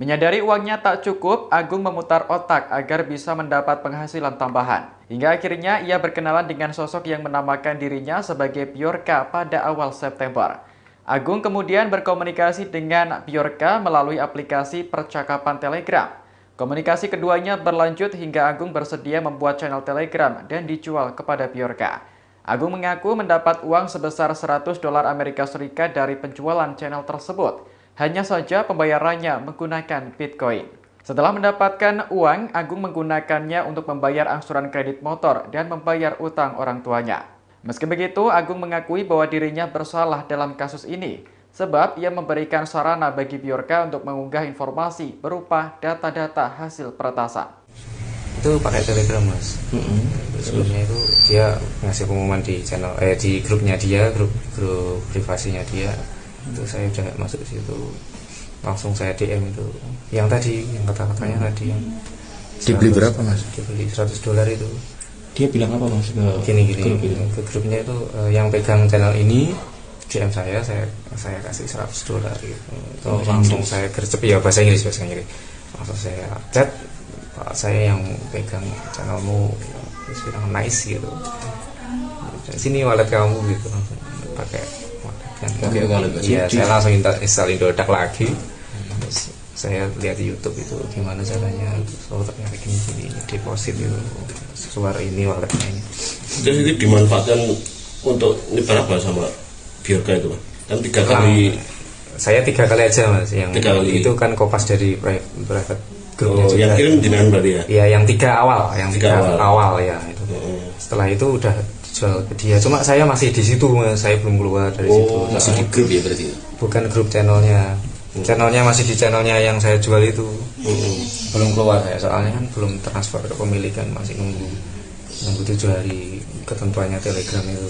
Menyadari uangnya tak cukup, Agung memutar otak agar bisa mendapat penghasilan tambahan. Hingga akhirnya ia berkenalan dengan sosok yang menamakan dirinya sebagai Bjorka pada awal September. Agung kemudian berkomunikasi dengan Bjorka melalui aplikasi percakapan Telegram. Komunikasi keduanya berlanjut hingga Agung bersedia membuat channel Telegram dan dijual kepada Bjorka. Agung mengaku mendapat uang sebesar $100 Amerika Serikat dari penjualan channel tersebut. Hanya saja pembayarannya menggunakan Bitcoin. Setelah mendapatkan uang, Agung menggunakannya untuk membayar angsuran kredit motor dan membayar utang orang tuanya. Meski begitu, Agung mengakui bahwa dirinya bersalah dalam kasus ini, sebab ia memberikan sarana bagi Bjorka untuk mengunggah informasi berupa data-data hasil peretasan. Itu pakai Telegram, Mas. Sebelumnya itu dia ngasih pengumuman di channel, di grupnya dia, grup privasinya dia. Itu saya udah masuk ke situ, langsung saya DM itu. Yang tadi, yang kata-katanya tadi yang dibeli berapa, Mas? Dibeli $100 itu. Dia bilang apa, Mas? Gini ke grupnya itu, yang pegang channel ini DM saya kasih $100 gitu. Itu langsung saya gercep, ya bahasa Inggris. Langsung saya chat, Pak, saya yang pegang channelmu, terus bilang nice gitu. Dan sini wallet kamu gitu, langsung pakai wallet. Iya, saya langsung install Indodax lagi. Terus saya lihat di YouTube itu gimana caranya, so ternyata gini deposit itu keluar ini walletnya ini. Jadi itu dimanfaatkan untuk nyebar apa sama Bjorka itu, Pak? Kan 3 kali. Saya 3 kali aja, Mas. Yang 3 kali. Itu kan kopas dari private grupnya juga. Yang kirim jenengan berarti ya? Iya, yang 3 awal, yang 3 awal ya itu. Setelah itu udah dijual ke dia. Cuma saya masih di situ, Mas. Saya belum keluar dari situ. Masih di grup ya berarti? Bukan grup channelnya. Channelnya masih di channelnya yang saya jual itu. Belum keluar saya, soalnya kan belum transfer ke pemilikan, masih nunggu 7 hari ketentuannya Telegram itu.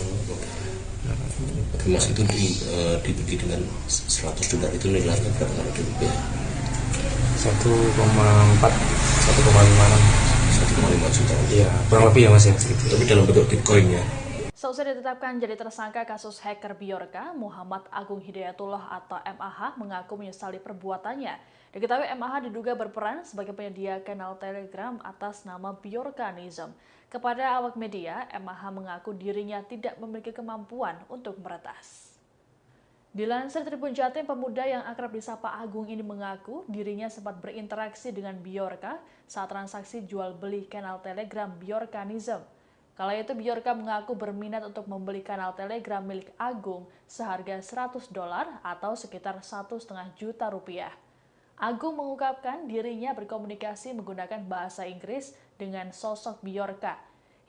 Mas itu dibeli dengan $100 itu nilainya berapa kalau di rupiah? 1,5 juta. Iya, kurang lebih ya, Mas ya segitu. Tapi dalam bentuk Bitcoin ya. Seusai ditetapkan jadi tersangka kasus hacker Bjorka, Muhammad Agung Hidayatullah atau MAH mengaku menyesali perbuatannya. Diketahui MAH diduga berperan sebagai penyedia kanal Telegram atas nama Bjorkanism. Kepada awak media, MAH mengaku dirinya tidak memiliki kemampuan untuk meretas. Dilansir Tribun Jatim, pemuda yang akrab disapa Agung ini mengaku dirinya sempat berinteraksi dengan Bjorka saat transaksi jual beli kanal Telegram Bjorkanism. Kala itu Bjorka mengaku berminat untuk membeli kanal Telegram milik Agung seharga $100 atau sekitar Rp1,5 juta. Agung mengungkapkan dirinya berkomunikasi menggunakan bahasa Inggris dengan sosok Bjorka.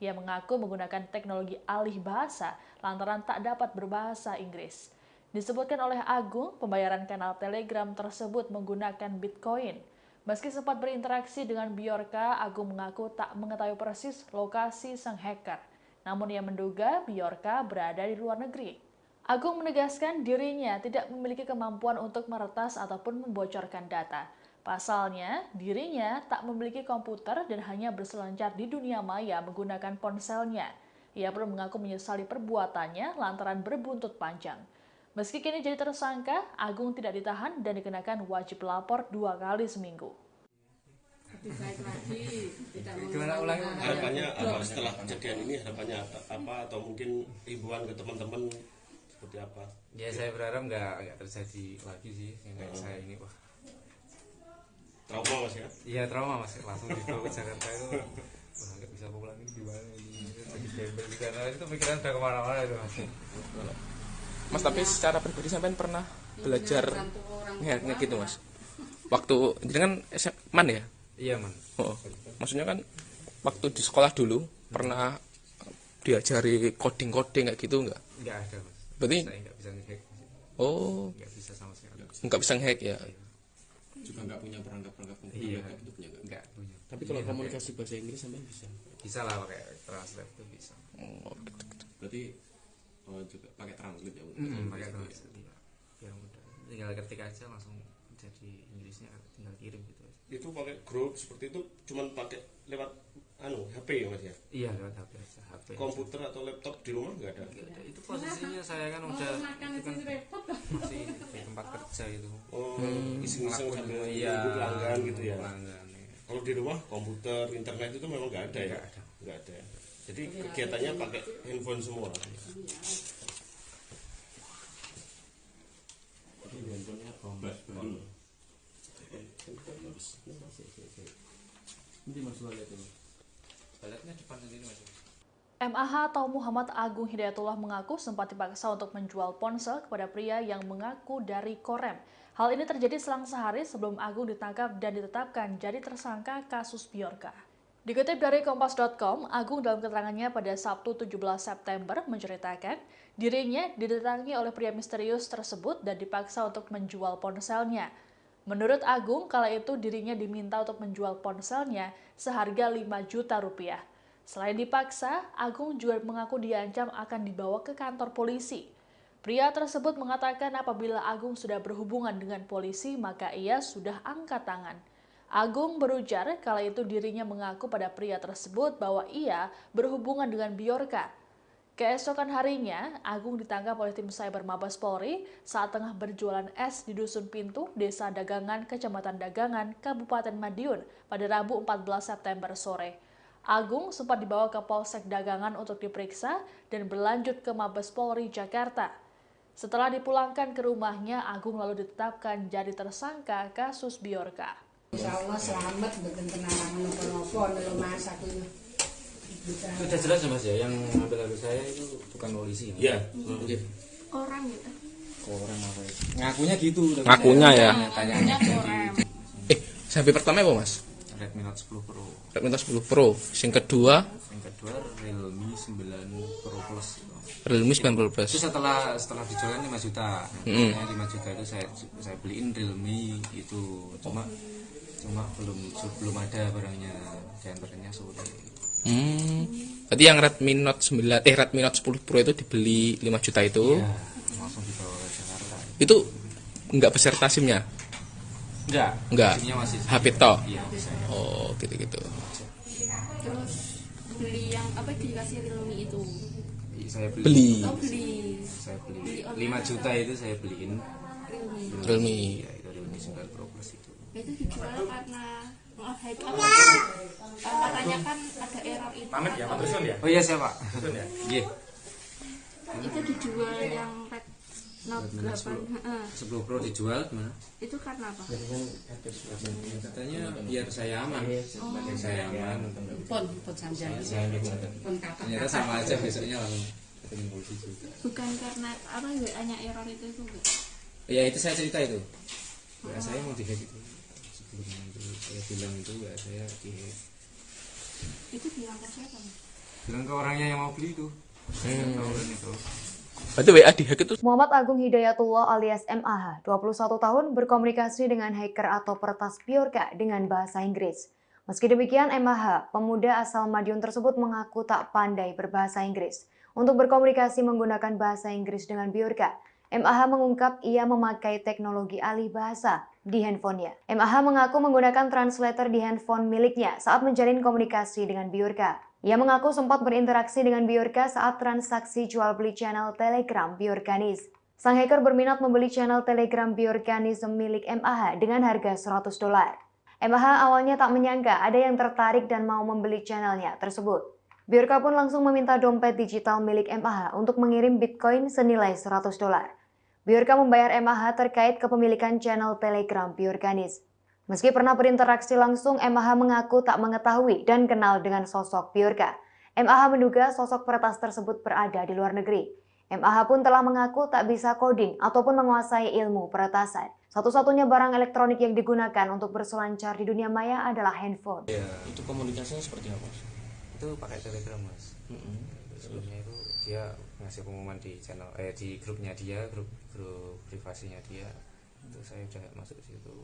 Ia mengaku menggunakan teknologi alih bahasa lantaran tak dapat berbahasa Inggris. Disebutkan oleh Agung, pembayaran kanal Telegram tersebut menggunakan Bitcoin. Meski sempat berinteraksi dengan Bjorka, Agung mengaku tak mengetahui persis lokasi sang hacker. namun ia menduga Bjorka berada di luar negeri. Agung menegaskan dirinya tidak memiliki kemampuan untuk meretas ataupun membocorkan data. Pasalnya, dirinya tak memiliki komputer dan hanya berselancar di dunia maya menggunakan ponselnya. Ia pun mengaku menyesali perbuatannya lantaran berbuntut panjang. Meski kini jadi tersangka, Agung tidak ditahan dan dikenakan wajib lapor 2 kali seminggu. Harapannya apa setelah kejadian ini? Harapannya apa? Atau mungkin himbauan ke teman-teman seperti apa? Ya saya berharap nggak terjadi lagi sih. Kayak saya ini wah. Trauma mas ya? Iya trauma mas. Langsung dibawa ke Jakarta itu. Wah nggak bisa pulang ini gimana ini? Jadi gembel di sana itu pikiran udah kemana-mana itu mas. Mas tapi secara pribadi sampean pernah belajar nge-hack gitu mas? Waktu jadi kan man ya? Iya man. Oh, maksudnya kan waktu di sekolah dulu pernah diajari coding kayak gitu nggak? Nggak ada mas. Berarti? Saya nggak bisa nge-hack. Oh. Nggak bisa sama sekali. Nggak bisa nge-hack ya? Juga nggak punya perangkat iya. Itu punya nggak punya. Tapi kalau komunikasi bahasa Inggris sampean bisa? Bisa lah pakai translate itu bisa. Oh gitu. Berarti juga pakai translate ya? Pakai translate ya mudah. Tinggal ketik aja langsung jadi Inggrisnya, tinggal kirim gitu. Itu pakai grup seperti itu cuman pakai lewat HP ya mas ya? Iya lewat HP aja. HP komputer aja. Atau laptop di rumah nggak ada? Itu posisinya saya kan udah itu kan masih di tempat kerja itu. Oh, iseng-iseng sambil iya, pelanggan gitu ya? Pelanggan, ya. Kalau di rumah komputer, internet itu memang nggak ada ya? Nggak ada. Jadi kegiatannya pakai handphone semua. Handphonenya rombak baru. Nanti mas lihat itu. Baletnya depan sendiri mas. MAH atau Muhammad Agung Hidayatullah mengaku sempat dipaksa untuk menjual ponsel kepada pria yang mengaku dari Korem. Hal ini terjadi selang sehari sebelum Agung ditangkap dan ditetapkan jadi tersangka kasus Bjorka. Dikutip dari Kompas.com, Agung dalam keterangannya pada Sabtu 17 September menceritakan dirinya didatangi oleh pria misterius tersebut dan dipaksa untuk menjual ponselnya. Menurut Agung, kala itu dirinya diminta untuk menjual ponselnya seharga 5 juta rupiah. Selain dipaksa, Agung juga mengaku diancam akan dibawa ke kantor polisi. Pria tersebut mengatakan apabila Agung sudah berhubungan dengan polisi, maka ia sudah angkat tangan. Agung berujar kala itu dirinya mengaku pada pria tersebut bahwa ia berhubungan dengan Bjorka. Keesokan harinya, Agung ditangkap oleh tim Cyber Mabes Polri saat tengah berjualan es di Dusun Pintu, Desa Dagangan, Kecamatan Dagangan, Kabupaten Madiun pada Rabu 14 September sore. Agung sempat dibawa ke Polsek Dagangan untuk diperiksa dan berlanjut ke Mabes Polri Jakarta. Setelah dipulangkan ke rumahnya, Agung lalu ditetapkan jadi tersangka kasus Bjorka. Insya Allah selamat, bukan kenangan nopo-nopo, nelo mas aku ini. Sudah jelas ya mas ya, yang ngambil HP saya itu bukan polisi. Iya. Orang gitu. Orang apa itu? Ngakunya gitu. Ngakunya ya. Tanya sampai pertama apa mas? Redmi Note 10 Pro. Redmi Note 10 Pro. Yang kedua Realme 9 Pro Plus. Realme 9 Pro Plus. Itu setelah dijualkan 5 juta. Nah, 5 juta itu saya beliin Realme itu. Cuma belum ada barangnya, diantaranya sore. Berarti yang Redmi Note 10 Pro itu dibeli 5 juta itu. Iya, langsung dibawa ke Jakarta. Itu enggak beserta SIM-nya? Enggak. SIM-nya masih HP tok. Iya, oh, gitu-gitu. Terus beli yang apa dikasih Realme itu? Saya beli. Saya beli 5 juta itu saya beliin Realme. Ya, itu Realme 9 Pro Plus itu. Itu dijual karena katanya kan ada error itu. Pamit ya, Pak Dusun ya? Oh iya siapa? Dusun ya? Iya. Itu dijual yang Red Note 8. 10 Pro dijual gimana? Itu karena apa? Katanya biar saya aman. Biar saya aman. Pon sanjang. Ternyata sama aja besoknya langsung ketemu polisi juga. Bukan karena apa hanya error itu enggak? Ya itu saya cerita itu. Ya saya mau di-hack itu. Sebelum itu saya bilang itu ya saya di-hack. Itu bilang ke siapa? Bilang ke orangnya yang mau beli itu. Itu. Berarti WA dihack itu. Muhammad Agung Hidayatullah alias MAH, 21 tahun, berkomunikasi dengan hacker atau peretas Bjorka dengan bahasa Inggris. Meski demikian, MAH, pemuda asal Madiun tersebut mengaku tak pandai berbahasa Inggris. Untuk berkomunikasi menggunakan bahasa Inggris dengan Bjorka, MAH mengungkap ia memakai teknologi alih bahasa di handphonenya. MAH mengaku menggunakan translator di handphone miliknya saat menjalin komunikasi dengan Bjorka. Ia mengaku sempat berinteraksi dengan Bjorka saat transaksi jual beli channel Telegram Bjorkanis. Sang hacker berminat membeli channel Telegram Bjorkanism milik MAH dengan harga $100. MAH awalnya tak menyangka ada yang tertarik dan mau membeli channelnya tersebut. Bjorka pun langsung meminta dompet digital milik MAH untuk mengirim Bitcoin senilai $100. Bjorka membayar MAH terkait kepemilikan channel Telegram Bjorkanis. Meski pernah berinteraksi langsung, MAH mengaku tak mengetahui dan kenal dengan sosok Bjorka. MAH menduga sosok peretas tersebut berada di luar negeri. MAH pun telah mengaku tak bisa coding ataupun menguasai ilmu peretasan. Satu-satunya barang elektronik yang digunakan untuk berselancar di dunia maya adalah handphone. Ya, itu komunikasinya seperti apa? Itu pakai Telegram, Mas. Sebelumnya itu dia ngasih pengumuman di channel di grupnya dia, grup privasinya dia. Itu saya udah masuk ke situ.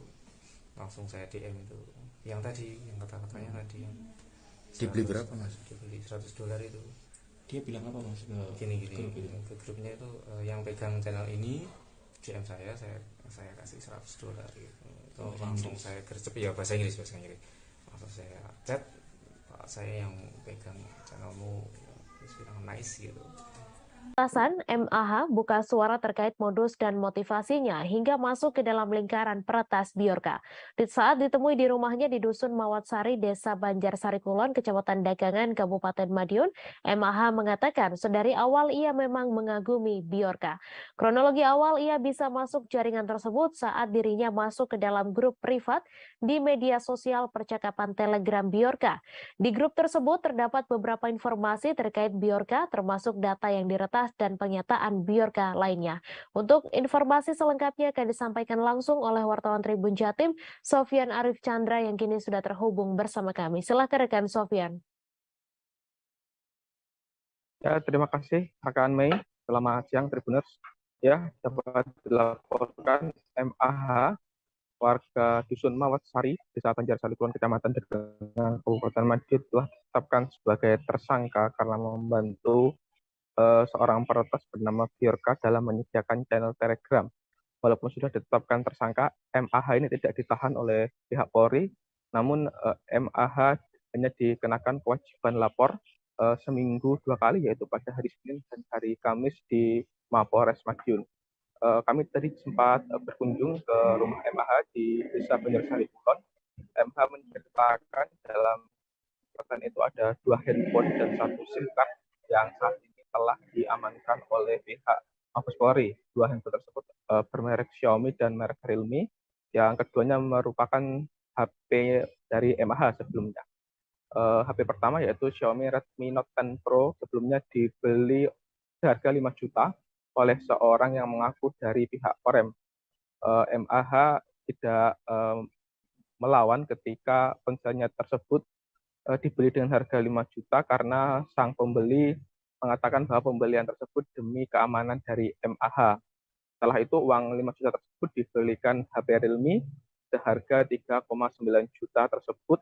Langsung saya DM itu. Yang tadi, yang kata-katanya tadi yang dibeli berapa, Mas? Dibeli $100 itu. Dia bilang apa, Mas? Gini ke grupnya itu yang pegang channel ini DM saya kasih $100 gitu. Itu langsung saya gercep ya bahasa Inggris. Langsung saya chat, Pak, saya yang pegang channelmu, terus bilang nice gitu. Atasan MAH buka suara terkait modus dan motivasinya hingga masuk ke dalam lingkaran peretas Bjorka. Di saat ditemui di rumahnya di Dusun Mawatsari, Desa Banjarsari Kulon, Kecamatan Dagangan, Kabupaten Madiun, MAH mengatakan sedari awal ia memang mengagumi Bjorka. Kronologi awal ia bisa masuk jaringan tersebut saat dirinya masuk ke dalam grup privat di media sosial percakapan Telegram Bjorka. Di grup tersebut terdapat beberapa informasi terkait Bjorka, termasuk data yang diretas dan pernyataan Bjorka lainnya. Untuk informasi selengkapnya akan disampaikan langsung oleh wartawan Tribun Jatim, Sofyan Arif Chandra yang kini sudah terhubung bersama kami. Silakan rekan Sofyan. Ya, terima kasih rekan Mei. Selamat siang Tribuners. Ya, dapat dilaporkan MAH warga Dusun Mawatsari, Desa Banjarsari Kulon, Kecamatan Dagangan, Kabupaten Madiun telah ditetapkan sebagai tersangka karena membantu seorang peretas bernama Bjorka dalam menyediakan channel Telegram. Walaupun sudah ditetapkan tersangka, MAH ini tidak ditahan oleh pihak Polri, namun MAH hanya dikenakan kewajiban lapor seminggu 2 kali, yaitu pada hari Senin dan hari Kamis di Mapolres Madiun. Kami tadi sempat berkunjung ke rumah MAH di Desa Banjarsari Kulon. MAH menceritakan dalam catatan itu ada 2 handphone dan 1 SIM card yang saat ini telah diamankan oleh pihak Mabes Polri. 2 handphone tersebut bermerek Xiaomi dan merek Realme. Yang keduanya merupakan HP dari MAH sebelumnya. HP pertama yaitu Xiaomi Redmi Note 10 Pro sebelumnya dibeli seharga 5 juta oleh seorang yang mengaku dari pihak Korem. MAH tidak melawan ketika ponselnya tersebut dibeli dengan harga 5 juta karena sang pembeli mengatakan bahwa pembelian tersebut demi keamanan dari MAH. Setelah itu uang 5 juta tersebut dibelikan HP Realme seharga 3,9 juta tersebut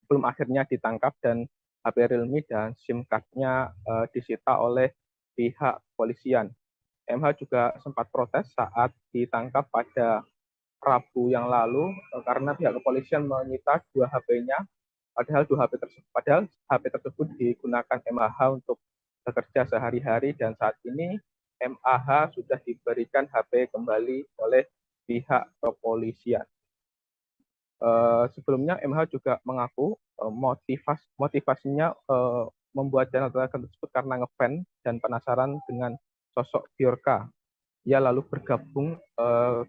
belum akhirnya ditangkap dan HP Realme dan SIM card-nya disita oleh pihak kepolisian. MAH juga sempat protes saat ditangkap pada Rabu yang lalu karena pihak kepolisian menyita 2 HP-nya, padahal HP tersebut digunakan MAH untuk bekerja sehari-hari dan saat ini MAH sudah diberikan HP kembali oleh pihak kepolisian. Sebelumnya MAH juga mengaku motivasinya membuat channel Telegram tersebut karena ngefans dan penasaran dengan sosok Bjorka. Ia lalu bergabung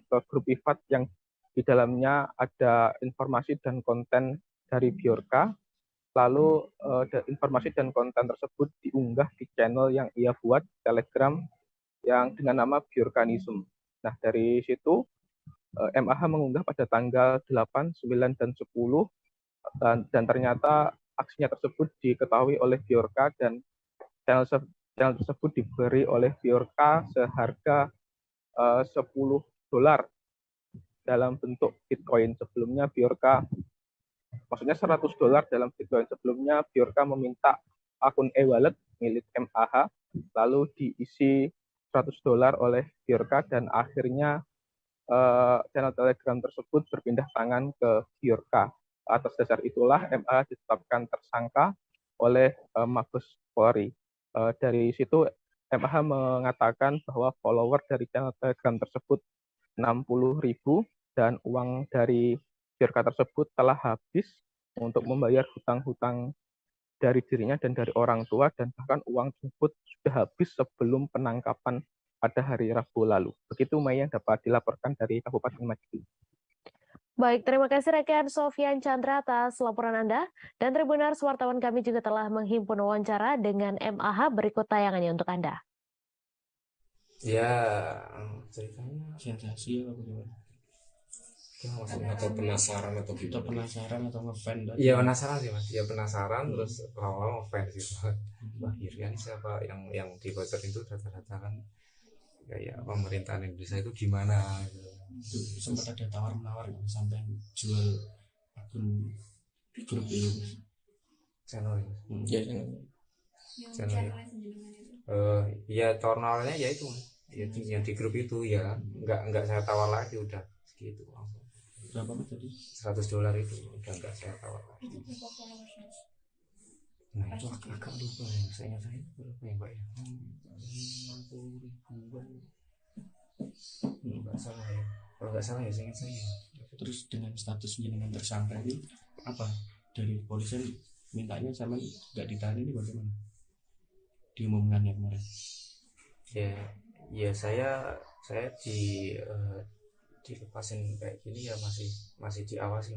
ke grup privat yang di dalamnya ada informasi dan konten dari Bjorka. Lalu informasi dan konten tersebut diunggah di channel yang ia buat Telegram yang dengan nama Bjorkanism. Nah, dari situ MAH mengunggah pada tanggal 8, 9, dan 10 dan ternyata aksinya tersebut diketahui oleh Bjorka dan channel tersebut diberi oleh Bjorka seharga $10 dalam bentuk Bitcoin. Sebelumnya Bjorka Maksudnya $100 dalam video sebelumnya Bjorka meminta akun e-wallet milik MAH, lalu diisi $100 oleh Bjorka dan akhirnya channel Telegram tersebut berpindah tangan ke Bjorka. Atas dasar itulah MAH ditetapkan tersangka oleh Mabes Polri. Dari situ MAH mengatakan bahwa follower dari channel Telegram tersebut 60.000 dan uang dari Bjorka tersebut telah habis untuk membayar hutang-hutang dari dirinya dan dari orang tua, dan bahkan uang tersebut sudah habis sebelum penangkapan pada hari Rabu lalu. Begitu Mei yang dapat dilaporkan dari Kabupaten Madiun. Baik, terima kasih rekan Sofian Chandra atas laporan Anda. Dan Tribuners, wartawan kami juga telah menghimpun wawancara dengan MAH, berikut tayangannya untuk Anda. Ya, ceritanya sensasi apa gimana? Atau penasaran atau kita penasaran atau ngefan? Iya penasaran sih mas, ya penasaran terus lama-lama ngefan sih. Wah Irian siapa yang dibocorin itu rata-rata kan kayak pemerintahan Indonesia itu gimana gitu. Sempat ada tawar-menawar sampai jual akun grup itu channel ya channel ya tawar-menawarnya ya itu ya, yang di grup itu ya nggak saya tawar lagi udah segitu langsung. Berapa tadi? $100 itu udah nggak saya tawar lagi. Nah itu agak lupa ya, saya berapa ya Mbak ya? 60.000-an. Nggak salah ya. Kalau nggak salah ya saya. Terus dengan status jenengan tersangka ini apa? Dari polisian mintanya sama nggak ditahan ini bagaimana? Diumumkannya kemarin. Ya saya dilepasin kayak gini ya masih diawasi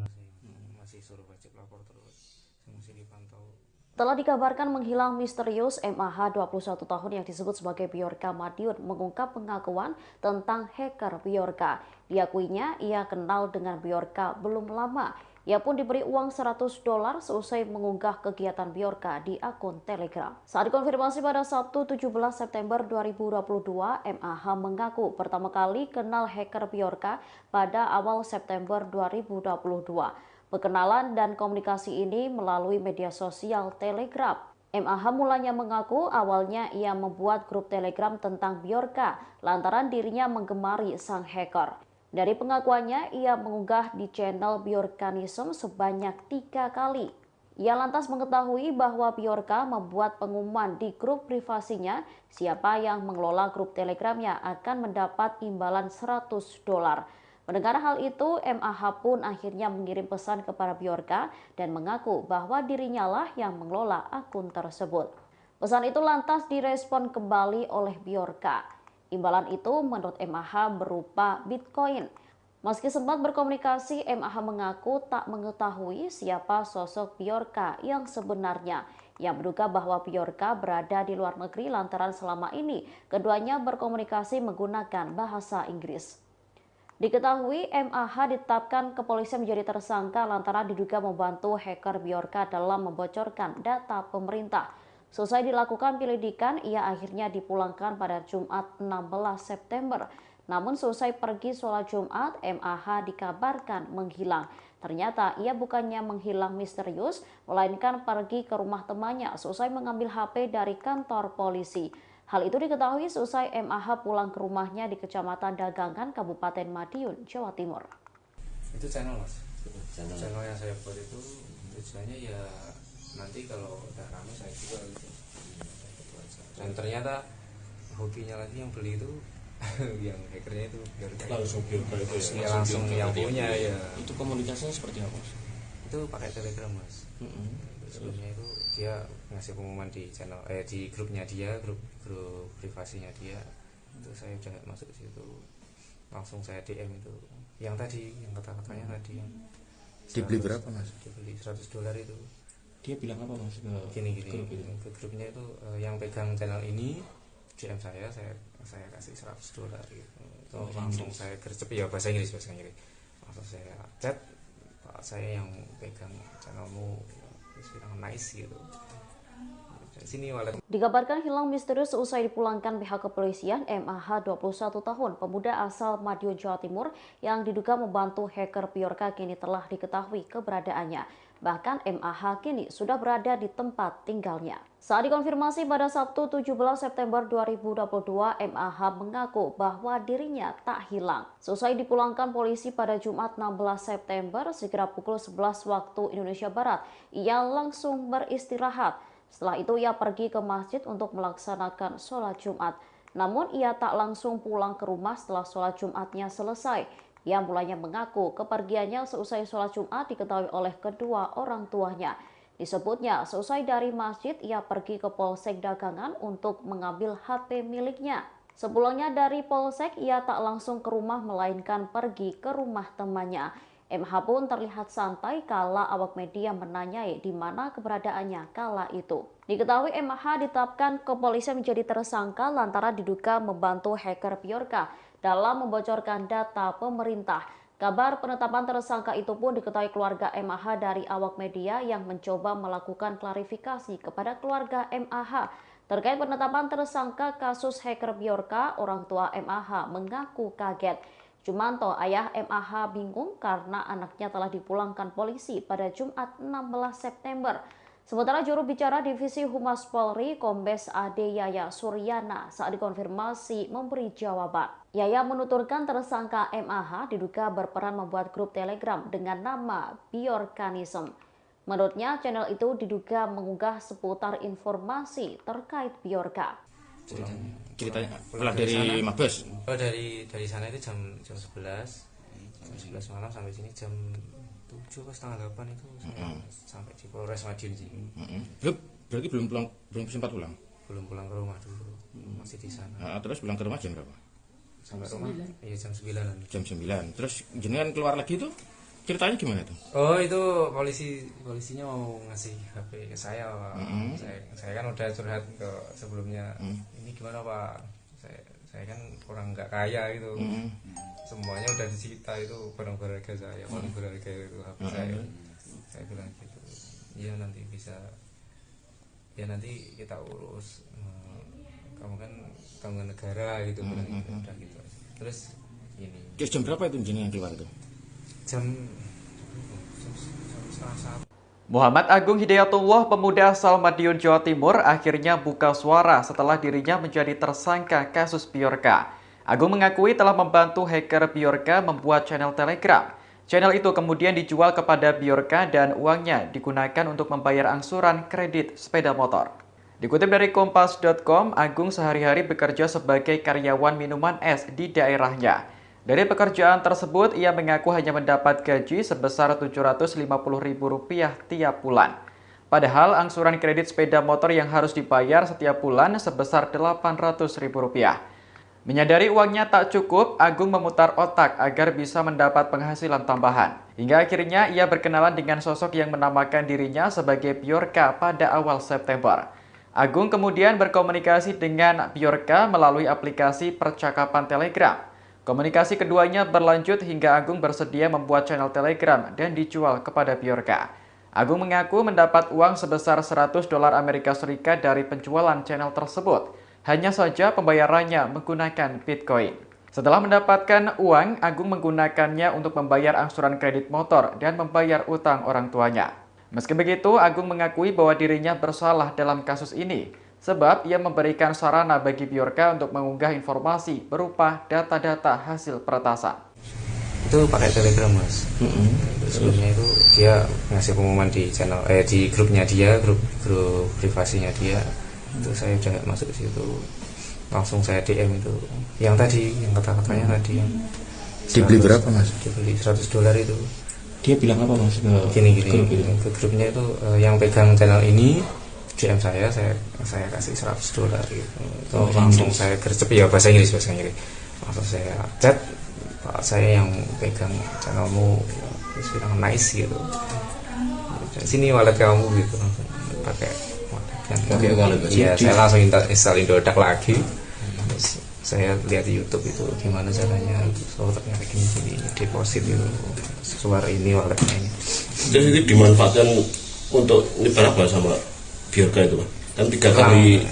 masih suruh wajib lapor terus, masih dipantau. Telah dikabarkan menghilang misterius MAH 21 tahun yang disebut sebagai Bjorka Madiun mengungkap pengakuan tentang hacker Bjorka. Diakuinya ia kenal dengan Bjorka belum lama. Ia pun diberi uang $100 seusai mengunggah kegiatan Bjorka di akun Telegram. Saat dikonfirmasi pada Sabtu 17 September 2022, MAH mengaku pertama kali kenal hacker Bjorka pada awal September 2022. Perkenalan dan komunikasi ini melalui media sosial Telegram. MAH mulanya mengaku awalnya ia membuat grup Telegram tentang Bjorka lantaran dirinya menggemari sang hacker. Dari pengakuannya, ia mengunggah di channel Bjorkanism sebanyak 3 kali. Ia lantas mengetahui bahwa Bjorka membuat pengumuman di grup privasinya, siapa yang mengelola grup Telegramnya akan mendapat imbalan $100. Mendengar hal itu, MAH pun akhirnya mengirim pesan kepada Bjorka dan mengaku bahwa dirinya lah yang mengelola akun tersebut. Pesan itu lantas direspon kembali oleh Bjorka. Imbalan itu menurut MAH berupa Bitcoin. Meski sempat berkomunikasi, MAH mengaku tak mengetahui siapa sosok Bjorka yang sebenarnya. Ia menduga bahwa Bjorka berada di luar negeri lantaran selama ini keduanya berkomunikasi menggunakan bahasa Inggris. Diketahui MAH ditetapkan kepolisian menjadi tersangka lantaran diduga membantu hacker Bjorka dalam membocorkan data pemerintah. Selesai dilakukan penyelidikan, ia akhirnya dipulangkan pada Jumat 16 September. Namun selesai pergi sholat Jumat, MAH dikabarkan menghilang. Ternyata ia bukannya menghilang misterius, melainkan pergi ke rumah temannya selesai mengambil HP dari kantor polisi. Hal itu diketahui selesai MAH pulang ke rumahnya di Kecamatan Dagangan, Kabupaten Madiun, Jawa Timur. Itu channel mas, channel yang saya buat itu tujuannya ya nanti kalau udah rame saya jual gitu. Dan ternyata hobinya lagi yang beli itu yang hackernya itu langsung Bjorka itu ya langsung yang punya ya. Itu komunikasinya seperti apa? Itu pakai Telegram mas. Sebelumnya itu dia ngasih pengumuman di channel di grupnya dia, grup privasinya dia. Itu saya udah masuk ke situ, langsung saya DM itu yang tadi yang kata-katanya tadi yang dibeli berapa mas? Dibeli $100 itu. Dia bilang apa mas ke grupnya itu yang pegang channel ini DM saya kasih $100 gitu. Itu langsung saya gercep ya bahasa Inggris. Langsung saya chat, Pak saya yang pegang channelmu, terus bilang nice gitu. Sini wallet. Dikabarkan hilang misterius usai dipulangkan pihak kepolisian. MAH 21 tahun, pemuda asal Madiun, Jawa Timur yang diduga membantu hacker Bjorka kini telah diketahui keberadaannya. Bahkan MAH kini sudah berada di tempat tinggalnya. Saat dikonfirmasi pada Sabtu 17 September 2022, MAH mengaku bahwa dirinya tak hilang. Seusai dipulangkan polisi pada Jumat 16 September, sekira pukul 11 waktu Indonesia Barat, ia langsung beristirahat. Setelah itu ia pergi ke masjid untuk melaksanakan sholat Jumat. Namun ia tak langsung pulang ke rumah setelah sholat Jumatnya selesai. Ia mulanya mengaku kepergiannya seusai sholat Jumat diketahui oleh kedua orang tuanya. Disebutnya seusai dari masjid ia pergi ke Polsek Dagangan untuk mengambil HP miliknya. Sepulangnya dari Polsek ia tak langsung ke rumah melainkan pergi ke rumah temannya. MH pun terlihat santai kala awak media menanyai di mana keberadaannya kala itu. Diketahui MH ditetapkan kepolisian menjadi tersangka lantaran diduga membantu hacker Bjorka dalam membocorkan data pemerintah. Kabar penetapan tersangka itu pun diketahui keluarga MH dari awak media yang mencoba melakukan klarifikasi kepada keluarga MH. Terkait penetapan tersangka kasus hacker Bjorka, orang tua MH mengaku kaget. Jumanto, ayah MAH bingung karena anaknya telah dipulangkan polisi pada Jumat 16 September. Sementara juru bicara Divisi Humas Polri, Kombes Ade Yaya Suryana, saat dikonfirmasi memberi jawaban. Yaya menuturkan tersangka MAH diduga berperan membuat grup Telegram dengan nama Bjorkanism. Menurutnya, channel itu diduga mengunggah seputar informasi terkait Bjorka. Ceritanya pulang dari Mabes. Oh, dari sana itu jam 11 malam sampai sini jam 7 setengah 8 itu sampai di Polres Madiun sih. Berarti belum sempat pulang. Belum pulang ke rumah dulu. Masih di sana. Terus pulang ke rumah jam berapa? Sampai rumah iya jam 9-an. Jam 9. Terus jenengan keluar lagi tuh ceritanya gimana tuh? Oh, itu polisinya mau ngasih HP ke saya, Pak. Saya kan udah curhat ke sebelumnya. Ini gimana, Pak? Saya kan orang nggak kaya gitu. Semuanya udah disita itu barang berharga saya, paling berharga itu HP saya. Saya bilang gitu. Iya nanti bisa. Ya nanti kita urus. Kamu kan tanggungan negara gitu, bilang gitu. Udah gitu. Terus ini. Jam berapa itu jenengan keluar itu? Jam Muhammad Agung Hidayatullah, pemuda asal Madiun, Jawa Timur, akhirnya buka suara setelah dirinya menjadi tersangka kasus Bjorka. Agung mengakui telah membantu hacker Bjorka membuat channel Telegram. Channel itu kemudian dijual kepada Bjorka dan uangnya digunakan untuk membayar angsuran kredit sepeda motor. Dikutip dari Kompas.com, Agung sehari-hari bekerja sebagai karyawan minuman es di daerahnya. Dari pekerjaan tersebut, ia mengaku hanya mendapat gaji sebesar Rp750.000 tiap bulan. Padahal angsuran kredit sepeda motor yang harus dibayar setiap bulan sebesar Rp800.000. Menyadari uangnya tak cukup, Agung memutar otak agar bisa mendapat penghasilan tambahan. Hingga akhirnya ia berkenalan dengan sosok yang menamakan dirinya sebagai Bjorka pada awal September. Agung kemudian berkomunikasi dengan Bjorka melalui aplikasi percakapan Telegram. Komunikasi keduanya berlanjut hingga Agung bersedia membuat channel Telegram dan dijual kepada Bjorka. Agung mengaku mendapat uang sebesar $100 Amerika Serikat dari penjualan channel tersebut. Hanya saja pembayarannya menggunakan Bitcoin. Setelah mendapatkan uang, Agung menggunakannya untuk membayar angsuran kredit motor dan membayar utang orang tuanya. Meski begitu, Agung mengakui bahwa dirinya bersalah dalam kasus ini. Sebab ia memberikan sarana bagi Bjorka untuk mengunggah informasi berupa data-data hasil peretasan. Itu pakai Telegram, Mas. Sebelumnya itu dia ngasih pengumuman di channel di grupnya dia, grup privasinya dia. Itu saya udah masuk ke situ. Langsung saya DM itu. Yang tadi, yang kata-katanya tadi yang dibeli berapa, Mas? Dibeli $100 itu. Dia bilang apa, Mas? Gini. Ke grupnya itu yang pegang channel ini DM saya kasih $100 gitu. Itu langsung saya gercep ya bahasa Inggris. Langsung saya chat, Pak, saya yang pegang channelmu, terus bilang nice gitu. Sini wallet kamu gitu, langsung pakai wallet. Iya, saya langsung install Indodax lagi. Terus saya lihat di YouTube itu gimana caranya, so ternyata gini deposit itu suara ini walletnya ini. Jadi dimanfaatkan untuk ini berapa sama Bjorka itu, Pak? Kan 3 kali.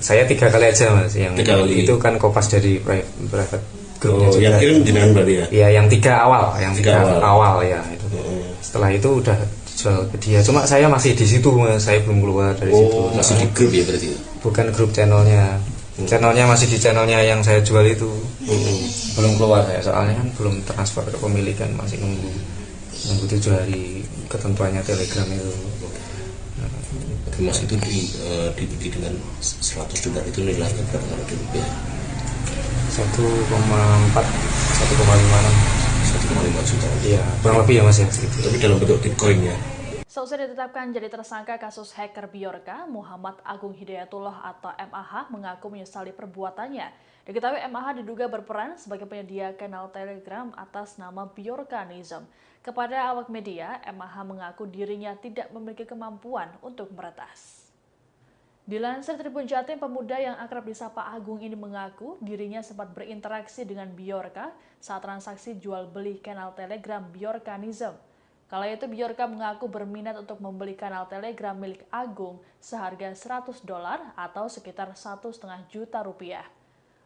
Saya 3 kali aja mas, yang 3 kali. itu kan kopas dari private Oh, grupnya juga. yang kirim jenengan berarti ya? Iya, yang 3 awal, yang 3 awal ya. Itu. Setelah itu udah dijual ke dia. Cuma saya masih di situ mas, saya belum keluar dari situ. Masih di grup ya berarti? Bukan grup channelnya. Channelnya masih di channelnya yang saya jual itu. Belum keluar saya, soalnya kan belum transfer ke pemilikan, masih nunggu 7 hari ketentuannya Telegram itu. Mas itu dibeli dengan $100 itu nilainya berapa kalau di rupiah? 1,4, 1,5 juta. Iya, kurang lebih ya mas ya. Tapi dalam bentuk Bitcoin ya. Seusai ditetapkan jadi tersangka kasus hacker Bjorka, Muhammad Agung Hidayatullah atau MAH mengaku menyesali perbuatannya. Diketahui MAH diduga berperan sebagai penyedia kanal Telegram atas nama Bjorkanism. Kepada awak media, MAH mengaku dirinya tidak memiliki kemampuan untuk meretas. Dilansir Tribun Jatim, pemuda yang akrab disapa Agung ini mengaku dirinya sempat berinteraksi dengan Bjorka saat transaksi jual beli kanal Telegram Bjorkanism. Kala itu Bjorka mengaku berminat untuk membeli kanal Telegram milik Agung seharga $100 atau sekitar 1,5 juta rupiah.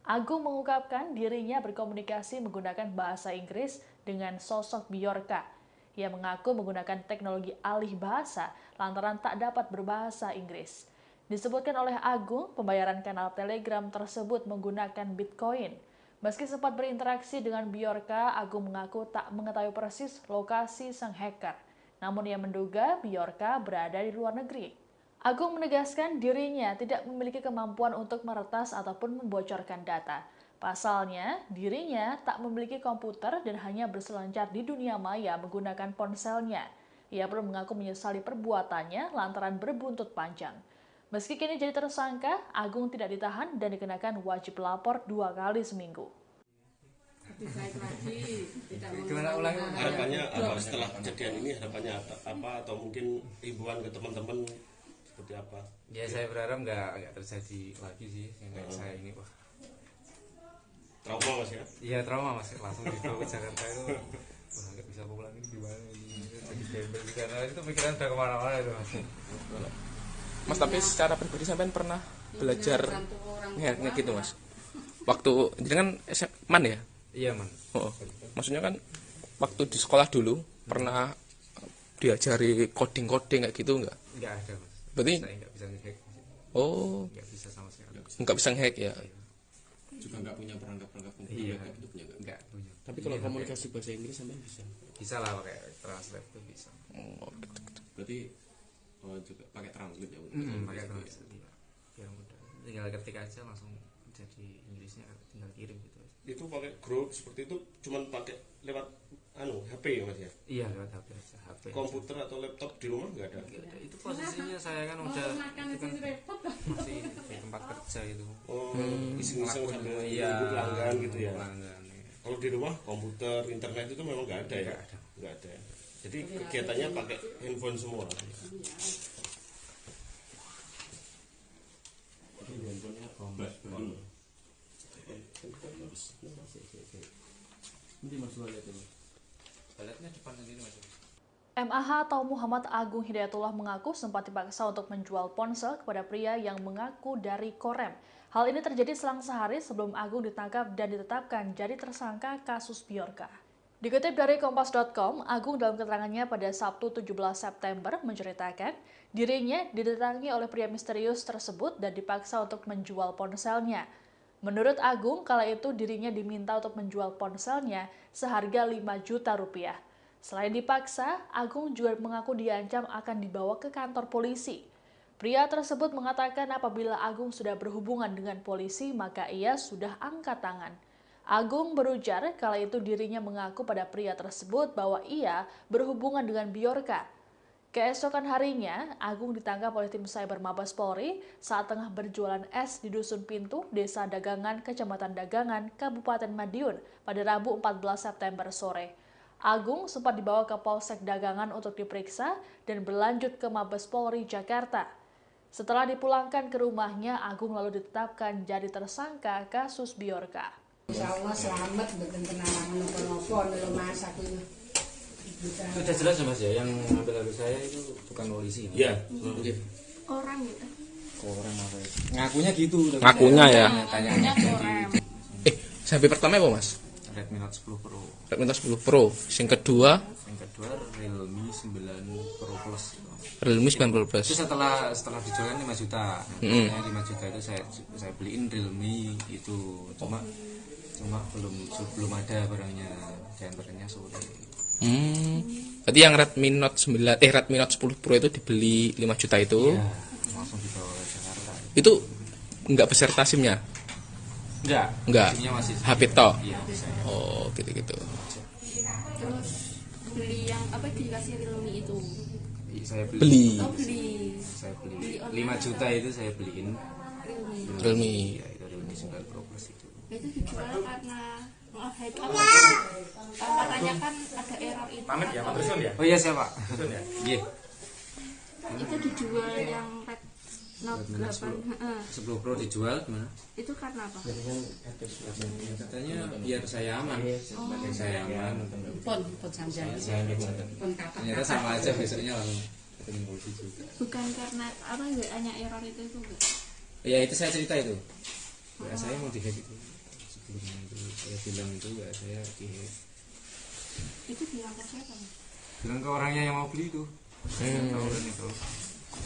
Agung mengungkapkan dirinya berkomunikasi menggunakan bahasa Inggris dengan sosok Bjorka. Ia mengaku menggunakan teknologi alih bahasa lantaran tak dapat berbahasa Inggris. Disebutkan oleh Agung, pembayaran kanal Telegram tersebut menggunakan Bitcoin. Meski sempat berinteraksi dengan Bjorka, Agung mengaku tak mengetahui persis lokasi sang hacker. Namun ia menduga Bjorka berada di luar negeri. Agung menegaskan dirinya tidak memiliki kemampuan untuk meretas ataupun membocorkan data. Pasalnya, dirinya tak memiliki komputer dan hanya berselancar di dunia maya menggunakan ponselnya. Ia pun mengaku menyesali perbuatannya lantaran berbuntut panjang. Meski kini jadi tersangka, Agung tidak ditahan dan dikenakan wajib lapor 2 kali seminggu. Harapannya apa setelah kejadian ini? Harapannya apa? Atau mungkin himbauan ke teman-teman seperti apa? Ya saya berharap nggak terjadi lagi sih kayak saya ini wah. Trauma mas ya? Iya trauma mas, langsung dibawa ke Jakarta itu wah nggak bisa pulang ini gimana ini jadi gembel karena itu pikiran udah kemana-mana itu mas. Mas tapi secara pribadi sampean pernah belajar nge gitu mas? Waktu jadi kan man ya? Iya man. Oh, maksudnya kan waktu di sekolah dulu pernah diajari coding kayak gitu nggak? Nggak ada mas. Berarti saya nggak bisa nge-hack. Oh. Nggak bisa sama sekali. Nggak bisa nge-hack ya? Juga nggak punya perangkat iya. Kayak gitu punya nggak punya. Tapi kalau komunikasi bahasa Inggris sampean bisa? Bisa lah pakai translate tuh bisa. Oh, berarti juga pakai translate ya? Pakai translate ya. Biar mudah. Tinggal ketik aja langsung jadi Inggrisnya, tinggal kirim gitu. Itu pakai grup seperti itu cuman pakai lewat HP ya mas ya? Iya lewat HP aja. HP komputer atau laptop di rumah nggak ada? Nggak ada. Itu posisinya saya kan udah itu kan masih di tempat kerja itu. Oh, iseng-iseng sambil pelanggan gitu ya? Pelanggan. Kalau di rumah komputer, internet itu memang nggak ada ya? Nggak ada. Jadi kegiatannya pakai handphone semua. Handphonenya bomba. Nanti mas lihat itu. Baletnya depan sendiri mas. MAH atau Muhammad Agung Hidayatullah mengaku sempat dipaksa untuk menjual ponsel kepada pria yang mengaku dari Korem. Hal ini terjadi selang sehari sebelum Agung ditangkap dan ditetapkan jadi tersangka kasus Bjorka. Dikutip dari Kompas.com, Agung dalam keterangannya pada Sabtu 17 September menceritakan dirinya didatangi oleh pria misterius tersebut dan dipaksa untuk menjual ponselnya. Menurut Agung, kala itu dirinya diminta untuk menjual ponselnya seharga 5 juta rupiah. Selain dipaksa, Agung juga mengaku diancam akan dibawa ke kantor polisi. Pria tersebut mengatakan apabila Agung sudah berhubungan dengan polisi, maka ia sudah angkat tangan. Agung berujar kala itu dirinya mengaku pada pria tersebut bahwa ia berhubungan dengan Bjorka. Keesokan harinya, Agung ditangkap oleh tim Cyber Mabes Polri saat tengah berjualan es di Dusun Pintu, Desa Dagangan, Kecamatan Dagangan, Kabupaten Madiun pada Rabu 14 September sore. Agung sempat dibawa ke Polsek Dagangan untuk diperiksa dan berlanjut ke Mabes Polri Jakarta. Setelah dipulangkan ke rumahnya, Agung lalu ditetapkan jadi tersangka kasus Bjorka. Insyaallah selamat mboten kenangan napa-napa lho Mas aku. Sudah jelas ya Mas ya, yang ngambil HP saya itu bukan polisi. Iya. Orang gitu. Korem apa ya? Ngakunya gitu. Ngakunya ya. Tanya HP pertama apa mas? Redmi Note 10 Pro. Redmi Note 10 Pro. Yang kedua Realme 9 Pro Plus. Realme 9 Pro Plus. Itu setelah dijual kan 5 juta. Nah, 5 juta itu saya beliin Realme itu. Cuma belum ada barangnya, diantaranya sore. Berarti yang Redmi Note 10 Pro itu dibeli 5 juta itu. Iya, langsung dibawa ke Jakarta. Itu enggak beserta SIM-nya? Enggak. SIM-nya masih HP toh? Iya, oh, gitu-gitu. Terus beli yang apa dikasih Realme itu? Saya beli. Saya beli 5 juta itu saya beliin Realme. Ya, itu Realme 9 Pro Plus itu. Itu dijual karena hacker. Katanya kan ada error itu. Pamit ya, Pak Dusun ya? Oh iya, siapa? Dusun ya? Iya. Itu dijual yang Red Note 10 Pro dijual gimana? Itu karena apa? Katanya biar saya aman. Saya aman. Pon sambil. Ternyata sama aja besoknya langsung ketemu polisi juga. Bukan karena apa enggak hanya error itu enggak? Ya itu saya cerita itu. Ya, saya mau dihack itu. Sebelumnya itu saya bilang itu ya saya dihack. Itu bilang ke siapa? Bilang ke orangnya yang mau beli itu. Itu.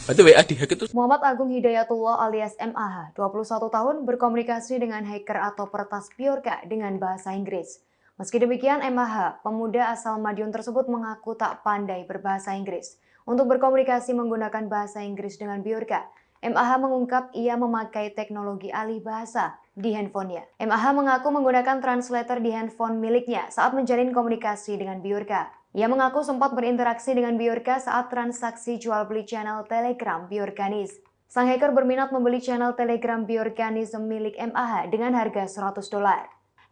Berarti WA dihack itu. Muhammad Agung Hidayatullah alias MAH, 21 tahun, berkomunikasi dengan hacker atau peretas Bjorka dengan bahasa Inggris. Meski demikian, MAH, pemuda asal Madiun tersebut mengaku tak pandai berbahasa Inggris. Untuk berkomunikasi menggunakan bahasa Inggris dengan Bjorka, MAH mengungkap ia memakai teknologi alih bahasa di handphonenya. MAH mengaku menggunakan translator di handphone miliknya saat menjalin komunikasi dengan Bjorka. Ia mengaku sempat berinteraksi dengan Bjorka saat transaksi jual beli channel Telegram Bjorkanis. Sang hacker berminat membeli channel Telegram Bjorkanis milik MAH dengan harga $100.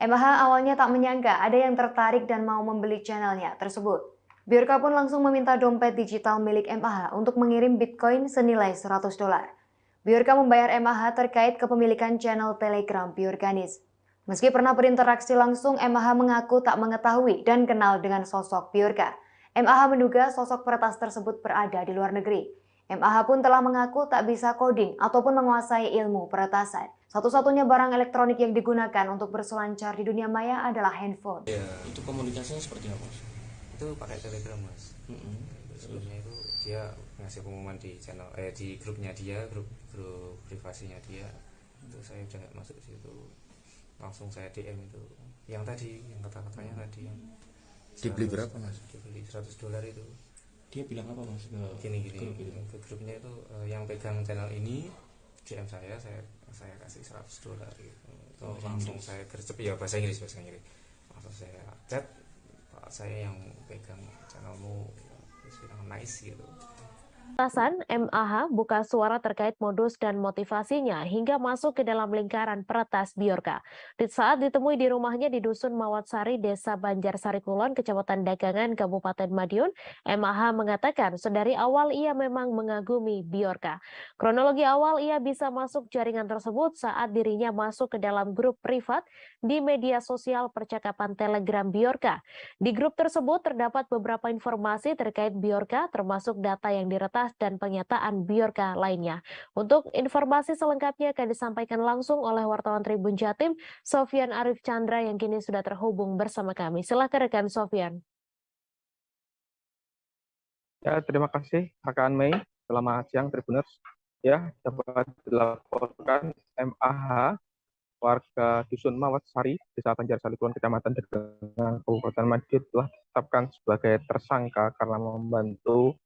MAH awalnya tak menyangka ada yang tertarik dan mau membeli channelnya tersebut. Bjorka pun langsung meminta dompet digital milik MAH untuk mengirim Bitcoin senilai $100. Bjorka membayar MAH terkait kepemilikan channel Telegram Bjorkanis. Meski pernah berinteraksi langsung, MAH mengaku tak mengetahui dan kenal dengan sosok Bjorka. MAH menduga sosok peretas tersebut berada di luar negeri. MAH pun telah mengaku tak bisa coding ataupun menguasai ilmu peretasan. Satu-satunya barang elektronik yang digunakan untuk berselancar di dunia maya adalah handphone. Ya. Itu komunikasinya seperti apa? Itu pakai Telegram, Mas. Sebelumnya itu dia ngasih pengumuman di channel di grupnya dia, grup privasinya dia. Itu saya udah masuk ke situ. Langsung saya DM itu yang tadi, yang kata-katanya tadi yang dibeli berapa mas? Dibeli $100 itu. Dia bilang apa mas? Gini ke grupnya itu yang pegang channel ini DM saya kasih $100 gitu. Itu langsung saya gercep ya bahasa Inggris. Langsung saya chat, Pak, saya yang pegang channelmu, terus bilang nice gitu. Atasan MAH buka suara terkait modus dan motivasinya hingga masuk ke dalam lingkaran peretas Bjorka. Di saat ditemui di rumahnya di Dusun Mawatsari, Desa Banjarsari Kulon, Kecamatan Dagangan, Kabupaten Madiun, MAH mengatakan sedari awal ia memang mengagumi Bjorka. Kronologi awal ia bisa masuk jaringan tersebut saat dirinya masuk ke dalam grup privat di media sosial percakapan Telegram Bjorka. Di grup tersebut terdapat beberapa informasi terkait Bjorka, termasuk data yang diretas dan pernyataan Bjorka lainnya. Untuk informasi selengkapnya akan disampaikan langsung oleh wartawan Tribun Jatim, Sofyan Arif Chandra yang kini sudah terhubung bersama kami. Silakan rekan Sofyan. Ya, terima kasih rekan Mei. Selamat siang Tribuners. Ya, dapat dilaporkan MAH warga Dusun Mawatsari, Desa Banjarsari Kulon, Kecamatan Dagangan, Kabupaten Madiun telah ditetapkan sebagai tersangka karena membantu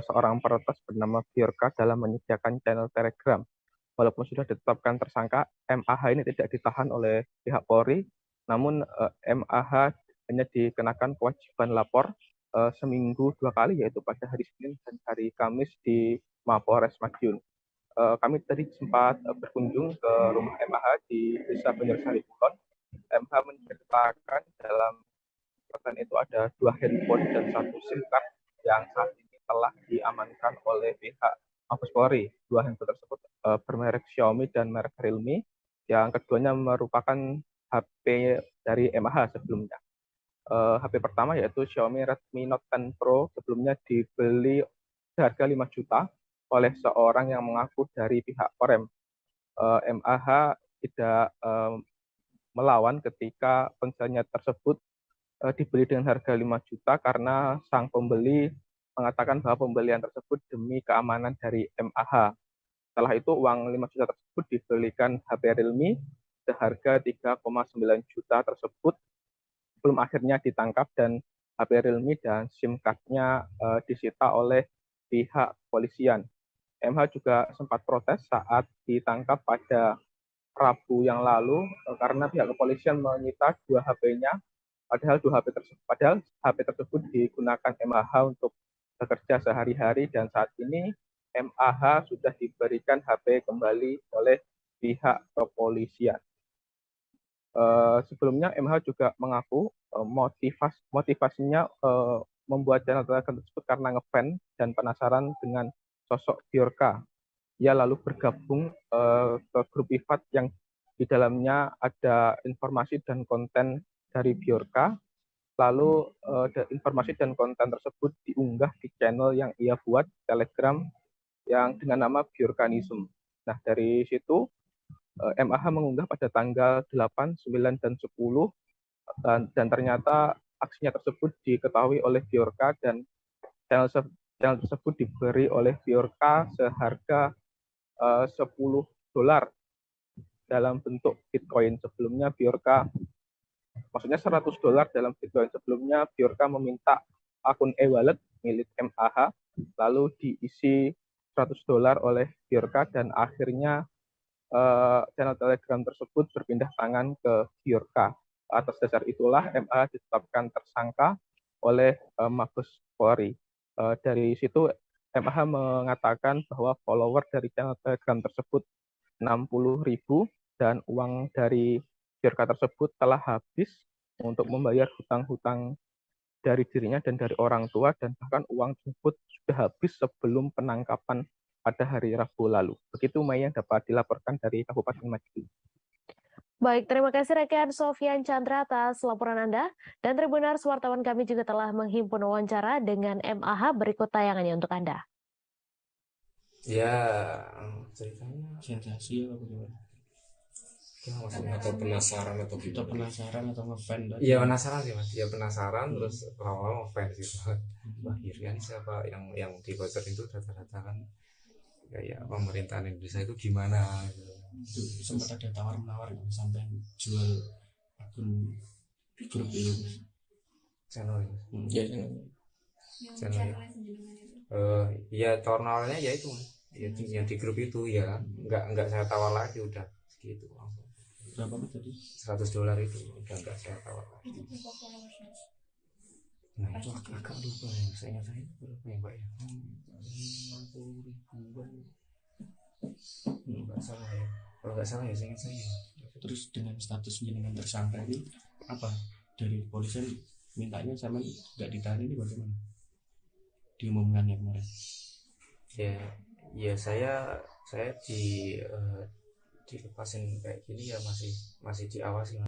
seorang peretas bernama Bjorka dalam menyediakan channel Telegram. Walaupun sudah ditetapkan tersangka, MAH ini tidak ditahan oleh pihak Polri, namun MAH hanya dikenakan kewajiban lapor seminggu 2 kali, yaitu pada hari Senin dan hari Kamis di Mapolres Madiun. Kami tadi sempat berkunjung ke rumah MAH di Desa Banjarsari Kulon. MAH menceritakan dalam catatan itu ada 2 handphone dan 1 SIM card yang saat ini telah diamankan oleh pihak Mabes Polri. 2 handphone tersebut bermerek Xiaomi dan merek Realme. Yang keduanya merupakan HP dari MAH sebelumnya. HP pertama yaitu Xiaomi Redmi Note 10 Pro sebelumnya dibeli seharga 5 juta. oleh seorang yang mengaku dari pihak Korem. MAH tidak melawan ketika ponselnya tersebut dibeli dengan harga 5 juta karena sang pembeli mengatakan bahwa pembelian tersebut demi keamanan dari MAH. Setelah itu uang 5 juta tersebut dibelikan HP Realme seharga 3,9 juta tersebut belum akhirnya ditangkap dan HP Realme dan SIM card-nya disita oleh pihak kepolisian. MH juga sempat protes saat ditangkap pada Rabu yang lalu karena pihak kepolisian menyita 2 HP-nya, padahal HP tersebut digunakan MAH untuk bekerja sehari-hari dan saat ini MAH sudah diberikan HP kembali oleh pihak kepolisian. Sebelumnya MH juga mengaku motivasinya membuat channel Telegram tersebut karena ngefans dan penasaran dengan sosok Bjorka. Ia lalu bergabung ke grup privat yang di dalamnya ada informasi dan konten dari Bjorka. Lalu informasi dan konten tersebut diunggah di channel yang ia buat Telegram yang dengan nama Bjorkanism. Nah, dari situ MAH mengunggah pada tanggal 8, 9, dan 10 dan ternyata aksinya tersebut diketahui oleh Bjorka dan channel tersebut diberi oleh Bjorka seharga $10 dalam bentuk Bitcoin. Sebelumnya Bjorka, maksudnya $100 dalam Bitcoin. Sebelumnya Bjorka meminta akun e-wallet milik MAH, lalu diisi $100 oleh Bjorka dan akhirnya channel Telegram tersebut berpindah tangan ke Bjorka. Atas dasar itulah MAH ditetapkan tersangka oleh Mabes Polri. Dari situ MAH mengatakan bahwa follower dari channel Telegram tersebut 60.000 dan uang dari Bjorka tersebut telah habis untuk membayar hutang-hutang dari dirinya dan dari orang tua dan bahkan uang tersebut sudah habis sebelum penangkapan pada hari Rabu lalu. Begitu Mei yang dapat dilaporkan dari Kabupaten Madiun. Baik, terima kasih rekan Sofyan Chandra atas laporan Anda. Dan Tribuners, wartawan kami juga telah menghimpun wawancara dengan MAH, berikut tayangannya untuk Anda. Ya, ceritanya sensasi apa gimana? Maksudnya atau penasaran atau kita penasaran atau ngefans? Iya penasaran sih mas, ya penasaran terus lama-lama ngefans gitu. Wah kira siapa yang dibocorin itu data-data kan kayak pemerintahan Indonesia itu gimana gitu. Itu sempat ada tawar-menawar sampai jual akun grup itu channel ya channel ya tawar-menawarnya ya itu ya, yang di grup itu ya nggak saya tawar lagi udah segitu langsung. Berapa tadi? $100 itu udah nggak saya tawar lagi. Nah itu agak lupa ya, saya ingat saya berapa ya mbak ya? 50.000-an. Nggak salah ya, kalau nggak salah ya saya ingat saya. Terus dengan status jenengan tersangka ini apa dari polisian mintanya sama nggak ditahan ini bagaimana diumumkannya kemarin? Ya saya dilepasin kayak gini ya masih diawasi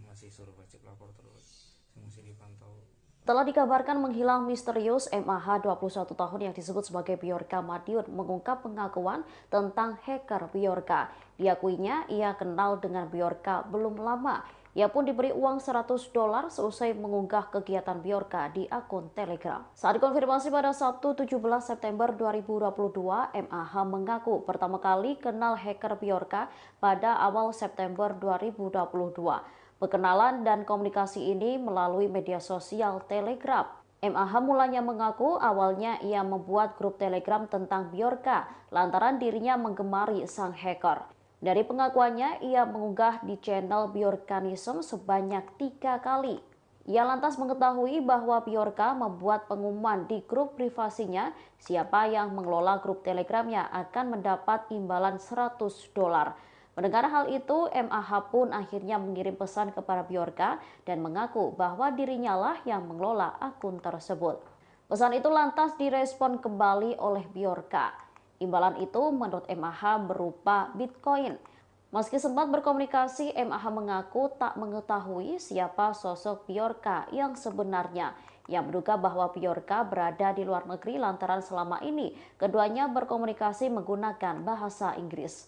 masih suruh wajib lapor terus, masih dipantau. Telah dikabarkan menghilang misterius MAH 21 tahun yang disebut sebagai Bjorka Madiun mengungkap pengakuan tentang hacker Bjorka. Diakuinya ia kenal dengan Bjorka belum lama. Ia pun diberi uang $100 seusai mengunggah kegiatan Bjorka di akun Telegram. Saat dikonfirmasi pada Sabtu 17 September 2022, MAH mengaku pertama kali kenal hacker Bjorka pada awal September 2022. Perkenalan dan komunikasi ini melalui media sosial Telegram. MAH mulanya mengaku awalnya ia membuat grup Telegram tentang Bjorka lantaran dirinya menggemari sang hacker. Dari pengakuannya, ia mengunggah di channel Bjorkanism sebanyak 3 kali. Ia lantas mengetahui bahwa Bjorka membuat pengumuman di grup privasinya, siapa yang mengelola grup Telegramnya akan mendapat imbalan $100. Mendengar hal itu, MAH pun akhirnya mengirim pesan kepada Bjorka dan mengaku bahwa dirinya lah yang mengelola akun tersebut. Pesan itu lantas direspon kembali oleh Bjorka. Imbalan itu menurut MAH berupa Bitcoin. Meski sempat berkomunikasi, MAH mengaku tak mengetahui siapa sosok Bjorka yang sebenarnya. yang menduga bahwa Bjorka berada di luar negeri lantaran selama ini keduanya berkomunikasi menggunakan bahasa Inggris.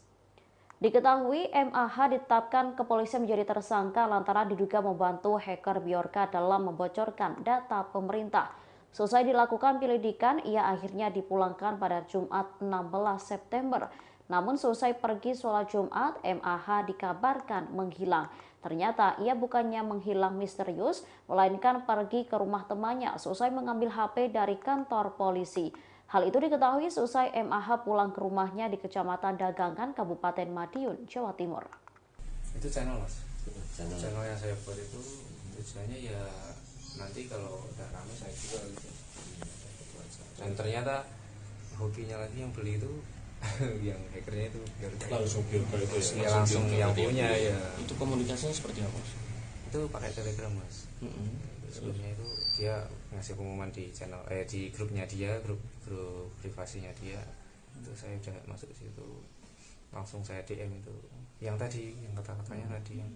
Diketahui MAH ditetapkan kepolisian menjadi tersangka lantaran diduga membantu hacker Bjorka dalam membocorkan data pemerintah. Selesai dilakukan penyelidikan, ia akhirnya dipulangkan pada Jumat 16 September. Namun selesai pergi sholat Jumat, MAH dikabarkan menghilang. Ternyata ia bukannya menghilang misterius, melainkan pergi ke rumah temannya selesai mengambil HP dari kantor polisi. Hal itu diketahui selesai MAH pulang ke rumahnya di Kecamatan Dagangan, Kabupaten Madiun, Jawa Timur. Itu channel, Mas. Channel yang saya buat itu tujuannya ya nanti kalau udah rame saya jual gitu. Dan ternyata hobinya lagi yang beli itu yang hackernya itu langsung Bjorka itu ya, langsung yang punya ya. Itu komunikasinya seperti apa, Mas? Itu pakai Telegram, Mas. Sebelumnya itu dia ngasih pengumuman di channel di grupnya dia, grup privasinya dia. Itu saya udah masuk ke situ. Langsung saya DM itu. Yang tadi yang kata-katanya tadi yang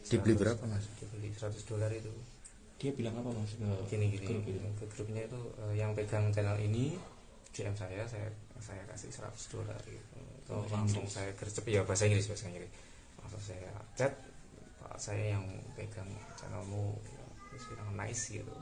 dibeli berapa, Mas? Dibeli $100 itu. Dia bilang apa, Mas? Gini ke grupnya itu yang pegang channel ini DM saya kasih $100 gitu. Itu langsung saya gercep ya bahasa Inggris. Langsung saya chat, Pak, saya yang pegang channelmu, bilang nice gitu.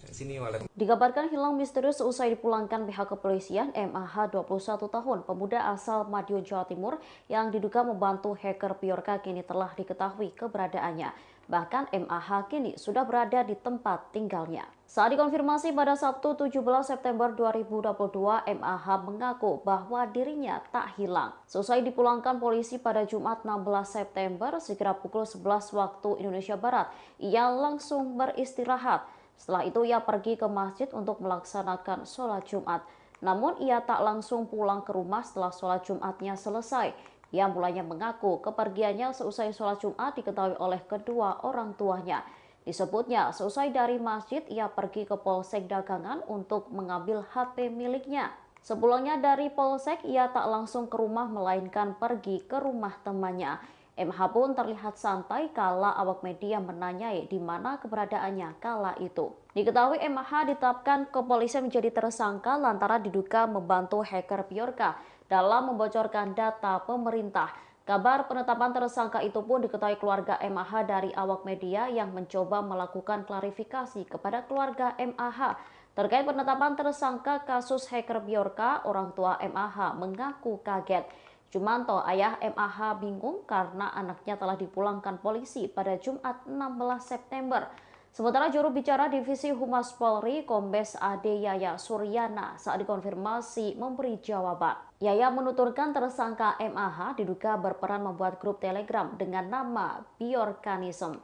Sini wallet. Dikabarkan hilang misterius usai dipulangkan pihak kepolisian. MAH 21 tahun, pemuda asal Madiun, Jawa Timur yang diduga membantu hacker Bjorka kini telah diketahui keberadaannya. Bahkan MAH kini sudah berada di tempat tinggalnya. Saat dikonfirmasi pada Sabtu 17 September 2022, MAH mengaku bahwa dirinya tak hilang. Selesai dipulangkan polisi pada Jumat 16 September, sekira pukul 11 waktu Indonesia Barat, ia langsung beristirahat. Setelah itu ia pergi ke masjid untuk melaksanakan sholat Jumat. Namun ia tak langsung pulang ke rumah setelah sholat Jumatnya selesai. Ia mulanya mengaku kepergiannya seusai sholat Jumat diketahui oleh kedua orang tuanya. Disebutnya selesai dari masjid ia pergi ke Polsek Dagangan untuk mengambil HP miliknya. Sepulangnya dari Polsek ia tak langsung ke rumah melainkan pergi ke rumah temannya. MH pun terlihat santai kala awak media menanyai di mana keberadaannya kala itu. Diketahui MH ditetapkan kepolisian menjadi tersangka lantaran diduga membantu hacker Bjorka dalam membocorkan data pemerintah. Kabar penetapan tersangka itu pun diketahui keluarga MH dari awak media yang mencoba melakukan klarifikasi kepada keluarga MH. Terkait penetapan tersangka kasus hacker Bjorka, orang tua MH mengaku kaget. Jumanto, ayah MAH bingung karena anaknya telah dipulangkan polisi pada Jumat 16 September. Sementara juru bicara Divisi Humas Polri, Kombes Ade Yaya Suryana, saat dikonfirmasi memberi jawaban. Yaya menuturkan tersangka MAH diduga berperan membuat grup Telegram dengan nama Bjorkanism.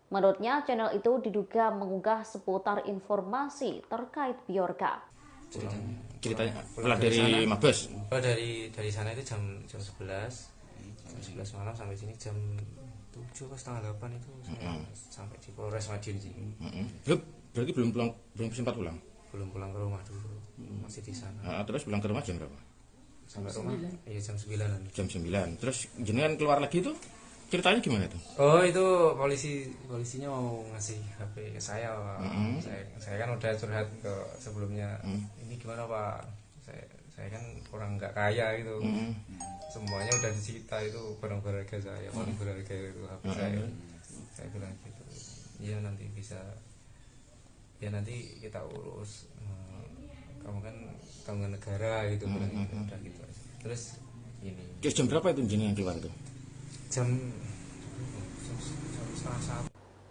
Menurutnya, channel itu diduga mengunggah seputar informasi terkait Bjorka. Ceritanya pulang dari Mabes. Dari sana itu jam 11 malam sampai sini jam 7 atau setengah 8 itu sampai di Polres Madiun sih. Berarti belum sempat pulang. Belum pulang ke rumah dulu, masih di sana. Terus pulang ke rumah jam berapa? Sampai rumah iya jam 9-an. Jam 9. Terus jenengan keluar lagi itu ceritanya gimana tuh? Oh, itu polisinya mau ngasih HP ke saya, Pak. Saya kan udah curhat ke sebelumnya. Ini gimana, Pak? Saya kan orang nggak kaya gitu. Semuanya udah disita itu barang berharga saya, paling berharga itu HP saya. Saya bilang gitu. Iya nanti bisa. Ya nanti kita urus. Kamu kan tanggungan negara gitu, udah gitu. Terus ini. Jam berapa itu jenengan keluar tuh? Jam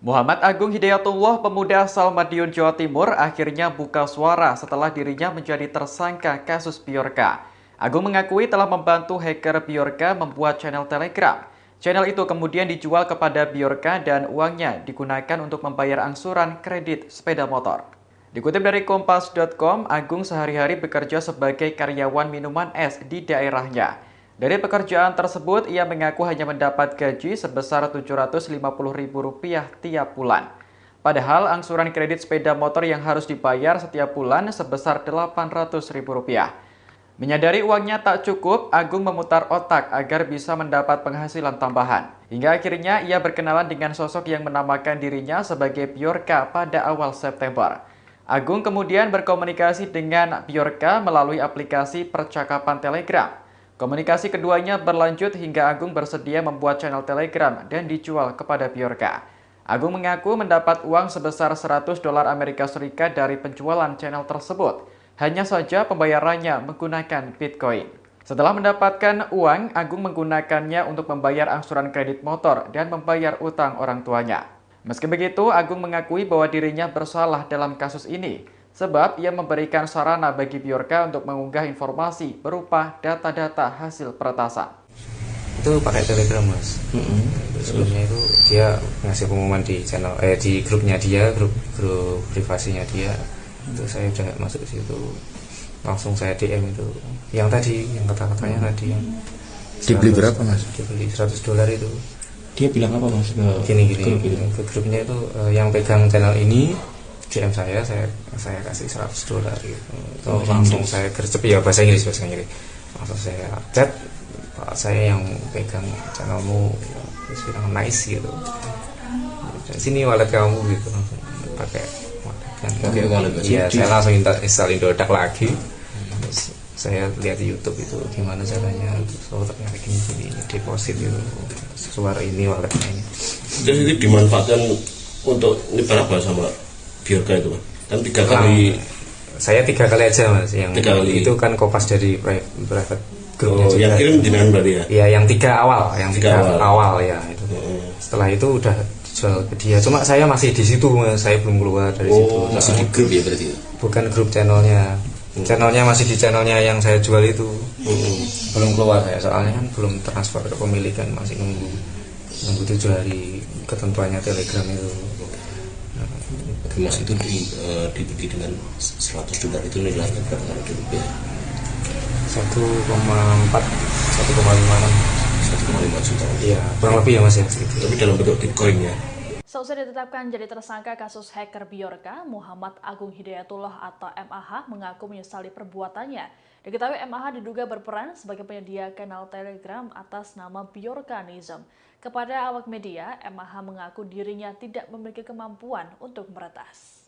Muhammad Agung Hidayatullah, pemuda asal Madiun, Jawa Timur, akhirnya buka suara setelah dirinya menjadi tersangka kasus Bjorka. Agung mengakui telah membantu hacker Bjorka membuat channel Telegram. Channel itu kemudian dijual kepada Bjorka dan uangnya digunakan untuk membayar angsuran kredit sepeda motor. Dikutip dari Kompas.com, Agung sehari-hari bekerja sebagai karyawan minuman es di daerahnya. Dari pekerjaan tersebut, ia mengaku hanya mendapat gaji sebesar Rp750.000 tiap bulan. Padahal angsuran kredit sepeda motor yang harus dibayar setiap bulan sebesar Rp800.000. Menyadari uangnya tak cukup, Agung memutar otak agar bisa mendapat penghasilan tambahan. Hingga akhirnya ia berkenalan dengan sosok yang menamakan dirinya sebagai Bjorka pada awal September. Agung kemudian berkomunikasi dengan Bjorka melalui aplikasi percakapan Telegram. Komunikasi keduanya berlanjut hingga Agung bersedia membuat channel Telegram dan dijual kepada Bjorka. Agung mengaku mendapat uang sebesar $100 Amerika Serikat dari penjualan channel tersebut. Hanya saja pembayarannya menggunakan Bitcoin. Setelah mendapatkan uang, Agung menggunakannya untuk membayar angsuran kredit motor dan membayar utang orang tuanya. Meski begitu, Agung mengakui bahwa dirinya bersalah dalam kasus ini, sebab ia memberikan sarana bagi Bjorka untuk mengunggah informasi berupa data-data hasil peretasan. Itu pakai Telegram, Mas. Sebelumnya itu dia ngasih pengumuman di channel di grupnya dia, grup privasinya dia. Itu saya udah masuk ke situ, langsung saya DM itu yang tadi, yang kata-katanya tadi yang dibeli berapa, Mas? Dibeli $100 itu. Dia bilang apa, Mas? Gini ke grupnya itu yang pegang channel ini DM saya kasih $100 gitu. Terus langsung saya gercep, ya bahasa Inggris. Langsung saya chat, Pak, saya yang pegang channelmu, terus bilang nice gitu. Dan sini wallet kamu gitu, langsung pakai. Iya, saya langsung install Indodax lagi. Terus saya lihat di YouTube itu gimana caranya. Terus ternyata gini deposit itu keluar ini walletnya ini. Jadi itu dimanfaatkan untuk ini berapa sama Bjorka itu, Mas? Kan 3 kali. Saya 3 kali aja, Mas. Yang 3 kali. Itu kan kopas dari private grupnya juga. Yang kirim jenengan berarti ya? Iya, yang 3 awal, awal ya itu. Setelah itu udah jual ke dia, cuma saya masih di situ, Mas. Saya belum keluar dari situ. Masih di grup ya berarti? Bukan grup channelnya. Channelnya masih di channelnya yang saya jual itu. Belum keluar saya, soalnya kan belum transfer ke pemilik, kan masih nunggu 7 hari ketentuannya Telegram itu. Mas itu dibagi dengan $100 itu nilainya berapa kalau di rupiah? 1,4, 1,5 juta. Iya, kurang lebih ya, Mas ya. Tapi dalam bentuk Bitcoin ya. Seusai ditetapkan jadi tersangka kasus hacker Bjorka, Muhammad Agung Hidayatullah atau MAH mengaku menyesali perbuatannya. Diketahui MAH diduga berperan sebagai penyedia kanal Telegram atas nama Bjorkanism. Kepada awak media, MAH mengaku dirinya tidak memiliki kemampuan untuk meretas.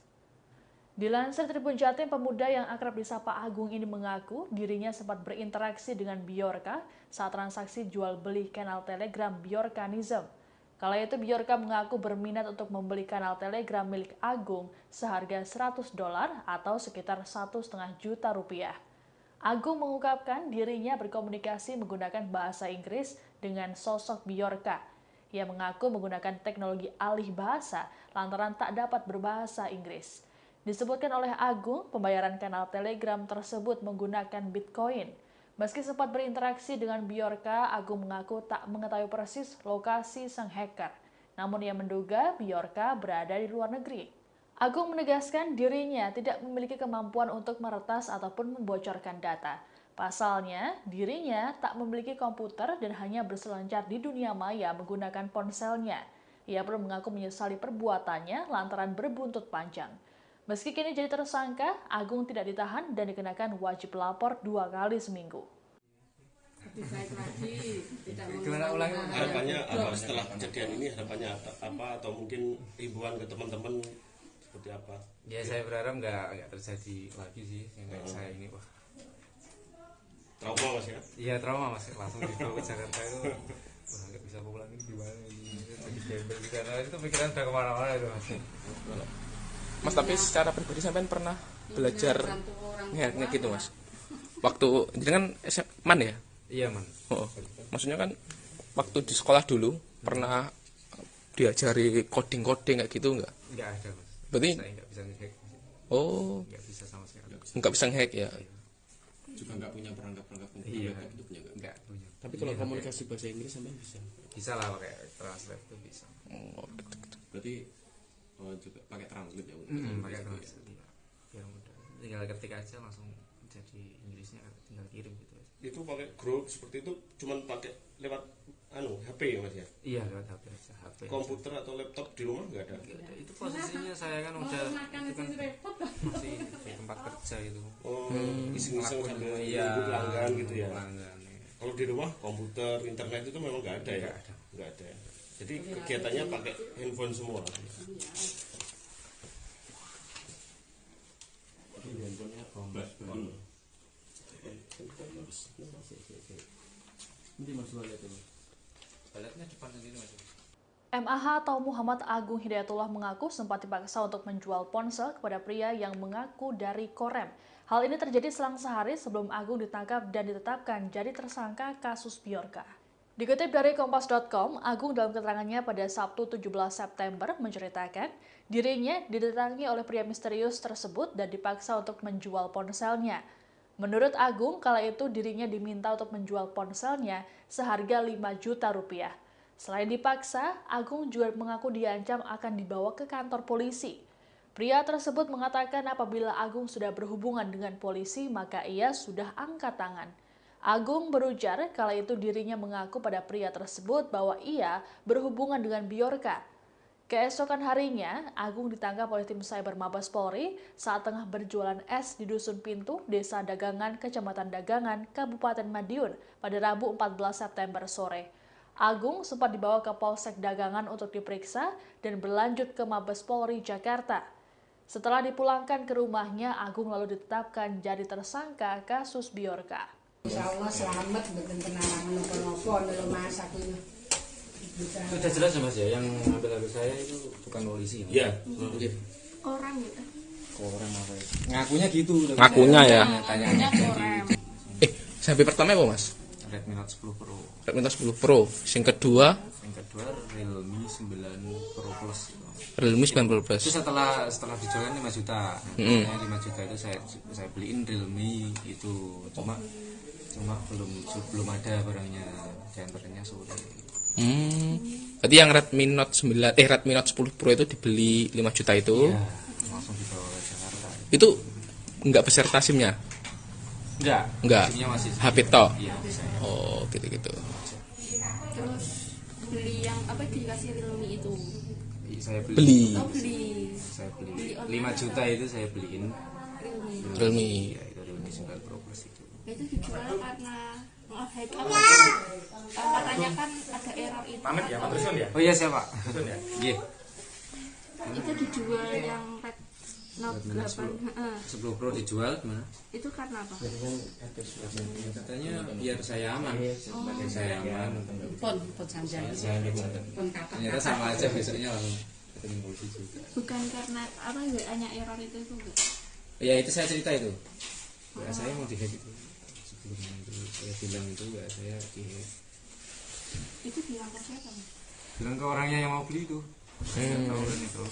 Dilansir Tribun Jatim, pemuda yang akrab disapa Agung ini mengaku dirinya sempat berinteraksi dengan Bjorka saat transaksi jual beli kanal Telegram Bjorkanism. Kala itu Bjorka mengaku berminat untuk membeli kanal Telegram milik Agung seharga $100 atau sekitar 1,5 juta rupiah. Agung mengungkapkan dirinya berkomunikasi menggunakan bahasa Inggris dengan sosok Bjorka. Ia mengaku menggunakan teknologi alih bahasa lantaran tak dapat berbahasa Inggris. Disebutkan oleh Agung, pembayaran kanal Telegram tersebut menggunakan Bitcoin. Meski sempat berinteraksi dengan Bjorka, Agung mengaku tak mengetahui persis lokasi sang hacker. Namun ia menduga Bjorka berada di luar negeri. Agung menegaskan dirinya tidak memiliki kemampuan untuk meretas ataupun membocorkan data. Pasalnya, dirinya tak memiliki komputer dan hanya berselancar di dunia maya menggunakan ponselnya. Ia pun mengaku menyesali perbuatannya lantaran berbuntut panjang. Meski kini jadi tersangka, Agung tidak ditahan dan dikenakan wajib lapor 2 kali seminggu. Harapannya apa setelah kejadian ini? Harapannya apa atau mungkin himbauan ke teman-teman seperti apa? Ya saya berharap nggak terjadi lagi sih kayak saya ini, wah. Trauma, Mas ya? Iya, trauma, Mas. Langsung dibawa ke Jakarta itu, wah nggak bisa pulang ini gimana ini? Jadi gembel di sana itu pikiran udah kemana-mana itu, Mas. Mas, tapi secara pribadi sampean pernah belajar nge-hack gitu, Mas? Waktu jadi kan Man ya? Iya, Man. Oh, maksudnya kan waktu di sekolah dulu pernah diajari coding kayak gitu enggak? Enggak ada, Mas. Berarti saya enggak bisa nge-hack. Oh, enggak bisa sama sekali. Enggak bisa nge-hack ya? Juga enggak punya perangkat iya, itu punya enggak punya. Tapi kalau komunikasi bahasa Inggris sampean bisa? Bisa lah pakai translate itu bisa. Oh, gitu. Berarti juga pakai translate ya? Pakai translate. Ya mudah. Tinggal ketik aja langsung jadi Inggrisnya, tinggal kirim gitu. Itu pakai grup seperti itu cuman pakai lewat HP ya Mas ya? Iya, lewat HP aja. HP komputer atau laptop di rumah nggak ada? Itu posisinya saya kan udah itu kan masih di tempat kerja itu. Iseng-iseng sambil nunggu pelanggan gitu ya. Kalau di rumah komputer, internet itu memang nggak ada ya? Nggak ada. Jadi kegiatannya pakai handphone semua. MAH atau Muhammad Agung Hidayatullah mengaku sempat dipaksa untuk menjual ponsel kepada pria yang mengaku dari Korem. Hal ini terjadi selang sehari sebelum Agung ditangkap dan ditetapkan jadi tersangka kasus Biorka. Dikutip dari Kompas.com, Agung dalam keterangannya pada Sabtu 17 September menceritakan dirinya didatangi oleh pria misterius tersebut dan dipaksa untuk menjual ponselnya. Menurut Agung, kala itu dirinya diminta untuk menjual ponselnya seharga 5 juta rupiah. Selain dipaksa, Agung juga mengaku diancam akan dibawa ke kantor polisi. Pria tersebut mengatakan apabila Agung sudah berhubungan dengan polisi, maka ia sudah angkat tangan. Agung berujar kala itu dirinya mengaku pada pria tersebut bahwa ia berhubungan dengan Biorka. Keesokan harinya, Agung ditangkap oleh tim Cyber Mabes Polri saat tengah berjualan es di Dusun Pintu, Desa Dagangan, Kecamatan Dagangan, Kabupaten Madiun pada Rabu 14 September sore. Agung sempat dibawa ke Polsek Dagangan untuk diperiksa dan berlanjut ke Mabes Polri Jakarta. Setelah dipulangkan ke rumahnya, Agung lalu ditetapkan jadi tersangka kasus Biorka. Insya Allah selamat, bukan kenangan nopo-nopo, nelo mas aku ini. Sudah jelas ya Mas ya, yang ngambil HP saya itu bukan polisi. Iya. Orang gitu. Orang apa ya? Ngakunya gitu. Ngakunya ya. Tanya HP pertama apa Mas? Redmi Note 10 Pro. Redmi Note 10 Pro. Yang kedua Realme 9 Pro Plus. Realme 9 Pro Plus. Itu setelah dijual 5 juta. 5 juta itu saya beliin Realme itu. Cuma belum ada barangnya, diantaranya sore. Berarti yang Redmi Note 10 Pro itu dibeli 5 juta itu. Iya, langsung dibawa ke Jakarta. Itu enggak beserta SIM-nya? Enggak. SIM-nya masih HP tok. Iya, oh, gitu-gitu. Terus beli yang apa dikasih Realme itu? Saya beli. Saya beli 5 juta itu saya beliin Realme. Ya, itu Realme 9 Pro Plus itu. Itu dijual karena katanya kan ada error itu. Pamit ya, Pak Trusun ya? Oh iya siapa? Trusun ya? Iya. Itu dijual yang Red Note 8. 10 Pro dijual gimana? Itu karena apa? Katanya biar saya aman. Biar saya aman. Pon sanjang. Ternyata sama aja besoknya langsung ketemu polisi juga. Bukan karena apa hanya error itu enggak? Ya itu saya cerita itu. Ya saya mau di-hack itu. Sebelum itu saya bilang itu ya saya di-hack. Itu bilang ke siapa? Bilang ke orangnya yang mau beli itu. Itu.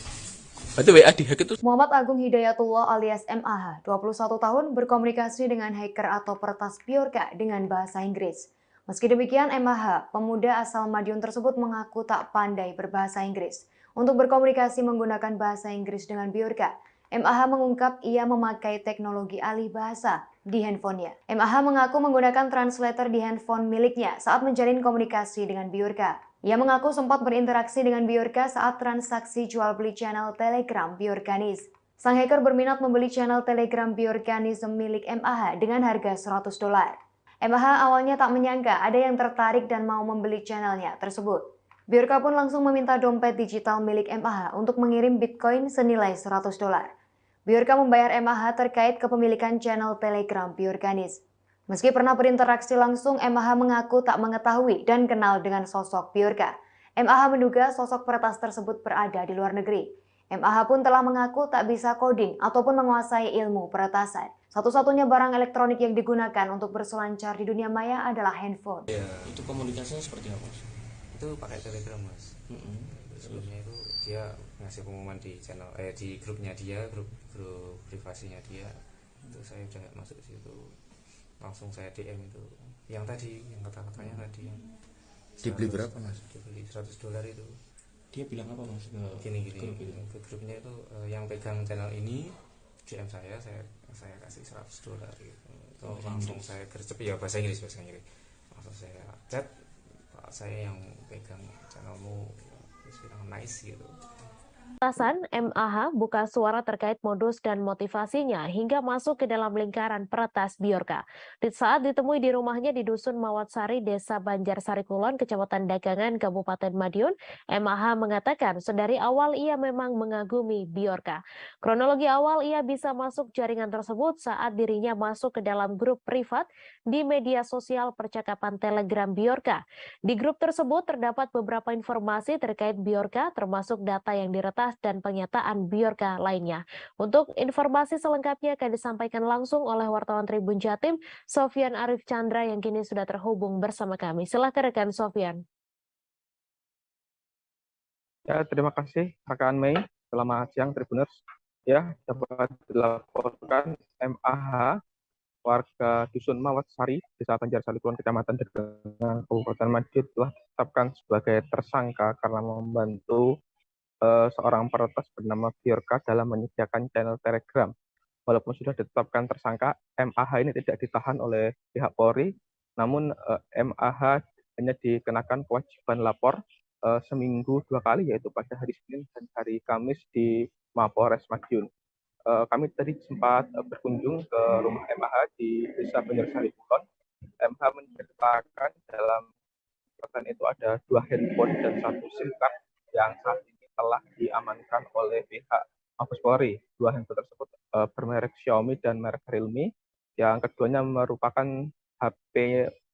Berarti WA dihack itu. Muhammad Agung Hidayatullah alias MAH, 21 tahun, berkomunikasi dengan hacker atau peretas Biorka dengan bahasa Inggris. Meski demikian, MAH, pemuda asal Madiun tersebut mengaku tak pandai berbahasa Inggris. Untuk berkomunikasi menggunakan bahasa Inggris dengan Biorka, MAH mengungkap ia memakai teknologi alih bahasa di handphonenya. MAH mengaku menggunakan translator di handphone miliknya saat menjalin komunikasi dengan Biorka. Ia mengaku sempat berinteraksi dengan Biorka saat transaksi jual beli channel Telegram Biorkanis. Sang hacker berminat membeli channel Telegram Biorkanis milik MAH dengan harga $100. MAH awalnya tak menyangka ada yang tertarik dan mau membeli channelnya tersebut. Biorka pun langsung meminta dompet digital milik MAH untuk mengirim Bitcoin senilai $100. Biorka membayar MAH terkait kepemilikan channel Telegram Biorkanis. Meski pernah berinteraksi langsung, MAH mengaku tak mengetahui dan kenal dengan sosok Biorka. MAH menduga sosok peretas tersebut berada di luar negeri. MAH pun telah mengaku tak bisa coding ataupun menguasai ilmu peretasan. Satu-satunya barang elektronik yang digunakan untuk berselancar di dunia maya adalah handphone. Ya, itu komunikasinya seperti apa? Itu pakai Telegram Mas. Sebelumnya itu dia ngasih pengumuman di channel di grupnya dia, grup privasinya dia. Itu saya udah masuk ke situ. Langsung saya DM itu yang tadi, yang kata-katanya tadi yang dibeli berapa Mas? Dibeli $100 itu. Dia bilang apa Mas? Gini ke grupnya itu yang pegang channel ini DM saya kasih $100 gitu. Itu langsung saya gercep ya bahasa Inggris. Langsung saya chat saya yang pegang channelmu terus bilang nice gitu. Atasan MAH buka suara terkait modus dan motivasinya hingga masuk ke dalam lingkaran peretas Biorka. Saat ditemui di rumahnya di Dusun Mawatsari, Desa Banjarsari Kulon, Kecamatan Dagangan, Kabupaten Madiun, MAH mengatakan sedari awal ia memang mengagumi Biorka. Kronologi awal ia bisa masuk jaringan tersebut saat dirinya masuk ke dalam grup privat di media sosial percakapan Telegram Biorka. Di grup tersebut terdapat beberapa informasi terkait Biorka, termasuk data yang diretas dan pernyataan Biorka lainnya. Untuk informasi selengkapnya akan disampaikan langsung oleh wartawan Tribun Jatim, Sofyan Arif Chandra yang kini sudah terhubung bersama kami. Silakan rekan Sofyan. Ya, terima kasih rekan Mei. Selamat siang Tribuners. Ya, dapat dilaporkan MAH warga Dusun Mawatsari, Desa Banjarsari Kulon, Kecamatan Dagangan, Kabupaten Madiun telah ditetapkan sebagai tersangka karena membantu seorang peretas bernama Biorka dalam menyediakan channel Telegram. Walaupun sudah ditetapkan tersangka, MAH ini tidak ditahan oleh pihak Polri, namun MAH hanya dikenakan kewajiban lapor seminggu 2 kali, yaitu pada hari Senin dan hari Kamis di Mapolres Madiun. Kami tadi sempat berkunjung ke rumah MAH di Desa Banjarsari Kulon. MAH menceritakan dalam catatan itu ada 2 handphone dan 1 SIM card yang saat ini telah diamankan oleh pihak Mabes Polri. 2 handphone tersebut bermerek Xiaomi dan merek Realme. Yang keduanya merupakan HP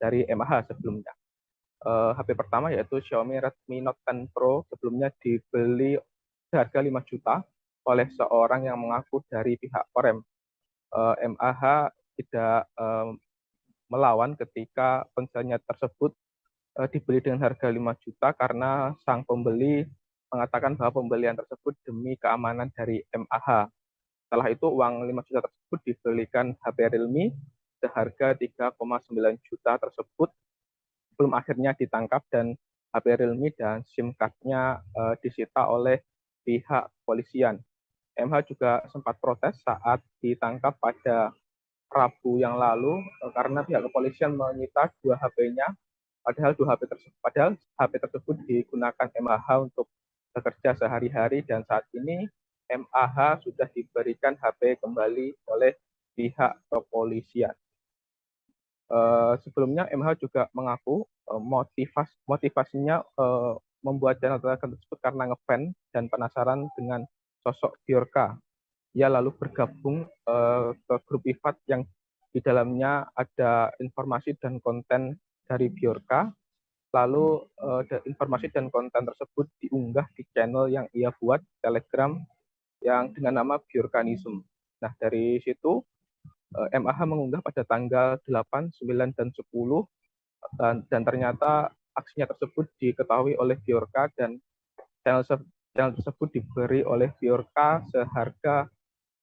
dari MAH sebelumnya. HP pertama yaitu Xiaomi Redmi Note 10 Pro sebelumnya dibeli seharga 5 juta oleh seorang yang mengaku dari pihak Korem. MAH tidak melawan ketika ponselnya tersebut dibeli dengan harga 5 juta karena sang pembeli mengatakan bahwa pembelian tersebut demi keamanan dari MAH. Setelah itu uang 5 juta tersebut dibelikan HP Realme seharga 3,9 juta tersebut belum akhirnya ditangkap dan HP Realme dan SIM card-nya disita oleh pihak kepolisian. MH juga sempat protes saat ditangkap pada Rabu yang lalu karena pihak kepolisian menyita 2 HP-nya, padahal HP tersebut digunakan MAH untuk bekerja sehari-hari dan saat ini MAH sudah diberikan HP kembali oleh pihak kepolisian. Sebelumnya MAH juga mengaku motivasinya membuat channel Telegram tersebut karena ngefans dan penasaran dengan sosok Biorka. Ia lalu bergabung ke grup privat yang di dalamnya ada informasi dan konten dari Biorka. Lalu informasi dan konten tersebut diunggah di channel yang ia buat Telegram yang dengan nama Biorkanism. Nah, dari situ MAH mengunggah pada tanggal 8, 9, dan 10 dan ternyata aksinya tersebut diketahui oleh Biorka dan channel tersebut diberi oleh Biorka seharga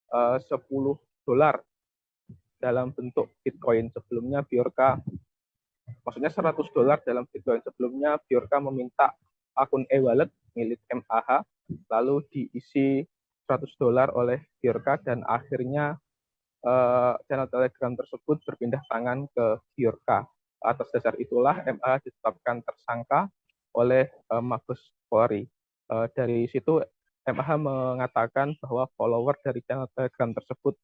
$10 dalam bentuk Bitcoin. Sebelumnya Biorka, maksudnya $100 dalam Bitcoin. Sebelumnya Biorka meminta akun e-wallet milik MAH, lalu diisi $100 oleh Biorka dan akhirnya channel Telegram tersebut berpindah tangan ke Biorka. Atas dasar itulah MAH ditetapkan tersangka oleh Mabes Polri. Dari situ MAH mengatakan bahwa follower dari channel Telegram tersebut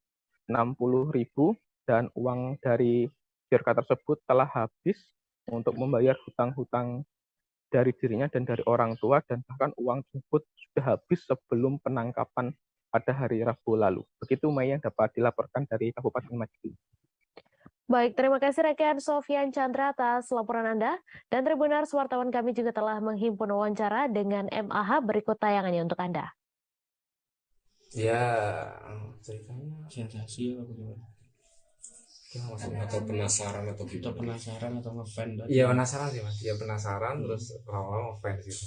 60.000 dan uang dari Biorka tersebut telah habis untuk membayar hutang-hutang dari dirinya dan dari orang tua dan bahkan uang tersebut sudah habis sebelum penangkapan pada hari Rabu lalu. Begitu Mei yang dapat dilaporkan dari Kabupaten Madiun. Baik, terima kasih rekan Sofyan Chandra atas laporan Anda. Dan Tribuners, wartawan kami juga telah menghimpun wawancara dengan MAH, berikut tayangannya untuk Anda. Ya, ceritanya sensasi apa gimana? Atau penasaran atau kita penasaran atau ngefans? Iya penasaran sih mas, ya penasaran terus lama-lama ngefans gitu.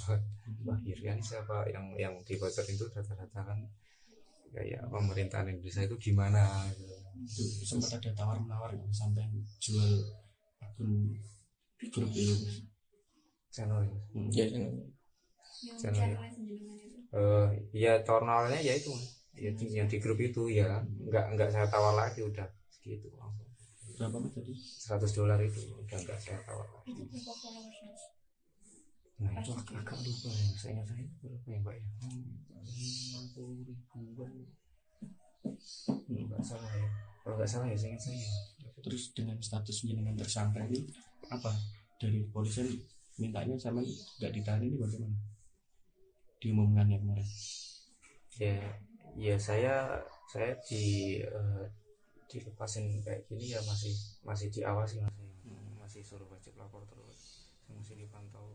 Wah Irian siapa yang dibocorin itu rata-rata kan kayak pemerintahan Indonesia itu gimana gitu. Sempat ada tawar-menawar sampai jual akun grup itu channel ya channel ya tawar-menawarnya ya itu ya, yang di grup itu ya nggak saya tawar lagi udah segitu langsung. Berapa tadi? $100 itu udah nggak saya tawar lagi. Nah itu agak lupa ya, saya berapa ya Mbak ya? 50 ribuan. Nggak salah ya. Kalau nggak salah ya, saya ingat saya. Terus dengan status jenengan tersangka ini apa? Dari polisian mintanya sama nggak ditahan ini bagaimana? Diumumkannya kemarin. Ya saya dilepasin kayak gini ya masih diawasi, masih suruh wajib lapor terus, masih dipantau.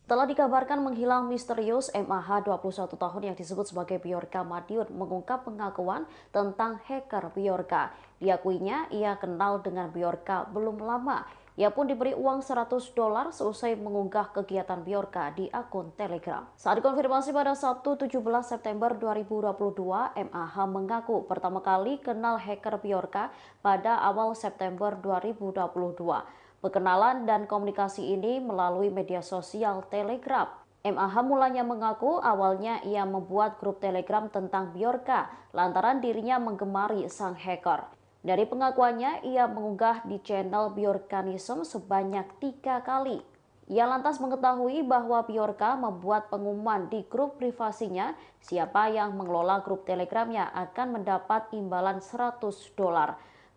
Telah dikabarkan menghilang misterius, MAH 21 tahun yang disebut sebagai Bjorka Madiun mengungkap pengakuan tentang hacker Bjorka. Diakuinya ia kenal dengan Bjorka belum lama. Ia pun diberi uang $100 seusai mengunggah kegiatan Bjorka di akun Telegram. Saat dikonfirmasi pada Sabtu 17 September 2022, MAH mengaku pertama kali kenal hacker Bjorka pada awal September 2022. Perkenalan dan komunikasi ini melalui media sosial Telegram. MAH mulanya mengaku awalnya ia membuat grup Telegram tentang Bjorka lantaran dirinya menggemari sang hacker. Dari pengakuannya, ia mengunggah di channel Bjorkanism sebanyak 3 kali. Ia lantas mengetahui bahwa Bjorka membuat pengumuman di grup privasinya, siapa yang mengelola grup Telegramnya akan mendapat imbalan $100.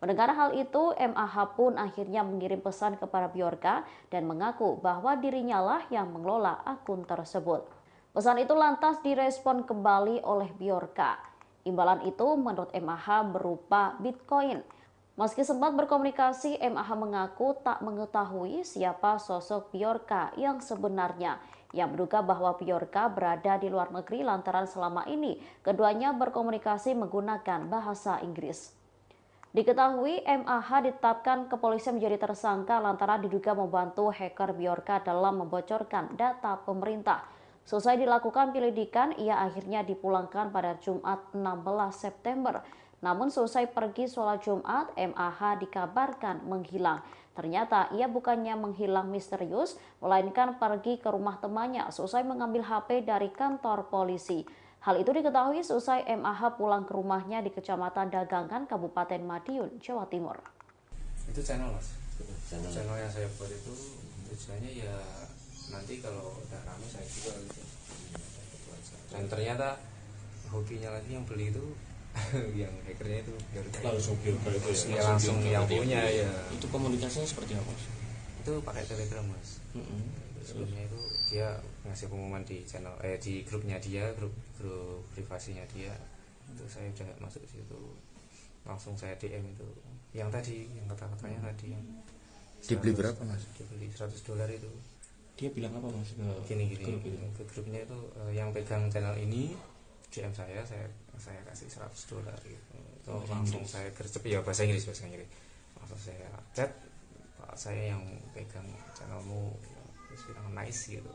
Mendengar hal itu, MAH pun akhirnya mengirim pesan kepada Bjorka dan mengaku bahwa dirinya lah yang mengelola akun tersebut. Pesan itu lantas direspon kembali oleh Bjorka. Imbalan itu menurut MAH berupa Bitcoin. Meski sempat berkomunikasi, MAH mengaku tak mengetahui siapa sosok Bjorka yang sebenarnya. Ia menduga bahwa Bjorka berada di luar negeri lantaran selama ini keduanya berkomunikasi menggunakan bahasa Inggris. Diketahui MAH ditetapkan kepolisian menjadi tersangka lantaran diduga membantu hacker Bjorka dalam membocorkan data pemerintah. Selesai dilakukan penyelidikan, ia akhirnya dipulangkan pada Jumat 16 September. Namun selesai pergi sholat Jumat, MAH dikabarkan menghilang. Ternyata ia bukannya menghilang misterius, melainkan pergi ke rumah temannya selesai mengambil HP dari kantor polisi. Hal itu diketahui seusai MAH pulang ke rumahnya di Kecamatan Dagangan, Kabupaten Madiun, Jawa Timur. Itu channel mas, channel yang saya buat itu tujuannya ya nanti kalau udah rame saya juga gitu. Dan ternyata hobinya lagi yang beli itu yang hackernya itu langsung Bjorka itu ya, langsung yang punya ya. Itu komunikasinya seperti apa mas? Itu pakai Telegram mas. Sebelumnya itu dia ngasih pengumuman di channel di grupnya dia, grup privasinya dia. Itu saya udah masuk ke situ, langsung saya DM itu yang tadi, yang kata-katanya tadi yang dibeli berapa mas? Dibeli $100 itu. Dia bilang apa mas ke ke grupnya itu yang pegang channel ini DM saya kasih $100 gitu. Itu langsung saya gercep ya bahasa Inggris. Langsung saya chat, Pak saya yang pegang channelmu, terus bilang nice gitu.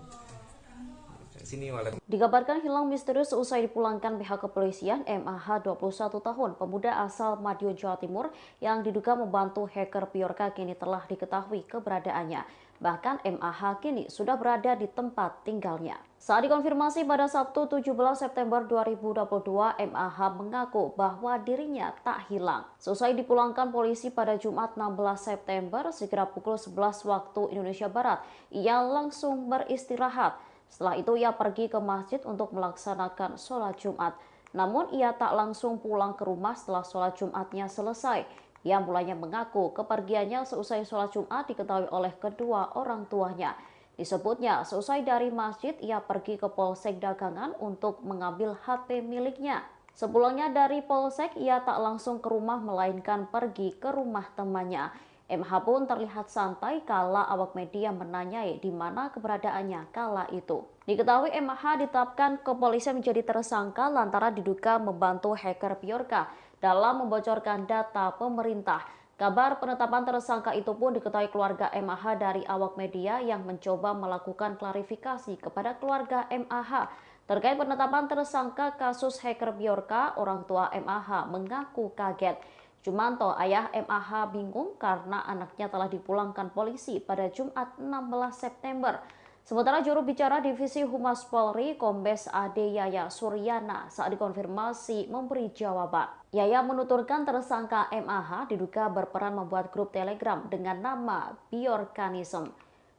Sini wallet. Dikabarkan hilang misterius usai dipulangkan pihak kepolisian. MAH 21 tahun, pemuda asal Madiun, Jawa Timur yang diduga membantu hacker Bjorka kini telah diketahui keberadaannya. Bahkan MAH kini sudah berada di tempat tinggalnya. Saat dikonfirmasi pada Sabtu 17 September 2022, MAH mengaku bahwa dirinya tak hilang. Selesai dipulangkan polisi pada Jumat 16 September, sekira pukul 11 waktu Indonesia Barat, ia langsung beristirahat. Setelah itu ia pergi ke masjid untuk melaksanakan sholat Jumat. Namun ia tak langsung pulang ke rumah setelah sholat Jumatnya selesai. Ia mulanya mengaku kepergiannya seusai sholat Jumat diketahui oleh kedua orang tuanya. Disebutnya seusai dari masjid ia pergi ke Polsek Dagangan untuk mengambil HP miliknya. Sepulangnya dari Polsek ia tak langsung ke rumah melainkan pergi ke rumah temannya. MH pun terlihat santai kala awak media menanyai di mana keberadaannya kala itu. Diketahui MH ditetapkan kepolisian menjadi tersangka lantaran diduga membantu hacker Bjorka dalam membocorkan data pemerintah. Kabar penetapan tersangka itu pun diketahui keluarga MH dari awak media yang mencoba melakukan klarifikasi kepada keluarga MH. Terkait penetapan tersangka kasus hacker Bjorka, orang tua MH mengaku kaget. Jumanto, ayah MAH bingung karena anaknya telah dipulangkan polisi pada Jumat 16 September. Sementara juru bicara Divisi Humas Polri, Kombes Ade Yaya Suryana, saat dikonfirmasi memberi jawaban. Yaya menuturkan tersangka MAH diduga berperan membuat grup Telegram dengan nama Bjorkanism.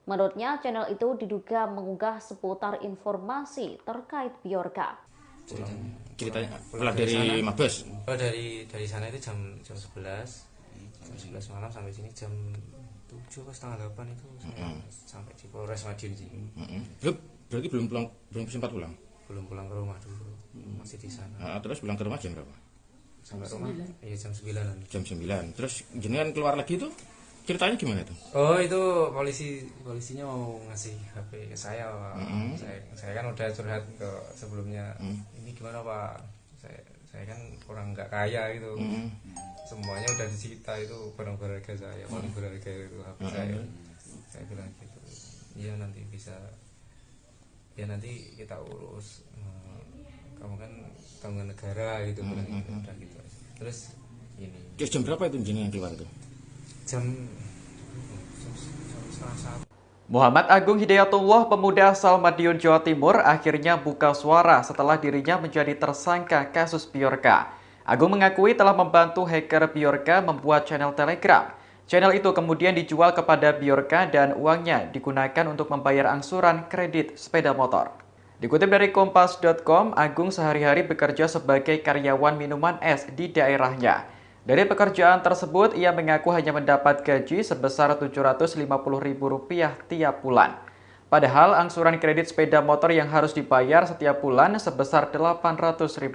Menurutnya, channel itu diduga mengunggah seputar informasi terkait Bjorka. Ceritanya pulang dari Mabes. Oh, dari sana itu jam 11 malam sampai sini jam 7 atau setengah 8 itu sampai di Polres Madiun sih. Berarti belum sempat pulang. Belum pulang ke rumah dulu. Masih di sana. Terus pulang ke rumah jam berapa? Sampai rumah iya jam 9-an. Jam 9. Terus jenengan keluar lagi itu ceritanya gimana tuh? Oh, itu polisinya mau ngasih HP ke saya, Pak. Saya kan udah curhat ke sebelumnya. Ini gimana, Pak? Saya kan orang nggak kaya gitu. Semuanya udah disita itu barang berharga saya, paling berharga itu HP saya. Saya bilang gitu. Iya, nanti bisa. Ya nanti kita urus. Kamu kan tanggungan negara gitu, bilang gitu. Udah gitu aja. Terus ini. Terus jam berapa itu jenengan keluar itu? Jam Muhammad Agung Hidayatullah, pemuda asal Madiun, Jawa Timur, akhirnya buka suara setelah dirinya menjadi tersangka kasus Bjorka. Agung mengakui telah membantu hacker Bjorka membuat channel Telegram. Channel itu kemudian dijual kepada Bjorka dan uangnya digunakan untuk membayar angsuran kredit sepeda motor. Dikutip dari Kompas.com, Agung sehari-hari bekerja sebagai karyawan minuman es di daerahnya. Dari pekerjaan tersebut, ia mengaku hanya mendapat gaji sebesar Rp750.000 tiap bulan. Padahal angsuran kredit sepeda motor yang harus dibayar setiap bulan sebesar Rp800.000.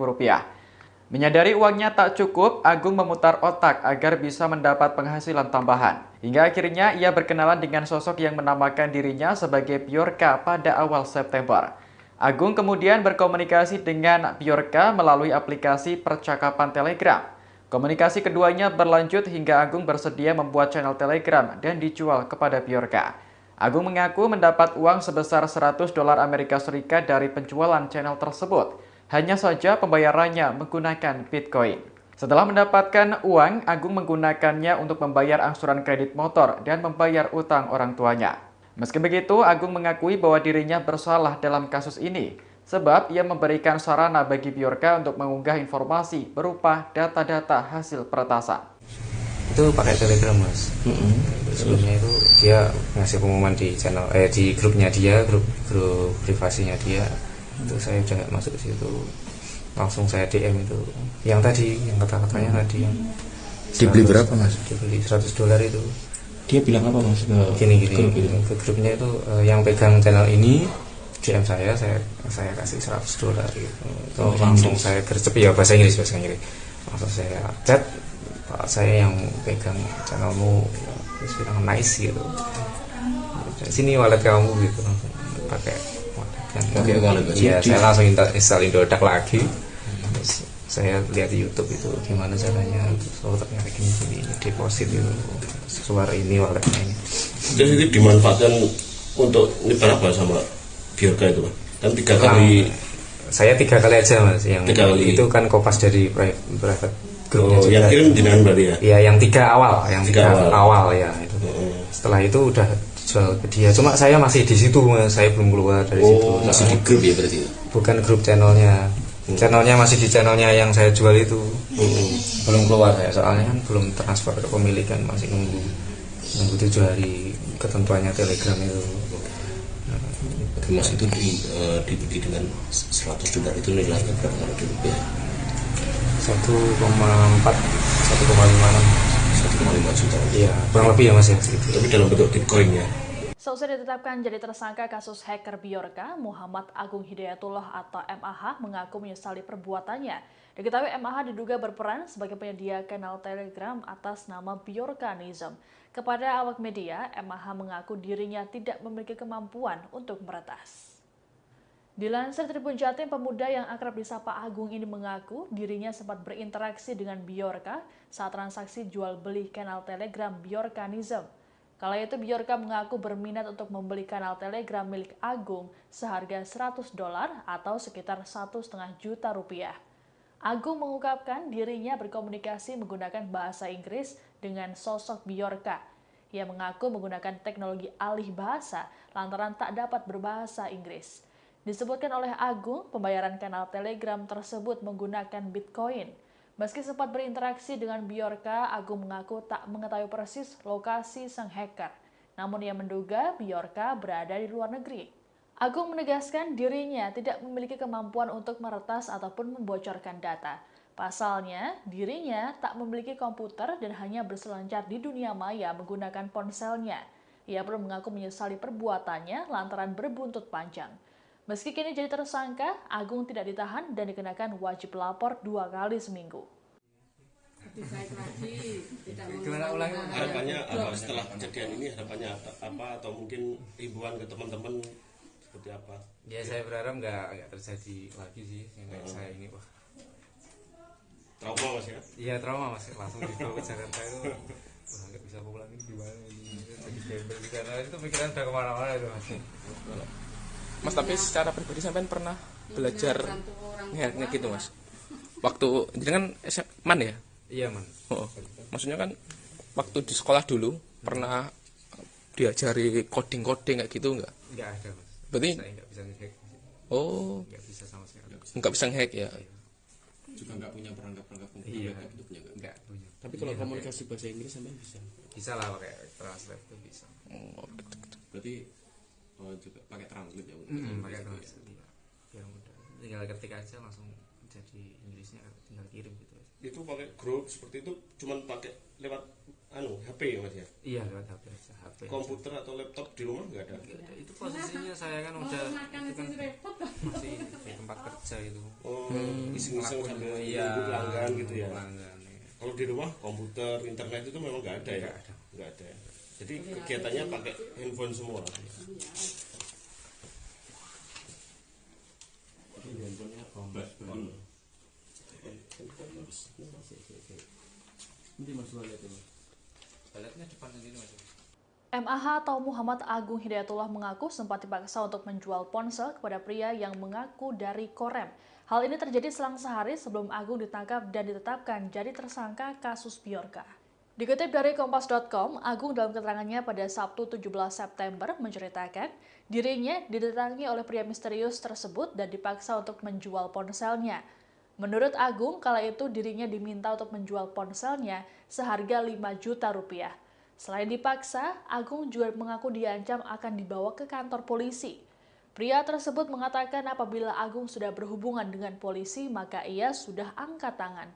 Menyadari uangnya tak cukup, Agung memutar otak agar bisa mendapat penghasilan tambahan. Hingga akhirnya ia berkenalan dengan sosok yang menamakan dirinya sebagai Bjorka pada awal September. Agung kemudian berkomunikasi dengan Bjorka melalui aplikasi percakapan Telegram. Komunikasi keduanya berlanjut hingga Agung bersedia membuat channel Telegram dan dijual kepada Bjorka. Agung mengaku mendapat uang sebesar $100 Amerika Serikat dari penjualan channel tersebut. Hanya saja pembayarannya menggunakan Bitcoin. Setelah mendapatkan uang, Agung menggunakannya untuk membayar angsuran kredit motor dan membayar utang orang tuanya. Meski begitu, Agung mengakui bahwa dirinya bersalah dalam kasus ini. Sebab ia memberikan sarana bagi Bjorka untuk mengunggah informasi berupa data-data hasil peretasan. Itu pakai Telegram, Mas. Sebelumnya itu dia ngasih pengumuman di channel di grupnya dia, grup privasinya dia. Itu saya udah masuk ke situ. Langsung saya DM itu. Yang tadi, yang kata-katanya tadi yang dibeli berapa, Mas? Dibeli $100 itu. Dia bilang apa, Mas? Gini. Ke grupnya itu yang pegang channel ini DM saya kasih $100 gitu. Itu langsung saya gercep ya bahasa Inggris. Langsung saya chat, Pak, saya yang pegang channelmu, terus bilang nice gitu. Sini wallet kamu gitu, langsung pakai wallet kan. Iya, saya langsung install Indodax lagi. Terus saya lihat di YouTube itu gimana caranya, terus ternyata gini deposit itu keluar ini walletnya ini. Terus itu dimanfaatkan untuk nyebar apa sama Bjorka itu, kan 3 kali. Saya 3 kali aja, Mas. Yang 3 kali. Itu kan kopas dari private grupnya juga. Yang kirim jenengan berarti ya? Iya, yang 3 awal, awal ya itu. Setelah itu udah dijual ke dia. Cuma saya masih di situ, Mas. Saya belum keluar dari situ. Masih di grup ya berarti? Bukan grup channelnya. Channelnya masih di channelnya yang saya jual itu. Belum keluar saya, soalnya kan belum transfer ke pemilikan, masih nunggu 7 hari ketentuannya Telegram itu. Mas itu dibeli dengan $100 itu nilainya berapa kalau di rupiah? 1,4, 1,5 juta. Iya, kurang lebih ya Mas ya. Tapi dalam bentuk Bitcoin ya. Seusai ditetapkan jadi tersangka kasus hacker Bjorka, Muhammad Agung Hidayatullah atau MAH mengaku menyesali perbuatannya. Diketahui MAH diduga berperan sebagai penyedia kanal Telegram atas nama Bjorkanism. Kepada awak media, MAH mengaku dirinya tidak memiliki kemampuan untuk meretas. Dilansir Tribun Jatim, pemuda yang akrab disapa Agung ini mengaku dirinya sempat berinteraksi dengan Bjorka saat transaksi jual beli kanal Telegram Bjorkanism. Kala itu Bjorka mengaku berminat untuk membeli kanal Telegram milik Agung seharga $100 atau sekitar Rp1,5 juta. Agung mengungkapkan dirinya berkomunikasi menggunakan bahasa Inggris dengan sosok Bjorka. Ia mengaku menggunakan teknologi alih bahasa lantaran tak dapat berbahasa Inggris. Disebutkan oleh Agung, pembayaran kanal Telegram tersebut menggunakan Bitcoin. Meski sempat berinteraksi dengan Bjorka, Agung mengaku tak mengetahui persis lokasi sang hacker. namun ia menduga Bjorka berada di luar negeri. Agung menegaskan dirinya tidak memiliki kemampuan untuk meretas ataupun membocorkan data. Pasalnya, dirinya tak memiliki komputer dan hanya berselancar di dunia maya menggunakan ponselnya. Ia pun mengaku menyesali perbuatannya lantaran berbuntut panjang. Meski kini jadi tersangka, Agung tidak ditahan dan dikenakan wajib lapor 2 kali seminggu. Harapannya apa setelah kejadian ini? Harapannya apa atau mungkin himbauan ke teman-teman seperti apa? Ya saya berharap nggak terjadi lagi sih kayak saya ini, wah. Trauma mas ya? Iya trauma mas, langsung dibawa ke Jakarta itu, wah nggak bisa pulang ini gimana ini, jadi gembel karena itu pikiran udah kemana-mana itu mas. Mas, tapi secara pribadi sampean pernah belajar nge gitu mas? Waktu jadi kan man ya? Iya man. Oh, maksudnya kan waktu di sekolah dulu pernah diajari coding kayak gitu nggak? Nggak ada mas. Berarti? Saya nggak bisa nge-hack. Oh. Nggak bisa sama sekali. Nggak bisa nge-hack ya? Juga nggak punya perangkat komputer iya, kayak gitu punya nggak punya. Tapi kalau komunikasi bahasa Inggris sampean bisa? Bisa lah pakai translate itu bisa. Oh, berarti juga pakai translate ya? Pakai translate ya. Biar mudah. Tinggal ketik aja langsung jadi Inggrisnya, tinggal kirim gitu aja. Itu pakai grup seperti itu cuman pakai lewat HP ya mas ya? Iya lewat HP aja. HP komputer atau laptop di rumah nggak ada? Nggak ada. Itu posisinya saya kan udah itu kan masih di tempat kerja itu. Oh, iseng-iseng sambil iya, pelanggan gitu ya? Pelanggan, ya. Kalau di rumah komputer, internet itu memang nggak ada ya? Nggak ada. Jadi kegiatannya pakai handphone semua. Handphonenya bombas baru. Nanti mas lihat itu. Baletnya depan sendiri mas. MAH atau Muhammad Agung Hidayatullah mengaku sempat dipaksa untuk menjual ponsel kepada pria yang mengaku dari Korem. Hal ini terjadi selang sehari sebelum Agung ditangkap dan ditetapkan jadi tersangka kasus Bjorka. Dikutip dari Kompas.com, Agung dalam keterangannya pada Sabtu 17 September menceritakan dirinya didatangi oleh pria misterius tersebut dan dipaksa untuk menjual ponselnya. Menurut Agung, kala itu dirinya diminta untuk menjual ponselnya seharga 5 juta rupiah. Selain dipaksa, Agung juga mengaku diancam akan dibawa ke kantor polisi. Pria tersebut mengatakan apabila Agung sudah berhubungan dengan polisi, maka ia sudah angkat tangan.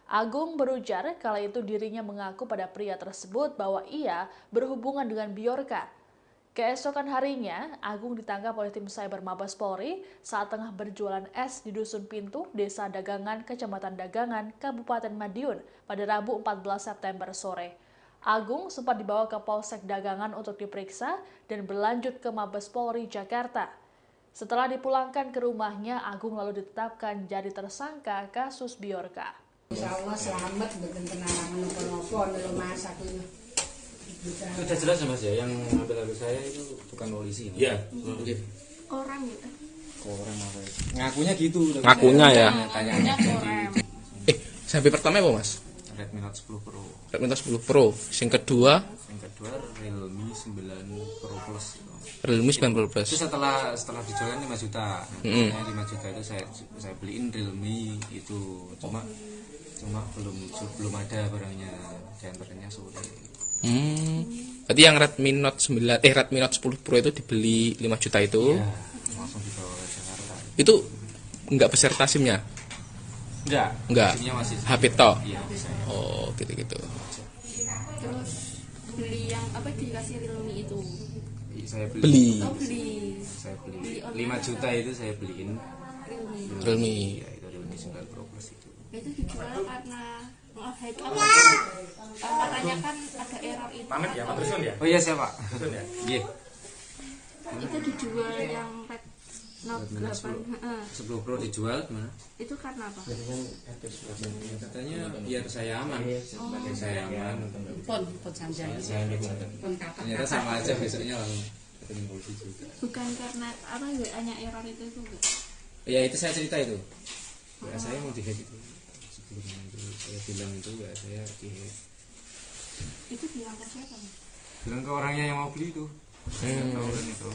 Agung berujar kala itu dirinya mengaku pada pria tersebut bahwa ia berhubungan dengan Bjorka. Keesokan harinya, Agung ditangkap oleh tim Cyber Mabes Polri saat tengah berjualan es di Dusun Pintu, Desa Dagangan, Kecamatan Dagangan, Kabupaten Madiun pada Rabu 14 September sore. Agung sempat dibawa ke Polsek Dagangan untuk diperiksa dan berlanjut ke Mabes Polri Jakarta. Setelah dipulangkan ke rumahnya, Agung lalu ditetapkan jadi tersangka kasus Bjorka. Insya Allah selamat, bukan kenangan nopo-nopo, nelo mas aku ini. Sudah jelas ya mas ya, yang ngambil HP saya itu bukan polisi. Iya. Orang gitu. Korem apa itu? Ngakunya gitu. Ngakunya ya. Tanya Korem. Sampai pertama apa mas? Redmi Note 10 Pro. Redmi Note 10 Pro. Yang kedua Realme 9 Pro Plus. Realme 9 Plus. Itu setelah dijual 5 juta. Nah, 5 juta itu saya beliin Realme itu. Cuma belum ada barangnya, diantaranya sore. Berarti yang Redmi Note 10 Pro itu dibeli 5 juta itu. Iya, langsung dibawa ke Jakarta. Itu enggak beserta SIM-nya? Enggak. Masih HP toh? Iya, oh, gitu-gitu. Terus beli yang apa dikasih Realme itu? Saya beli. Oh, beli. Saya beli 5 juta itu saya beliin Realme. Ya, itu Realme 9 Pro Plus itu. Itu dijual karena katanya kan ada error itu. Pamit ya, Pak Dusun ya? Oh iya siapa? Dusun ya? Iya. Itu dijual yang Red Note 8. 10 Pro dijual gimana? Itu karena apa? Katanya biar saya aman. Sebagai saya aman. Pon sanjang. Ternyata sama aja besoknya langsung ketemu polisi juga. Bukan karena apa hanya error itu enggak? Ya itu saya cerita itu. Ya saya mau di-hack itu. Sebelumnya itu saya bilang itu ya saya di-hack. Itu bilang ke siapa? Bilang ke orangnya yang mau beli itu. Orang itu.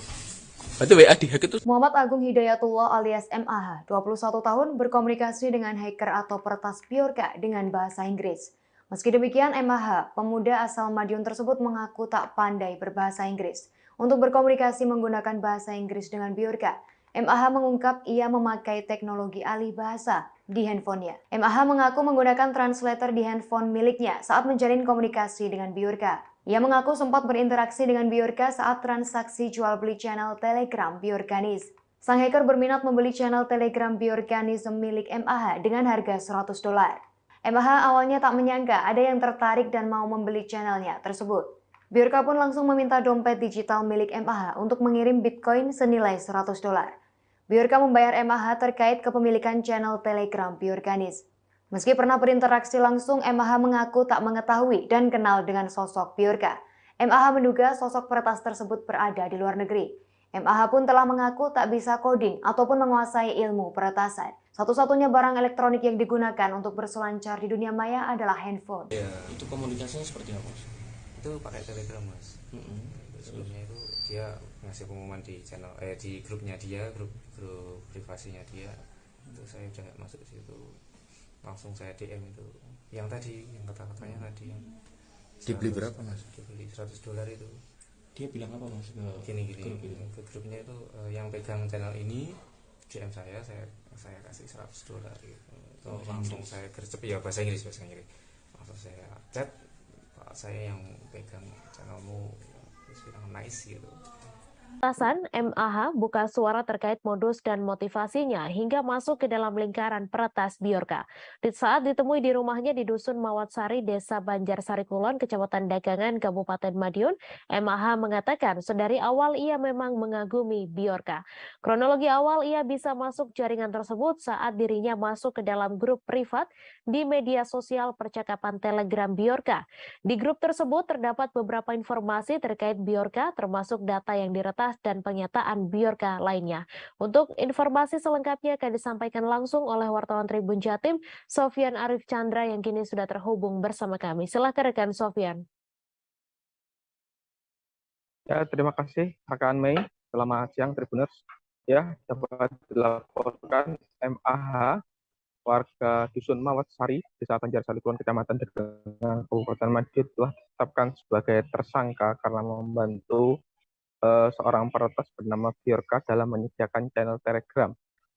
Berarti WA dihack itu. Muhammad Agung Hidayatullah alias MAH, 21 tahun, berkomunikasi dengan hacker atau peretas Bjorka dengan bahasa Inggris. Meski demikian, MAH, pemuda asal Madiun tersebut mengaku tak pandai berbahasa Inggris. Untuk berkomunikasi menggunakan bahasa Inggris dengan Bjorka, MAH mengungkap ia memakai teknologi alih bahasa di handphonenya. MAH mengaku menggunakan translator di handphone miliknya saat menjalin komunikasi dengan Bjorka. Ia mengaku sempat berinteraksi dengan Bjorka saat transaksi jual beli channel Telegram Bjorkanis. Sang hacker berminat membeli channel Telegram Bjorkanism milik MAH dengan harga $100. MAH awalnya tak menyangka ada yang tertarik dan mau membeli channelnya tersebut. Bjorka pun langsung meminta dompet digital milik MAH untuk mengirim Bitcoin senilai $100. Bjorka membayar MAH terkait kepemilikan channel Telegram Bjorkanis. Meski pernah berinteraksi langsung, MAH mengaku tak mengetahui dan kenal dengan sosok Bjorka. MAH menduga sosok peretas tersebut berada di luar negeri. MAH pun telah mengaku tak bisa coding ataupun menguasai ilmu peretasan. Satu-satunya barang elektronik yang digunakan untuk berselancar di dunia maya adalah handphone. Ya, itu komunikasinya seperti apa, Mas? Itu pakai Telegram, Mas. Sebelumnya itu dia ngasih pengumuman di channel di grupnya dia, grup privasinya dia. Itu saya udah masuk ke situ. Langsung saya DM itu. Yang tadi, yang kata-katanya tadi yang dibeli berapa, Mas? Dibeli $100 itu. Dia bilang apa, Mas? Gini ke grupnya itu yang pegang channel ini DM saya kasih $100 gitu. Itu langsung saya gercep, ya bahasa Inggris. Langsung saya chat, Pak, saya yang pegang channelmu, terus bilang nice gitu. Atasan MAH buka suara terkait modus dan motivasinya hingga masuk ke dalam lingkaran peretas Bjorka. Di saat ditemui di rumahnya di Dusun Mawatsari, Desa Banjarsari Kulon, Kecamatan Dagangan, Kabupaten Madiun, MAH mengatakan sedari awal ia memang mengagumi Bjorka. Kronologi awal ia bisa masuk jaringan tersebut saat dirinya masuk ke dalam grup privat di media sosial percakapan Telegram Bjorka. Di grup tersebut terdapat beberapa informasi terkait Bjorka, termasuk data yang diretas dan pernyataan Bjorka lainnya. Untuk informasi selengkapnya akan disampaikan langsung oleh wartawan Tribun Jatim, Sofyan Arif Chandra yang kini sudah terhubung bersama kami. Silakan rekan Sofyan. Ya, terima kasih rekan Mei. Selamat siang Tribuners. Ya, dapat dilaporkan MAH warga Dusun Mawatsari, Desa Banjarsari Kulon, Kecamatan Dagangan, Kabupaten Madiun telah ditetapkan sebagai tersangka karena membantu seorang peretas bernama Bjorka dalam menyediakan channel Telegram.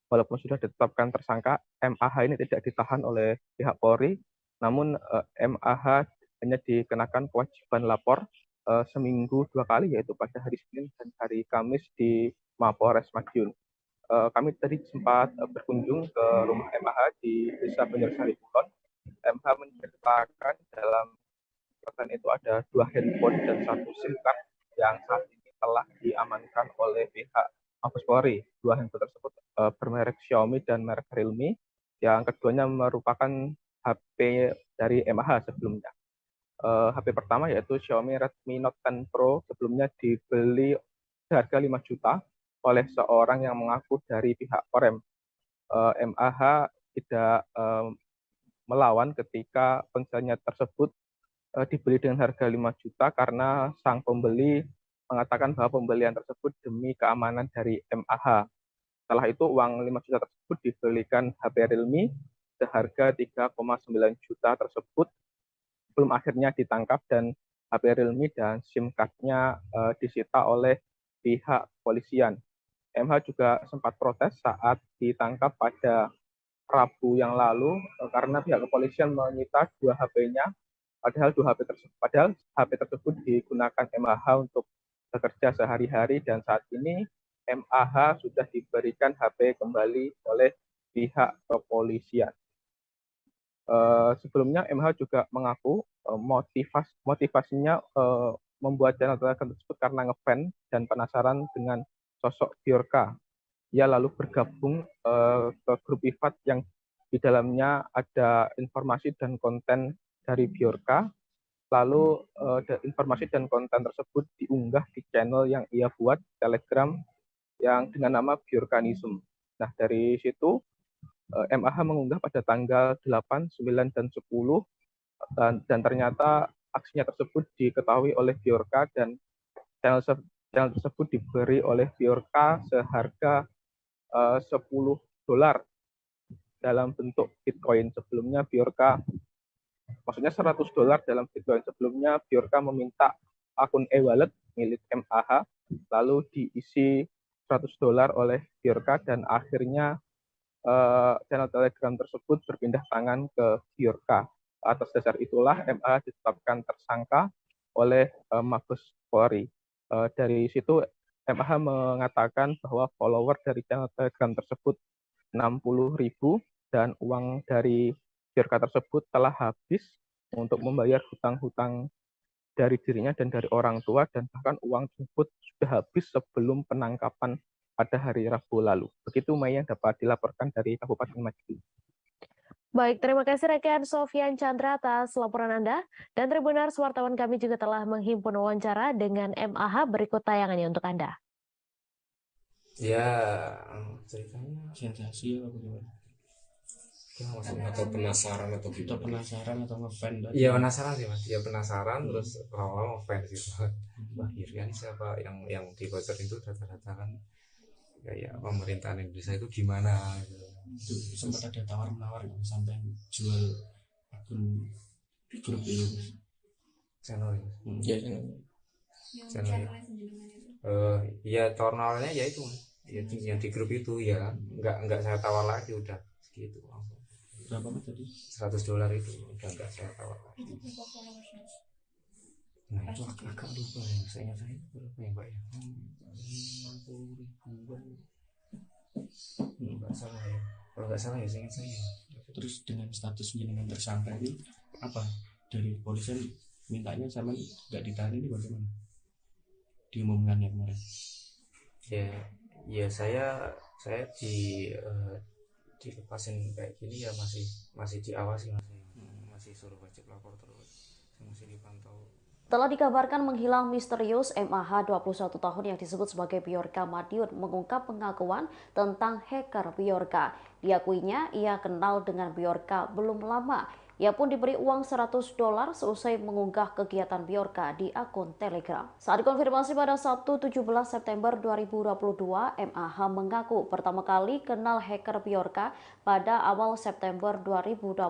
Walaupun sudah ditetapkan tersangka, MAH ini tidak ditahan oleh pihak Polri, namun MAH hanya dikenakan kewajiban lapor seminggu 2 kali, yaitu pada hari Senin dan hari Kamis di Mapolres Madiun. Kami tadi sempat berkunjung ke rumah MAH di Desa Banjarsari Kulon. MAH menceritakan dalam catatan itu ada 2 handphone dan 1 SIM card yang saat ini telah diamankan oleh pihak Mabes Polri. 2 handphone tersebut bermerek Xiaomi dan merek Realme. Yang keduanya merupakan HP dari MAH sebelumnya. HP pertama yaitu Xiaomi Redmi Note 10 Pro, sebelumnya dibeli seharga 5 juta oleh seorang yang mengaku dari pihak Korem. MAH tidak melawan ketika ponselnya tersebut dibeli dengan harga 5 juta karena sang pembeli mengatakan bahwa pembelian tersebut demi keamanan dari MAH. Setelah itu uang 5 juta tersebut dibelikan HP Realme seharga 3,9 juta tersebut belum akhirnya ditangkap dan HP Realme dan SIM card-nya disita oleh pihak kepolisian. MH juga sempat protes saat ditangkap pada Rabu yang lalu karena pihak kepolisian menyita 2 HP-nya, padahal HP tersebut digunakan MAH untuk bekerja sehari-hari dan saat ini MAH sudah diberikan HP kembali oleh pihak kepolisian. Sebelumnya MAH juga mengaku motivasinya membuat channel Telegram tersebut karena ngefans dan penasaran dengan sosok Bjorka. Ia lalu bergabung ke grup privat yang di dalamnya ada informasi dan konten dari Bjorka. Lalu informasi dan konten tersebut diunggah di channel yang ia buat Telegram yang dengan nama Bjorkanism. Nah, dari situ MAH mengunggah pada tanggal 8, 9, dan 10 dan ternyata aksinya tersebut diketahui oleh Bjorka dan channel tersebut diberi oleh Bjorka seharga $10 dalam bentuk Bitcoin. Sebelumnya Bjorka Maksudnya $100 dalam video yang sebelumnya Bjorka meminta akun e-wallet milik MAH, lalu diisi $100 oleh Bjorka dan akhirnya channel Telegram tersebut berpindah tangan ke Bjorka. Atas dasar itulah MAH ditetapkan tersangka oleh Mabes Polri. Dari situ MAH mengatakan bahwa follower dari channel Telegram tersebut 60.000 dan uang dari Bjorka tersebut telah habis untuk membayar hutang-hutang dari dirinya dan dari orang tua, dan bahkan uang tersebut sudah habis sebelum penangkapan pada hari Rabu lalu. Begitu Mei yang dapat dilaporkan dari Kabupaten Madiun. Baik, terima kasih rekan Sofyan Chandra atas laporan Anda. Dan Tribuners, wartawan kami juga telah menghimpun wawancara dengan MAH, berikut tayangannya untuk Anda. Ya, ceritanya sensasi apa gimana? Atau penasaran atau kita penasaran atau ngefan? Iya penasaran sih mas, ya penasaran terus lama-lama ngefans gitu. Wah kira siapa yang dibocorin itu data-data kan kayak pemerintahan Indonesia itu gimana gitu. Itu sempat ada tawar-menawar sampai jual akun grup itu channel ya channel ya tawar-menawarnya ya itu ya, yang di grup itu ya nggak saya tawar lagi udah segitu langsung. Berapa tadi? $100 itu udah nggak saya tawar lagi. Nah itu agak lupa ya, saya berapa ya Mbak ya? 60.000-an. Nggak salah ya, kalau nggak salah ya saya ingat saya. Terus dengan status jenengan tersangka ini apa dari polisian mintanya sama nggak ditahan ini bagaimana? Diumumkannya kemarin? Ya saya dilepasin kayak gini ya masih diawasi masih suruh wajib lapor terus, saya masih dipantau. Telah dikabarkan menghilang misterius MAH 21 tahun yang disebut sebagai Bjorka Madiun mengungkap pengakuan tentang hacker Bjorka. Diakuinya ia kenal dengan Bjorka belum lama. Ia pun diberi uang $100 seusai mengunggah kegiatan Bjorka di akun Telegram. Saat dikonfirmasi pada Sabtu 17 September 2022, MAH mengaku pertama kali kenal hacker Bjorka pada awal September 2022.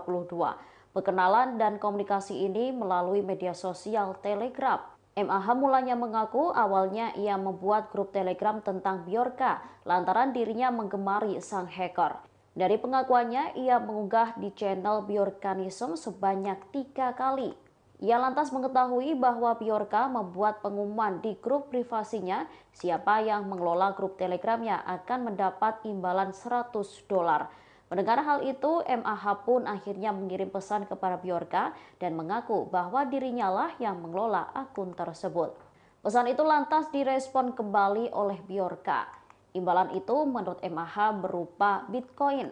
Perkenalan dan komunikasi ini melalui media sosial Telegram. MAH mulanya mengaku awalnya ia membuat grup Telegram tentang Bjorka lantaran dirinya menggemari sang hacker. Dari pengakuannya, ia mengunggah di channel Bjorkanism sebanyak 3 kali. Ia lantas mengetahui bahwa Bjorka membuat pengumuman di grup privasinya, siapa yang mengelola grup Telegramnya akan mendapat imbalan $100. Mendengar hal itu, MAH pun akhirnya mengirim pesan kepada Bjorka dan mengaku bahwa dirinya lah yang mengelola akun tersebut. Pesan itu lantas direspon kembali oleh Bjorka. Imbalan itu menurut MAH berupa Bitcoin.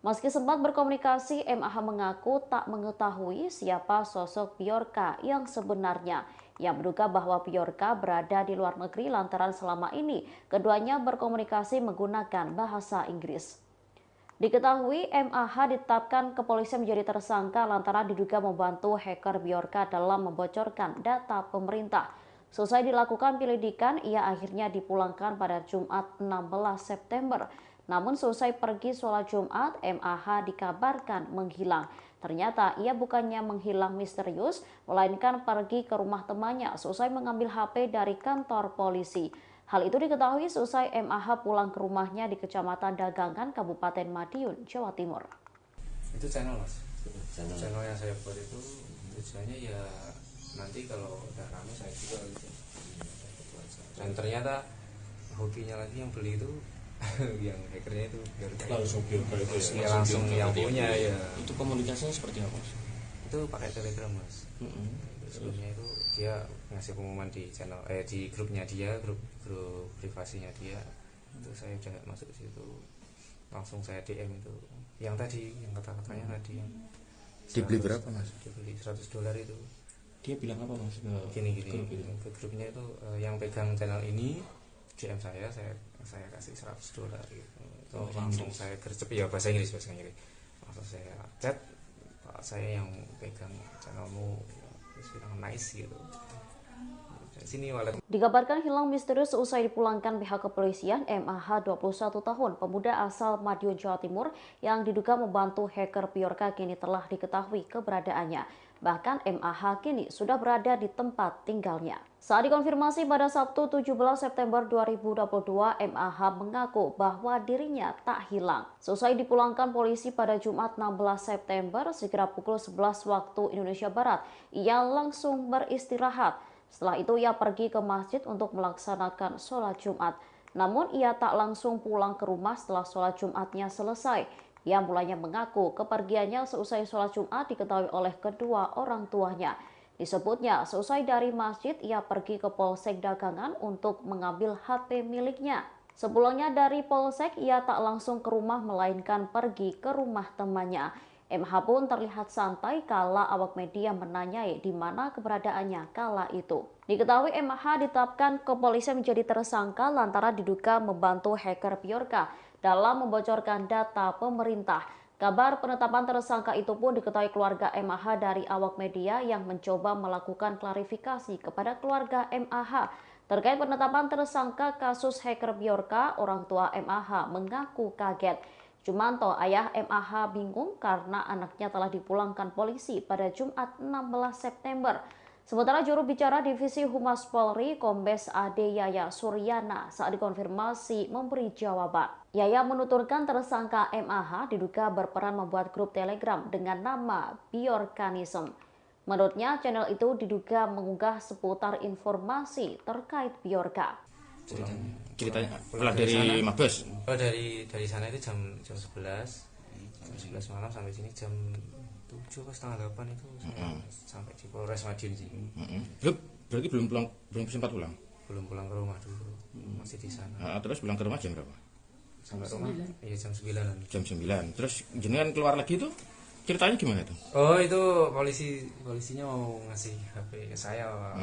Meski sempat berkomunikasi, MAH mengaku tak mengetahui siapa sosok Bjorka yang sebenarnya. Ia menduga bahwa Bjorka berada di luar negeri lantaran selama ini keduanya berkomunikasi menggunakan bahasa Inggris. Diketahui MAH ditetapkan kepolisian menjadi tersangka lantaran diduga membantu hacker Bjorka dalam membocorkan data pemerintah. Selesai dilakukan penyelidikan, ia akhirnya dipulangkan pada Jumat 16 September. Namun selesai pergi sholat Jumat, MAH dikabarkan menghilang. Ternyata ia bukannya menghilang misterius, melainkan pergi ke rumah temannya selesai mengambil HP dari kantor polisi. Hal itu diketahui selesai MAH pulang ke rumahnya di Kecamatan Dagangan, Kabupaten Madiun, Jawa Timur. Itu channel mas, channel yang saya buat itu tujuannya ya nanti kalau udah rame saya juga gitu. Dan ternyata hobinya lagi yang beli itu yang hackernya itu langsung Bjorka itu ya langsung yang punya ya. Itu komunikasinya seperti apa mas? Itu pakai Telegram mas. Sebelumnya itu dia ngasih pengumuman di channel di grupnya dia, grup privasinya dia. Itu saya udah masuk ke situ, langsung saya DM itu yang tadi yang kata-katanya tadi yang dibeli berapa mas? Dibeli $100 itu. Dia bilang apa mas ke grupnya itu yang pegang channel ini DM saya kasih $100 gitu. Itu langsung saya gercep ya bahasa Inggris langsung saya chat, Pak saya yang pegang channelmu, terus bilang nice gitu. Sini wallet. Dikabarkan hilang misterius seusai dipulangkan pihak kepolisian. MAH 21 tahun, pemuda asal Madiun, Jawa Timur yang diduga membantu hacker Bjorka kini telah diketahui keberadaannya. Bahkan MAH kini sudah berada di tempat tinggalnya. Saat dikonfirmasi pada Sabtu 17 September 2022, MAH mengaku bahwa dirinya tak hilang. Seusai dipulangkan polisi pada Jumat 16 September, sekira pukul 11 waktu Indonesia Barat, ia langsung beristirahat. Setelah itu ia pergi ke masjid untuk melaksanakan sholat Jumat. Namun ia tak langsung pulang ke rumah setelah sholat Jumatnya selesai. Ia mulanya mengaku kepergiannya seusai sholat Jumat diketahui oleh kedua orang tuanya. Disebutnya seusai dari masjid ia pergi ke Polsek Dagangan untuk mengambil HP miliknya. Sepulangnya dari Polsek ia tak langsung ke rumah melainkan pergi ke rumah temannya. MH pun terlihat santai kala awak media menanyai di mana keberadaannya kala itu. Diketahui MH ditetapkan kepolisian menjadi tersangka lantaran diduga membantu hacker Bjorka dalam membocorkan data pemerintah. Kabar penetapan tersangka itu pun diketahui keluarga MH dari awak media yang mencoba melakukan klarifikasi kepada keluarga MH. Terkait penetapan tersangka kasus hacker Bjorka, orang tua MH mengaku kaget. Jumanto, ayah MAH bingung karena anaknya telah dipulangkan polisi pada Jumat 16 September. Sementara juru bicara Divisi Humas Polri, Kombes Ade Yaya Suryana, saat dikonfirmasi memberi jawaban. Yaya menuturkan tersangka MAH diduga berperan membuat grup Telegram dengan nama Bjorkanism. Menurutnya, channel itu diduga mengunggah seputar informasi terkait Bjorka. Ceritanya pulang dari Mabes. Oh, dari sana itu jam 11 malam sampai sini jam 7 atau setengah 8 itu sampai di Polres Madiun sih. Berarti belum sempat pulang. Belum pulang ke rumah dulu, masih di sana. Terus pulang ke rumah jam berapa? Sampai rumah iya jam 9-an. Jam 9. Terus jenengan keluar lagi itu ceritanya gimana tuh? Oh, itu polisinya mau ngasih HP ke saya, Pak.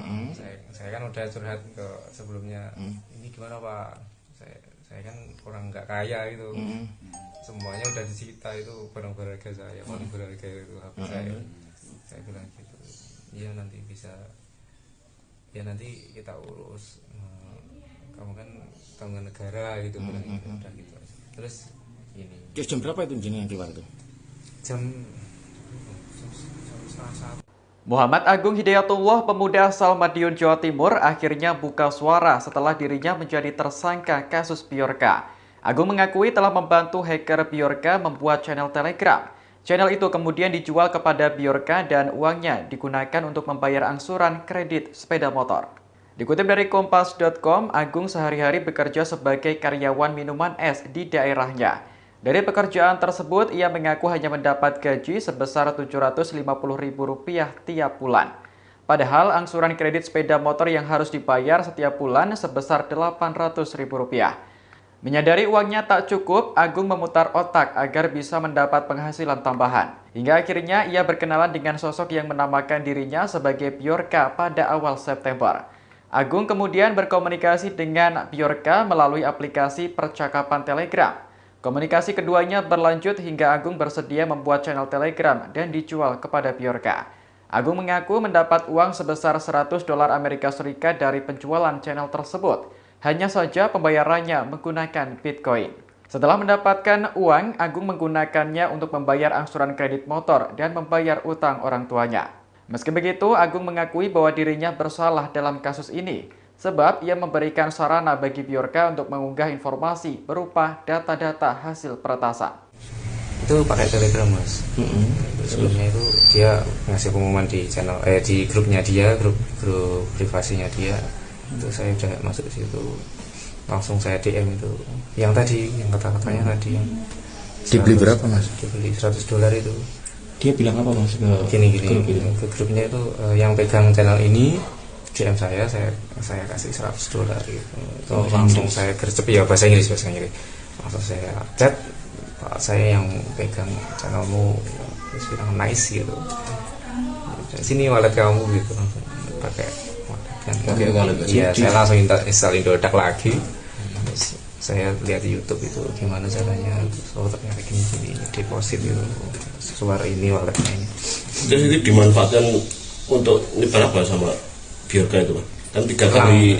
Saya kan udah curhat ke sebelumnya. Ini gimana, Pak? Saya kan orang nggak kaya gitu. Semuanya udah disita itu barang berharga saya, paling berharga itu HP saya. Saya bilang gitu. Iya nanti bisa. Ya nanti kita urus. Kamu kan tanggungan negara gitu, udah gitu. Terus ini. Jam berapa itu jenengan keluar tuh? Jam Muhammad Agung Hidayatullah, pemuda asal Madiun, Jawa Timur, akhirnya buka suara setelah dirinya menjadi tersangka kasus Bjorka. Agung mengakui telah membantu hacker Bjorka membuat channel Telegram. Channel itu kemudian dijual kepada Bjorka dan uangnya digunakan untuk membayar angsuran kredit sepeda motor. Dikutip dari Kompas.com, Agung sehari-hari bekerja sebagai karyawan minuman es di daerahnya. Dari pekerjaan tersebut, ia mengaku hanya mendapat gaji sebesar Rp750.000 tiap bulan. Padahal angsuran kredit sepeda motor yang harus dibayar setiap bulan sebesar Rp800.000. Menyadari uangnya tak cukup, Agung memutar otak agar bisa mendapat penghasilan tambahan. Hingga akhirnya ia berkenalan dengan sosok yang menamakan dirinya sebagai Bjorka pada awal September. Agung kemudian berkomunikasi dengan Bjorka melalui aplikasi percakapan Telegram. Komunikasi keduanya berlanjut hingga Agung bersedia membuat channel Telegram dan dijual kepada Bjorka. Agung mengaku mendapat uang sebesar $100 Amerika Serikat dari penjualan channel tersebut. Hanya saja pembayarannya menggunakan Bitcoin. Setelah mendapatkan uang, Agung menggunakannya untuk membayar angsuran kredit motor dan membayar utang orang tuanya. Meski begitu, Agung mengakui bahwa dirinya bersalah dalam kasus ini. Sebab ia memberikan sarana bagi Bjorka untuk mengunggah informasi berupa data-data hasil peretasan. Itu pakai Telegram, Mas. Sebelumnya itu dia ngasih pengumuman di channel di grupnya dia, grup privasinya dia. Itu saya udah masuk ke situ. Langsung saya DM itu. Yang tadi, yang kata-katanya tadi yang dibeli berapa, Mas? Dibeli $100 itu. Dia bilang apa, Mas? Gini. Ke grupnya itu yang pegang channel ini DM saya kasih $100 gitu. Langsung saya gercep ya bahasa Inggris. Langsung saya chat, Pak, saya yang pegang channelmu, terus bilang nice gitu. Sini wallet kamu gitu, langsung pakai wallet. Iya, saya langsung install Indodax lagi. Terus saya lihat di YouTube itu gimana caranya. So ternyata gini deposit gitu. Keluar ini walletnya ini. Jadi dimanfaatkan untuk nyebar apa sama Bjorka itu, Pak? Kan 3 kali.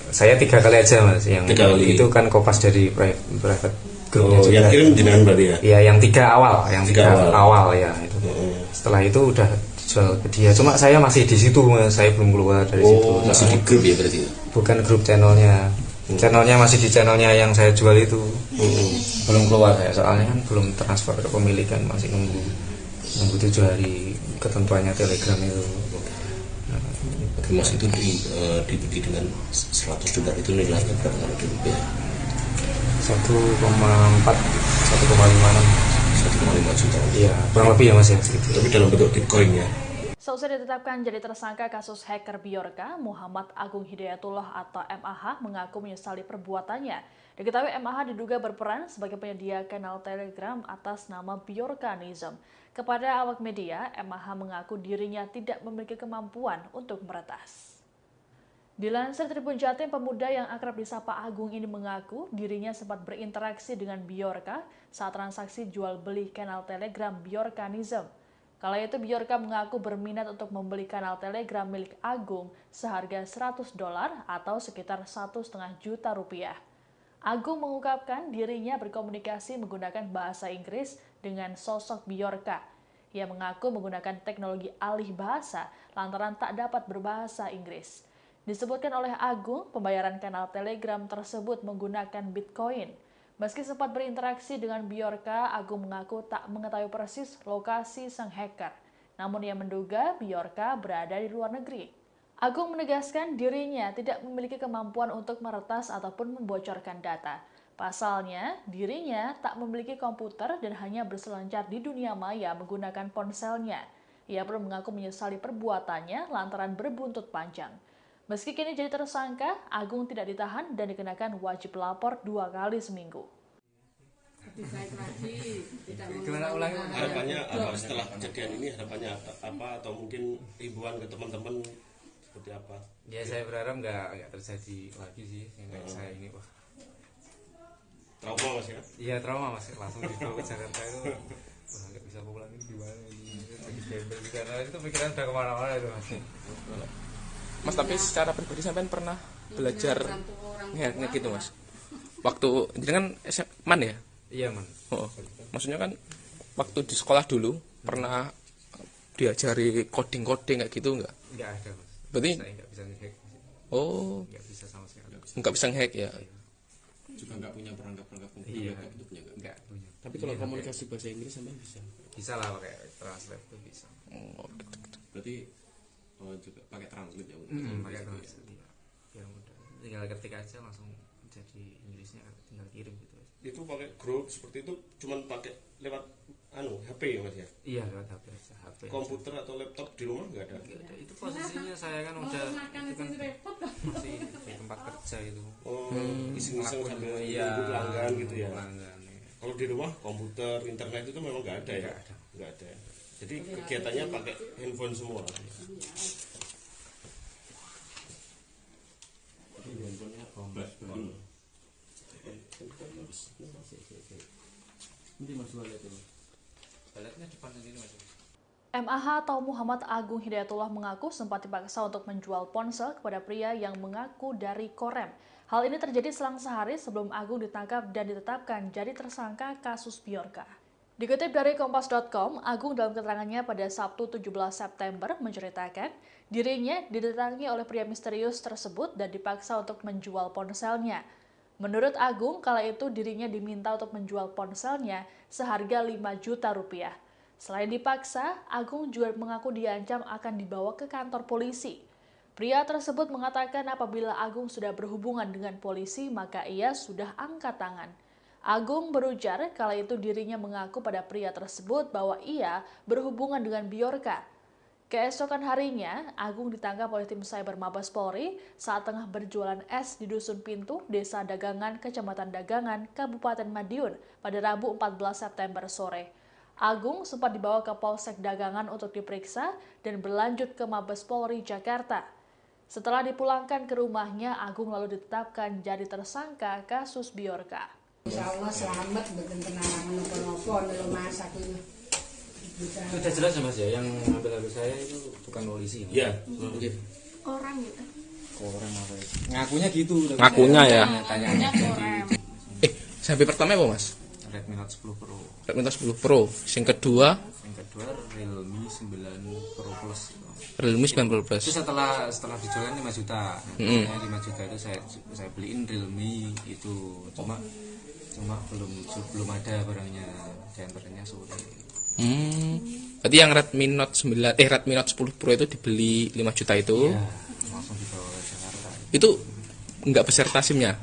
Saya 3 kali aja mas, yang 3 kali. itu kan kopas dari private grupnya juga. Yang kirim jenengan berarti ya? Iya, yang 3 awal, yang 3 awal ya itu. Setelah itu udah dijual ke dia. Cuma saya masih di situ mas, saya belum keluar dari situ. Masih di grup ya berarti? Bukan grup channelnya. Channelnya masih di channelnya yang saya jual itu. Belum keluar saya, soalnya kan belum transfer ke pemilikan, masih nunggu 7 hari ketentuannya Telegram itu. Mas itu dibeli dengan $100 itu nilainya berapa kalau di rupiah? 1,4, 1,5 juta. Iya, kurang lebih ya mas ya segitu. Tapi dalam bentuk Bitcoin ya. Seusai ditetapkan jadi tersangka kasus hacker Bjorka, Muhammad Agung Hidayatullah atau MAH mengaku menyesali perbuatannya. Diketahui MAH diduga berperan sebagai penyedia kanal Telegram atas nama Bjorkanism. Kepada awak media, MAH mengaku dirinya tidak memiliki kemampuan untuk meretas. Dilansir Tribun Jatim, pemuda yang akrab disapa Agung ini mengaku dirinya sempat berinteraksi dengan Bjorka saat transaksi jual beli kanal Telegram Bjorkanism. Kala itu Bjorka mengaku berminat untuk membeli kanal Telegram milik Agung seharga $100 atau sekitar 1,5 juta rupiah. Agung mengungkapkan dirinya berkomunikasi menggunakan bahasa Inggris dengan sosok Bjorka. Ia mengaku menggunakan teknologi alih bahasa lantaran tak dapat berbahasa Inggris. Disebutkan oleh Agung, pembayaran kanal Telegram tersebut menggunakan Bitcoin. Meski sempat berinteraksi dengan Bjorka, Agung mengaku tak mengetahui persis lokasi sang hacker. Namun ia menduga Bjorka berada di luar negeri. Agung menegaskan dirinya tidak memiliki kemampuan untuk meretas ataupun membocorkan data. Pasalnya, dirinya tak memiliki komputer dan hanya berselancar di dunia maya menggunakan ponselnya. Ia pun mengaku menyesali perbuatannya lantaran berbuntut panjang. Meski kini jadi tersangka, Agung tidak ditahan dan dikenakan wajib lapor 2 kali seminggu. Harapannya apa setelah kejadian ini? Harapannya apa atau mungkin himbauan ke teman-teman seperti apa? Ya saya berharap nggak terjadi lagi sih kayak saya ini. Wah. Trauma mas ya? Iya trauma mas, langsung dibawa ke Jakarta itu. Wah nggak bisa pulang ini gimana ini? Jadi gembel di sana itu pikiran udah kemana-mana itu mas. Mas tapi secara pribadi sampean pernah belajar nge-hack gitu mas? Waktu jadi kan man ya? Iya man. Oh, maksudnya kan waktu di sekolah dulu pernah diajari coding kayak gitu nggak? Nggak ada mas. Berarti saya nggak bisa nge-hack. Oh. Nggak bisa sama sekali. Nggak bisa nge-hack ya? Juga nggak punya perangkat iya, itu punya nggak punya. Tapi kalau komunikasi bahasa Inggris sampean bisa? Bisa lah pakai translate itu bisa. Oh, gitu. Berarti juga pakai translate ya? Pakai translate ya mudah. Tinggal ketik aja langsung jadi Inggrisnya, tinggal kirim gitu. Itu pakai grup seperti itu cuman pakai lewat HP ya mas ya? Iya lewat HP aja. HP komputer aja. Atau laptop di rumah nggak ada? Nggak ada. Itu posisinya saya kan udah itu kan masih di tempat kerja itu. Oh, iseng-iseng sambil iya, nunggu pelanggan gitu ya? Pelanggan, ya. Kalau di rumah komputer, internet itu memang nggak ada ya? Nggak ada. Jadi kegiatannya pakai handphone semua. Handphonenya kompleks baru. Nanti mas lihat itu. Baletnya depan sendiri mas. MAH atau Muhammad Agung Hidayatullah mengaku sempat dipaksa untuk menjual ponsel kepada pria yang mengaku dari Korem. Hal ini terjadi selang sehari sebelum Agung ditangkap dan ditetapkan jadi tersangka kasus Bjorka. Dikutip dari Kompas.com, Agung dalam keterangannya pada Sabtu 17 September menceritakan dirinya didatangi oleh pria misterius tersebut dan dipaksa untuk menjual ponselnya. Menurut Agung, kala itu dirinya diminta untuk menjual ponselnya seharga 5 juta rupiah. Selain dipaksa, Agung juga mengaku diancam akan dibawa ke kantor polisi. Pria tersebut mengatakan apabila Agung sudah berhubungan dengan polisi, maka ia sudah angkat tangan. Agung berujar kala itu dirinya mengaku pada pria tersebut bahwa ia berhubungan dengan Bjorka. Keesokan harinya, Agung ditangkap oleh tim Cyber Mabes Polri saat tengah berjualan es di Dusun Pintu, Desa Dagangan, Kecamatan Dagangan, Kabupaten Madiun pada Rabu 14 September sore. Agung sempat dibawa ke Polsek Dagangan untuk diperiksa dan berlanjut ke Mabes Polri Jakarta. Setelah dipulangkan ke rumahnya, Agung lalu ditetapkan jadi tersangka kasus Bjorka. Insya Allah selamat, bukan kenangan nopo-nopo, nelo mas aku ini. Sudah jelas ya mas ya, yang ambil HP saya itu bukan polisi. Iya. Orang gitu. Korem apa ya? Ngakunya gitu. Ngakunya ya. Tanya HP pertama apa mas? Redmi Note 10 Pro. Redmi Note 10 Pro. Yang kedua Realme 9 Pro Plus. Realme 9 Pro Plus. Itu setelah dijual 5 juta. Nah, 5 juta itu saya beliin Realme itu. Cuma belum ada barangnya. Diantaranya sore. Berarti yang Redmi Note 10 Pro itu dibeli 5 juta itu. Iya, langsung dibawa ke Jakarta. Itu enggak beserta SIM-nya?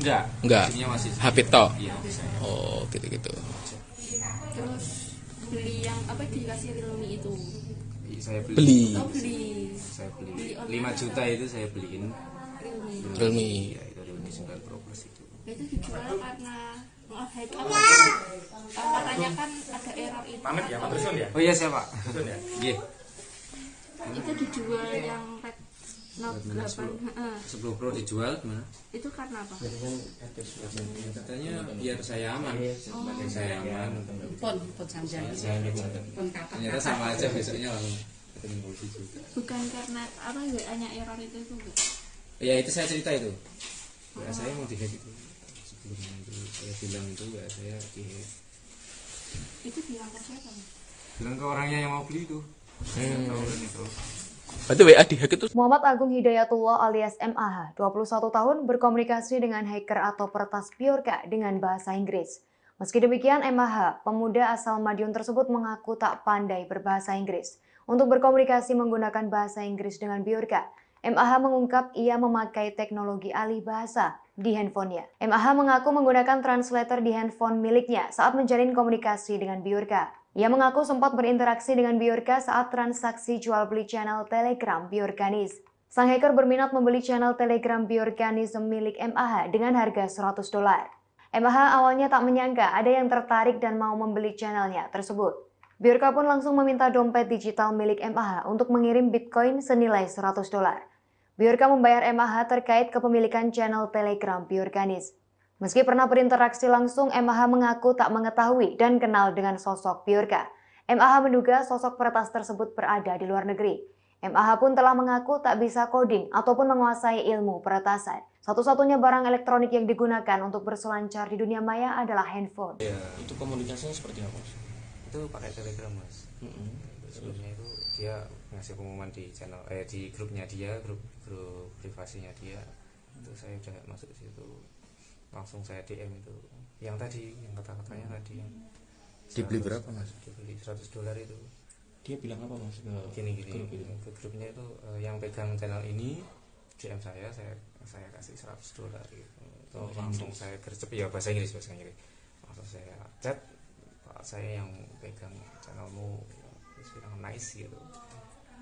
Enggak. SIM-nya masih HP tok. Iya, oh, gitu-gitu. Terus beli yang apa dikasih Realme itu? Saya beli. Saya beli 5 juta itu saya beliin Realme. Ya, itu Realme 9 Pro Plus itu. Itu dijual karena hype apa? Katanya kan ada error itu. Pamit ya, Pak Trusun ya? Oh iya, siapa? Trusun ya? Iya. Itu dijual yang Red Note 8. 10 Pro dijual gimana? Itu karena apa? Katanya biar saya aman. Biar saya aman. Pon sampai. Ternyata sama aja besoknya langsung ketemu polisi juga. Bukan karena apa hanya error itu enggak? Ya itu saya cerita itu. Ya saya mau dihack itu. Sebelum itu saya bilang itu ya saya dihack. Itu bilang ke siapa? Bilang ke orangnya yang mau beli itu. Berarti WA dihack itu. Muhammad Agung Hidayatullah alias MAH, 21 tahun, berkomunikasi dengan hacker atau peretas Bjorka dengan bahasa Inggris. Meski demikian, MAH, pemuda asal Madiun tersebut mengaku tak pandai berbahasa Inggris. Untuk berkomunikasi menggunakan bahasa Inggris dengan Bjorka, MAH mengungkap ia memakai teknologi alih bahasa di handphonenya. MAH mengaku menggunakan translator di handphone miliknya saat menjalin komunikasi dengan Bjorka. Ia mengaku sempat berinteraksi dengan Bjorka saat transaksi jual beli channel Telegram Bjorkanis. Sang hacker berminat membeli channel Telegram Bjorkanis milik MAH dengan harga $100. MAH awalnya tak menyangka ada yang tertarik dan mau membeli channelnya tersebut. Bjorka pun langsung meminta dompet digital milik MAH untuk mengirim Bitcoin senilai $100. Bjorka membayar MAH terkait kepemilikan channel Telegram Bjorkanis. Meski pernah berinteraksi langsung, MAH mengaku tak mengetahui dan kenal dengan sosok Bjorka. MAH menduga sosok peretas tersebut berada di luar negeri. MAH pun telah mengaku tak bisa coding ataupun menguasai ilmu peretasan. Satu-satunya barang elektronik yang digunakan untuk berselancar di dunia maya adalah handphone. Ya, itu komunikasinya seperti apa? Itu pakai Telegram mas. Sebelumnya itu dia ngasih pengumuman di channel di grupnya dia, grup privasinya dia. Itu saya udah masuk ke situ. Langsung saya DM itu yang tadi, yang kata-katanya tadi yang dibeli berapa mas? Dibeli $100 itu. Dia bilang apa mas ke Gini ke grupnya itu yang pegang channel ini DM saya kasih $100 gitu. Itu langsung saya gercep ya bahasa Inggris. Langsung saya chat, Pak saya yang pegang channelmu, terus bilang nice gitu.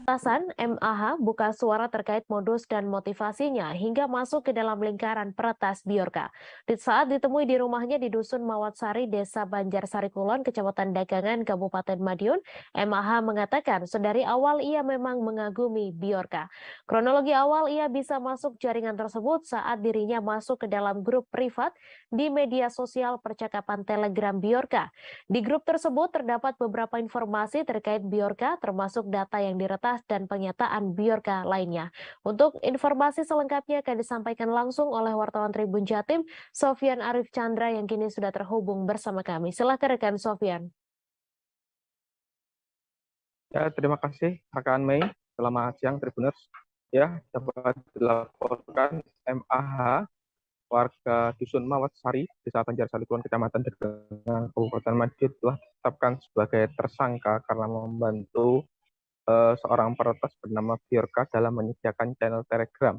Atasan MAH buka suara terkait modus dan motivasinya hingga masuk ke dalam lingkaran peretas Bjorka. Di saat ditemui di rumahnya di Dusun Mawatsari, Desa Banjarsari Kulon, Kecamatan Dagangan, Kabupaten Madiun, MAH mengatakan sedari awal ia memang mengagumi Bjorka. Kronologi awal ia bisa masuk jaringan tersebut saat dirinya masuk ke dalam grup privat di media sosial percakapan Telegram Bjorka. Di grup tersebut terdapat beberapa informasi terkait Bjorka, termasuk data yang diretas dan pernyataan Bjorka lainnya. Untuk informasi selengkapnya akan disampaikan langsung oleh wartawan Tribun Jatim, Sofyan Arif Chandra yang kini sudah terhubung bersama kami. Silakan rekan Sofyan. Ya, terima kasih rekan Mei. Selamat siang Tribuners. Ya, dapat dilaporkan MAH warga Dusun Mawatsari, Desa Banjarsari Kulon, Kecamatan Dagangan, Kabupaten Madiun telah ditetapkan sebagai tersangka karena membantu seorang peretas bernama Bjorka dalam menyediakan channel Telegram.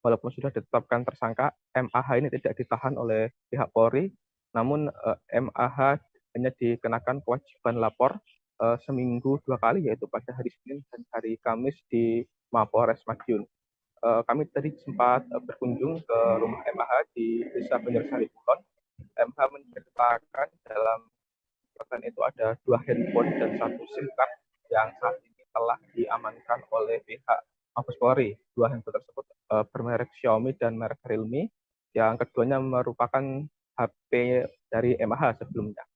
Walaupun sudah ditetapkan tersangka, MAH ini tidak ditahan oleh pihak Polri, namun MAH hanya dikenakan kewajiban lapor seminggu 2 kali, yaitu pada hari Senin dan hari Kamis di Mapolres Madiun. Kami tadi sempat berkunjung ke rumah MAH di Desa Banjarsari Kulon. MAH menceritakan dalam peretas itu ada 2 handphone dan 1 SIM card yang saat ini telah diamankan oleh pihak Mabes Polri. 2 handphone tersebut bermerek Xiaomi dan merek Realme. Yang keduanya merupakan HP dari MAH sebelumnya.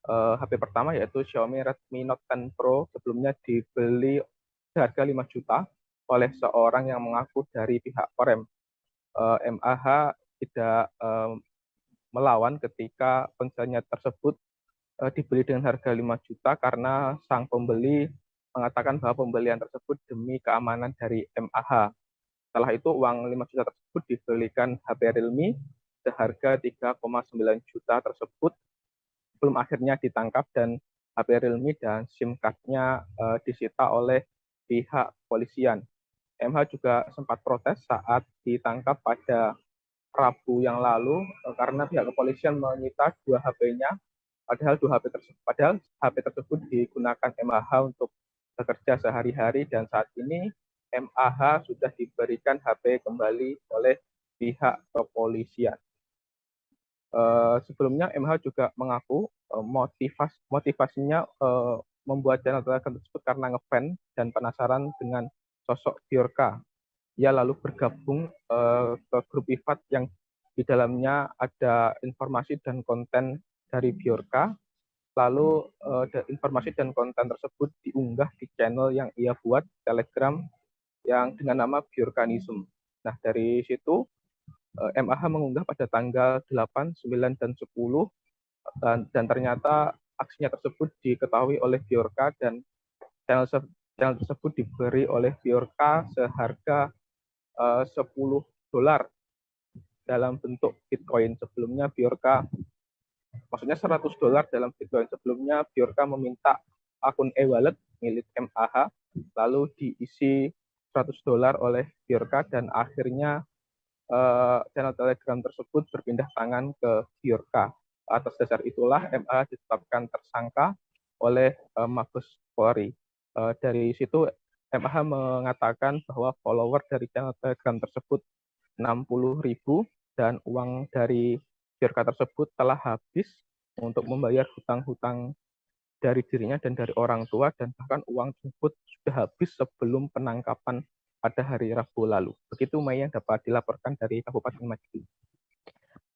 HP pertama yaitu Xiaomi Redmi Note 10 Pro sebelumnya dibeli seharga 5 juta. oleh seorang yang mengaku dari pihak Korem. MAH tidak melawan ketika ponselnya tersebut dibeli dengan harga 5 juta karena sang pembeli mengatakan bahwa pembelian tersebut demi keamanan dari MAH. Setelah itu uang 5 juta tersebut dibelikan HP Realme seharga 3,9 juta tersebut belum akhirnya ditangkap dan HP Realme dan SIM card-nya disita oleh pihak polisian. MH juga sempat protes saat ditangkap pada Rabu yang lalu karena pihak kepolisian menyita 2 HP-nya, padahal HP tersebut digunakan MAH untuk bekerja sehari-hari dan saat ini MAH sudah diberikan HP kembali oleh pihak kepolisian. Sebelumnya MH juga mengaku motivasinya membuat channel Telegram tersebut karena ngefans dan penasaran dengan sosok Bjorka. Ia lalu bergabung ke grup privat yang di dalamnya ada informasi dan konten dari Bjorka. Lalu informasi dan konten tersebut diunggah di channel yang ia buat Telegram yang dengan nama Bjorkanism. Nah, dari situ MAH mengunggah pada tanggal 8, 9, dan 10 dan ternyata aksinya tersebut diketahui oleh Bjorka dan channel tersebut diberi oleh Bjorka seharga $10 dalam bentuk Bitcoin. Sebelumnya Bjorka, maksudnya $100 dalam Bitcoin. Sebelumnya Bjorka meminta akun e-wallet milik MAH lalu diisi $100 oleh Bjorka dan akhirnya channel Telegram tersebut berpindah tangan ke Bjorka. Atas dasar itulah MAH ditetapkan tersangka oleh Mabes Polri. Dari situ MAH mengatakan bahwa follower dari channel Telegram tersebut 60.000 dan uang dari Bjorka tersebut telah habis untuk membayar hutang-hutang dari dirinya dan dari orang tua dan bahkan uang tersebut sudah habis sebelum penangkapan pada hari Rabu lalu. Begitu Mei yang dapat dilaporkan dari Kabupaten Madiun.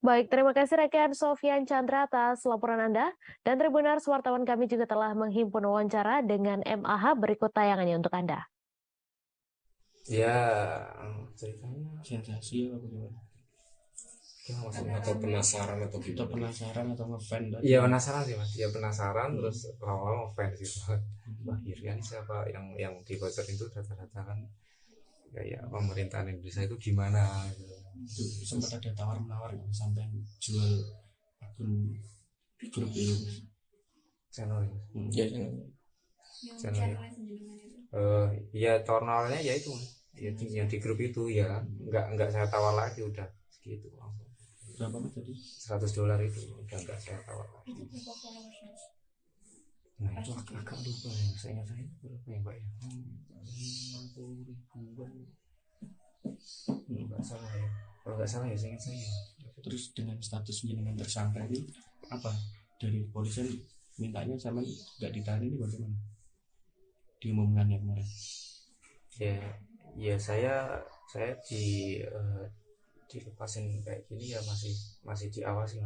Baik, terima kasih rekan Sofian Chandra atas laporan Anda. Dan Tribuners, wartawan kami juga telah menghimpun wawancara dengan MAH, berikut tayangannya untuk Anda. Ya, ceritanya sensasi apa gimana? Atau penasaran atau kita penasaran atau ngefans? Iya penasaran sih mas, ya penasaran terus lama-lama ngefans gitu. Wah kan siapa yang dibocorin itu data-data kan kayak pemerintahan Indonesia itu gimana gitu. Sempat ada tawar-menawar sampai jual akun grup itu channel ya channel ya tawar-menawarnya ya itu ya, yang di grup itu ya nggak saya tawar lagi udah segitu langsung. Berapa tadi? $100 itu udah nggak saya tawar lagi. Nah itu agak lupa ya, saya ingat saya berapa ya mbak ya? 50.000-an. Nggak salah ya, kalau nggak salah ya saya ingat saya. Terus dengan status jenengan tersangka ini apa dari polisian mintanya sama nggak ditahan ini bagaimana? Diumumkannya kemarin? Ya saya dilepasin kayak gini ya masih diawasi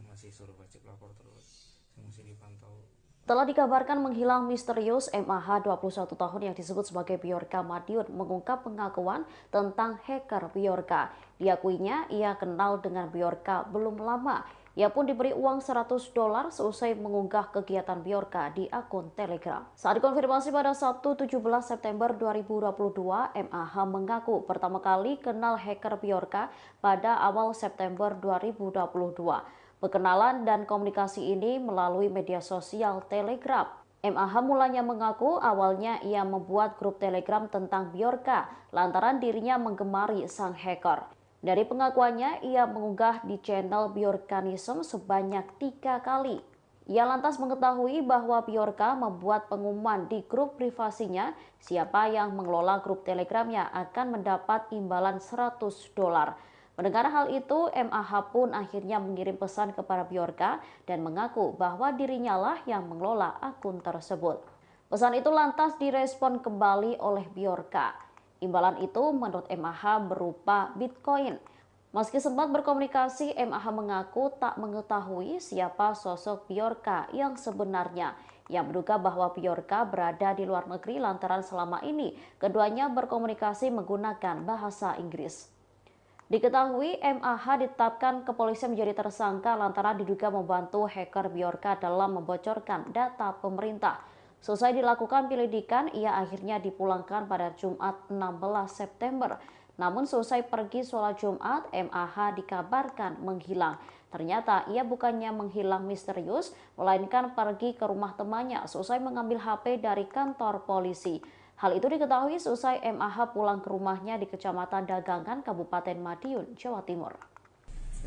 masih suruh wajib lapor terus, masih dipantau. Telah dikabarkan menghilang misterius MAH 21 tahun yang disebut sebagai Bjorka Madiun mengungkap pengakuan tentang hacker Bjorka. Diakuinya ia kenal dengan Bjorka belum lama. Ia pun diberi uang $100 seusai mengunggah kegiatan Bjorka di akun Telegram. Saat dikonfirmasi pada Sabtu 17 September 2022, MAH mengaku pertama kali kenal hacker Bjorka pada awal September 2022. Perkenalan dan komunikasi ini melalui media sosial Telegram. MAH mulanya mengaku awalnya ia membuat grup Telegram tentang Bjorka lantaran dirinya menggemari sang hacker. Dari pengakuannya, ia mengunggah di channel Bjorkanism sebanyak 3 kali. Ia lantas mengetahui bahwa Bjorka membuat pengumuman di grup privasinya, siapa yang mengelola grup Telegramnya akan mendapat imbalan $100. Mendengar hal itu, MAH pun akhirnya mengirim pesan kepada Bjorka dan mengaku bahwa dirinya lah yang mengelola akun tersebut. Pesan itu lantas direspon kembali oleh Bjorka. Imbalan itu menurut MAH berupa Bitcoin. Meski sempat berkomunikasi, MAH mengaku tak mengetahui siapa sosok Bjorka yang sebenarnya. yang menduga bahwa Bjorka berada di luar negeri lantaran selama ini keduanya berkomunikasi menggunakan bahasa Inggris. Diketahui MAH ditetapkan kepolisian menjadi tersangka lantaran diduga membantu hacker Bjorka dalam membocorkan data pemerintah. Selesai dilakukan penyelidikan, ia akhirnya dipulangkan pada Jumat 16 September. Namun selesai pergi sholat Jumat, MAH dikabarkan menghilang. Ternyata ia bukannya menghilang misterius, melainkan pergi ke rumah temannya selesai mengambil HP dari kantor polisi. Hal itu diketahui selesai MAH pulang ke rumahnya di Kecamatan Dagangan, Kabupaten Madiun, Jawa Timur.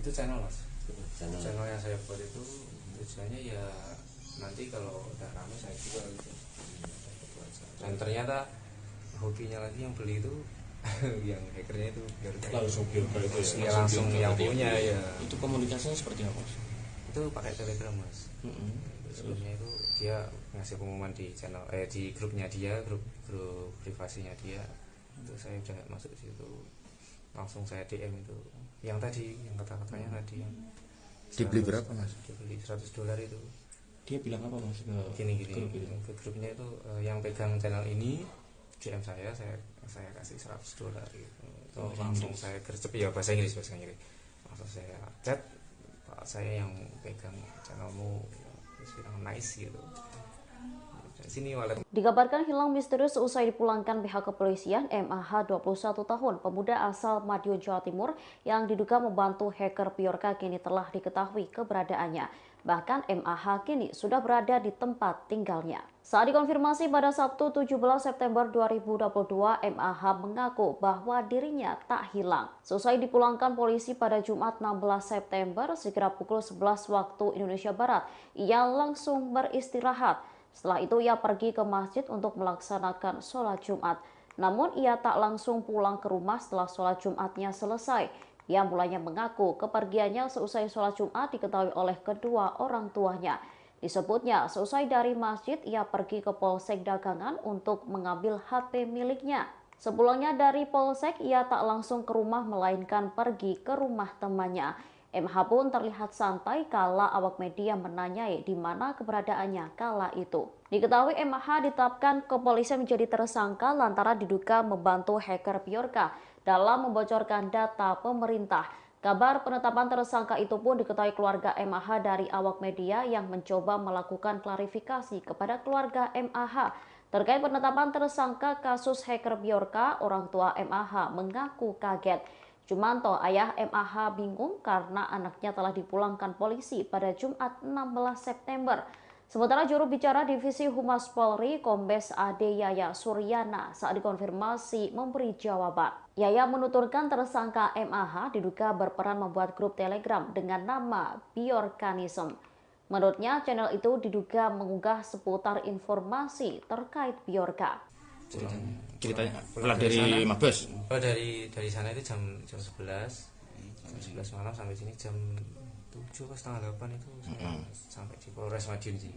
Itu channel mas, channel yang saya buat itu tujuannya ya nanti kalau udah rame saya jual gitu. Dan ternyata hobinya lagi yang beli itu yang hackernya itu langsung Bjorka itu ya, langsung yang punya ya. Itu komunikasinya seperti apa mas? Itu pakai Telegram mas. Sebelumnya itu dia ngasih pengumuman di channel di grupnya dia, grup privasinya dia. Itu saya udah masuk di situ, langsung saya DM itu yang tadi, yang kata-katanya tadi yang dibeli berapa mas? Dibeli $100 itu. Dia bilang apa mas? Gini ke grupnya itu yang pegang channel ini DM saya kasih $100 gitu. Itu langsung saya gercep ya bahasa Inggris. Langsung saya chat, Pak saya yang pegang channelmu, bilang nice gitu. Sini wallet. Dikabarkan hilang misterius usai dipulangkan pihak kepolisian. MAH 21 tahun, pemuda asal Madiun, Jawa Timur yang diduga membantu hacker Bjorka kini telah diketahui keberadaannya. Bahkan MAH kini sudah berada di tempat tinggalnya. Saat dikonfirmasi pada Sabtu 17 September 2022, MAH mengaku bahwa dirinya tak hilang. Selesai dipulangkan polisi pada Jumat 16 September, sekira pukul 11 waktu Indonesia Barat, ia langsung beristirahat. Setelah itu ia pergi ke masjid untuk melaksanakan sholat Jumat. Namun ia tak langsung pulang ke rumah setelah sholat Jumatnya selesai. Ia mulanya mengaku kepergiannya seusai sholat Jumat diketahui oleh kedua orang tuanya. Disebutnya seusai dari masjid ia pergi ke Polsek Dagangan untuk mengambil HP miliknya. Sepulangnya dari Polsek ia tak langsung ke rumah melainkan pergi ke rumah temannya. MH pun terlihat santai kala awak media menanyai di mana keberadaannya kala itu. Diketahui MH ditetapkan kepolisian menjadi tersangka lantaran diduga membantu hacker Bjorka dalam membocorkan data pemerintah. Kabar penetapan tersangka itu pun diketahui keluarga MH dari awak media yang mencoba melakukan klarifikasi kepada keluarga MH. Terkait penetapan tersangka kasus hacker Bjorka, orang tua MH mengaku kaget. Jumanto, ayah MAH bingung karena anaknya telah dipulangkan polisi pada Jumat 16 September. Sementara juru bicara Divisi Humas Polri, Kombes Ade Yaya Suryana, saat dikonfirmasi memberi jawaban. Yaya menuturkan tersangka MAH diduga berperan membuat grup Telegram dengan nama Bjorkanism. Menurutnya, channel itu diduga mengunggah seputar informasi terkait Bjorka. Ceritanya pulang dari Mabes. Oh dari sana itu jam 11 malam sampai sini jam 7 pas setengah 8 itu sampai di Polres Madiun sih.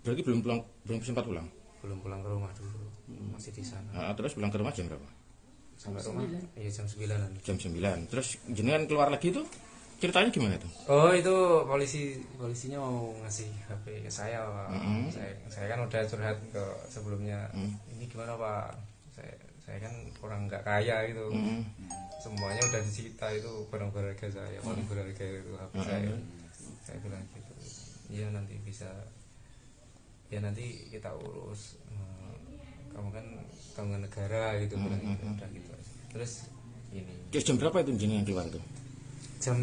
Berarti belum sempat pulang. Belum pulang ke rumah dulu, masih di sana. Terus pulang ke rumah jam berapa? Sampai rumah iya jam 9-an. Jam 9. Terus jenengan keluar lagi tuh ceritanya gimana tuh? Oh itu polisinya mau ngasih HP ke saya Pak. Saya kan udah curhat ke sebelumnya. Ini gimana Pak? Saya kan orang nggak kaya gitu. Semuanya udah disita itu barang berharga saya, paling berharga itu HP saya. Saya bilang gitu. Iya nanti bisa. Ya nanti kita urus. Kamu kan tanggungan negara gitu bilang gitu. Udah gitu. Terus ini. Jam berapa itu jenengan keluar tuh? Jam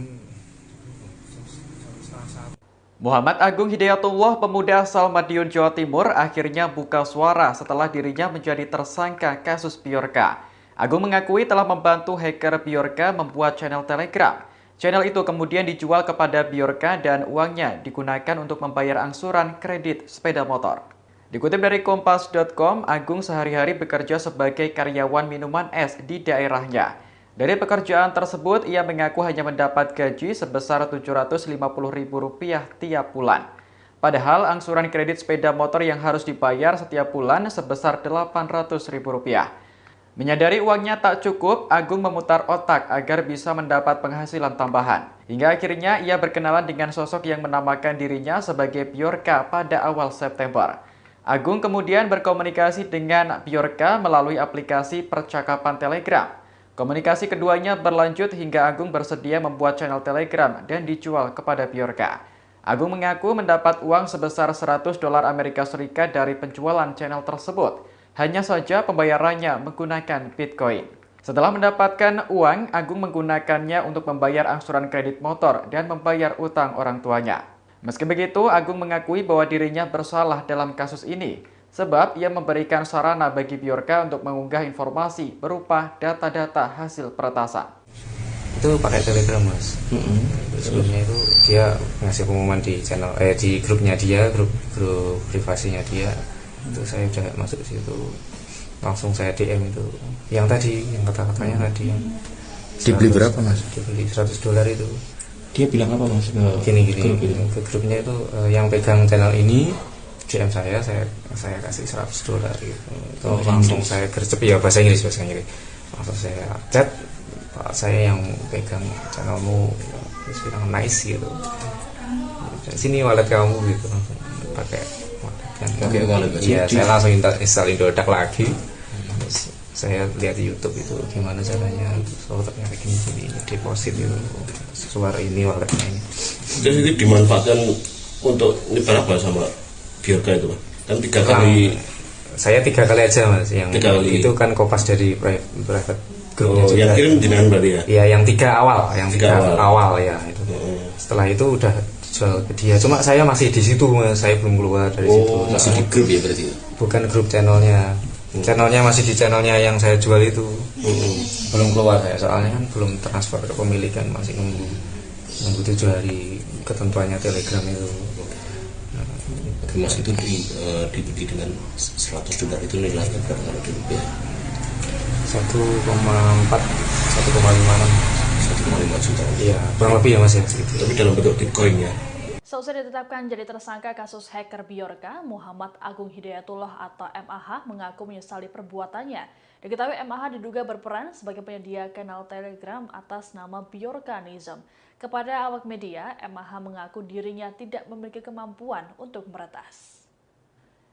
Muhammad Agung Hidayatullah, pemuda asal Madiun, Jawa Timur, akhirnya buka suara setelah dirinya menjadi tersangka kasus Bjorka. Agung mengakui telah membantu hacker Bjorka membuat channel Telegram. Channel itu kemudian dijual kepada Bjorka dan uangnya digunakan untuk membayar angsuran kredit sepeda motor. Dikutip dari Kompas.com, Agung sehari-hari bekerja sebagai karyawan minuman es di daerahnya. Dari pekerjaan tersebut, ia mengaku hanya mendapat gaji sebesar Rp750.000 tiap bulan. Padahal angsuran kredit sepeda motor yang harus dibayar setiap bulan sebesar Rp800.000. Menyadari uangnya tak cukup, Agung memutar otak agar bisa mendapat penghasilan tambahan. Hingga akhirnya ia berkenalan dengan sosok yang menamakan dirinya sebagai Bjorka pada awal September. Agung kemudian berkomunikasi dengan Bjorka melalui aplikasi percakapan Telegram. Komunikasi keduanya berlanjut hingga Agung bersedia membuat channel Telegram dan dijual kepada Bjorka. Agung mengaku mendapat uang sebesar $100 Amerika Serikat dari penjualan channel tersebut. Hanya saja pembayarannya menggunakan Bitcoin. Setelah mendapatkan uang, Agung menggunakannya untuk membayar angsuran kredit motor dan membayar utang orang tuanya. Meski begitu, Agung mengakui bahwa dirinya bersalah dalam kasus ini, sebab ia memberikan sarana bagi Bjorka untuk mengunggah informasi berupa data-data hasil peretasan. Itu pakai Telegram, Mas. Sebelumnya itu dia ngasih pengumuman di channel di grupnya dia, grup privasinya dia. Itu saya udah masuk ke situ, langsung saya DM itu yang tadi, yang kata-katanya tadi yang dibeli berapa, Mas? Dibeli $100 itu. Dia bilang apa, Mas? Gini ke grupnya itu yang pegang channel ini DM saya kasih $100 gitu. Itu langsung saya gercep, ya bahasa Inggris. Langsung saya chat, Pak, saya yang pegang channelmu, terus bilang nice gitu. Sini wallet kamu gitu, langsung pakai wallet. Iya, saya langsung install Indodax lagi. Terus saya lihat di YouTube itu gimana caranya. So ternyata gini deposit itu suara ini walletnya ini. Terus itu dimanfaatkan untuk ini berapa sama Bjorka itu, Pak? Kan 3 kali. Saya 3 kali aja, Mas. Yang 3 kali. Itu kan kopas dari private grupnya juga. Yang kirim jenengan berarti ya? Iya, yang 3 awal, awal ya itu. Setelah itu udah jual ke dia. Cuma saya masih di situ, Mas. Saya belum keluar dari situ. Masih di grup ya berarti? Bukan grup channelnya. Channelnya masih di channelnya yang saya jual itu. Belum keluar ya, soalnya kan belum transfer ke pemilikan, masih nunggu 7 hari ketentuannya Telegram itu. Mas itu dibeli dengan $100 itu nilainya berapa kalau di rupiah? 1,4, 1,5 juta. Iya, kurang lebih ya, Mas ya. Tapi dalam bentuk Bitcoin ya. Seusai ditetapkan jadi tersangka kasus hacker Bjorka, Muhammad Agung Hidayatullah atau MAH mengaku menyesali perbuatannya. Diketahui MAH diduga berperan sebagai penyedia kanal Telegram atas nama Bjorkanism. Kepada awak media, MAH mengaku dirinya tidak memiliki kemampuan untuk meretas.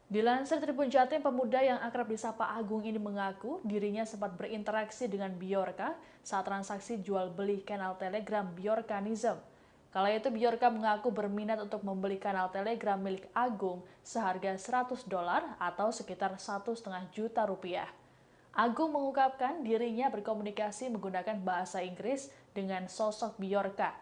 Dilansir Tribun Jatim, pemuda yang akrab disapa Agung ini mengaku dirinya sempat berinteraksi dengan Bjorka saat transaksi jual beli kanal Telegram Bjorkanism. Kala itu Bjorka mengaku berminat untuk membeli kanal Telegram milik Agung seharga $100 atau sekitar 1,5 juta rupiah. Agung mengungkapkan dirinya berkomunikasi menggunakan bahasa Inggris dengan sosok Bjorka.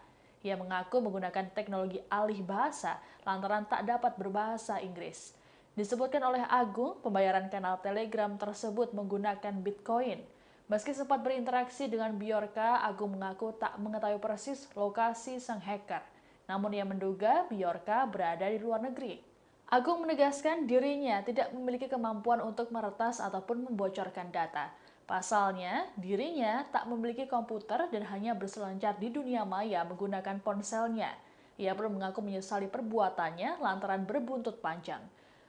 Ia mengaku menggunakan teknologi alih bahasa lantaran tak dapat berbahasa Inggris. Disebutkan oleh Agung, pembayaran kanal Telegram tersebut menggunakan Bitcoin. Meski sempat berinteraksi dengan Bjorka, Agung mengaku tak mengetahui persis lokasi sang hacker. Namun ia menduga Bjorka berada di luar negeri. Agung menegaskan dirinya tidak memiliki kemampuan untuk meretas ataupun membocorkan data. Pasalnya, dirinya tak memiliki komputer dan hanya berselancar di dunia maya menggunakan ponselnya. Ia pun mengaku menyesali perbuatannya lantaran berbuntut panjang.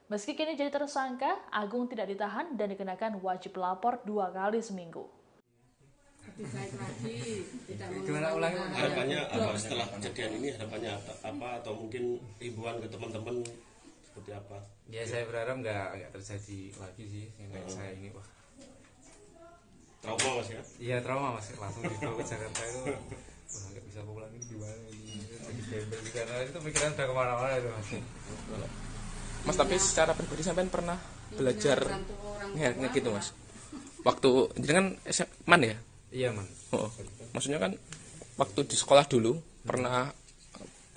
Meski kini jadi tersangka, Agung tidak ditahan dan dikenakan wajib lapor 2 kali seminggu. Harapannya apa setelah kejadian ini? Harapannya apa atau mungkin himbauan ke teman-teman seperti apa? Ya saya berharap nggak terjadi lagi sih kayak saya ini, wah. Trauma, Mas ya? Iya, trauma, Mas. Langsung dibawa ke Jakarta itu, wah nggak bisa pulang ini gimana ini? Jadi gembel di sana itu pikiran udah kemana-mana itu, Mas. Mas, tapi secara pribadi sampean pernah belajar nge gitu, Mas? Waktu jadi kan man ya? Iya, Man. Oh, maksudnya kan waktu di sekolah dulu pernah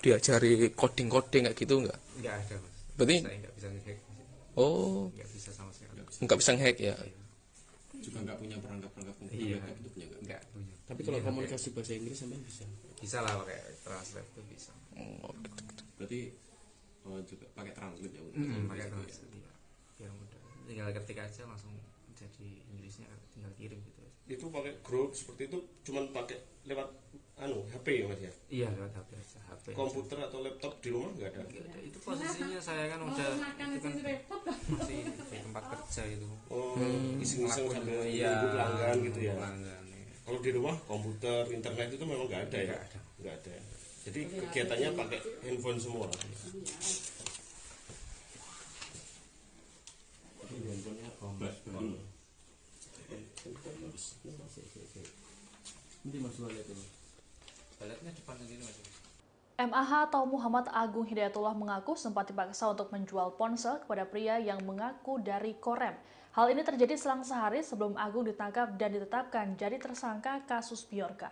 diajari coding kayak gitu nggak? Nggak ada, Mas. Berarti saya nggak bisa nge-hack. Oh, nggak bisa sama sekali. Nggak bisa nge-hack ya? Juga nggak punya perangkat Iya, itu punya nggak punya. Tapi kalau komunikasi bahasa Inggris sampean bisa? Bisa lah pakai translate itu bisa. Berarti juga pakai translate ya? Pakai translate ya mudah. Tinggal ketik aja langsung jadi Inggrisnya, tinggal kirim gitu. Itu pakai grup seperti itu cuman pakai lewat HP ya, Mas ya? Iya, lewat HP aja. HP komputer atau laptop di rumah nggak ada? Itu posisinya saya kan udah itu kan masih di tempat kerja itu. Iseng-iseng sambil nunggu pelanggan gitu ya. Kalau di rumah komputer, internet itu memang nggak ada ya? Nggak ada. Jadi kegiatannya pakai handphone semua. MAH atau Muhammad Agung Hidayatullah mengaku sempat dipaksa untuk menjual ponsel kepada pria yang mengaku dari Korem. Hal ini terjadi selang sehari sebelum Agung ditangkap dan ditetapkan jadi tersangka kasus Biorka.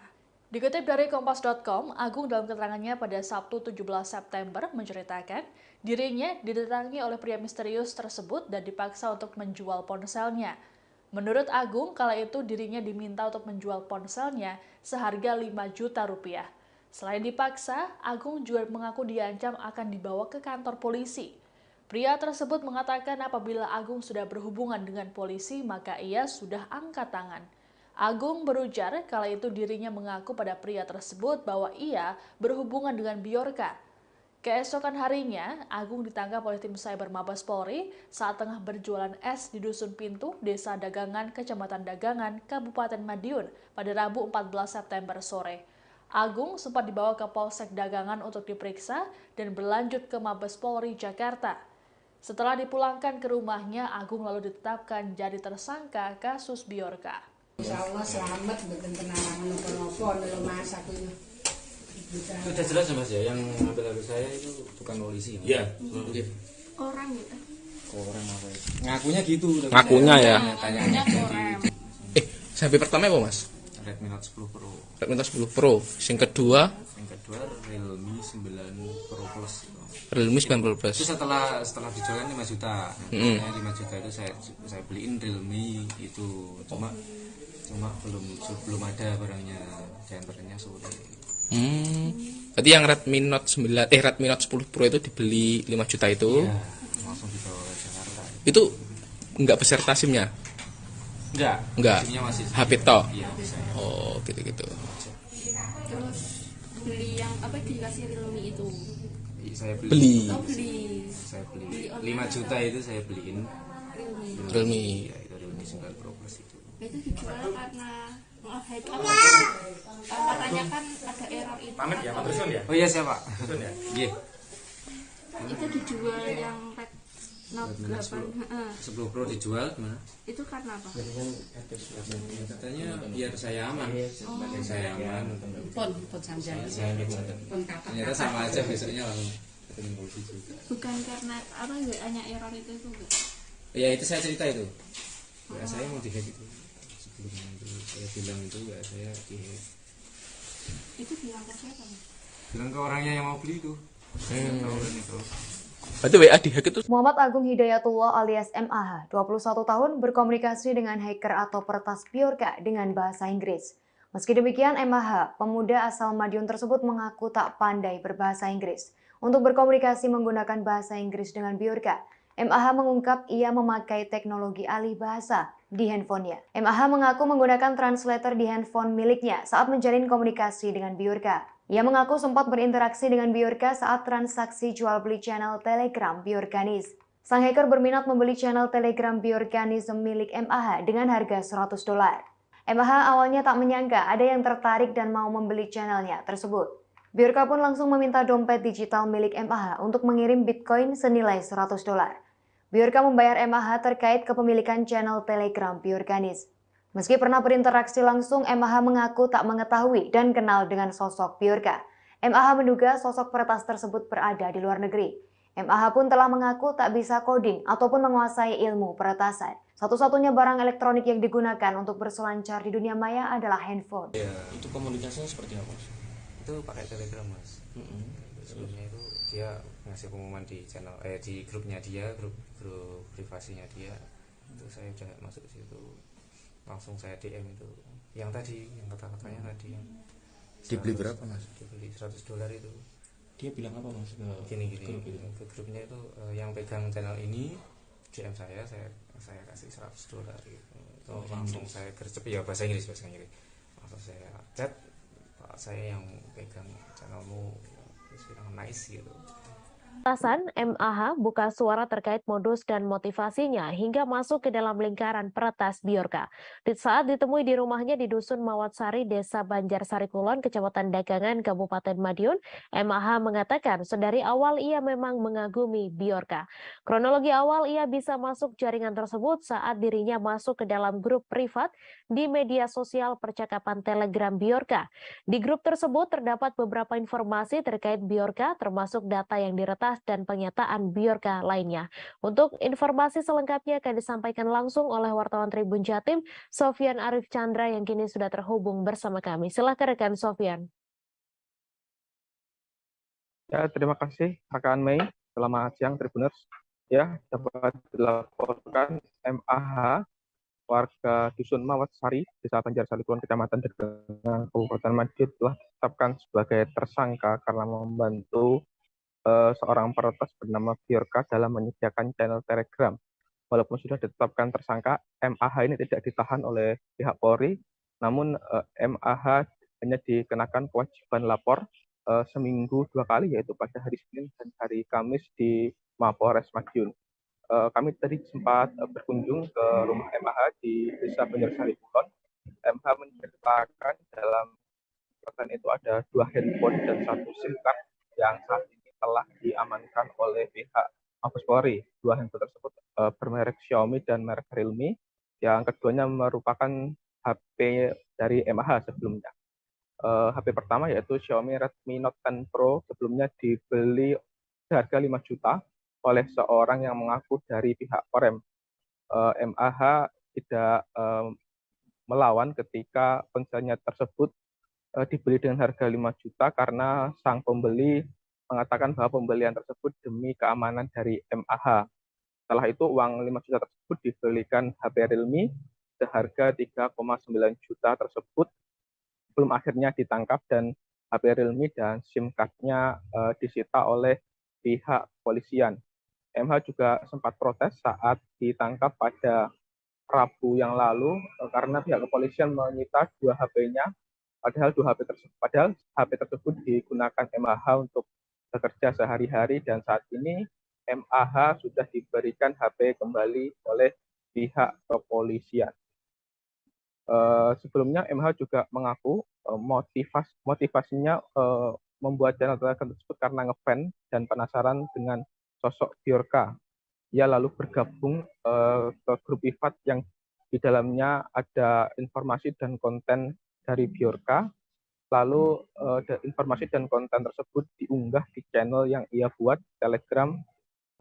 Dikutip dari Kompas.com, Agung dalam keterangannya pada Sabtu 17 September menceritakan dirinya didatangi oleh pria misterius tersebut dan dipaksa untuk menjual ponselnya. Menurut Agung, kala itu dirinya diminta untuk menjual ponselnya seharga 5 juta rupiah. Selain dipaksa, Agung juga mengaku diancam akan dibawa ke kantor polisi. Pria tersebut mengatakan apabila Agung sudah berhubungan dengan polisi, maka ia sudah angkat tangan. Agung berujar kala itu dirinya mengaku pada pria tersebut bahwa ia berhubungan dengan Biorka. Keesokan harinya, Agung ditangkap oleh tim Cyber Mabes Polri saat tengah berjualan es di Dusun Pintu, Desa Dagangan, Kecamatan Dagangan, Kabupaten Madiun pada Rabu 14 September sore. Agung sempat dibawa ke Polsek Dagangan untuk diperiksa dan berlanjut ke Mabes Polri Jakarta. Setelah dipulangkan ke rumahnya, Agung lalu ditetapkan jadi tersangka kasus Biorka. Insyaallah selamat mboten kenangan napa-napa lho Mas aku ini. Sudah jelas ya Mas ya, yang ngambil HP saya itu bukan polisi. Iya. Orang gitu. Orang apa itu? Ngakunya gitu. Ngakunya ya. Tanya Korem. Sampai pertama apa Mas? Redmi Note 10 Pro. Redmi Note 10 Pro. Yang kedua Realme 9 Pro Plus. Realme 9 Pro Plus. Itu setelah dijual 5 juta. Nah, 5 juta itu saya beliin Realme itu. Cuma belum ada barangnya, diantaranya sore. Berarti yang Redmi Note 10 Pro itu dibeli 5 juta itu. Iya, langsung dibawa ke Jakarta. Itu enggak beserta SIM-nya? Enggak. SIM-nya masih HP toh? Iya, Oh, gitu-gitu. Terus beli yang apa dikasih Realme itu? Saya beli. Saya beli 5 juta itu saya beliin Realme. Ya, itu Realme 9 Pro Plus itu. Itu dijual karena katanya kan ada error itu. Pamit ya, Pak Trusun ya? Oh iya, siapa? Trusun ya? Iya. Itu dijual yang Red Note 8. 10 Pro dijual gimana? Itu karena apa? Katanya biar saya aman. Biar saya aman. Pon sampean. Ternyata sama aja besoknya langsung ketemu polisi juga. Bukan karena apa enggak hanya error itu enggak? Ya itu saya cerita itu. Ya saya mau di-hack itu. Sebelum itu saya bilang itu ya saya di-hack. Itu bilang ke siapa? Bilang ke orangnya yang mau beli itu. Itu. Berarti WA dihack itu. Muhammad Agung Hidayatullah alias MAH, 21 tahun, berkomunikasi dengan hacker atau peretas Biorka dengan bahasa Inggris. Meski demikian, MAH, pemuda asal Madiun tersebut mengaku tak pandai berbahasa Inggris. Untuk berkomunikasi menggunakan bahasa Inggris dengan Biorka, MAH mengungkap ia memakai teknologi alih bahasa di handphonenya. MAH mengaku menggunakan translator di handphone miliknya saat menjalin komunikasi dengan Biorka. Ia mengaku sempat berinteraksi dengan Biorka saat transaksi jual beli channel Telegram Biorkanis. Sang hacker berminat membeli channel Telegram Biorkanis milik MAH dengan harga $100. MAH awalnya tak menyangka ada yang tertarik dan mau membeli channelnya tersebut. Biorka pun langsung meminta dompet digital milik MAH untuk mengirim Bitcoin senilai $100. Biorka membayar MAH terkait kepemilikan channel Telegram Biorkanis. Meski pernah berinteraksi langsung, MAH mengaku tak mengetahui dan kenal dengan sosok Biorka. MAH menduga sosok peretas tersebut berada di luar negeri. MAH pun telah mengaku tak bisa coding ataupun menguasai ilmu peretasan. Satu-satunya barang elektronik yang digunakan untuk berselancar di dunia maya adalah handphone. Ya, itu komunikasinya seperti apa? Itu pakai Telegram, Mas. Sebelumnya itu dia ngasih pengumuman di channel di grupnya dia, grup privasinya dia. Itu saya udah masuk ke situ. Langsung saya DM itu yang tadi, yang kata-katanya tadi yang dibeli berapa Mas? Dibeli $100 itu. Dia bilang apa Mas ke gini ke grupnya itu yang pegang channel ini DM saya kasih $100 gitu. Itu langsung saya gercep ya bahasa Inggris. Langsung saya chat, Pak saya yang pegang channelmu nice gitu. Atasan MAH buka suara terkait modus dan motivasinya hingga masuk ke dalam lingkaran peretas Biorka. Di saat ditemui di rumahnya di Dusun Mawatsari, Desa Banjarsari Kulon, Kecamatan Dagangan, Kabupaten Madiun, MAH mengatakan sedari awal ia memang mengagumi Biorka. Kronologi awal ia bisa masuk jaringan tersebut saat dirinya masuk ke dalam grup privat di media sosial percakapan Telegram Biorka. Di grup tersebut terdapat beberapa informasi terkait Biorka, termasuk data yang diretas dan pernyataan Biorka lainnya. Untuk informasi selengkapnya akan disampaikan langsung oleh wartawan Tribun Jatim, Sofyan Arif Chandra yang kini sudah terhubung bersama kami. Silakan rekan Sofyan. Ya, terima kasih rekan Mei. Selamat siang Tribuners. Ya, dapat dilaporkan MAH warga Dusun Mawatsari, Desa Banjarsari Kulon, Kecamatan Dagangan, Kabupaten Madiun telah ditetapkan sebagai tersangka karena membantu seorang peretas bernama Biorka dalam menyediakan channel Telegram. Walaupun sudah ditetapkan tersangka, MAH ini tidak ditahan oleh pihak Polri, namun MAH hanya dikenakan kewajiban lapor seminggu 2 kali, yaitu pada hari Senin dan hari Kamis di Mapolres Madiun. Kami tadi sempat berkunjung ke rumah MAH di Desa Banjarsari Kulon. MAH menceritakan dalam persen itu ada 2 handphone dan 1 SIM card yang saat ini telah diamankan oleh pihak Mabes Polri. 2 handphone tersebut bermerek Xiaomi dan merek Realme. Yang keduanya merupakan HP dari MAH sebelumnya. HP pertama yaitu Xiaomi Redmi Note 10 Pro sebelumnya dibeli seharga 5 juta oleh seorang yang mengaku dari pihak Korem. MAH tidak melawan ketika ponselnya tersebut dibeli dengan harga 5 juta karena sang pembeli mengatakan bahwa pembelian tersebut demi keamanan dari MAH. Setelah itu uang 5 juta tersebut dibelikan HP Realme seharga 3,9 juta tersebut belum akhirnya ditangkap dan HP Realme dan SIM card-nya disita oleh pihak kepolisian. MH juga sempat protes saat ditangkap pada Rabu yang lalu karena pihak kepolisian menyita 2 HP-nya. Padahal HP tersebut digunakan MAH untuk bekerja sehari-hari dan saat ini MAH sudah diberikan HP kembali oleh pihak kepolisian. Sebelumnya MAH juga mengaku motivasinya membuat channel Telegram tersebut karena ngefans dan penasaran dengan sosok Biorka. Ia lalu bergabung ke grup privat yang di dalamnya ada informasi dan konten dari Biorka. Lalu informasi dan konten tersebut diunggah di channel yang ia buat Telegram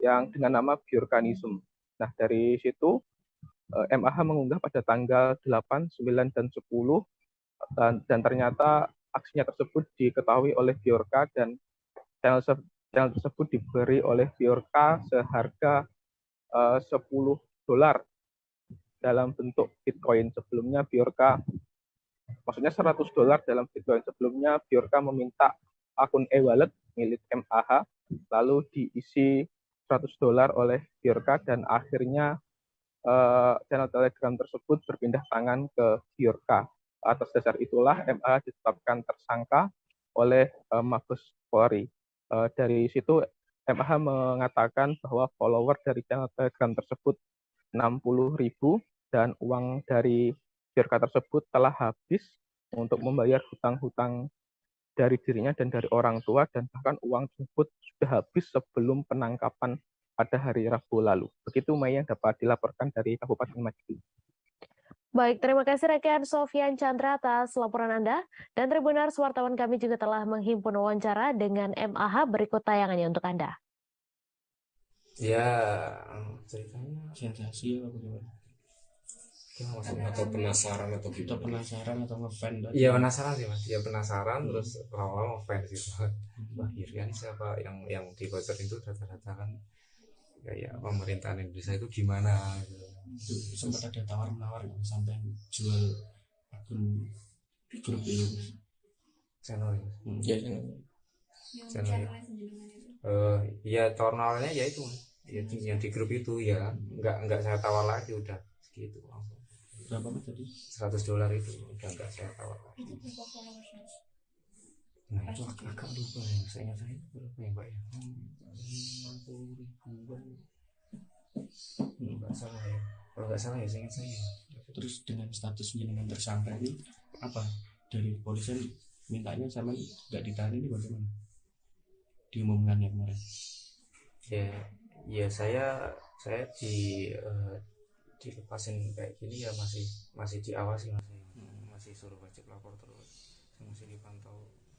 yang dengan nama Biorkanism. Nah, dari situ MAH mengunggah pada tanggal 8, 9, dan 10 dan ternyata aksinya tersebut diketahui oleh Biorka dan channel tersebut diberi oleh Biorka seharga $10 dalam bentuk Bitcoin. Sebelumnya Biorka, maksudnya $100 dalam Bitcoin. Sebelumnya Biorka meminta akun e-wallet milik MAH, lalu diisi $100 oleh Biorka dan akhirnya channel Telegram tersebut berpindah tangan ke Biorka. Atas dasar itulah MAH ditetapkan tersangka oleh Mabes Polri. Dari situ MAH mengatakan bahwa follower dari channel Telegram tersebut 60.000 dan uang dari Biorka tersebut telah habis untuk membayar hutang-hutang dari dirinya dan dari orang tua dan bahkan uang tersebut sudah habis sebelum penangkapan pada hari Rabu lalu. Begitu Mei yang dapat dilaporkan dari Kabupaten Madiun. Baik, terima kasih rekan Sofyan Chandra atas laporan Anda. Dan Tribuners, wartawan kami juga telah menghimpun wawancara dengan MAH, berikut tayangannya untuk Anda. Ya, ceritanya sensasi apa gimana? Atau penasaran atau kita penasaran atau ngefans? Iya penasaran sih mas, ya penasaran terus lama-lama ngefans gitu. Wah Irian siapa yang dibocorin itu rata-rata kan kayak pemerintahan Indonesia itu gimana gitu. Sempat ada tawar-menawar sampai jual akun grup itu channel ya channel ya tawar-menawarnya ya itu ya, yang di grup itu ya nggak saya tawar lagi udah segitu langsung. Berapa tadi? $100 itu udah nggak saya tawar lagi. Nah itu agak lupa ya, saya berapa ya Mbak ya? 50 ribuan. Nggak salah ya. Kalau nggak salah ya, saya ingat saya. Terus dengan status jenengan tersangka ini apa? Dari polisian mintanya sama nggak ditahan ini bagaimana? Diumumkannya kemarin. Ya saya dilepasin kayak gini ya masih diawasi masih suruh wajib lapor terus, masih dipantau.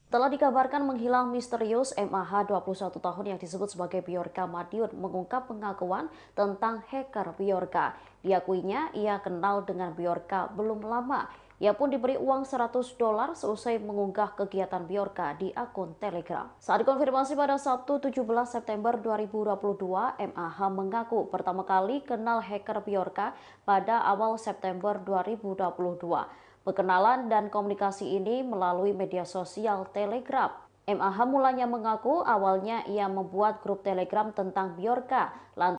Telah dikabarkan menghilang misterius, MAH 21 tahun yang disebut sebagai Bjorka Madiun mengungkap pengakuan tentang hacker Bjorka. Diakuinya ia kenal dengan Bjorka belum lama. Ia pun diberi uang $100 seusai mengunggah kegiatan Bjorka di akun Telegram. Saat dikonfirmasi pada Sabtu 17 September 2022, MAH mengaku pertama kali kenal hacker Bjorka pada awal September 2022. Perkenalan dan komunikasi ini melalui media sosial Telegram. MAH mulanya mengaku awalnya ia membuat grup Telegram tentang Bjorka.